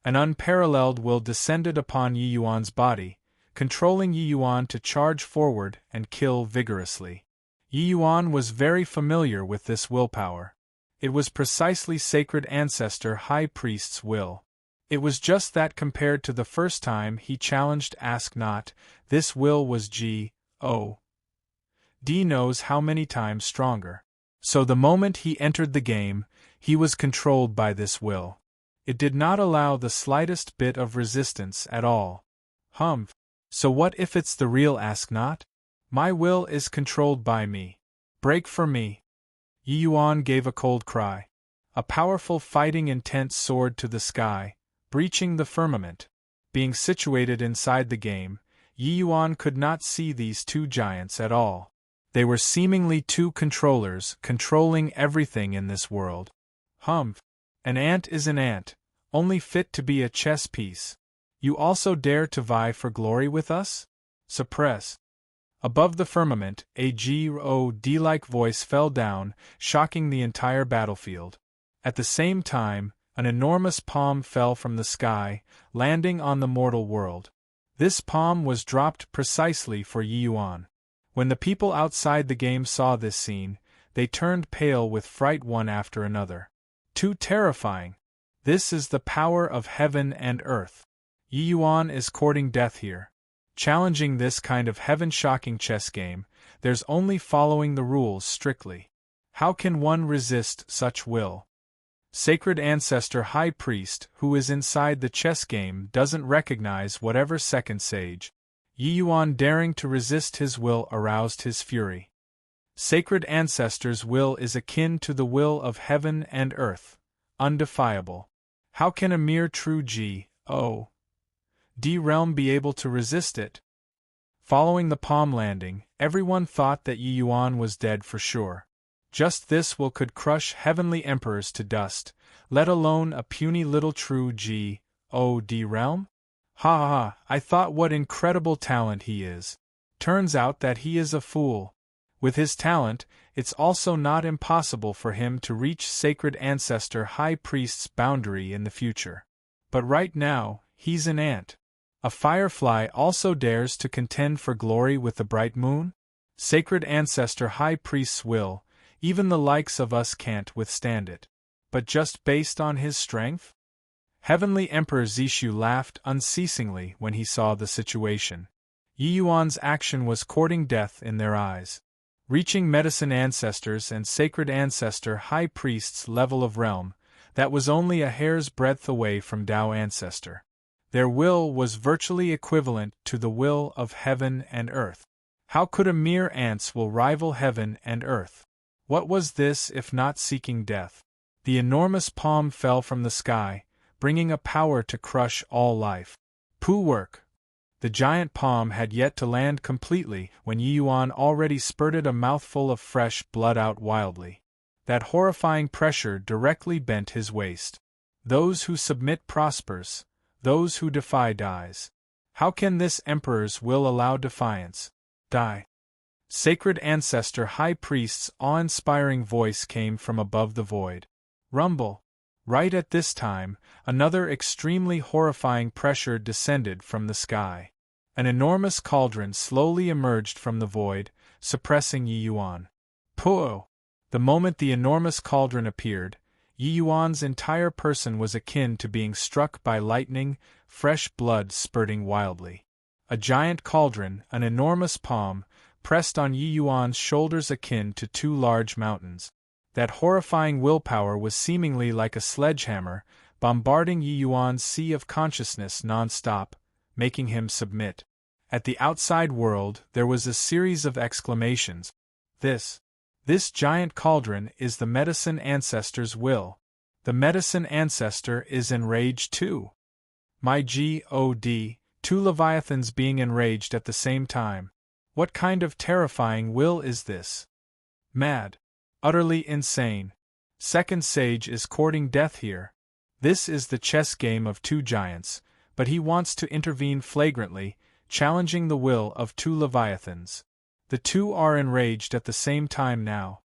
An unparalleled will descended upon Yi Yuan's body, controlling Yi Yuan to charge forward and kill vigorously. Yi Yuan was very familiar with this willpower. It was precisely Sacred Ancestor High Priest's will. It was just that compared to the first time he challenged Ask Not, this will was God knows how many times stronger. So the moment he entered the game, he was controlled by this will. It did not allow the slightest bit of resistance at all. So what if it's the real Ask Not? My will is controlled by me. Break for me. Yi Yuan gave a cold cry. A powerful fighting intent soared to the sky, breaching the firmament. Being situated inside the game, Yi Yuan could not see these two giants at all. They were seemingly two controllers, controlling everything in this world. An ant is an ant, only fit to be a chess piece. You also dare to vie for glory with us? Suppress. Above the firmament, a God-like voice fell down, shocking the entire battlefield. At the same time, an enormous palm fell from the sky, landing on the mortal world. This palm was dropped precisely for Yi Yuan. When the people outside the game saw this scene, they turned pale with fright one after another. Too terrifying! This is the power of heaven and earth. Yi Yuan is courting death here. Challenging this kind of heaven-shocking chess game, there's only following the rules strictly. How can one resist such will? Sacred Ancestor High Priest, who is inside the chess game, doesn't recognize whatever second sage. Yi Yuan daring to resist his will aroused his fury. Sacred Ancestor's will is akin to the will of heaven and earth, undefiable. How can a mere true God realm be able to resist it? Following the palm landing, everyone thought that Yi Yuan was dead for sure. Just this will could crush heavenly emperors to dust, let alone a puny little true God realm? I thought what incredible talent he is. Turns out that he is a fool. With his talent, it's also not impossible for him to reach Sacred Ancestor High Priest's boundary in the future. But right now, he's an ant. A firefly also dares to contend for glory with the bright moon? Sacred Ancestor High Priest's will, even the likes of us can't withstand it. But just based on his strength? Heavenly Emperor Zishu laughed unceasingly when he saw the situation. Yi Yuan's action was courting death in their eyes. Reaching Medicine Ancestors and Sacred Ancestor High Priest's level of realm, that was only a hair's breadth away from Tao Ancestor. Their will was virtually equivalent to the will of heaven and earth. How could a mere ant's will rival heaven and earth? What was this if not seeking death? The enormous palm fell from the sky, bringing a power to crush all life. Pooh work! The giant palm had yet to land completely when Yi Yuan already spurted a mouthful of fresh blood out wildly. That horrifying pressure directly bent his waist. Those who submit prospers, those who defy dies. How can this emperor's will allow defiance? Die. Sacred Ancestor High Priest's awe-inspiring voice came from above the void. Rumble. Right at this time, another extremely horrifying pressure descended from the sky. An enormous cauldron slowly emerged from the void, suppressing Yi Yuan. Puo! The moment the enormous cauldron appeared, Yi Yuan's entire person was akin to being struck by lightning, fresh blood spurting wildly. A giant cauldron, an enormous palm, pressed on Yi Yuan's shoulders akin to two large mountains. That horrifying willpower was seemingly like a sledgehammer, bombarding Yi Yuan's sea of consciousness non-stop, making him submit. At the outside world there was a series of exclamations. This giant cauldron is the medicine ancestor's will. The medicine ancestor is enraged too. My God, two leviathans being enraged at the same time. What kind of terrifying will is this? Mad. Utterly insane. Second Sage is courting death here. This is the chess game of two giants, but he wants to intervene flagrantly, challenging the will of two leviathans. The two are enraged at the same time now.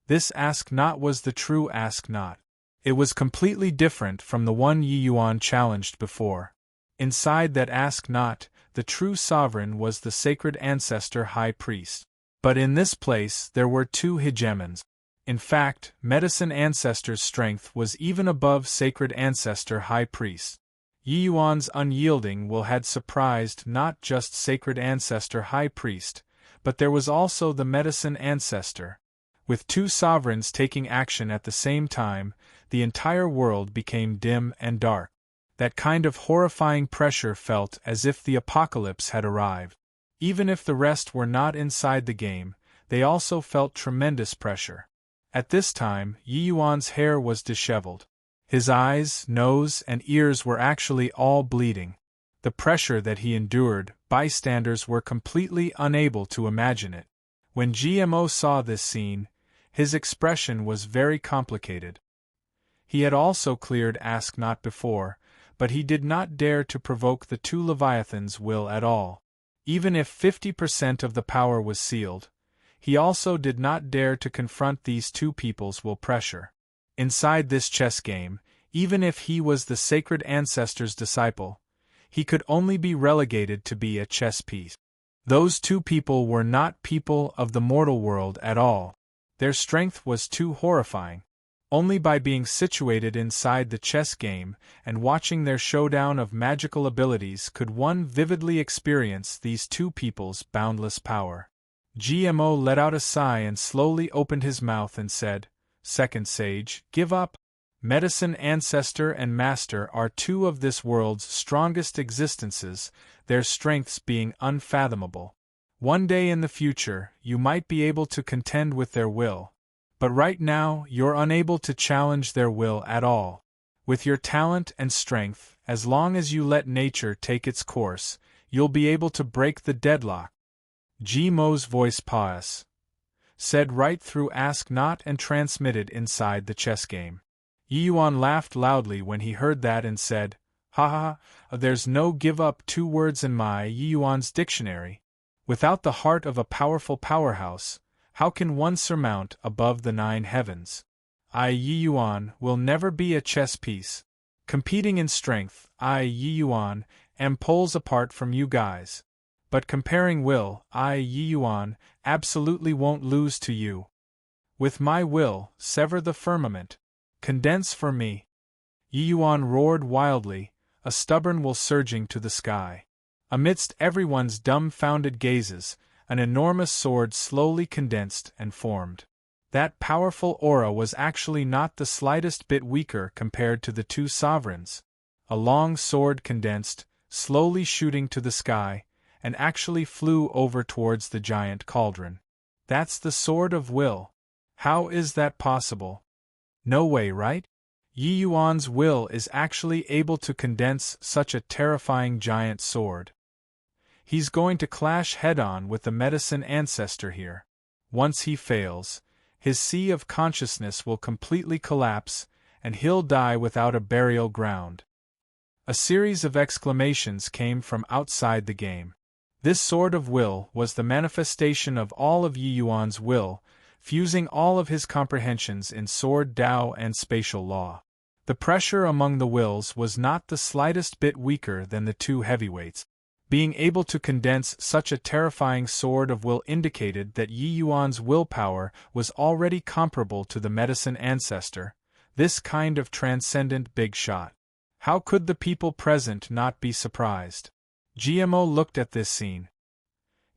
This Ask Not was the true Ask Not. It was completely different from the one Yi Yuan challenged before. Inside that Ask Not, the true sovereign was the sacred ancestor high priest. But in this place there were two hegemons. In fact, medicine ancestor's strength was even above sacred ancestor high priest. Yi Yuan's unyielding will had surprised not just sacred ancestor high priest, but there was also the medicine ancestor. With two sovereigns taking action at the same time, the entire world became dim and dark. That kind of horrifying pressure felt as if the apocalypse had arrived. Even if the rest were not inside the game, they also felt tremendous pressure. At this time, Yi Yuan's hair was disheveled. His eyes, nose, and ears were actually all bleeding. The pressure that he endured, bystanders were completely unable to imagine it. When GMO saw this scene, his expression was very complicated. He had also cleared Ask Not before, but he did not dare to provoke the two Leviathans' will at all. Even if 50% of the power was sealed, he also did not dare to confront these two people's will pressure. Inside this chess game, even if he was the sacred ancestor's disciple, he could only be relegated to be a chess piece. Those two people were not people of the mortal world at all. Their strength was too horrifying. Only by being situated inside the chess game and watching their showdown of magical abilities could one vividly experience these two people's boundless power. GMO let out a sigh and slowly opened his mouth and said, "Second Sage, give up. Medicine Ancestor and Master are two of this world's strongest existences, their strengths being unfathomable. One day in the future, you might be able to contend with their will. But right now, you're unable to challenge their will at all. With your talent and strength, as long as you let nature take its course, you'll be able to break the deadlock." GMO's voice said right through Ask Not and transmitted inside the chess game. Yi Yuan laughed loudly when he heard that and said, "Ha ha ha, there's no give up two words in my Yi Yuan's dictionary. Without the heart of a powerful powerhouse, how can one surmount above the 9 heavens? I, Yi Yuan, will never be a chess piece. Competing in strength, I, Yi Yuan, am poles apart from you guys. But comparing will, I, Yi Yuan, absolutely won't lose to you. With my will, sever the firmament. Condense for me." Yi Yuan roared wildly, a stubborn will surging to the sky. Amidst everyone's dumbfounded gazes, an enormous sword slowly condensed and formed. That powerful aura was actually not the slightest bit weaker compared to the two sovereigns. A long sword condensed, slowly shooting to the sky, and actually flew over towards the giant cauldron. That's the sword of will. How is that possible? No way, right? Yi Yuan's will is actually able to condense such a terrifying giant sword. He's going to clash head-on with the medicine ancestor here. Once he fails, his sea of consciousness will completely collapse, and he'll die without a burial ground. A series of exclamations came from outside the game. This sword of will was the manifestation of all of Yi Yuan's will, fusing all of his comprehensions in sword Tao and spatial law. The pressure among the wills was not the slightest bit weaker than the two heavyweights. Being able to condense such a terrifying sword of will indicated that Yi Yuan's willpower was already comparable to the medicine ancestor, this kind of transcendent big shot. How could the people present not be surprised? GMO looked at this scene.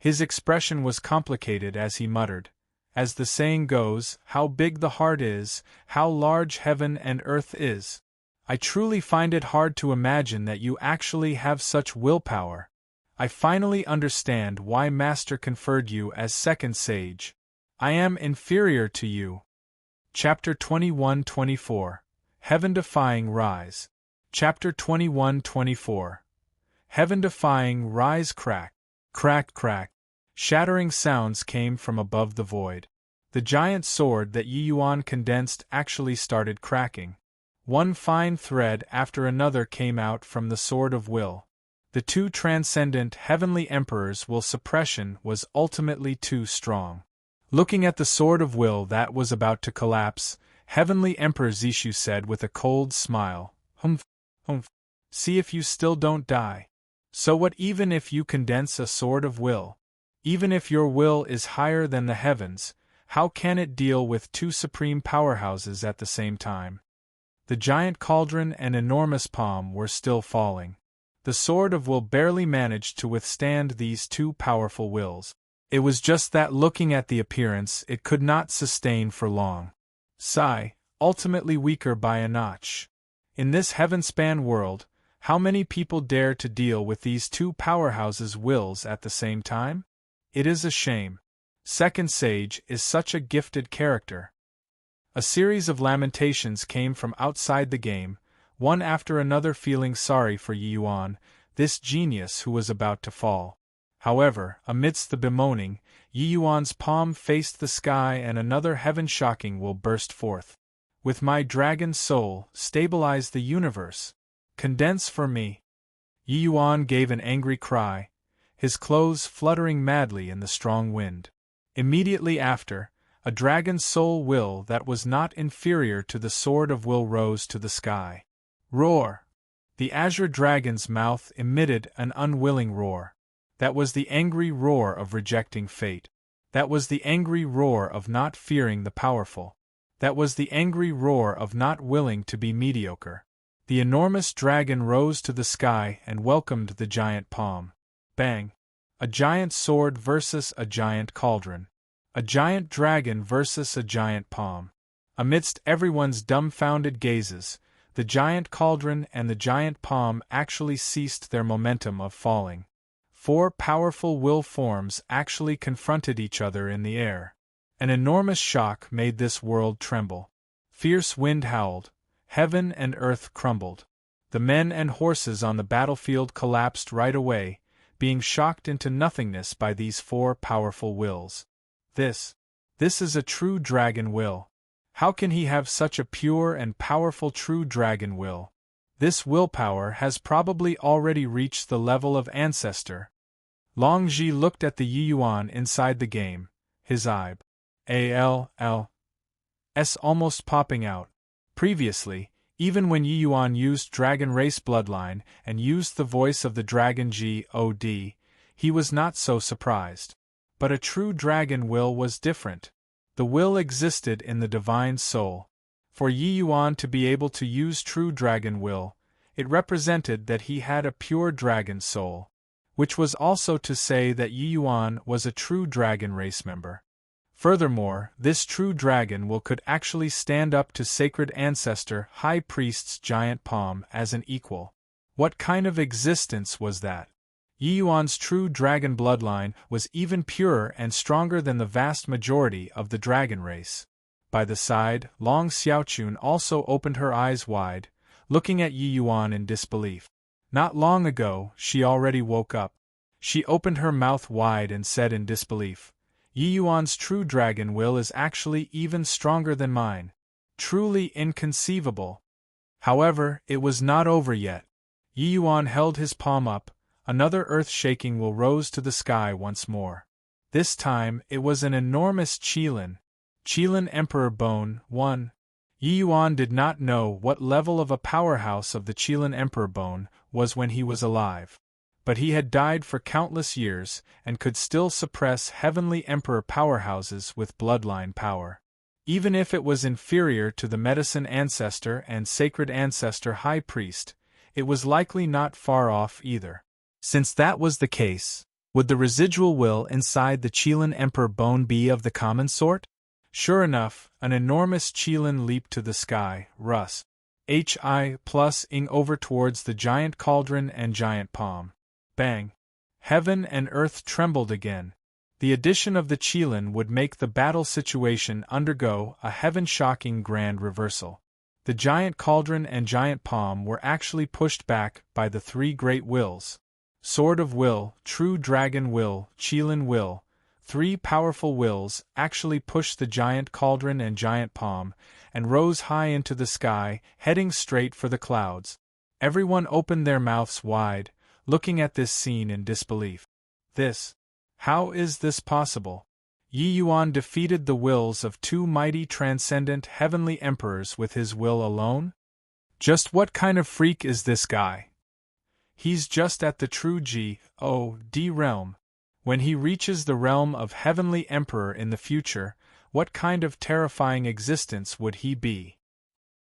His expression was complicated as he muttered, "As the saying goes, how big the heart is, how large heaven and earth is. I truly find it hard to imagine that you actually have such willpower. I finally understand why Master conferred you as second sage. I am inferior to you." Chapter 21-24. Heaven-defying rise. Chapter 21-24. Heaven-defying rise. Crack. Crack, crack. Shattering sounds came from above the void. The giant sword that Yi Yuan condensed actually started cracking. One fine thread after another came out from the sword of will. The two transcendent heavenly emperors' will suppression was ultimately too strong. Looking at the sword of will that was about to collapse, Heavenly Emperor Zishu said with a cold smile, "Humph, humph. See if you still don't die. So what even if you condense a sword of will? Even if your will is higher than the heavens, how can it deal with two supreme powerhouses at the same time?" The giant cauldron and enormous palm were still falling. The sword of will barely managed to withstand these two powerful wills. It was just that looking at the appearance it could not sustain for long. Sigh, ultimately weaker by a notch. In this heaven-span world, how many people dare to deal with these two powerhouses' wills at the same time? It is a shame. Second Sage is such a gifted character. A series of lamentations came from outside the game, one after another feeling sorry for Yi Yuan, this genius who was about to fall. However, amidst the bemoaning, Yi Yuan's palm faced the sky and another heaven-shocking will burst forth. "With my dragon soul, stabilize the universe. Condense for me." Yi Yuan gave an angry cry, his clothes fluttering madly in the strong wind. Immediately after, a dragon soul will that was not inferior to the sword of will rose to the sky. Roar! The azure dragon's mouth emitted an unwilling roar. That was the angry roar of rejecting fate. That was the angry roar of not fearing the powerful. That was the angry roar of not willing to be mediocre. The enormous dragon rose to the sky and welcomed the giant palm. Bang! A giant sword versus a giant cauldron. A giant dragon versus a giant palm. Amidst everyone's dumbfounded gazes, the giant cauldron and the giant palm actually ceased their momentum of falling. Four powerful will forms actually confronted each other in the air. An enormous shock made this world tremble. Fierce wind howled. Heaven and earth crumbled. The men and horses on the battlefield collapsed right away, being shocked into nothingness by these four powerful wills. This is a true dragon will. How can he have such a pure and powerful true dragon will? This willpower has probably already reached the level of ancestor. Long Ji looked at the Yi Yuan inside the game, his eyeballs almost popping out. Previously, even when Yi Yuan used dragon race bloodline and used the voice of the dragon God, he was not so surprised. But a true dragon will was different. The will existed in the divine soul. For Yi Yuan to be able to use true dragon will, it represented that he had a pure dragon soul, which was also to say that Yi Yuan was a true dragon race member. Furthermore, this true dragon will could actually stand up to sacred ancestor High Priest's giant palm as an equal. What kind of existence was that? Yi Yuan's true dragon bloodline was even purer and stronger than the vast majority of the dragon race. By the side, Long Xiaochun also opened her eyes wide, looking at Yi Yuan in disbelief. Not long ago, she already woke up. She opened her mouth wide and said in disbelief, "Yi Yuan's true dragon will is actually even stronger than mine. Truly inconceivable." However, it was not over yet. Yi Yuan held his palm up, another earth-shaking will rose to the sky once more. This time, it was an enormous Qilin Emperor Bone 1. Yi Yuan did not know what level of a powerhouse of the Qilin Emperor Bone was when he was alive. But he had died for countless years, and could still suppress heavenly emperor powerhouses with bloodline power. Even if it was inferior to the medicine ancestor and sacred ancestor high priest, it was likely not far off either. Since that was the case, would the residual will inside the Qilin Emperor Bone be of the common sort? Sure enough, an enormous Qilin leaped to the sky, Rus. Hi+ing over towards the giant cauldron and giant palm. Bang! Heaven and earth trembled again. The addition of the Qilin would make the battle situation undergo a heaven-shocking grand reversal. The giant cauldron and giant palm were actually pushed back by the three great wills. Sword of Will, True Dragon Will, Qilin Will. Three powerful wills actually pushed the giant cauldron and giant palm, and rose high into the sky, heading straight for the clouds. Everyone opened their mouths wide, looking at this scene in disbelief. How is this possible? Yi Yuan defeated the wills of two mighty transcendent heavenly emperors with his will alone? Just what kind of freak is this guy? He's just at the true God realm. When he reaches the realm of heavenly emperor in the future, what kind of terrifying existence would he be?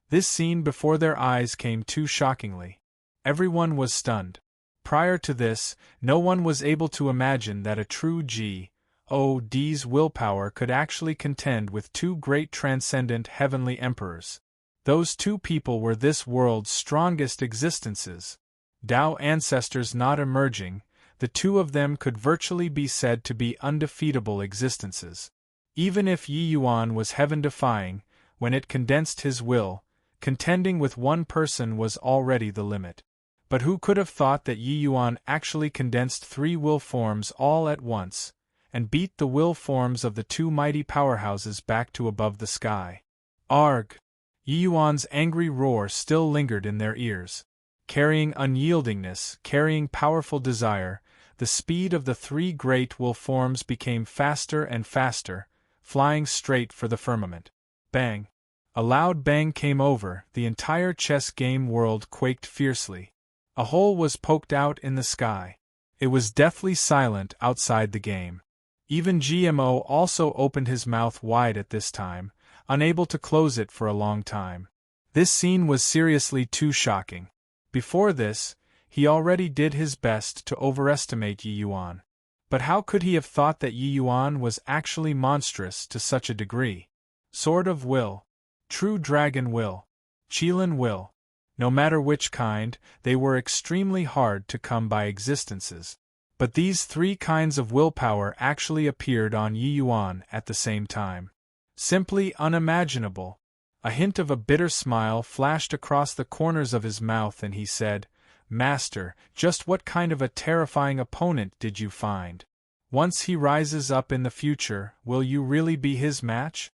This scene before their eyes came too shockingly. Everyone was stunned. Prior to this, no one was able to imagine that a true God's willpower could actually contend with two great transcendent heavenly emperors. Those two people were this world's strongest existences. Tao ancestors not emerging, the two of them could virtually be said to be undefeatable existences. Even if Yi Yuan was heaven-defying, when it condensed his will, contending with one person was already the limit. But who could have thought that Yi Yuan actually condensed three will forms all at once, and beat the will forms of the two mighty powerhouses back to above the sky? Arg! Yi Yuan's angry roar still lingered in their ears. Carrying unyieldingness, carrying powerful desire, the speed of the three great will forms became faster and faster, flying straight for the firmament. Bang! A loud bang came over, the entire chess game world quaked fiercely. A hole was poked out in the sky. It was deathly silent outside the game. Even GMO also opened his mouth wide at this time, unable to close it for a long time. This scene was seriously too shocking. Before this, he already did his best to overestimate Yi Yuan. But how could he have thought that Yi Yuan was actually monstrous to such a degree? Sword of Will, True Dragon Will, Qilin Will. No matter which kind, they were extremely hard to come by existences. But these three kinds of willpower actually appeared on Yi Yuan at the same time. Simply unimaginable. A hint of a bitter smile flashed across the corners of his mouth and he said, "Master, just what kind of a terrifying opponent did you find? Once he rises up in the future, will you really be his match?"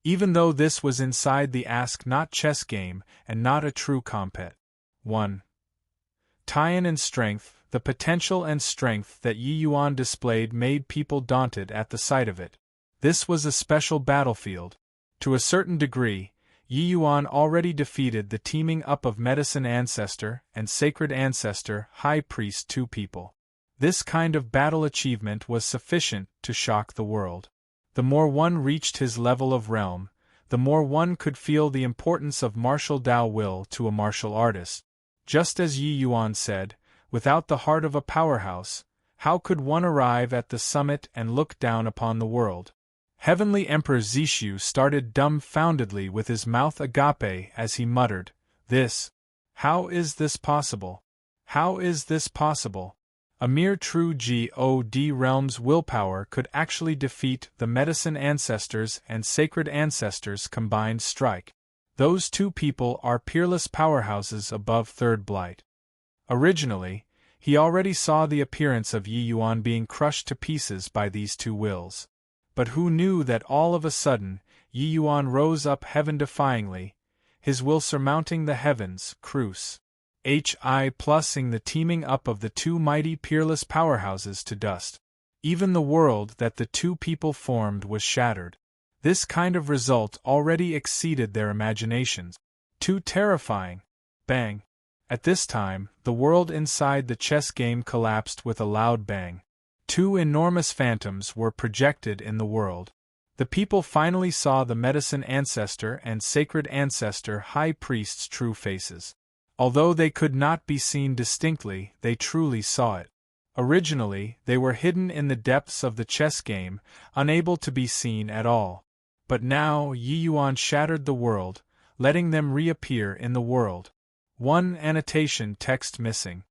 Even though this was inside the ask-not chess game and not a true compet. 1. Tian and strength, the potential and strength that Yi Yuan displayed made people daunted at the sight of it. This was a special battlefield. To a certain degree, Yi Yuan already defeated the teaming up of medicine ancestor and sacred ancestor high priest two people. This kind of battle achievement was sufficient to shock the world. The more one reached his level of realm, the more one could feel the importance of martial Tao will to a martial artist. Just as Yi Yuan said, without the heart of a powerhouse, how could one arrive at the summit and look down upon the world? Heavenly Emperor Zishu started dumbfoundedly with his mouth agape as he muttered, How is this possible? How is this possible? A mere true God realm's willpower could actually defeat the medicine ancestors and sacred ancestors' combined strike. Those two people are peerless powerhouses above Third Blight. Originally, he already saw the appearance of Yi Yuan being crushed to pieces by these two wills. But who knew that all of a sudden, Yi Yuan rose up heaven-defyingly, his will surmounting the heavens, Cruce. Plusing the teaming up of the two mighty peerless powerhouses to dust. Even the world that the two people formed was shattered. This kind of result already exceeded their imaginations. Too terrifying. Bang. At this time, the world inside the chess game collapsed with a loud bang. Two enormous phantoms were projected in the world. The people finally saw the medicine ancestor and sacred ancestor high priest's true faces. Although they could not be seen distinctly, they truly saw it. Originally, they were hidden in the depths of the chess game, unable to be seen at all. But now Yi Yuan shattered the world, letting them reappear in the world. 1 annotation text missing.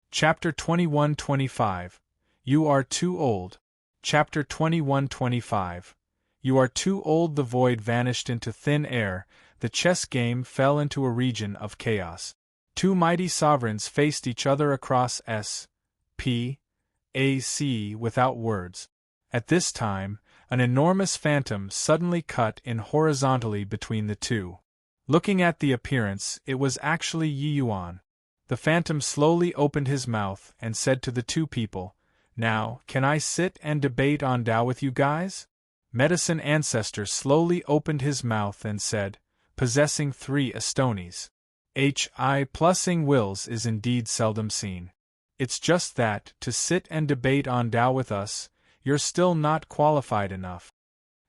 Chapter 21-25. You are too old. Chapter 21-25. You are too old. The void vanished into thin air, the chess game fell into a region of chaos. Two mighty sovereigns faced each other across S.P.A.C. without words. At this time, an enormous phantom suddenly cut in horizontally between the two. Looking at the appearance, it was actually Yi Yuan. The phantom slowly opened his mouth and said to the two people, "Now, can I sit and debate on Tao with you guys?" Medicine Ancestor slowly opened his mouth and said, possessing 3 Astonies. Plusing wills is indeed seldom seen. It's just that, to sit and debate on Tao with us, you're still not qualified enough.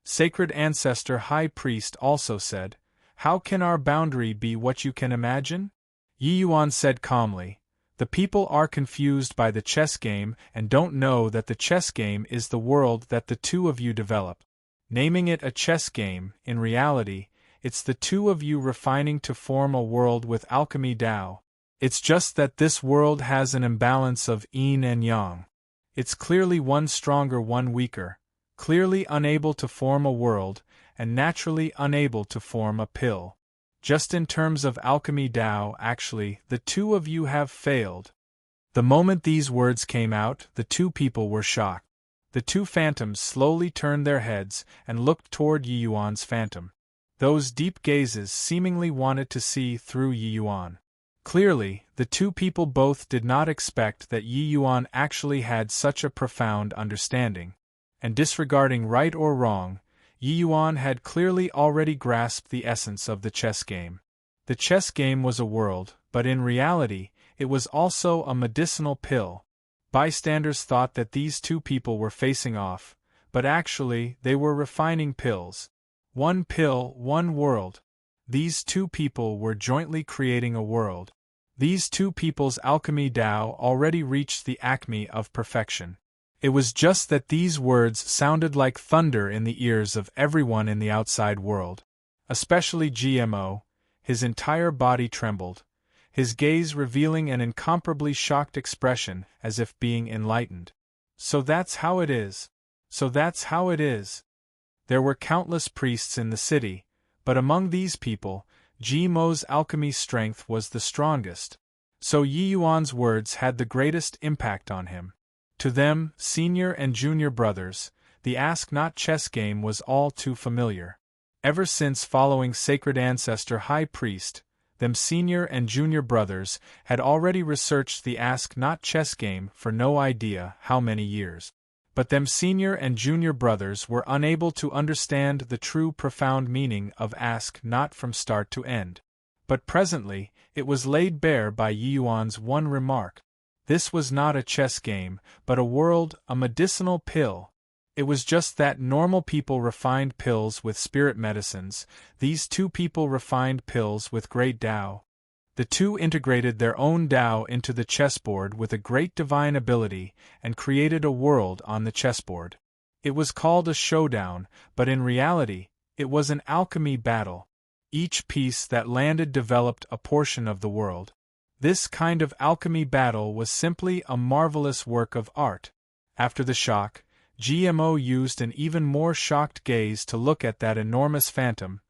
Sacred Ancestor High Priest also said, "How can our boundary be what you can imagine?" Yi Yuan said calmly, "The people are confused by the chess game and don't know that the chess game is the world that the two of you developed. Naming it a chess game, in reality, it's the two of you refining to form a world with alchemy Tao. It's just that this world has an imbalance of yin and yang. It's clearly one stronger, one weaker, clearly unable to form a world, and naturally unable to form a pill. Just in terms of alchemy Tao, actually, the two of you have failed." The moment these words came out, the two people were shocked. The two phantoms slowly turned their heads and looked toward Yi Yuan's phantom. Those deep gazes seemingly wanted to see through Yi Yuan. Clearly, the two people both did not expect that Yi Yuan actually had such a profound understanding. And disregarding right or wrong, Yi Yuan had clearly already grasped the essence of the chess game. The chess game was a world, but in reality, it was also a medicinal pill. Bystanders thought that these two people were facing off, but actually they were refining pills. One pill, one world. These two people were jointly creating a world. These two people's alchemy Tao already reached the acme of perfection. It was just that these words sounded like thunder in the ears of everyone in the outside world. Especially GMO, his entire body trembled, his gaze revealing an incomparably shocked expression as if being enlightened. So that's how it is. So that's how it is. There were countless priests in the city, but among these people, GMO's alchemy strength was the strongest. So Yi Yuan's words had the greatest impact on him. To them, senior and junior brothers, the Ask Not chess game was all too familiar. Ever since following Sacred Ancestor High Priest, them senior and junior brothers had already researched the Ask Not chess game for no idea how many years. But them senior and junior brothers were unable to understand the true profound meaning of Ask Not from start to end. But presently, it was laid bare by Yi Yuan's one remark. This was not a chess game, but a world, a medicinal pill. It was just that normal people refined pills with spirit medicines, these two people refined pills with great Tao. The two integrated their own Tao into the chessboard with a great divine ability and created a world on the chessboard. It was called a showdown, but in reality, it was an alchemy battle. Each piece that landed developed a portion of the world. This kind of alchemy battle was simply a marvelous work of art. After the shock, GMO used an even more shocked gaze to look at that enormous phantom,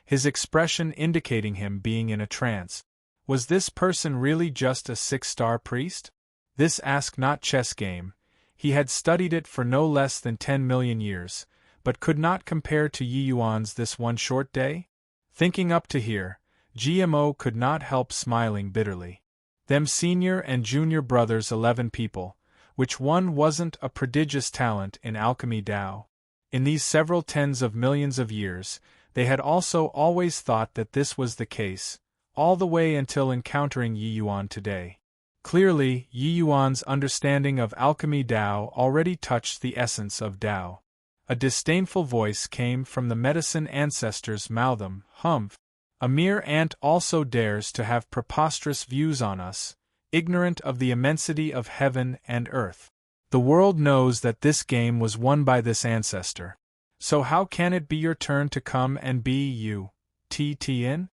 his expression indicating him being in a trance. Was this person really just a 6-star priest? This Ask Not chess game, he had studied it for no less than 10 million years, but could not compare to Yi Yuan's this one short day? Thinking up to here, GMO could not help smiling bitterly. Them senior and junior brothers 11 people, which one wasn't a prodigious talent in alchemy Tao. In these several tens of millions of years, they had also always thought that this was the case, all the way until encountering Yi Yuan today. Clearly, Yi Yuan's understanding of alchemy Tao already touched the essence of Tao. A disdainful voice came from the medicine ancestor's mouth. Humph! A mere ant also dares to have preposterous views on us, ignorant of the immensity of heaven and earth. The world knows that this game was won by this ancestor. So how can it be your turn to come and be you, in?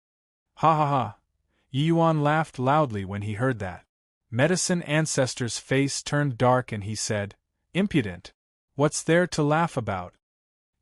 Ha ha ha! Yi Yuan laughed loudly when he heard that. Medicine ancestor's face turned dark and he said, "Impudent! What's there to laugh about?"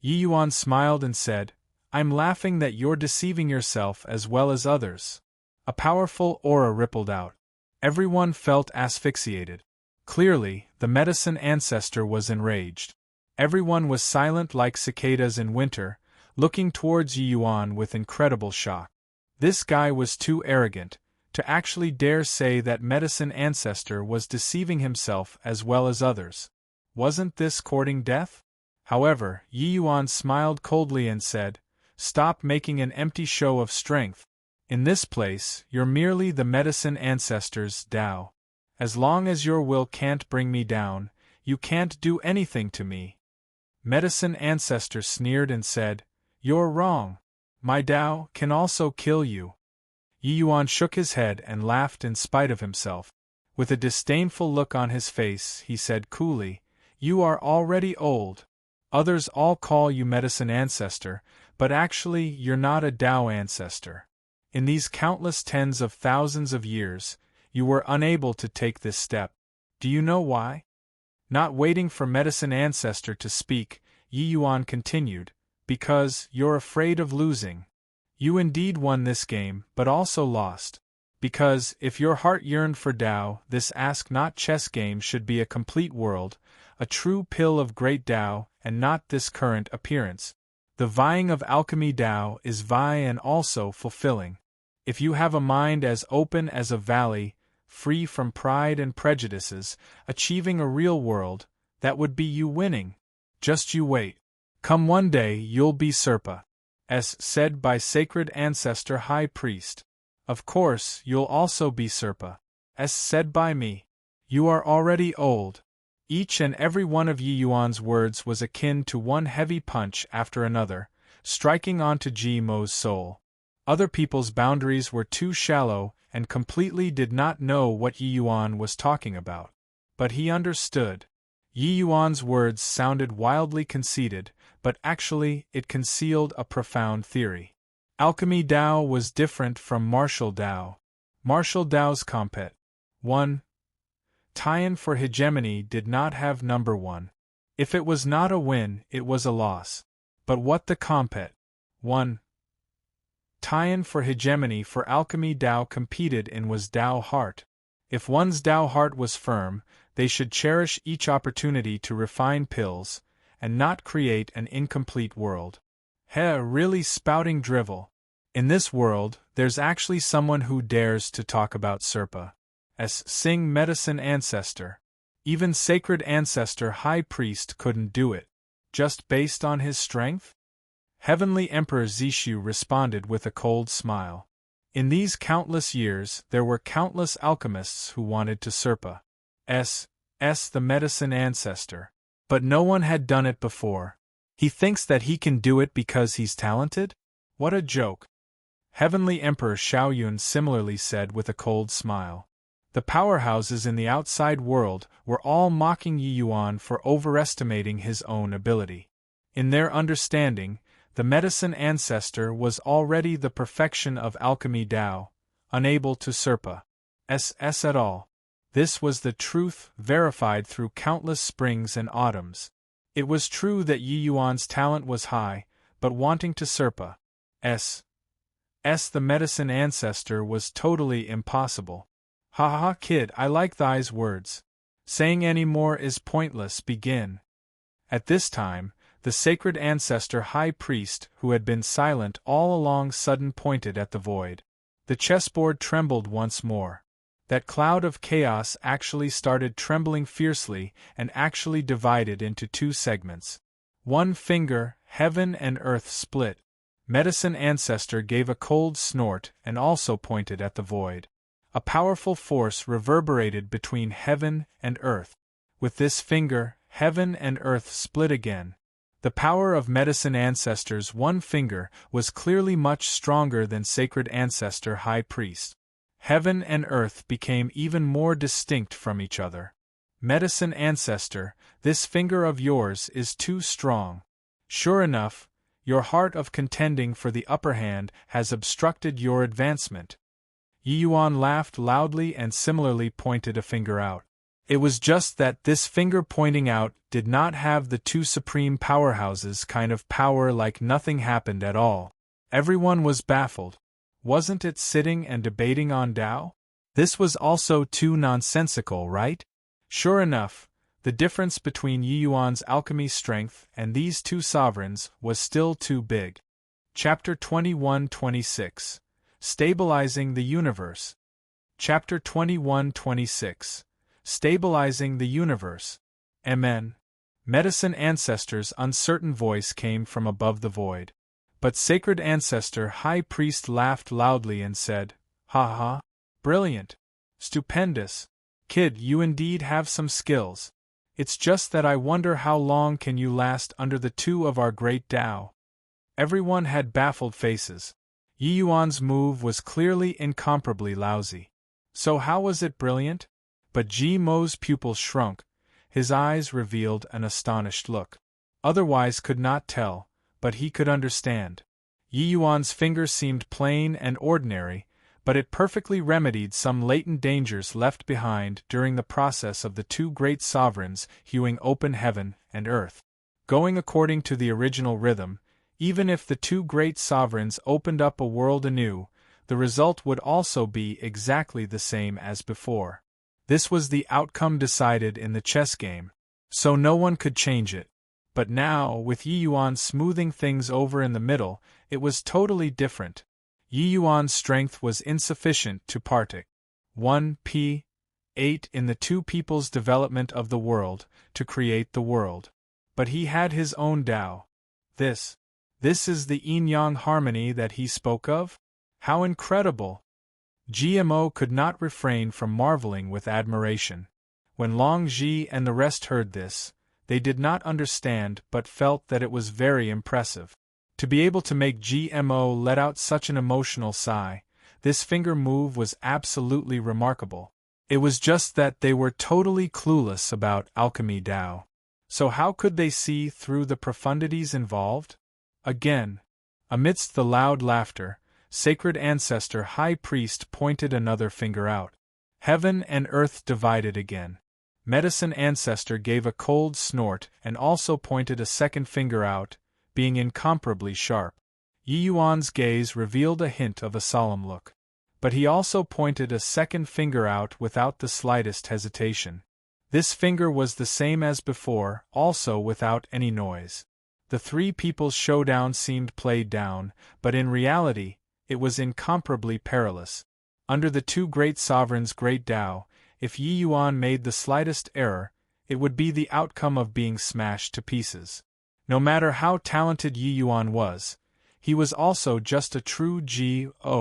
Yi Yuan smiled and said, "I'm laughing that you're deceiving yourself as well as others." A powerful aura rippled out. Everyone felt asphyxiated. Clearly, the medicine ancestor was enraged. Everyone was silent like cicadas in winter, looking towards Yi Yuan with incredible shock. This guy was too arrogant to actually dare say that medicine ancestor was deceiving himself as well as others. Wasn't this courting death? However, Yi Yuan smiled coldly and said, "Stop making an empty show of strength. In this place, you're merely the medicine ancestor's Tao. As long as your will can't bring me down, you can't do anything to me." Medicine ancestor sneered and said, "You're wrong. My Tao can also kill you." Yi Yuan shook his head and laughed in spite of himself. With a disdainful look on his face, he said coolly, "You are already old. Others all call you medicine ancestor, but actually you're not a Tao ancestor. In these countless tens of thousands of years, you were unable to take this step. Do you know why?" Not waiting for medicine ancestor to speak, Yi Yuan continued, "Because you're afraid of losing. You indeed won this game, but also lost. Because, if your heart yearned for Tao, this ask-not chess game should be a complete world, a true pill of great Tao, and not this current appearance. The vying of alchemy Tao is and also fulfilling. If you have a mind as open as a valley, free from pride and prejudices, achieving a real world, that would be you winning. Just you wait. Come one day you'll be Serpa, as said by sacred ancestor high priest. Of course, you'll also be Serpa, as said by me. You are already old." Each and every one of Yi Yuan's words was akin to one heavy punch after another, striking onto Ji Mo's soul. Other people's boundaries were too shallow and completely did not know what Yi Yuan was talking about. But he understood. Yi Yuan's words sounded wildly conceited, but actually it concealed a profound theory. Alchemy Tao was different from martial Tao. Martial Tao's compet. 1. Tie-in for hegemony did not have number 1. If it was not a win, it was a loss. But what the compet. 1. Tie-in for hegemony for alchemy Tao competed in was Tao heart. If one's Tao heart was firm, they should cherish each opportunity to refine pills, and not create an incomplete world. Really spouting drivel. In this world, there's actually someone who dares to talk about Serpa. Sing medicine ancestor. Even sacred ancestor high priest couldn't do it. Just based on his strength? Heavenly Emperor Zishu responded with a cold smile. In these countless years, there were countless alchemists who wanted to Serpa. The medicine ancestor. But no one had done it before. He thinks that he can do it because he's talented? What a joke. Heavenly Emperor Shaoyun similarly said with a cold smile. The powerhouses in the outside world were all mocking Yi Yuan for overestimating his own ability. In their understanding, the medicine ancestor was already the perfection of alchemy Tao, unable to Serpa at all. This was the truth verified through countless springs and autumns. It was true that Yi Yuan's talent was high, but wanting to Serpa the medicine ancestor was totally impossible. Ha ha kid, I like these words. Saying any more is pointless. Begin. At this time, the sacred ancestor high priest, who had been silent all along, suddenly pointed at the void. The chessboard trembled once more. That cloud of chaos actually started trembling fiercely and actually divided into two segments. One finger, heaven and earth split. Medicine Ancestor gave a cold snort and also pointed at the void. A powerful force reverberated between heaven and earth. With this finger, heaven and earth split again. The power of Medicine Ancestor's one finger was clearly much stronger than Sacred Ancestor High Priest. Heaven and earth became even more distinct from each other. Medicine Ancestor, this finger of yours is too strong. Sure enough, your heart of contending for the upper hand has obstructed your advancement. Yi Yuan laughed loudly and similarly pointed a finger out. It was just that this finger pointing out did not have the two supreme powerhouses kind of power, like nothing happened at all. Everyone was baffled. Wasn't it sitting and debating on Tao? This was also too nonsensical, right? Sure enough, the difference between Yi Yuan's alchemy strength and these two sovereigns was still too big. Chapter 21-26. Stabilizing the Universe. Chapter 21-26. Stabilizing the Universe. Amen. Medicine Ancestor's uncertain voice came from above the void. But Sacred Ancestor High Priest laughed loudly and said, "Ha ha! Brilliant! Stupendous! Kid, you indeed have some skills. It's just that I wonder how long can you last under the two of our great Tao." Everyone had baffled faces. Yi Yuan's move was clearly incomparably lousy. So how was it brilliant? But Ji Mo's pupils shrunk, his eyes revealed an astonished look. Otherwise could not tell, but he could understand. Yi Yuan's finger seemed plain and ordinary, but it perfectly remedied some latent dangers left behind during the process of the two great sovereigns hewing open heaven and earth. Going according to the original rhythm, even if the two great sovereigns opened up a world anew, the result would also be exactly the same as before. This was the outcome decided in the chess game, so no one could change it. But now, with Yi Yuan smoothing things over in the middle, it was totally different. Yi Yuan's strength was insufficient to partic 1p8 in the two people's development of the world, to create the world. But he had his own Tao. This is the yin-yang harmony that he spoke of? How incredible! GMO could not refrain from marveling with admiration. When Long Ji and the rest heard this, they did not understand but felt that it was very impressive. To be able to make GMO let out such an emotional sigh, this finger move was absolutely remarkable. It was just that they were totally clueless about alchemy Tao. So how could they see through the profundities involved? Again, amidst the loud laughter, Sacred Ancestor High Priest pointed another finger out. Heaven and earth divided again. Medicine Ancestor gave a cold snort and also pointed a second finger out, being incomparably sharp. Yi Yuan's gaze revealed a hint of a solemn look. But he also pointed a second finger out without the slightest hesitation. This finger was the same as before, also without any noise. The three people's showdown seemed played down, but in reality, it was incomparably perilous. Under the two great sovereigns' great Tao, if Yi Yuan made the slightest error, it would be the outcome of being smashed to pieces. No matter how talented Yi Yuan was, he was also just a true God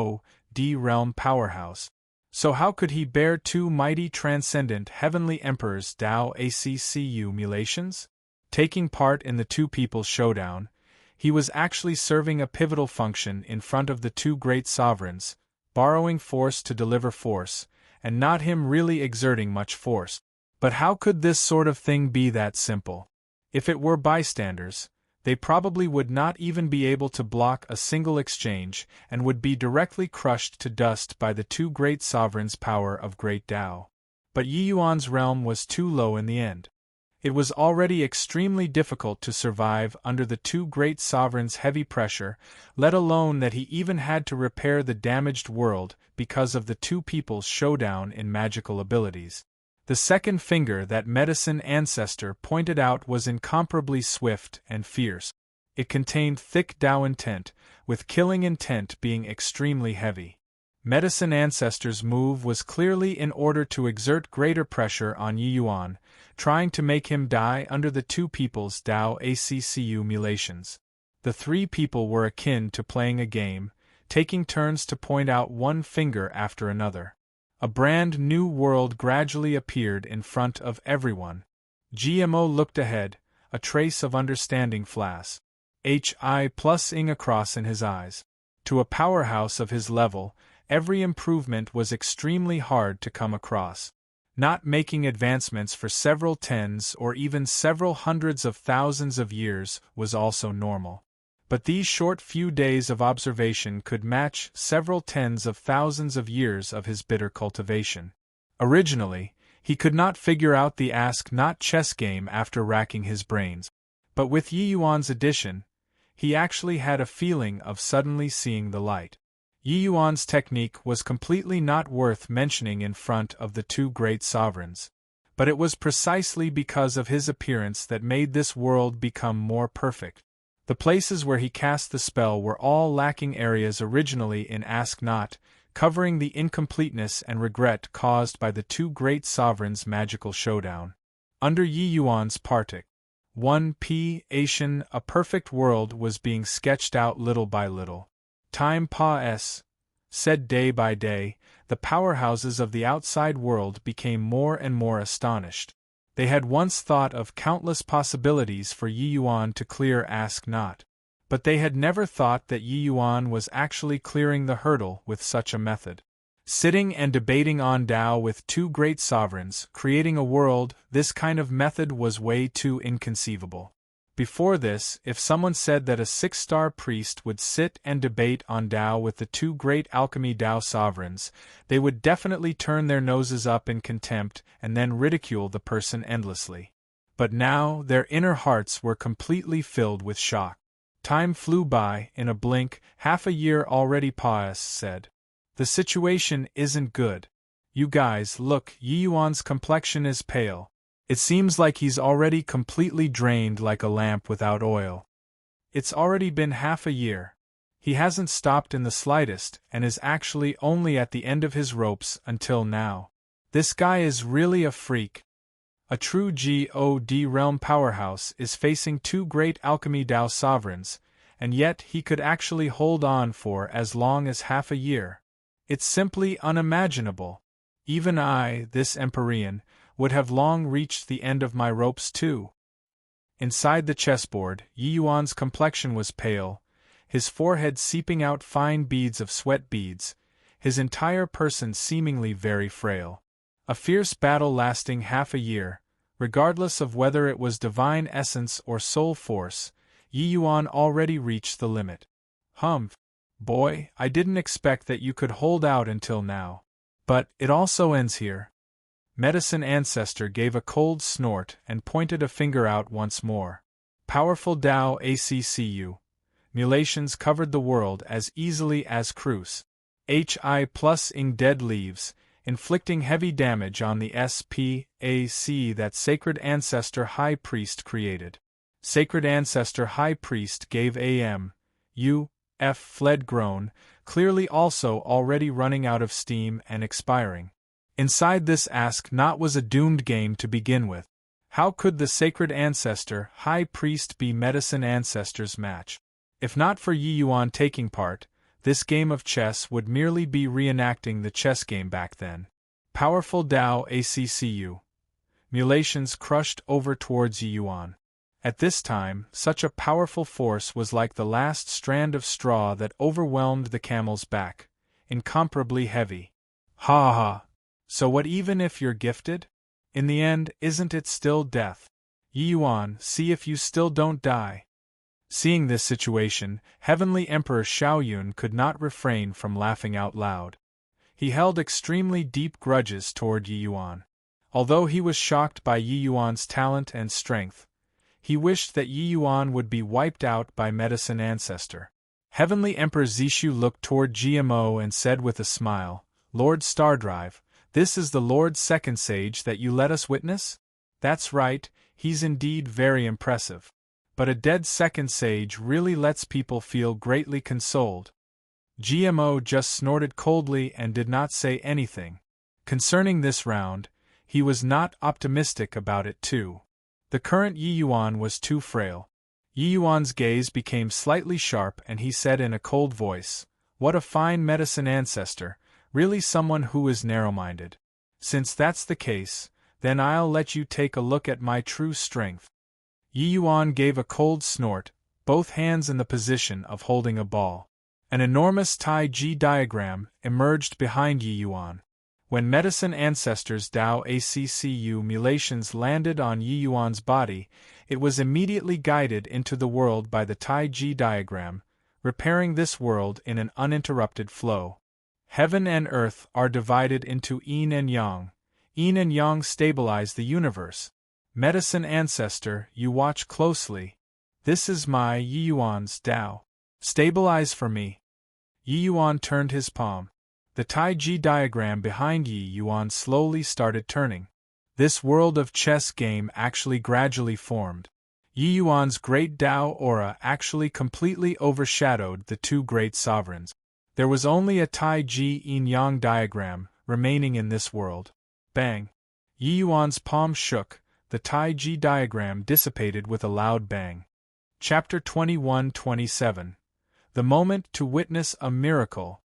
realm powerhouse. So how could he bear two mighty transcendent heavenly emperors' Tao ACCU mulations? Taking part in the two people's showdown, he was actually serving a pivotal function in front of the two great sovereigns, borrowing force to deliver force, and not him really exerting much force. But how could this sort of thing be that simple? If it were bystanders, they probably would not even be able to block a single exchange and would be directly crushed to dust by the two great sovereigns' power of great Tao. But Yi Yuan's realm was too low in the end. It was already extremely difficult to survive under the two great sovereigns' heavy pressure, let alone that he even had to repair the damaged world because of the two people's showdown in magical abilities. The second finger that Medicine Ancestor pointed out was incomparably swift and fierce. It contained thick Tao intent, with killing intent being extremely heavy. Medicine Ancestor's move was clearly in order to exert greater pressure on Yi Yuan, trying to make him die under the two people's Dao Accu mulations. The three people were akin to playing a game, taking turns to point out one finger after another. A brand new world gradually appeared in front of everyone. GMO looked ahead, a trace of understanding flash. HI+ing across in his eyes. To a powerhouse of his level, every improvement was extremely hard to come across. Not making advancements for several tens or even several hundreds of thousands of years was also normal. But these short few days of observation could match several tens of thousands of years of his bitter cultivation. Originally, he could not figure out the ask-not chess game after racking his brains. But with Yi Yuan's addition, he actually had a feeling of suddenly seeing the light. Yi Yuan's technique was completely not worth mentioning in front of the two great sovereigns. But it was precisely because of his appearance that made this world become more perfect. The places where he cast the spell were all lacking areas originally in Ask Not, covering the incompleteness and regret caused by the two great sovereigns' magical showdown. Under Yi Yuan's partic. 1p Asian, a perfect world was being sketched out little by little. Time said day by day, the powerhouses of the outside world became more and more astonished. They had once thought of countless possibilities for Yi Yuan to clear Ask Not. But they had never thought that Yi Yuan was actually clearing the hurdle with such a method. Sitting and debating on Dao with two great sovereigns, creating a world, this kind of method was way too inconceivable. Before this, if someone said that a 6-star priest would sit and debate on Dao with the two great alchemy Dao sovereigns, they would definitely turn their noses up in contempt and then ridicule the person endlessly. But now their inner hearts were completely filled with shock. Time flew by, in a blink, half a year already said. The situation isn't good. You guys, look, Yi Yuan's complexion is pale. It seems like he's already completely drained like a lamp without oil. It's already been half a year. He hasn't stopped in the slightest and is actually only at the end of his ropes until now. This guy is really a freak. A true God realm powerhouse is facing two great alchemy Dao sovereigns, and yet he could actually hold on for as long as half a year. It's simply unimaginable. Even I, this Empyrean, would have long reached the end of my ropes too. Inside the chessboard, Yi Yuan's complexion was pale, his forehead seeping out fine beads of sweat beads, his entire person seemingly very frail. A fierce battle lasting half a year, regardless of whether it was divine essence or soul force, Yi Yuan already reached the limit. Boy, I didn't expect that you could hold out until now. But it also ends here. Medicine Ancestor gave a cold snort and pointed a finger out once more. Powerful Dao Accu. Mulations covered the world as easily as Cruce. HI+ing dead leaves, inflicting heavy damage on the SPAC that Sacred Ancestor High Priest created. Sacred Ancestor High Priest gave fled groan, clearly also already running out of steam and expiring. Inside this Ask Not was a doomed game to begin with. How could the Sacred Ancestor High Priest be Medicine Ancestor's match? If not for Yi Yuan taking part, this game of chess would merely be reenacting the chess game back then. Powerful Dao Accu. Mulations crushed over towards Yi Yuan. At this time, such a powerful force was like the last strand of straw that overwhelmed the camel's back, incomparably heavy. So what even if you're gifted? In the end, isn't it still death? Yi Yuan, see if you still don't die. Seeing this situation, Heavenly Emperor Xiaoyun could not refrain from laughing out loud. He held extremely deep grudges toward Yi Yuan. Although he was shocked by Yi Yuan's talent and strength, he wished that Yi Yuan would be wiped out by Medicine Ancestor. Heavenly Emperor Zishu looked toward GMO and said with a smile, Lord Stardrive, this is the Lord's second sage that you let us witness? That's right, he's indeed very impressive. But a dead second sage really lets people feel greatly consoled. GMO just snorted coldly and did not say anything. Concerning this round, he was not optimistic about it too. The current Yi Yuan was too frail. Yi Yuan's gaze became slightly sharp and he said in a cold voice, "What a fine medicine ancestor, really someone who is narrow-minded. Since that's the case, then I'll let you take a look at my true strength." Yi Yuan gave a cold snort, both hands in the position of holding a ball. An enormous Tai Chi diagram emerged behind Yi Yuan. When medicine ancestors Dao Accu mutations landed on Yi Yuan's body, it was immediately guided into the world by the Tai Chi diagram, repairing this world in an uninterrupted flow. Heaven and earth are divided into yin and yang. Yin and yang stabilize the universe. Medicine ancestor, you watch closely. This is my Yi Yuan's Dao. Stabilize for me. Yi Yuan turned his palm. The Tai Chi diagram behind Yi Yuan slowly started turning. This world of chess game actually gradually formed. Yi Yuan's great Dao aura actually completely overshadowed the two great sovereigns. There was only a Tai Chi yin-yang diagram remaining in this world. Bang! Yi Yuan's palm shook, the Tai Chi diagram dissipated with a loud bang. Chapter 21-27. The Moment to Witness a Miracle.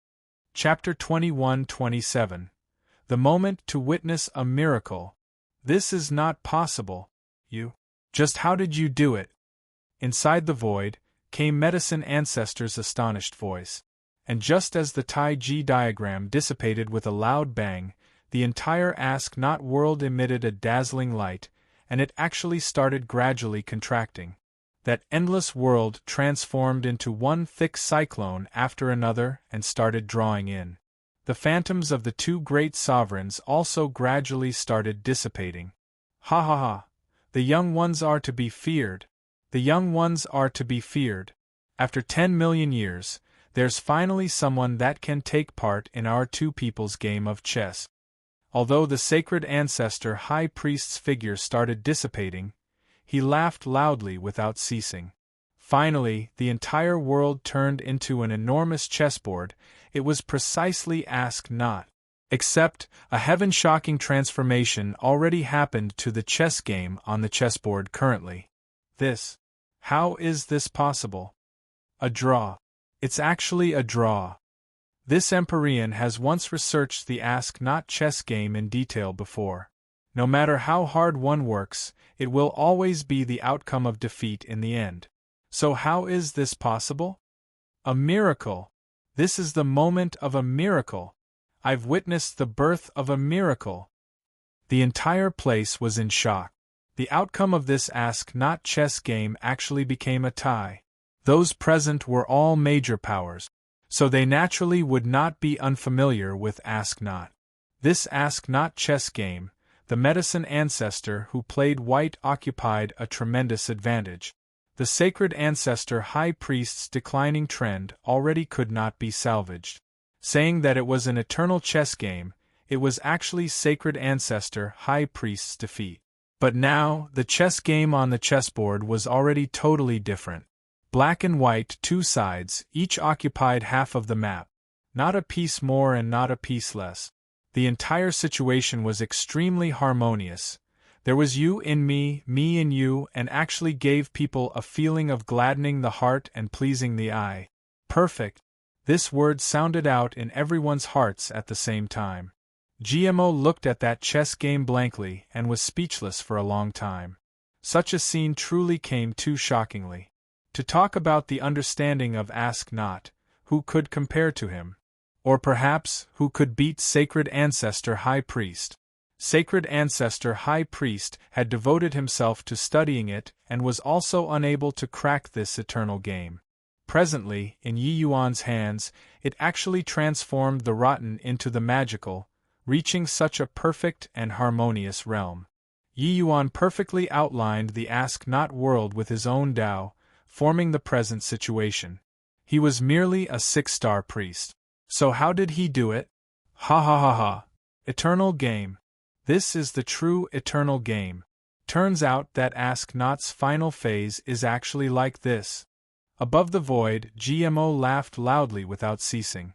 Chapter 21-27. The Moment to Witness a Miracle. This is not possible. You. Just how did you do it? Inside the void, came Medicine Ancestor's astonished voice. And just as the Tai Chi diagram dissipated with a loud bang, the entire Ask Not world emitted a dazzling light, and it actually started gradually contracting. That endless world transformed into one thick cyclone after another and started drawing in. The phantoms of the two great sovereigns also gradually started dissipating. Ha ha ha! The young ones are to be feared. The young ones are to be feared. After 10 million years, there's finally someone that can take part in our two people's game of chess. Although the sacred ancestor high priest's figure started dissipating, he laughed loudly without ceasing. Finally, the entire world turned into an enormous chessboard. It was precisely Ask Not. Except, a heaven-shocking transformation already happened to the chess game on the chessboard currently. This. How is this possible? A draw. It's actually a draw. This Empyrean has once researched the Ask Not chess game in detail before. No matter how hard one works, it will always be the outcome of defeat in the end. So how is this possible? A miracle. This is the moment of a miracle. I've witnessed the birth of a miracle. The entire place was in shock. The outcome of this Ask Not chess game actually became a tie. Those present were all major powers, so they naturally would not be unfamiliar with Ask Not. This Ask Not chess game, the medicine ancestor who played white occupied a tremendous advantage. The sacred ancestor high priest's declining trend already could not be salvaged. Saying that it was an eternal chess game, it was actually sacred ancestor high priest's defeat. But now, the chess game on the chessboard was already totally different. Black and white, two sides, each occupied half of the map. Not a piece more and not a piece less. The entire situation was extremely harmonious. There was you in me in you, and actually gave people a feeling of gladdening the heart and pleasing the eye. Perfect. This word sounded out in everyone's hearts at the same time. GMO looked at that chess game blankly and was speechless for a long time. Such a scene truly came too shockingly. To talk about the understanding of Ask Not, who could compare to him? Or perhaps, who could beat Sacred Ancestor High Priest? Sacred Ancestor High Priest had devoted himself to studying it and was also unable to crack this eternal game. Presently, in Yi Yuan's hands, it actually transformed the rotten into the magical, reaching such a perfect and harmonious realm. Yi Yuan perfectly outlined the Ask Not world with his own Dao, forming the present situation. He was merely a 6-star priest. So how did he do it? Ha ha ha ha. Eternal game. This is the true eternal game. Turns out that Ask Not's final phase is actually like this. Above the void, GMO laughed loudly without ceasing.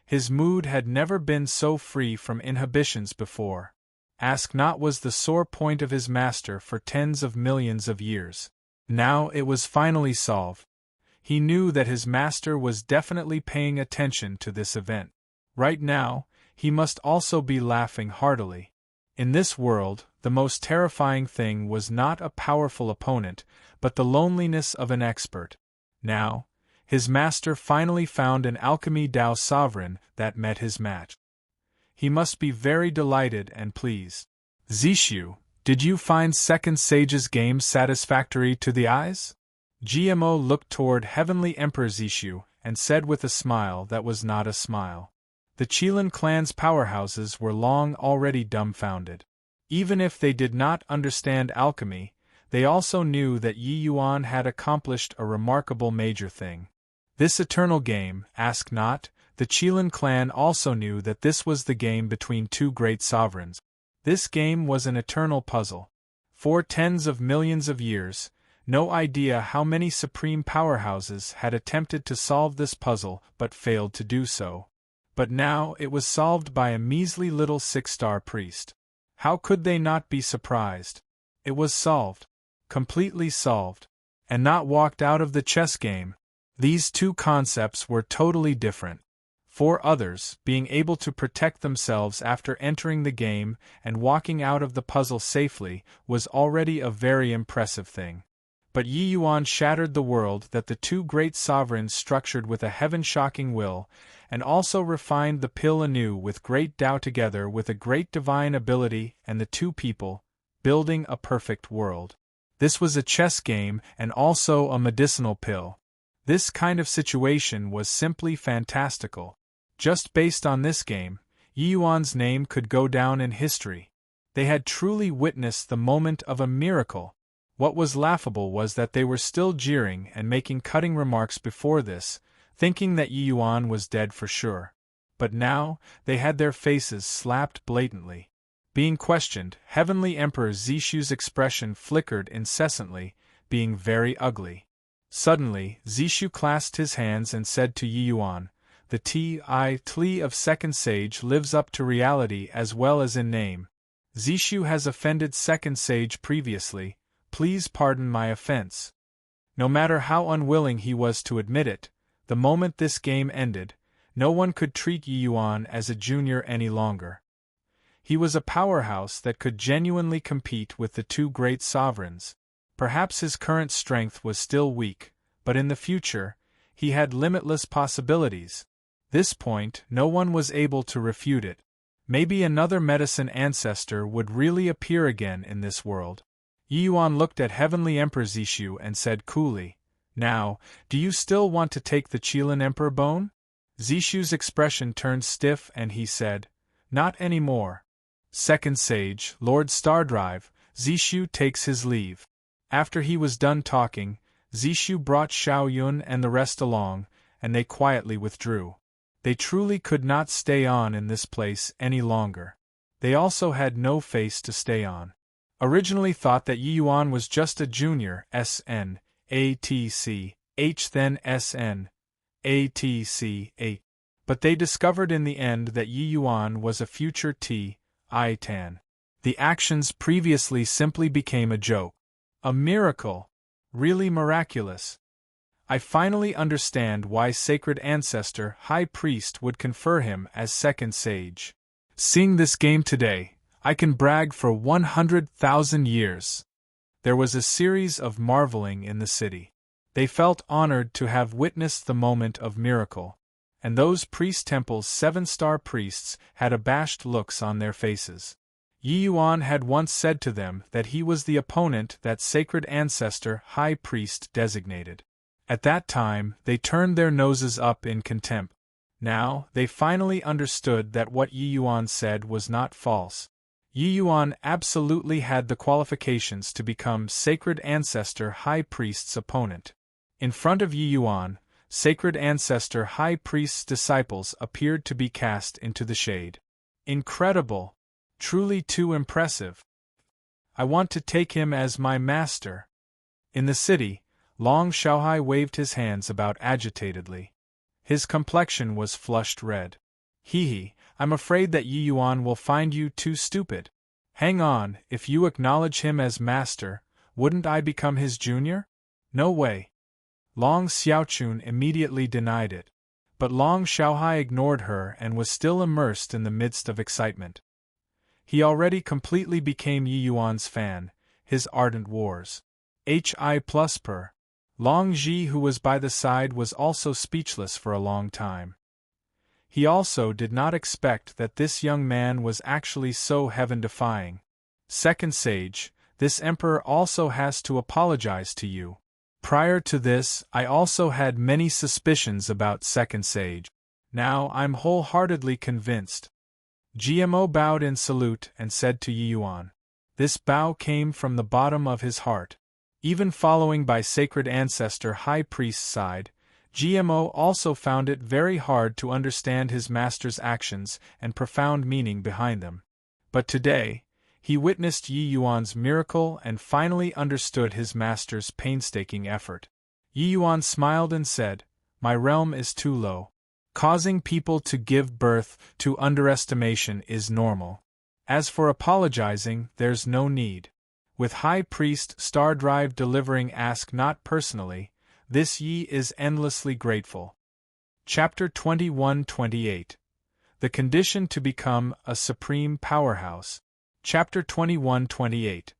His mood had never been so free from inhibitions before. Ask Not was the sore point of his master for tens of millions of years. Now it was finally solved. He knew that his master was definitely paying attention to this event. Right now, he must also be laughing heartily. In this world, the most terrifying thing was not a powerful opponent, but the loneliness of an expert. Now, his master finally found an alchemy Tao sovereign that met his match. He must be very delighted and pleased. Zishu, did you find Second Sage's game satisfactory to the eyes? GMO looked toward Heavenly Emperor Zishu and said with a smile that was not a smile. The Qilin clan's powerhouses were long already dumbfounded. Even if they did not understand alchemy, they also knew that Yi Yuan had accomplished a remarkable major thing. This eternal game, Ask Not, the Qilin clan also knew that this was the game between two great sovereigns. This game was an eternal puzzle. For tens of millions of years, no idea how many supreme powerhouses had attempted to solve this puzzle but failed to do so. But now it was solved by a measly little 6-star priest. How could they not be surprised? It was solved. Completely solved. And not walked out of the chess game. These two concepts were totally different. For others, being able to protect themselves after entering the game and walking out of the puzzle safely was already a very impressive thing. But Yi Yuan shattered the world that the two great sovereigns structured with a heaven-shocking will, and also refined the pill anew with great Tao together with a great divine ability, and the two people, building a perfect world. This was a chess game and also a medicinal pill. This kind of situation was simply fantastical. Just based on this game, Yi Yuan's name could go down in history. They had truly witnessed the moment of a miracle. What was laughable was that they were still jeering and making cutting remarks before this, thinking that Yi Yuan was dead for sure. But now, they had their faces slapped blatantly. Being questioned, Heavenly Emperor Zishu's expression flickered incessantly, being very ugly. Suddenly, Zishu clasped his hands and said to Yi Yuan, "The Tli of Second Sage lives up to reality as well as in name. Zishu has offended Second Sage previously. Please pardon my offense." No matter how unwilling he was to admit it, the moment this game ended, no one could treat Yi Yuan as a junior any longer. He was a powerhouse that could genuinely compete with the two great sovereigns. Perhaps his current strength was still weak, but in the future, he had limitless possibilities. This point, no one was able to refute it. Maybe another medicine ancestor would really appear again in this world. Yi Yuan looked at Heavenly Emperor Zishu and said coolly, "Now, do you still want to take the Qilin Emperor bone?" Zishu's expression turned stiff and he said, "Not anymore." Second Sage, Lord Stardrive, Zishu takes his leave. After he was done talking, Zishu brought Xiao Yun and the rest along, and they quietly withdrew. They truly could not stay on in this place any longer. They also had no face to stay on. Originally thought that Yi Yuan was just a junior SN, ATC, H then SN, ATC, A. But they discovered in the end that Yi Yuan was a future T, I Tan. The actions previously simply became a joke. A miracle. Really miraculous. I finally understand why Sacred Ancestor High Priest would confer him as Second Sage. Seeing this game today, I can brag for 100,000 years. There was a series of marveling in the city. They felt honored to have witnessed the moment of miracle. And those priest temple's 7-star priests had abashed looks on their faces. Yi Yuan had once said to them that he was the opponent that Sacred Ancestor High Priest designated. At that time, they turned their noses up in contempt. Now, they finally understood that what Yi Yuan said was not false. Yi Yuan absolutely had the qualifications to become Sacred Ancestor High Priest's opponent. In front of Yi Yuan, Sacred Ancestor High Priest's disciples appeared to be cast into the shade. Incredible! Truly too impressive. I want to take him as my master. In the city, Long Xiaohai waved his hands about agitatedly. His complexion was flushed red. Hee, I'm afraid that Yi Yuan will find you too stupid. Hang on, if you acknowledge him as master, wouldn't I become his junior? No way. Long Xiaochun immediately denied it. But Long Xiaohai ignored her and was still immersed in the midst of excitement. He already completely became Yi Yuan's fan, his ardent wars. Per. Long Ji, who was by the side, was also speechless for a long time. He also did not expect that this young man was actually so heaven-defying. Second Sage, this emperor also has to apologize to you. Prior to this, I also had many suspicions about Second Sage. Now I'm wholeheartedly convinced. GMO bowed in salute and said to Yi Yuan. This bow came from the bottom of his heart. Even following by Sacred Ancestor High Priest's side, GMO also found it very hard to understand his master's actions and profound meaning behind them. But today, he witnessed Yi Yuan's miracle and finally understood his master's painstaking effort. Yi Yuan smiled and said, My realm is too low. Causing people to give birth to underestimation is normal. As for apologizing, there's no need. With High Priest Stardrive delivering Ask Not personally, this Yi is endlessly grateful. Chapter 21-28. The Condition to Become a Supreme Powerhouse. Chapter 21-28.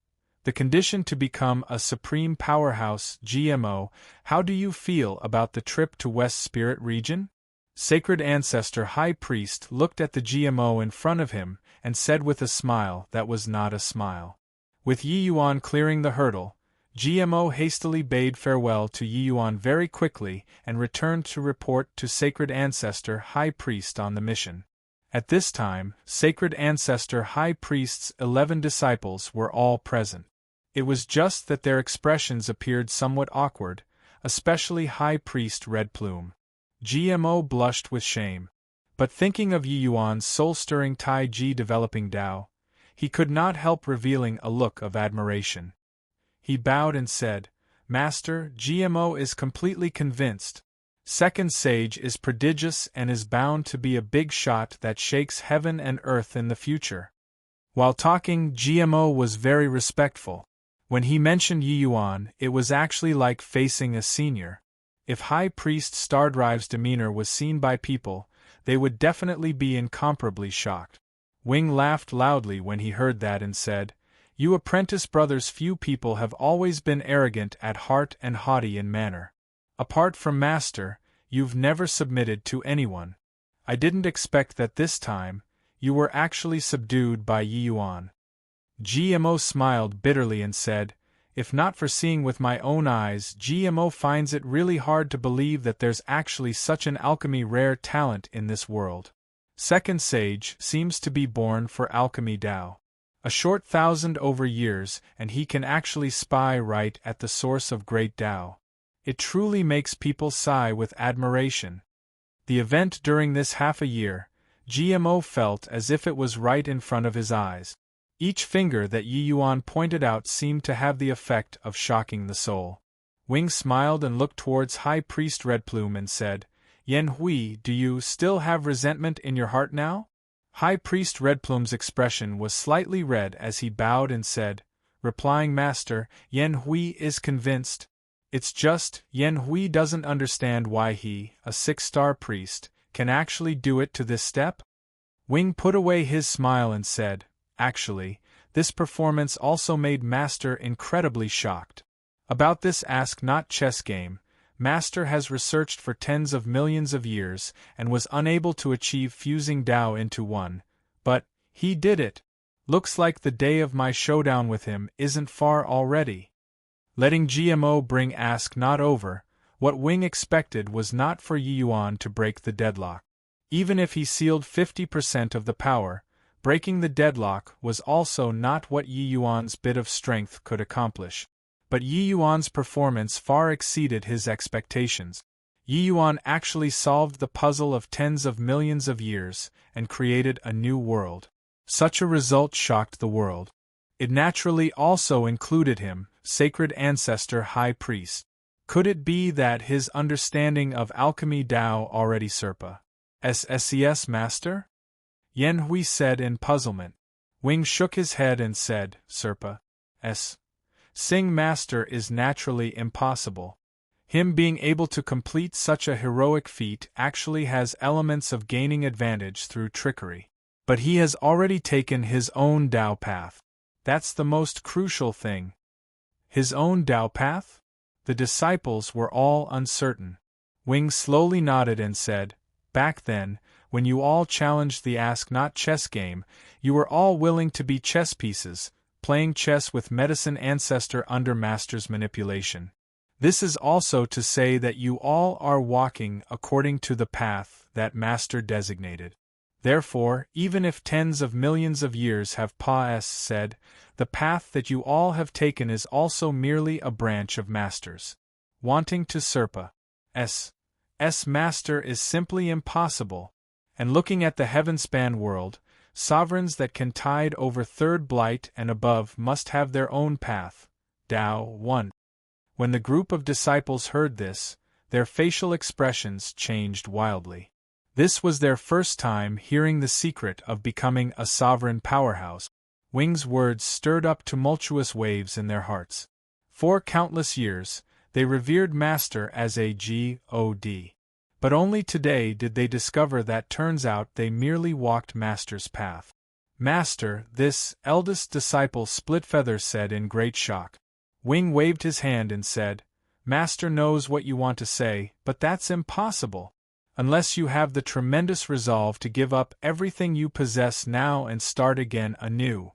The Condition to Become a Supreme Powerhouse. GMO, how do you feel about the trip to West Spirit Region? Sacred Ancestor High Priest looked at the GMO in front of him and said with a smile that was not a smile. With Yi Yuan clearing the hurdle, GMO hastily bade farewell to Yi Yuan very quickly and returned to report to Sacred Ancestor High Priest on the mission. At this time, Sacred Ancestor High Priest's 11 disciples were all present. It was just that their expressions appeared somewhat awkward, especially High Priest Red Plume. GMO blushed with shame. But thinking of Yi Yuan's soul-stirring Tai Ji developing Tao, he could not help revealing a look of admiration. He bowed and said, Master, GMO is completely convinced. Second Sage is prodigious and is bound to be a big shot that shakes heaven and earth in the future. While talking, GMO was very respectful. When he mentioned Yi Yuan, it was actually like facing a senior. If High Priest Stardrive's demeanor was seen by people, they would definitely be incomparably shocked. Wing laughed loudly when he heard that and said, You apprentice brothers, few people have always been arrogant at heart and haughty in manner. Apart from Master, you've never submitted to anyone. I didn't expect that this time, you were actually subdued by Yi Yuan. GMO smiled bitterly and said, If not for seeing with my own eyes, GMO finds it really hard to believe that there's actually such an alchemy rare talent in this world. Second Sage seems to be born for alchemy Tao. A short 1,000 over years and he can actually spy right at the source of great Tao. It truly makes people sigh with admiration. The event during this half a year, GMO felt as if it was right in front of his eyes. Each finger that Yi Yuan pointed out seemed to have the effect of shocking the soul. Wing smiled and looked towards High Priest Red Plume and said, Yen Hui, do you still have resentment in your heart now? High Priest Red Plume's expression was slightly red as he bowed and said, replying Master, Yen Hui is convinced. It's just, Yen Hui doesn't understand why he, a 6-star priest, can actually do it to this step? Wing put away his smile and said, Actually, this performance also made Master incredibly shocked. About this Ask Not chess game, Master has researched for tens of millions of years and was unable to achieve fusing Tao into one, but he did it. Looks like the day of my showdown with him isn't far already. Letting GMO bring Ask Not over, what Wing expected was not for Yi Yuan to break the deadlock. Even if he sealed 50% of the power, breaking the deadlock was also not what Yi Yuan's bit of strength could accomplish. But Yi Yuan's performance far exceeded his expectations. Yi Yuan actually solved the puzzle of tens of millions of years and created a new world. Such a result shocked the world. It naturally also included him, Sacred Ancestor High Priest. Could it be that his understanding of alchemy Dao already Serpa? SSES master? Yen Hui said in puzzlement. Wing shook his head and said, Serpa. S. Sing master is naturally impossible. Him being able to complete such a heroic feat actually has elements of gaining advantage through trickery. But he has already taken his own Dao path. That's the most crucial thing. His own Dao path? The disciples were all uncertain. Wing slowly nodded and said, Back then, when you all challenged the Ask Not chess game, you were all willing to be chess pieces, playing chess with medicine ancestor under master's manipulation. This is also to say that you all are walking according to the path that master designated. Therefore, even if tens of millions of years have said, the path that you all have taken is also merely a branch of master's. Wanting to Serpa S master is simply impossible, and looking at the heaven-span world, sovereigns that can tide over third blight and above must have their own path. Dao 1. When the group of disciples heard this, their facial expressions changed wildly. This was their first time hearing the secret of becoming a sovereign powerhouse. Wing's words stirred up tumultuous waves in their hearts. For countless years, they revered Master as a god. But only today did they discover that turns out they merely walked Master's path. Master, this eldest disciple Splitfeather said in great shock. Wing waved his hand and said, Master knows what you want to say, but that's impossible. Unless you have the tremendous resolve to give up everything you possess now and start again anew.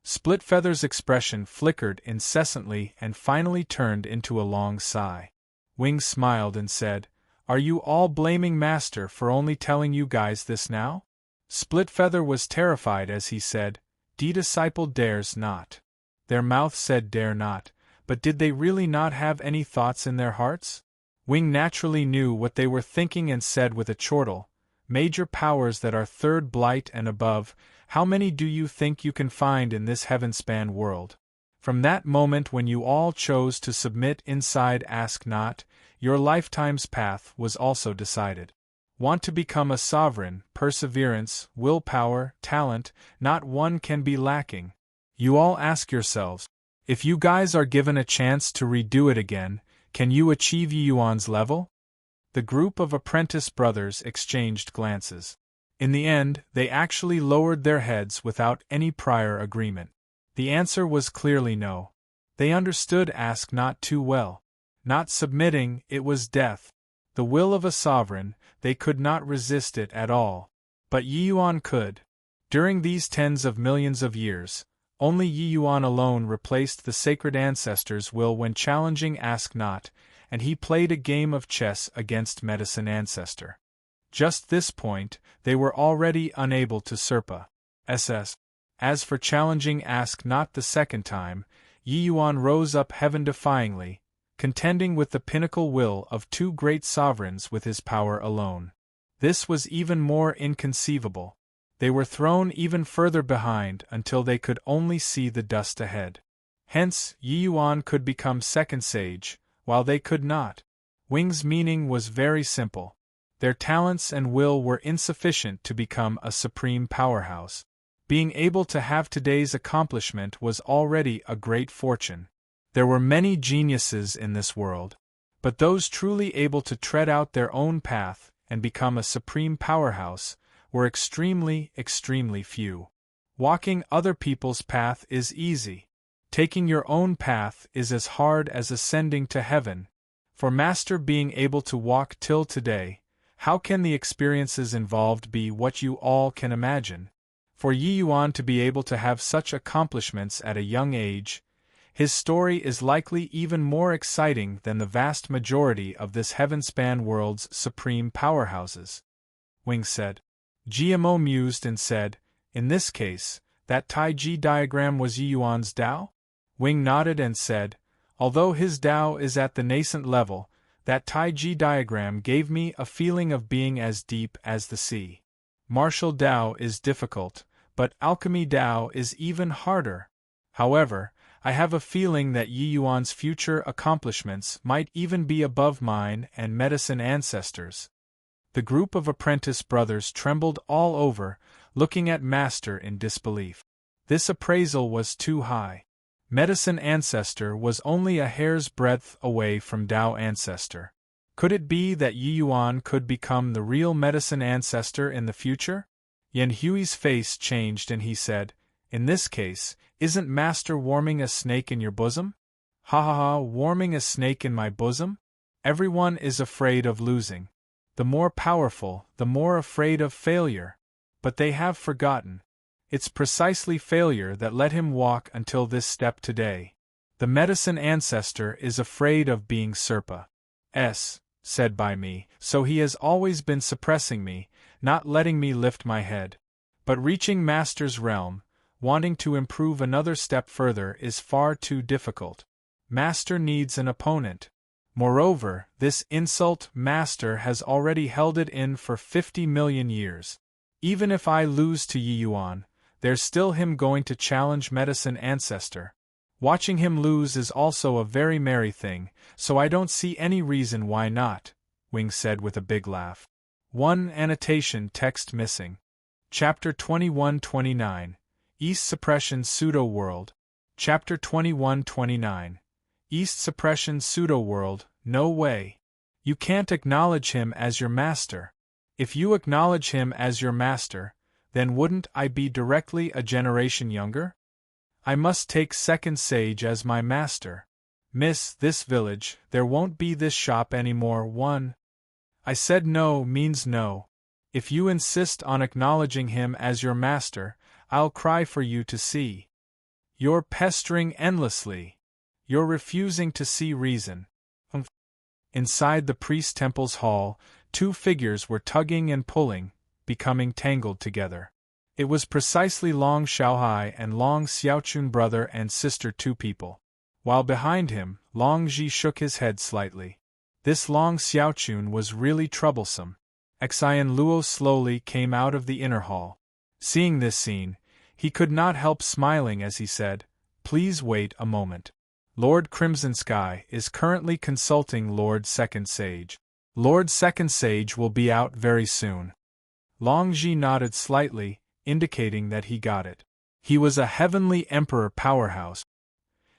Splitfeather's expression flickered incessantly and finally turned into a long sigh. Wing smiled and said, Are you all blaming Master for only telling you guys this now? Splitfeather was terrified as he said, disciple dares not. Their mouth said dare not, but did they really not have any thoughts in their hearts? Wing naturally knew what they were thinking and said with a chortle, Major powers that are third blight and above, how many do you think you can find in this heaven-span world? From that moment when you all chose to submit inside Ask Not, your lifetime's path was also decided. Want to become a sovereign, perseverance, willpower, talent, not one can be lacking. You all ask yourselves, if you guys are given a chance to redo it again, can you achieve Yuan's level? The group of apprentice brothers exchanged glances. In the end, they actually lowered their heads without any prior agreement. The answer was clearly no. They understood Ask Not too well. Not submitting, it was death. The will of a sovereign, they could not resist it at all. But Yuan could. During these tens of millions of years, only Yuan alone replaced the sacred ancestor's will when challenging Ask Not, and he played a game of chess against medicine ancestor. Just this point, they were already unable to Serpa SS. As for challenging Ask Not the second time, Yuan rose up heaven-defyingly, contending with the pinnacle will of two great sovereigns with his power alone. This was even more inconceivable. They were thrown even further behind until they could only see the dust ahead. Hence, Yuan could become second sage, while they could not. Wing's meaning was very simple. Their talents and will were insufficient to become a supreme powerhouse. Being able to have today's accomplishment was already a great fortune. There were many geniuses in this world, but those truly able to tread out their own path and become a supreme powerhouse were extremely, extremely few. Walking other people's path is easy. Taking your own path is as hard as ascending to heaven. For Master being able to walk till today, how can the experiences involved be what you all can imagine? For Yuan to be able to have such accomplishments at a young age, his story is likely even more exciting than the vast majority of this heaven-span world's supreme powerhouses. Wing said. GMO mused and said, in this case, that Taiji diagram was Yuan's Dao? Wing nodded and said, although his Dao is at the nascent level, that Taiji diagram gave me a feeling of being as deep as the sea. Martial Dao is difficult, but alchemy Dao is even harder. However, I have a feeling that Yi Yuan's future accomplishments might even be above mine and medicine ancestors. The group of apprentice brothers trembled all over, looking at Master in disbelief. This appraisal was too high. Medicine ancestor was only a hair's breadth away from Dao ancestor. Could it be that Yi Yuan could become the real medicine ancestor in the future? Yan Hui's face changed and he said, "In this case, isn't Master warming a snake in your bosom?" "Ha ha ha, warming a snake in my bosom? Everyone is afraid of losing. The more powerful, the more afraid of failure. But they have forgotten. It's precisely failure that let him walk until this step today. The medicine ancestor is afraid of being Serpa. Said by me, so he has always been suppressing me, not letting me lift my head. But reaching Master's realm, wanting to improve another step further is far too difficult. Master needs an opponent. Moreover, this insult Master has already held it in for 50 million years. Even if I lose to Yi Yuan, there's still him going to challenge medicine ancestor. Watching him lose is also a very merry thing, so I don't see any reason why not," Wing said with a big laugh. 1 annotation text missing. Chapter 21-29, East Suppression Pseudo-World. Chapter 21-29, East Suppression Pseudo-World, no way. You can't acknowledge him as your master. If you acknowledge him as your master, then wouldn't I be directly a generation younger? I must take second sage as my master. Miss, this village, there won't be this shop anymore. 1. I said no means no. If you insist on acknowledging him as your master, I'll cry for you to see. You're pestering endlessly. You're refusing to see reason. Inside the priest temple's hall, 2 figures were tugging and pulling, becoming tangled together. It was precisely Long Xiaohai and Long Xiaochun, brother and sister, 2 people. While behind him, Long Ji shook his head slightly. This Long Xiaochun was really troublesome. Xian Luo slowly came out of the inner hall. Seeing this scene, he could not help smiling as he said, "Please wait a moment. Lord Crimson Sky is currently consulting Lord Second Sage. Lord Second Sage will be out very soon." Long Ji nodded slightly, indicating that he got it. He was a heavenly emperor powerhouse.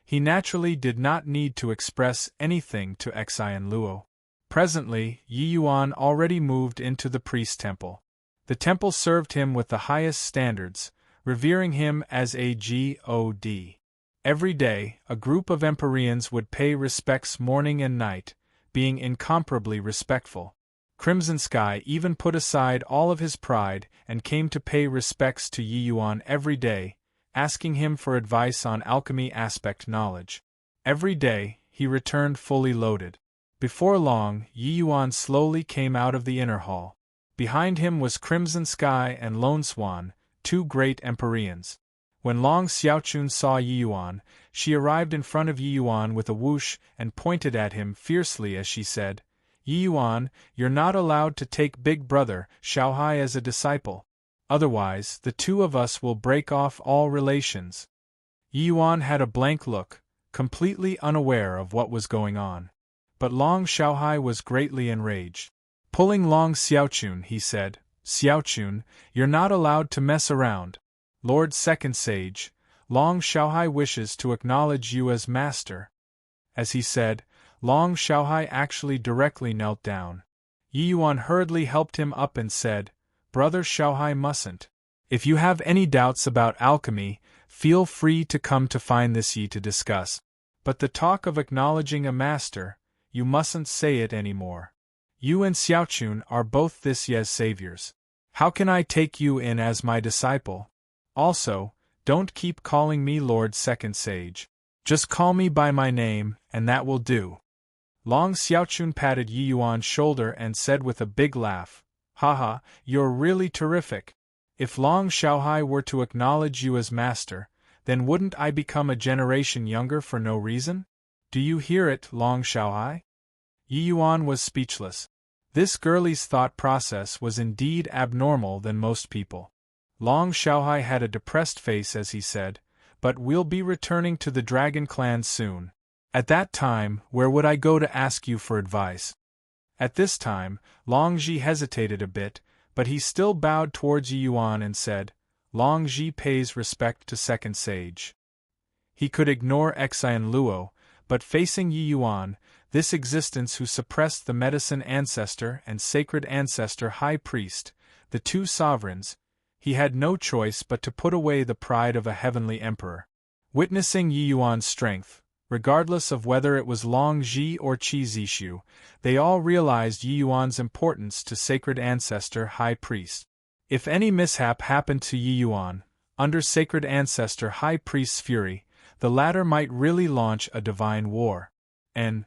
He naturally did not need to express anything to Xian Luo. Presently, Yi Yuan already moved into the priest temple. The temple served him with the highest standards, revering him as a god. Every day, a group of Empyreans would pay respects morning and night, being incomparably respectful. Crimson Sky even put aside all of his pride and came to pay respects to Yi Yuan every day, asking him for advice on alchemy aspect knowledge. Every day, he returned fully loaded. Before long, Yi Yuan slowly came out of the inner hall. Behind him was Crimson Sky and Lone Swan, 2 great Empyreans. When Long Xiaochun saw Yi Yuan, she arrived in front of Yi Yuan with a whoosh and pointed at him fiercely as she said, "Yi Yuan, you're not allowed to take Big Brother Xiaohai as a disciple. Otherwise, the 2 of us will break off all relations." Yi Yuan had a blank look, completely unaware of what was going on. But Long Xiaohai was greatly enraged. Pulling Long Xiaochun, he said, "Xiaochun, you're not allowed to mess around. Lord Second Sage, Long Xiaohai wishes to acknowledge you as master." As he said, Long Xiaohai actually directly knelt down. Yi Yuan hurriedly helped him up and said, "Brother Xiaohai mustn't. If you have any doubts about alchemy, feel free to come to find this Yi to discuss. But the talk of acknowledging a master, you mustn't say it anymore. You and Xiaochun are both this Ye's saviors. How can I take you in as my disciple? Also, don't keep calling me Lord Second Sage. Just call me by my name, and that will do." Long Xiaochun patted Yi Yuan's shoulder and said with a big laugh, "Haha, you're really terrific. If Long Xiaohai were to acknowledge you as master, then wouldn't I become a generation younger for no reason? Do you hear it, Long Xiaohai?" Yi Yuan was speechless. This girlie's thought process was indeed abnormal than most people. Long Xiaohai had a depressed face as he said, but we'll be returning to the Dragon Clan soon. At that time, where would I go to ask you for advice? At this time, Long Zhi hesitated a bit, but he still bowed towards Yi Yuan and said, Long Zhi pays respect to Second Sage. He could ignore Xian Luo, but facing Yi Yuan, this existence who suppressed the medicine ancestor and sacred ancestor high priest, the two sovereigns, he had no choice but to put away the pride of a heavenly emperor. Witnessing Yi Yuan's strength, regardless of whether it was Long Zhi or Qi Zishu, they all realized Yi Yuan's importance to sacred ancestor high priest. If any mishap happened to Yi Yuan, under sacred ancestor high priest's fury, the latter might really launch a divine war. And,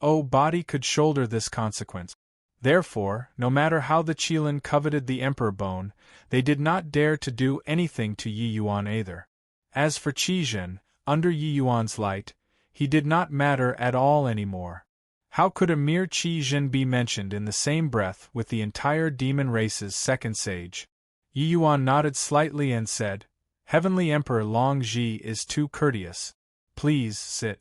body could shoulder this consequence. Therefore, no matter how the Qilin coveted the emperor bone, they did not dare to do anything to Yi Yuan either. As for Qi Zhen, under Yi Yuan's light, he did not matter at all anymore. How could a mere Qi Zhen be mentioned in the same breath with the entire demon race's second sage? Yi Yuan nodded slightly and said, Heavenly Emperor Long Zhi is too courteous. Please sit.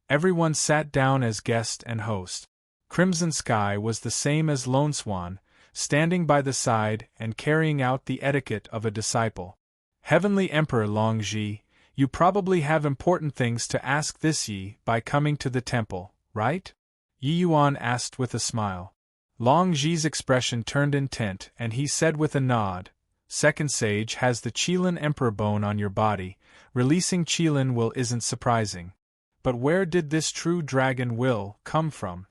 Everyone sat down as guest and host. Crimson Sky was the same as Lone Swan, standing by the side and carrying out the etiquette of a disciple. Heavenly Emperor Long Zhi, you probably have important things to ask this Yi by coming to the temple, right? Yi Yuan asked with a smile. Long Zhi's expression turned intent and he said with a nod, Second Sage has the Qilin Emperor bone on your body, releasing Qilin will isn't surprising. But where did this true dragon will come from?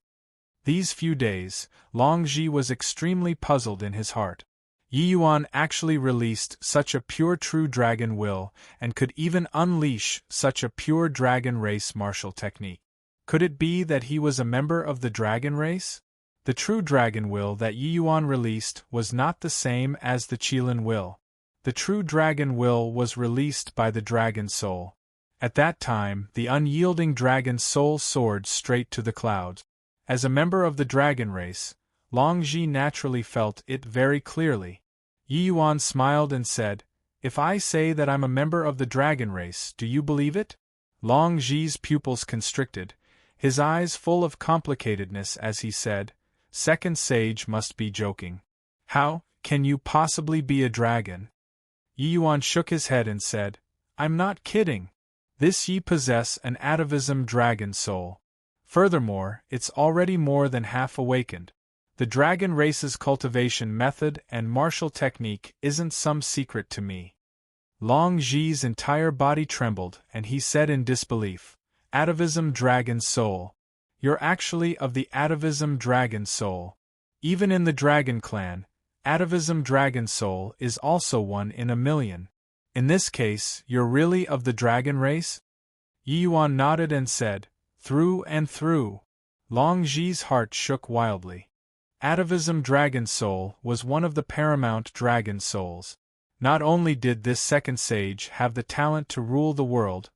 These few days, Long Zhi was extremely puzzled in his heart. Yi Yuan actually released such a pure true dragon will and could even unleash such a pure dragon race martial technique. Could it be that he was a member of the dragon race? The true dragon will that Yi Yuan released was not the same as the Qilin will. The true dragon will was released by the dragon soul. At that time, the unyielding dragon soul soared straight to the clouds. As a member of the dragon race, Long Zhi naturally felt it very clearly. Yi Yuan smiled and said, If I say that I'm a member of the dragon race, do you believe it? Long Zhi's pupils constricted, his eyes full of complicatedness as he said, Second Sage must be joking. How can you possibly be a dragon? Yi Yuan shook his head and said, I'm not kidding. This Yi possess an atavism dragon soul. Furthermore, it's already more than half awakened. The dragon race's cultivation method and martial technique isn't some secret to me. Long Zhi's entire body trembled and he said in disbelief, Atavism dragon soul. You're actually of the Atavism dragon soul. Even in the dragon clan, Atavism dragon soul is also 1 in a million. In this case, you're really of the dragon race? Yi Yuan nodded and said, Through and through. Long Zhi's heart shook wildly. Atavism dragon soul was one of the paramount dragon souls. Not only did this second sage have the talent to rule the world,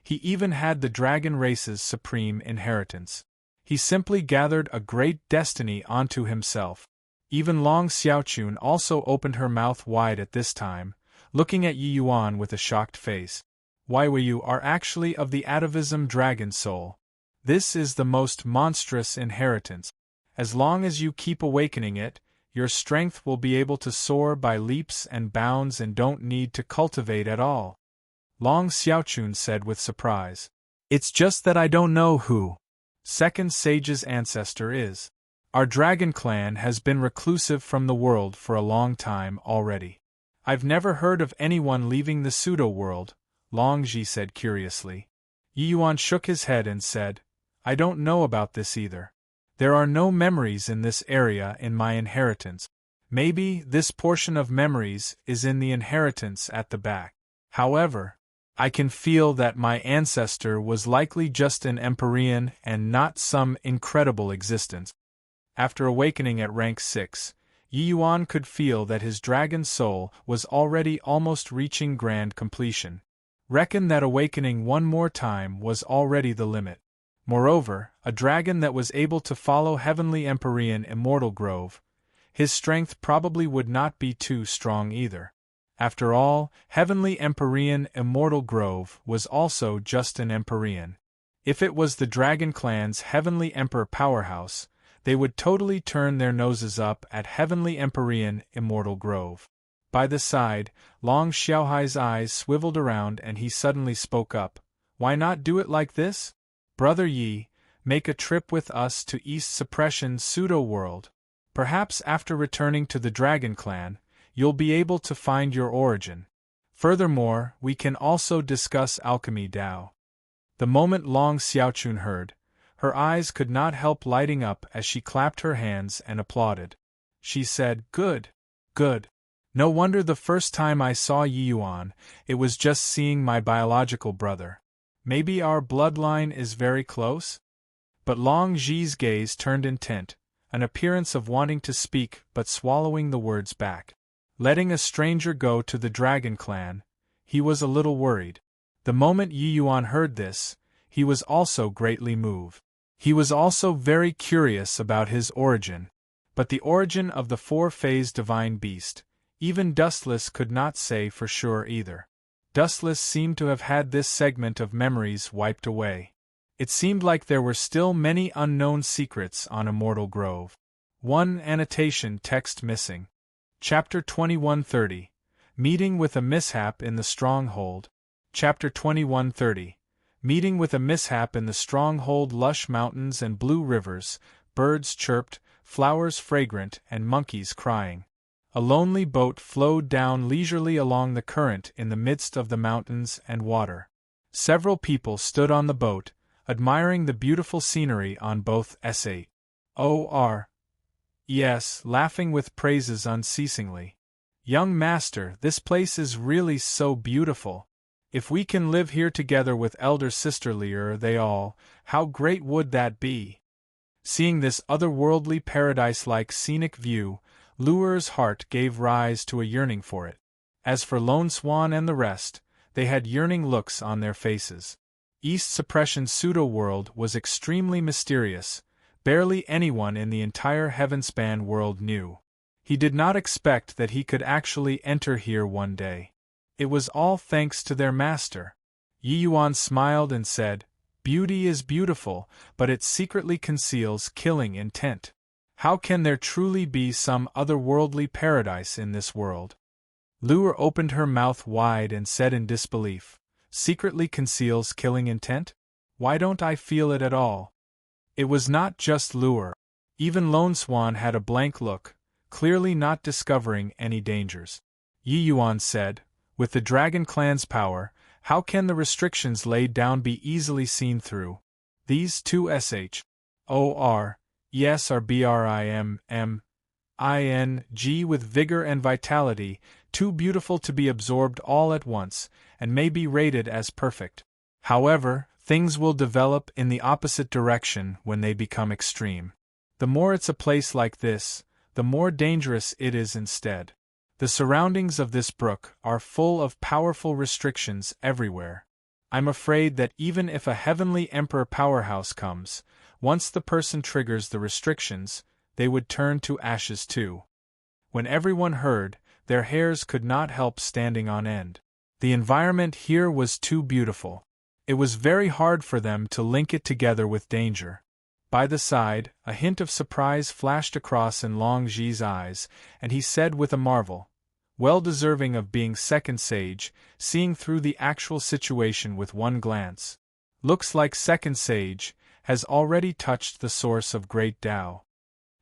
he even had the dragon race's supreme inheritance. He simply gathered a great destiny onto himself. Even Long Xiaochun also opened her mouth wide at this time, looking at Yi Yuan with a shocked face. Why you are actually of the atavism dragon soul. This is the most monstrous inheritance. As long as you keep awakening it, your strength will be able to soar by leaps and bounds and don't need to cultivate at all. Long Xiaochun said with surprise. It's just that I don't know who Second Sage's ancestor is. Our dragon clan has been reclusive from the world for a long time already. I've never heard of anyone leaving the pseudo-world, Long Zhi said curiously. Yi Yuan shook his head and said, I don't know about this either. There are no memories in this area in my inheritance. Maybe this portion of memories is in the inheritance at the back. However, I can feel that my ancestor was likely just an Empyrean and not some incredible existence. After awakening at rank 6, Yi Yuan could feel that his dragon soul was already almost reaching grand completion. Reckon that awakening one more time was already the limit. Moreover, a dragon that was able to follow Heavenly Empyrean Immortal Grove, his strength probably would not be too strong either. After all, Heavenly Empyrean Immortal Grove was also just an Empyrean. If it was the Dragon Clan's Heavenly Emperor powerhouse, they would totally turn their noses up at Heavenly Empyrean Immortal Grove. By the side, Long Xiaohai's eyes swiveled around and he suddenly spoke up. Why not do it like this? Brother Yi, make a trip with us to East Suppression Pseudo-World. Perhaps after returning to the Dragon Clan, you'll be able to find your origin. Furthermore, we can also discuss alchemy Dao. The moment Long Xiaochun heard, her eyes could not help lighting up as she clapped her hands and applauded. She said, "Good, good. No wonder the first time I saw Yi Yuan, it was just seeing my biological brother. Maybe our bloodline is very close?" But Long Ji's gaze turned intent, an appearance of wanting to speak but swallowing the words back. Letting a stranger go to the Dragon Clan, he was a little worried. The moment Yi Yuan heard this, he was also greatly moved. He was also very curious about his origin. But the origin of the four-phase divine beast, even Dustless could not say for sure either. Dustless seemed to have had this segment of memories wiped away. It seemed like there were still many unknown secrets on Immortal Grove. One annotation text missing. Chapter 2130. Meeting with a Mishap in the Stronghold. Chapter 2130. Meeting with a mishap in the Stronghold. Lush mountains and blue rivers, birds chirped, flowers fragrant and monkeys crying. A lonely boat flowed down leisurely along the current in the midst of the mountains and water. Several people stood on the boat, admiring the beautiful scenery on both sides. Yes, laughing with praises unceasingly. Young master, this place is really so beautiful. If we can live here together with elder sister Lear they all, how great would that be? Seeing this otherworldly paradise-like scenic view, Luer's heart gave rise to a yearning for it. As for Lone Swan and the rest, they had yearning looks on their faces. East Suppression Pseudo-World was extremely mysterious. Barely anyone in the entire Heavenspan world knew. He did not expect that he could actually enter here one day. It was all thanks to their master. Yi Yuan smiled and said, "Beauty is beautiful, but it secretly conceals killing intent. How can there truly be some otherworldly paradise in this world?" Luer opened her mouth wide and said in disbelief, "Secretly conceals killing intent? Why don't I feel it at all?" It was not just Luer. Even Lone Swan had a blank look, clearly not discovering any dangers. Yi Yuan said, "With the Dragon Clan's power, how can the restrictions laid down be easily seen through? These two yes are BRIMMING with vigor and vitality, too beautiful to be absorbed all at once, and may be rated as perfect. However, things will develop in the opposite direction when they become extreme. The more it's a place like this, the more dangerous it is instead. The surroundings of this brook are full of powerful restrictions everywhere. I'm afraid that even if a Heavenly Emperor powerhouse comes, once the person triggers the restrictions, they would turn to ashes too." When everyone heard, their hairs could not help standing on end. The environment here was too beautiful. It was very hard for them to link it together with danger. By the side, a hint of surprise flashed across in Long Ji's eyes, and he said with a marvel, well deserving of being second sage, seeing through the actual situation with one glance. "Looks like second sage has already touched the source of great Tao."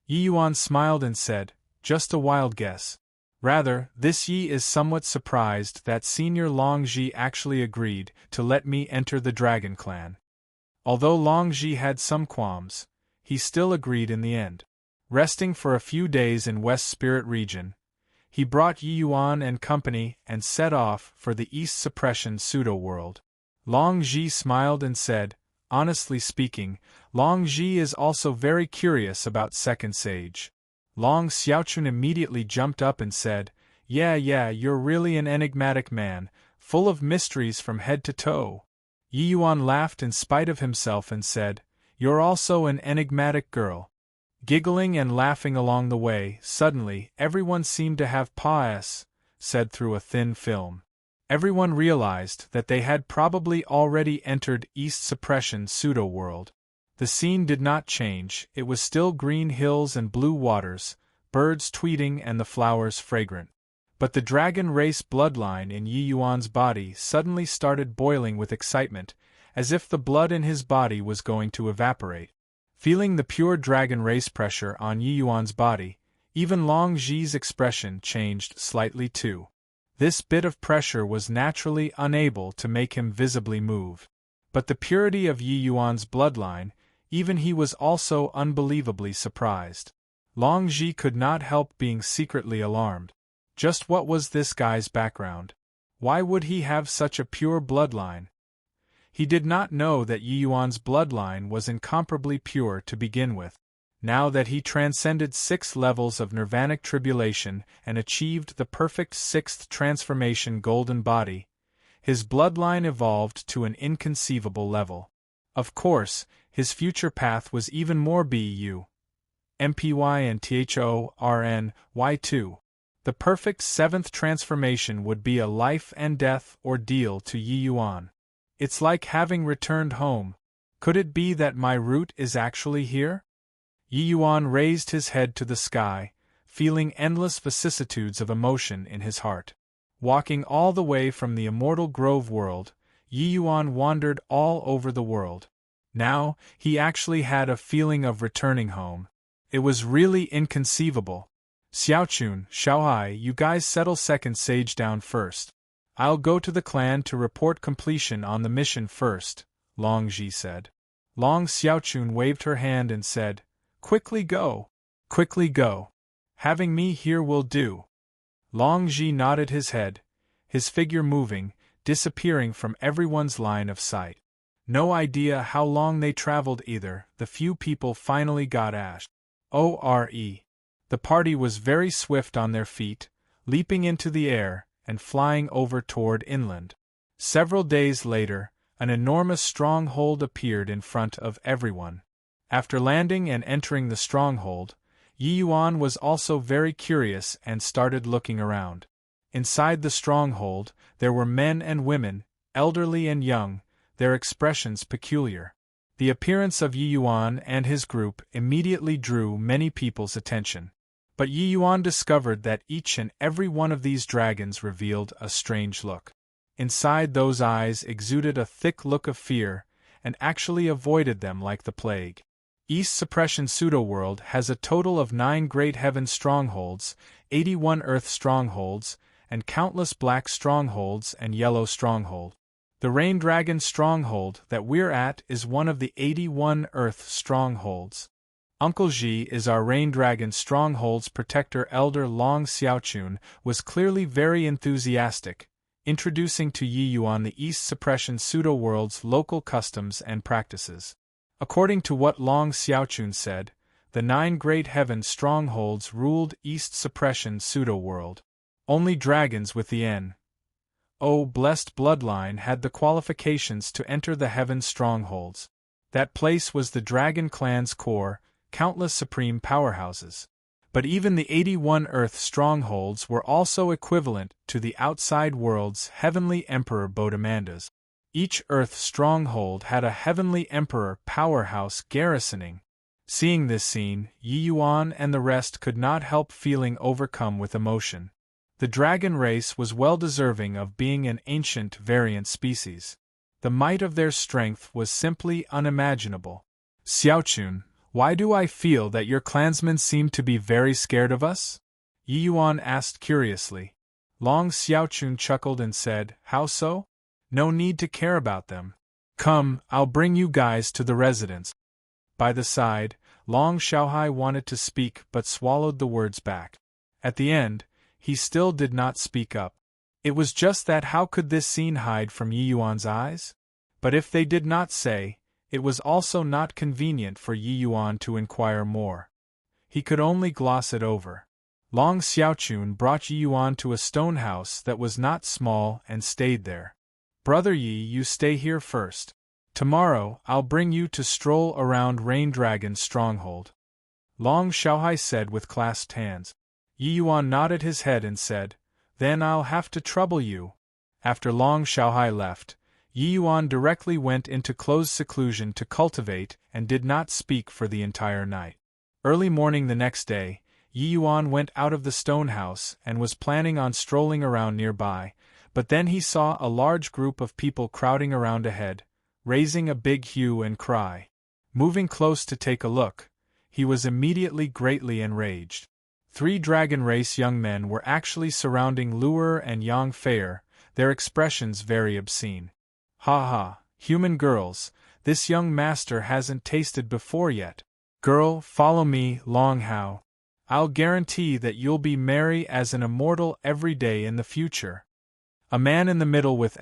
Yi Yuan smiled and said, "Just a wild guess. Rather, this Yi is somewhat surprised that Senior Long Ji actually agreed to let me enter the Dragon Clan." Although Long Ji had some qualms, he still agreed in the end. Resting for a few days in West Spirit Region, he brought Yi Yuan and company and set off for the East Suppression Pseudo-World. Long Ji smiled and said, "Honestly speaking, Long Ji is also very curious about Second Sage." Long Xiaochun immediately jumped up and said, Yeah, you're really an enigmatic man, full of mysteries from head to toe." Yi Yuan laughed in spite of himself and said, "You're also an enigmatic girl." Giggling and laughing along the way, suddenly everyone seemed to have pause. said through a thin film. Everyone realized that they had probably already entered East Suppression pseudo-world. The scene did not change, it was still green hills and blue waters, birds tweeting and the flowers fragrant. But the dragon race bloodline in Yi Yuan's body suddenly started boiling with excitement, as if the blood in his body was going to evaporate. Feeling the pure dragon race pressure on Yi Yuan's body, even Long Zhi's expression changed slightly too. This bit of pressure was naturally unable to make him visibly move. But the purity of Yi Yuan's bloodline, even he was also unbelievably surprised. Long Zhi could not help being secretly alarmed. Just what was this guy's background? Why would he have such a pure bloodline? He did not know that Yi Yuan's bloodline was incomparably pure to begin with. Now that he transcended 6 levels of nirvanic tribulation and achieved the perfect 6th transformation golden body, his bloodline evolved to an inconceivable level. Of course, his future path was even more BU, MPY and THORNY too. The perfect 7th transformation would be a life and death ordeal to Yi Yuan. It's like having returned home. Could it be that my root is actually here? Yi Yuan raised his head to the sky, feeling endless vicissitudes of emotion in his heart. Walking all the way from the immortal Grove world, Yi Yuan wandered all over the world. Now, he actually had a feeling of returning home. It was really inconceivable. Xiaochun, Xiaohai, you guys settle second sage down first. I'll go to the clan to report completion on the mission first, Long Zhi said. Long Xiaochun waved her hand and said, Quickly go. Quickly go. Having me here will do. Long Zhi nodded his head, his figure moving, disappearing from everyone's line of sight. No idea how long they traveled either, the few people finally got ash. ORE. The party was very swift on their feet, leaping into the air and flying over toward inland. Several days later, an enormous stronghold appeared in front of everyone. After landing and entering the stronghold, Yi Yuan was also very curious and started looking around. Inside the stronghold, there were men and women, elderly and young, their expressions peculiar. The appearance of Yi Yuan and his group immediately drew many people's attention. But Yi Yuan discovered that each and every one of these dragons revealed a strange look. Inside those eyes exuded a thick look of fear, and actually avoided them like the plague. East Suppression Pseudo-World has a total of 9 Great Heaven strongholds, 81 Earth strongholds, and countless black strongholds and yellow stronghold. The Rain Dragon stronghold that we're at is one of the 81 Earth strongholds. Uncle Zhi is our Rain Dragon stronghold's protector. Elder Long Xiaochun was clearly very enthusiastic, introducing to Yi Yuan the East Suppression Pseudo-World's local customs and practices. According to what Long Xiaochun said, the 9 Great Heaven strongholds ruled East Suppression Pseudo-World. Only dragons with the blessed bloodline had the qualifications to enter the Heaven strongholds. That place was the Dragon Clan's core, countless supreme powerhouses. But even the 81 Earth strongholds were also equivalent to the outside world's heavenly emperor Bodemanda's. Each Earth stronghold had a heavenly emperor powerhouse garrisoning. Seeing this scene, Yi Yuan and the rest could not help feeling overcome with emotion. The dragon race was well deserving of being an ancient variant species. The might of their strength was simply unimaginable. Xiaochun, why do I feel that your clansmen seem to be very scared of us? Yi Yuan asked curiously. Long Xiaochun chuckled and said, How so? No need to care about them. Come, I'll bring you guys to the residence. By the side, Long Xiaohai wanted to speak but swallowed the words back. At the end, he still did not speak up. It was just that how could this scene hide from Yi Yuan's eyes? But if they did not say, it was also not convenient for Yi Yuan to inquire more. He could only gloss it over. Long Xiaochun brought Yi Yuan to a stone house that was not small and stayed there. Brother Yi, you stay here first. Tomorrow, I'll bring you to stroll around Rain Dragon's stronghold. Long Xiaohai said with clasped hands. Yi Yuan nodded his head and said, Then I'll have to trouble you. After Long Xiaohai left, Yi Yuan directly went into close seclusion to cultivate and did not speak for the entire night. Early morning the next day, Yi Yuan went out of the stone house and was planning on strolling around nearby, but then he saw a large group of people crowding around ahead, raising a big hue and cry. Moving close to take a look, he was immediately greatly enraged. 3 dragon race young men were actually surrounding Luer and Yang Feier, their expressions very obscene. Ha ha, human girls, this young master hasn't tasted before yet. Girl, follow me, Long Hao. I'll guarantee that you'll be merry as an immortal every day in the future. A man in the middle with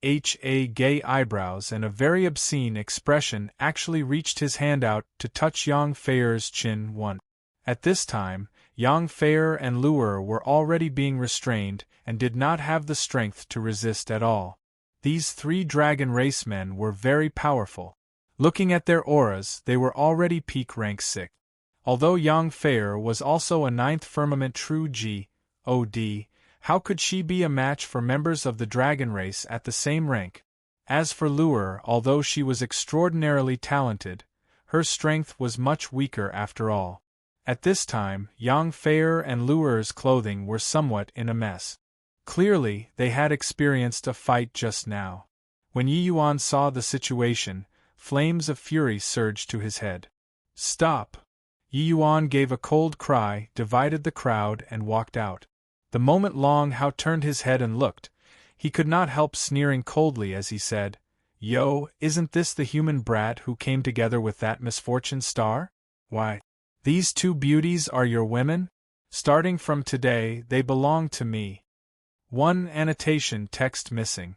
gay eyebrows and a very obscene expression actually reached his hand out to touch Yang Feier's chin once. At this time, Yang Feier and Luer were already being restrained and did not have the strength to resist at all. These 3 dragon race men were very powerful. Looking at their auras, they were already peak rank 6. Although Yang Feier was also a 9th firmament true God, how could she be a match for members of the dragon race at the same rank? As for Luer, although she was extraordinarily talented, her strength was much weaker after all. At this time, Yang Feier and Luer's clothing were somewhat in a mess. Clearly, they had experienced a fight just now. When Yi Yuan saw the situation, flames of fury surged to his head. Stop! Yi Yuan gave a cold cry, divided the crowd, and walked out. The moment Long Hao turned his head and looked, he could not help sneering coldly as he said, Yo, isn't this the human brat who came together with that misfortune star? Why, these 2 beauties are your women? Starting from today, they belong to me. 1 annotation text missing.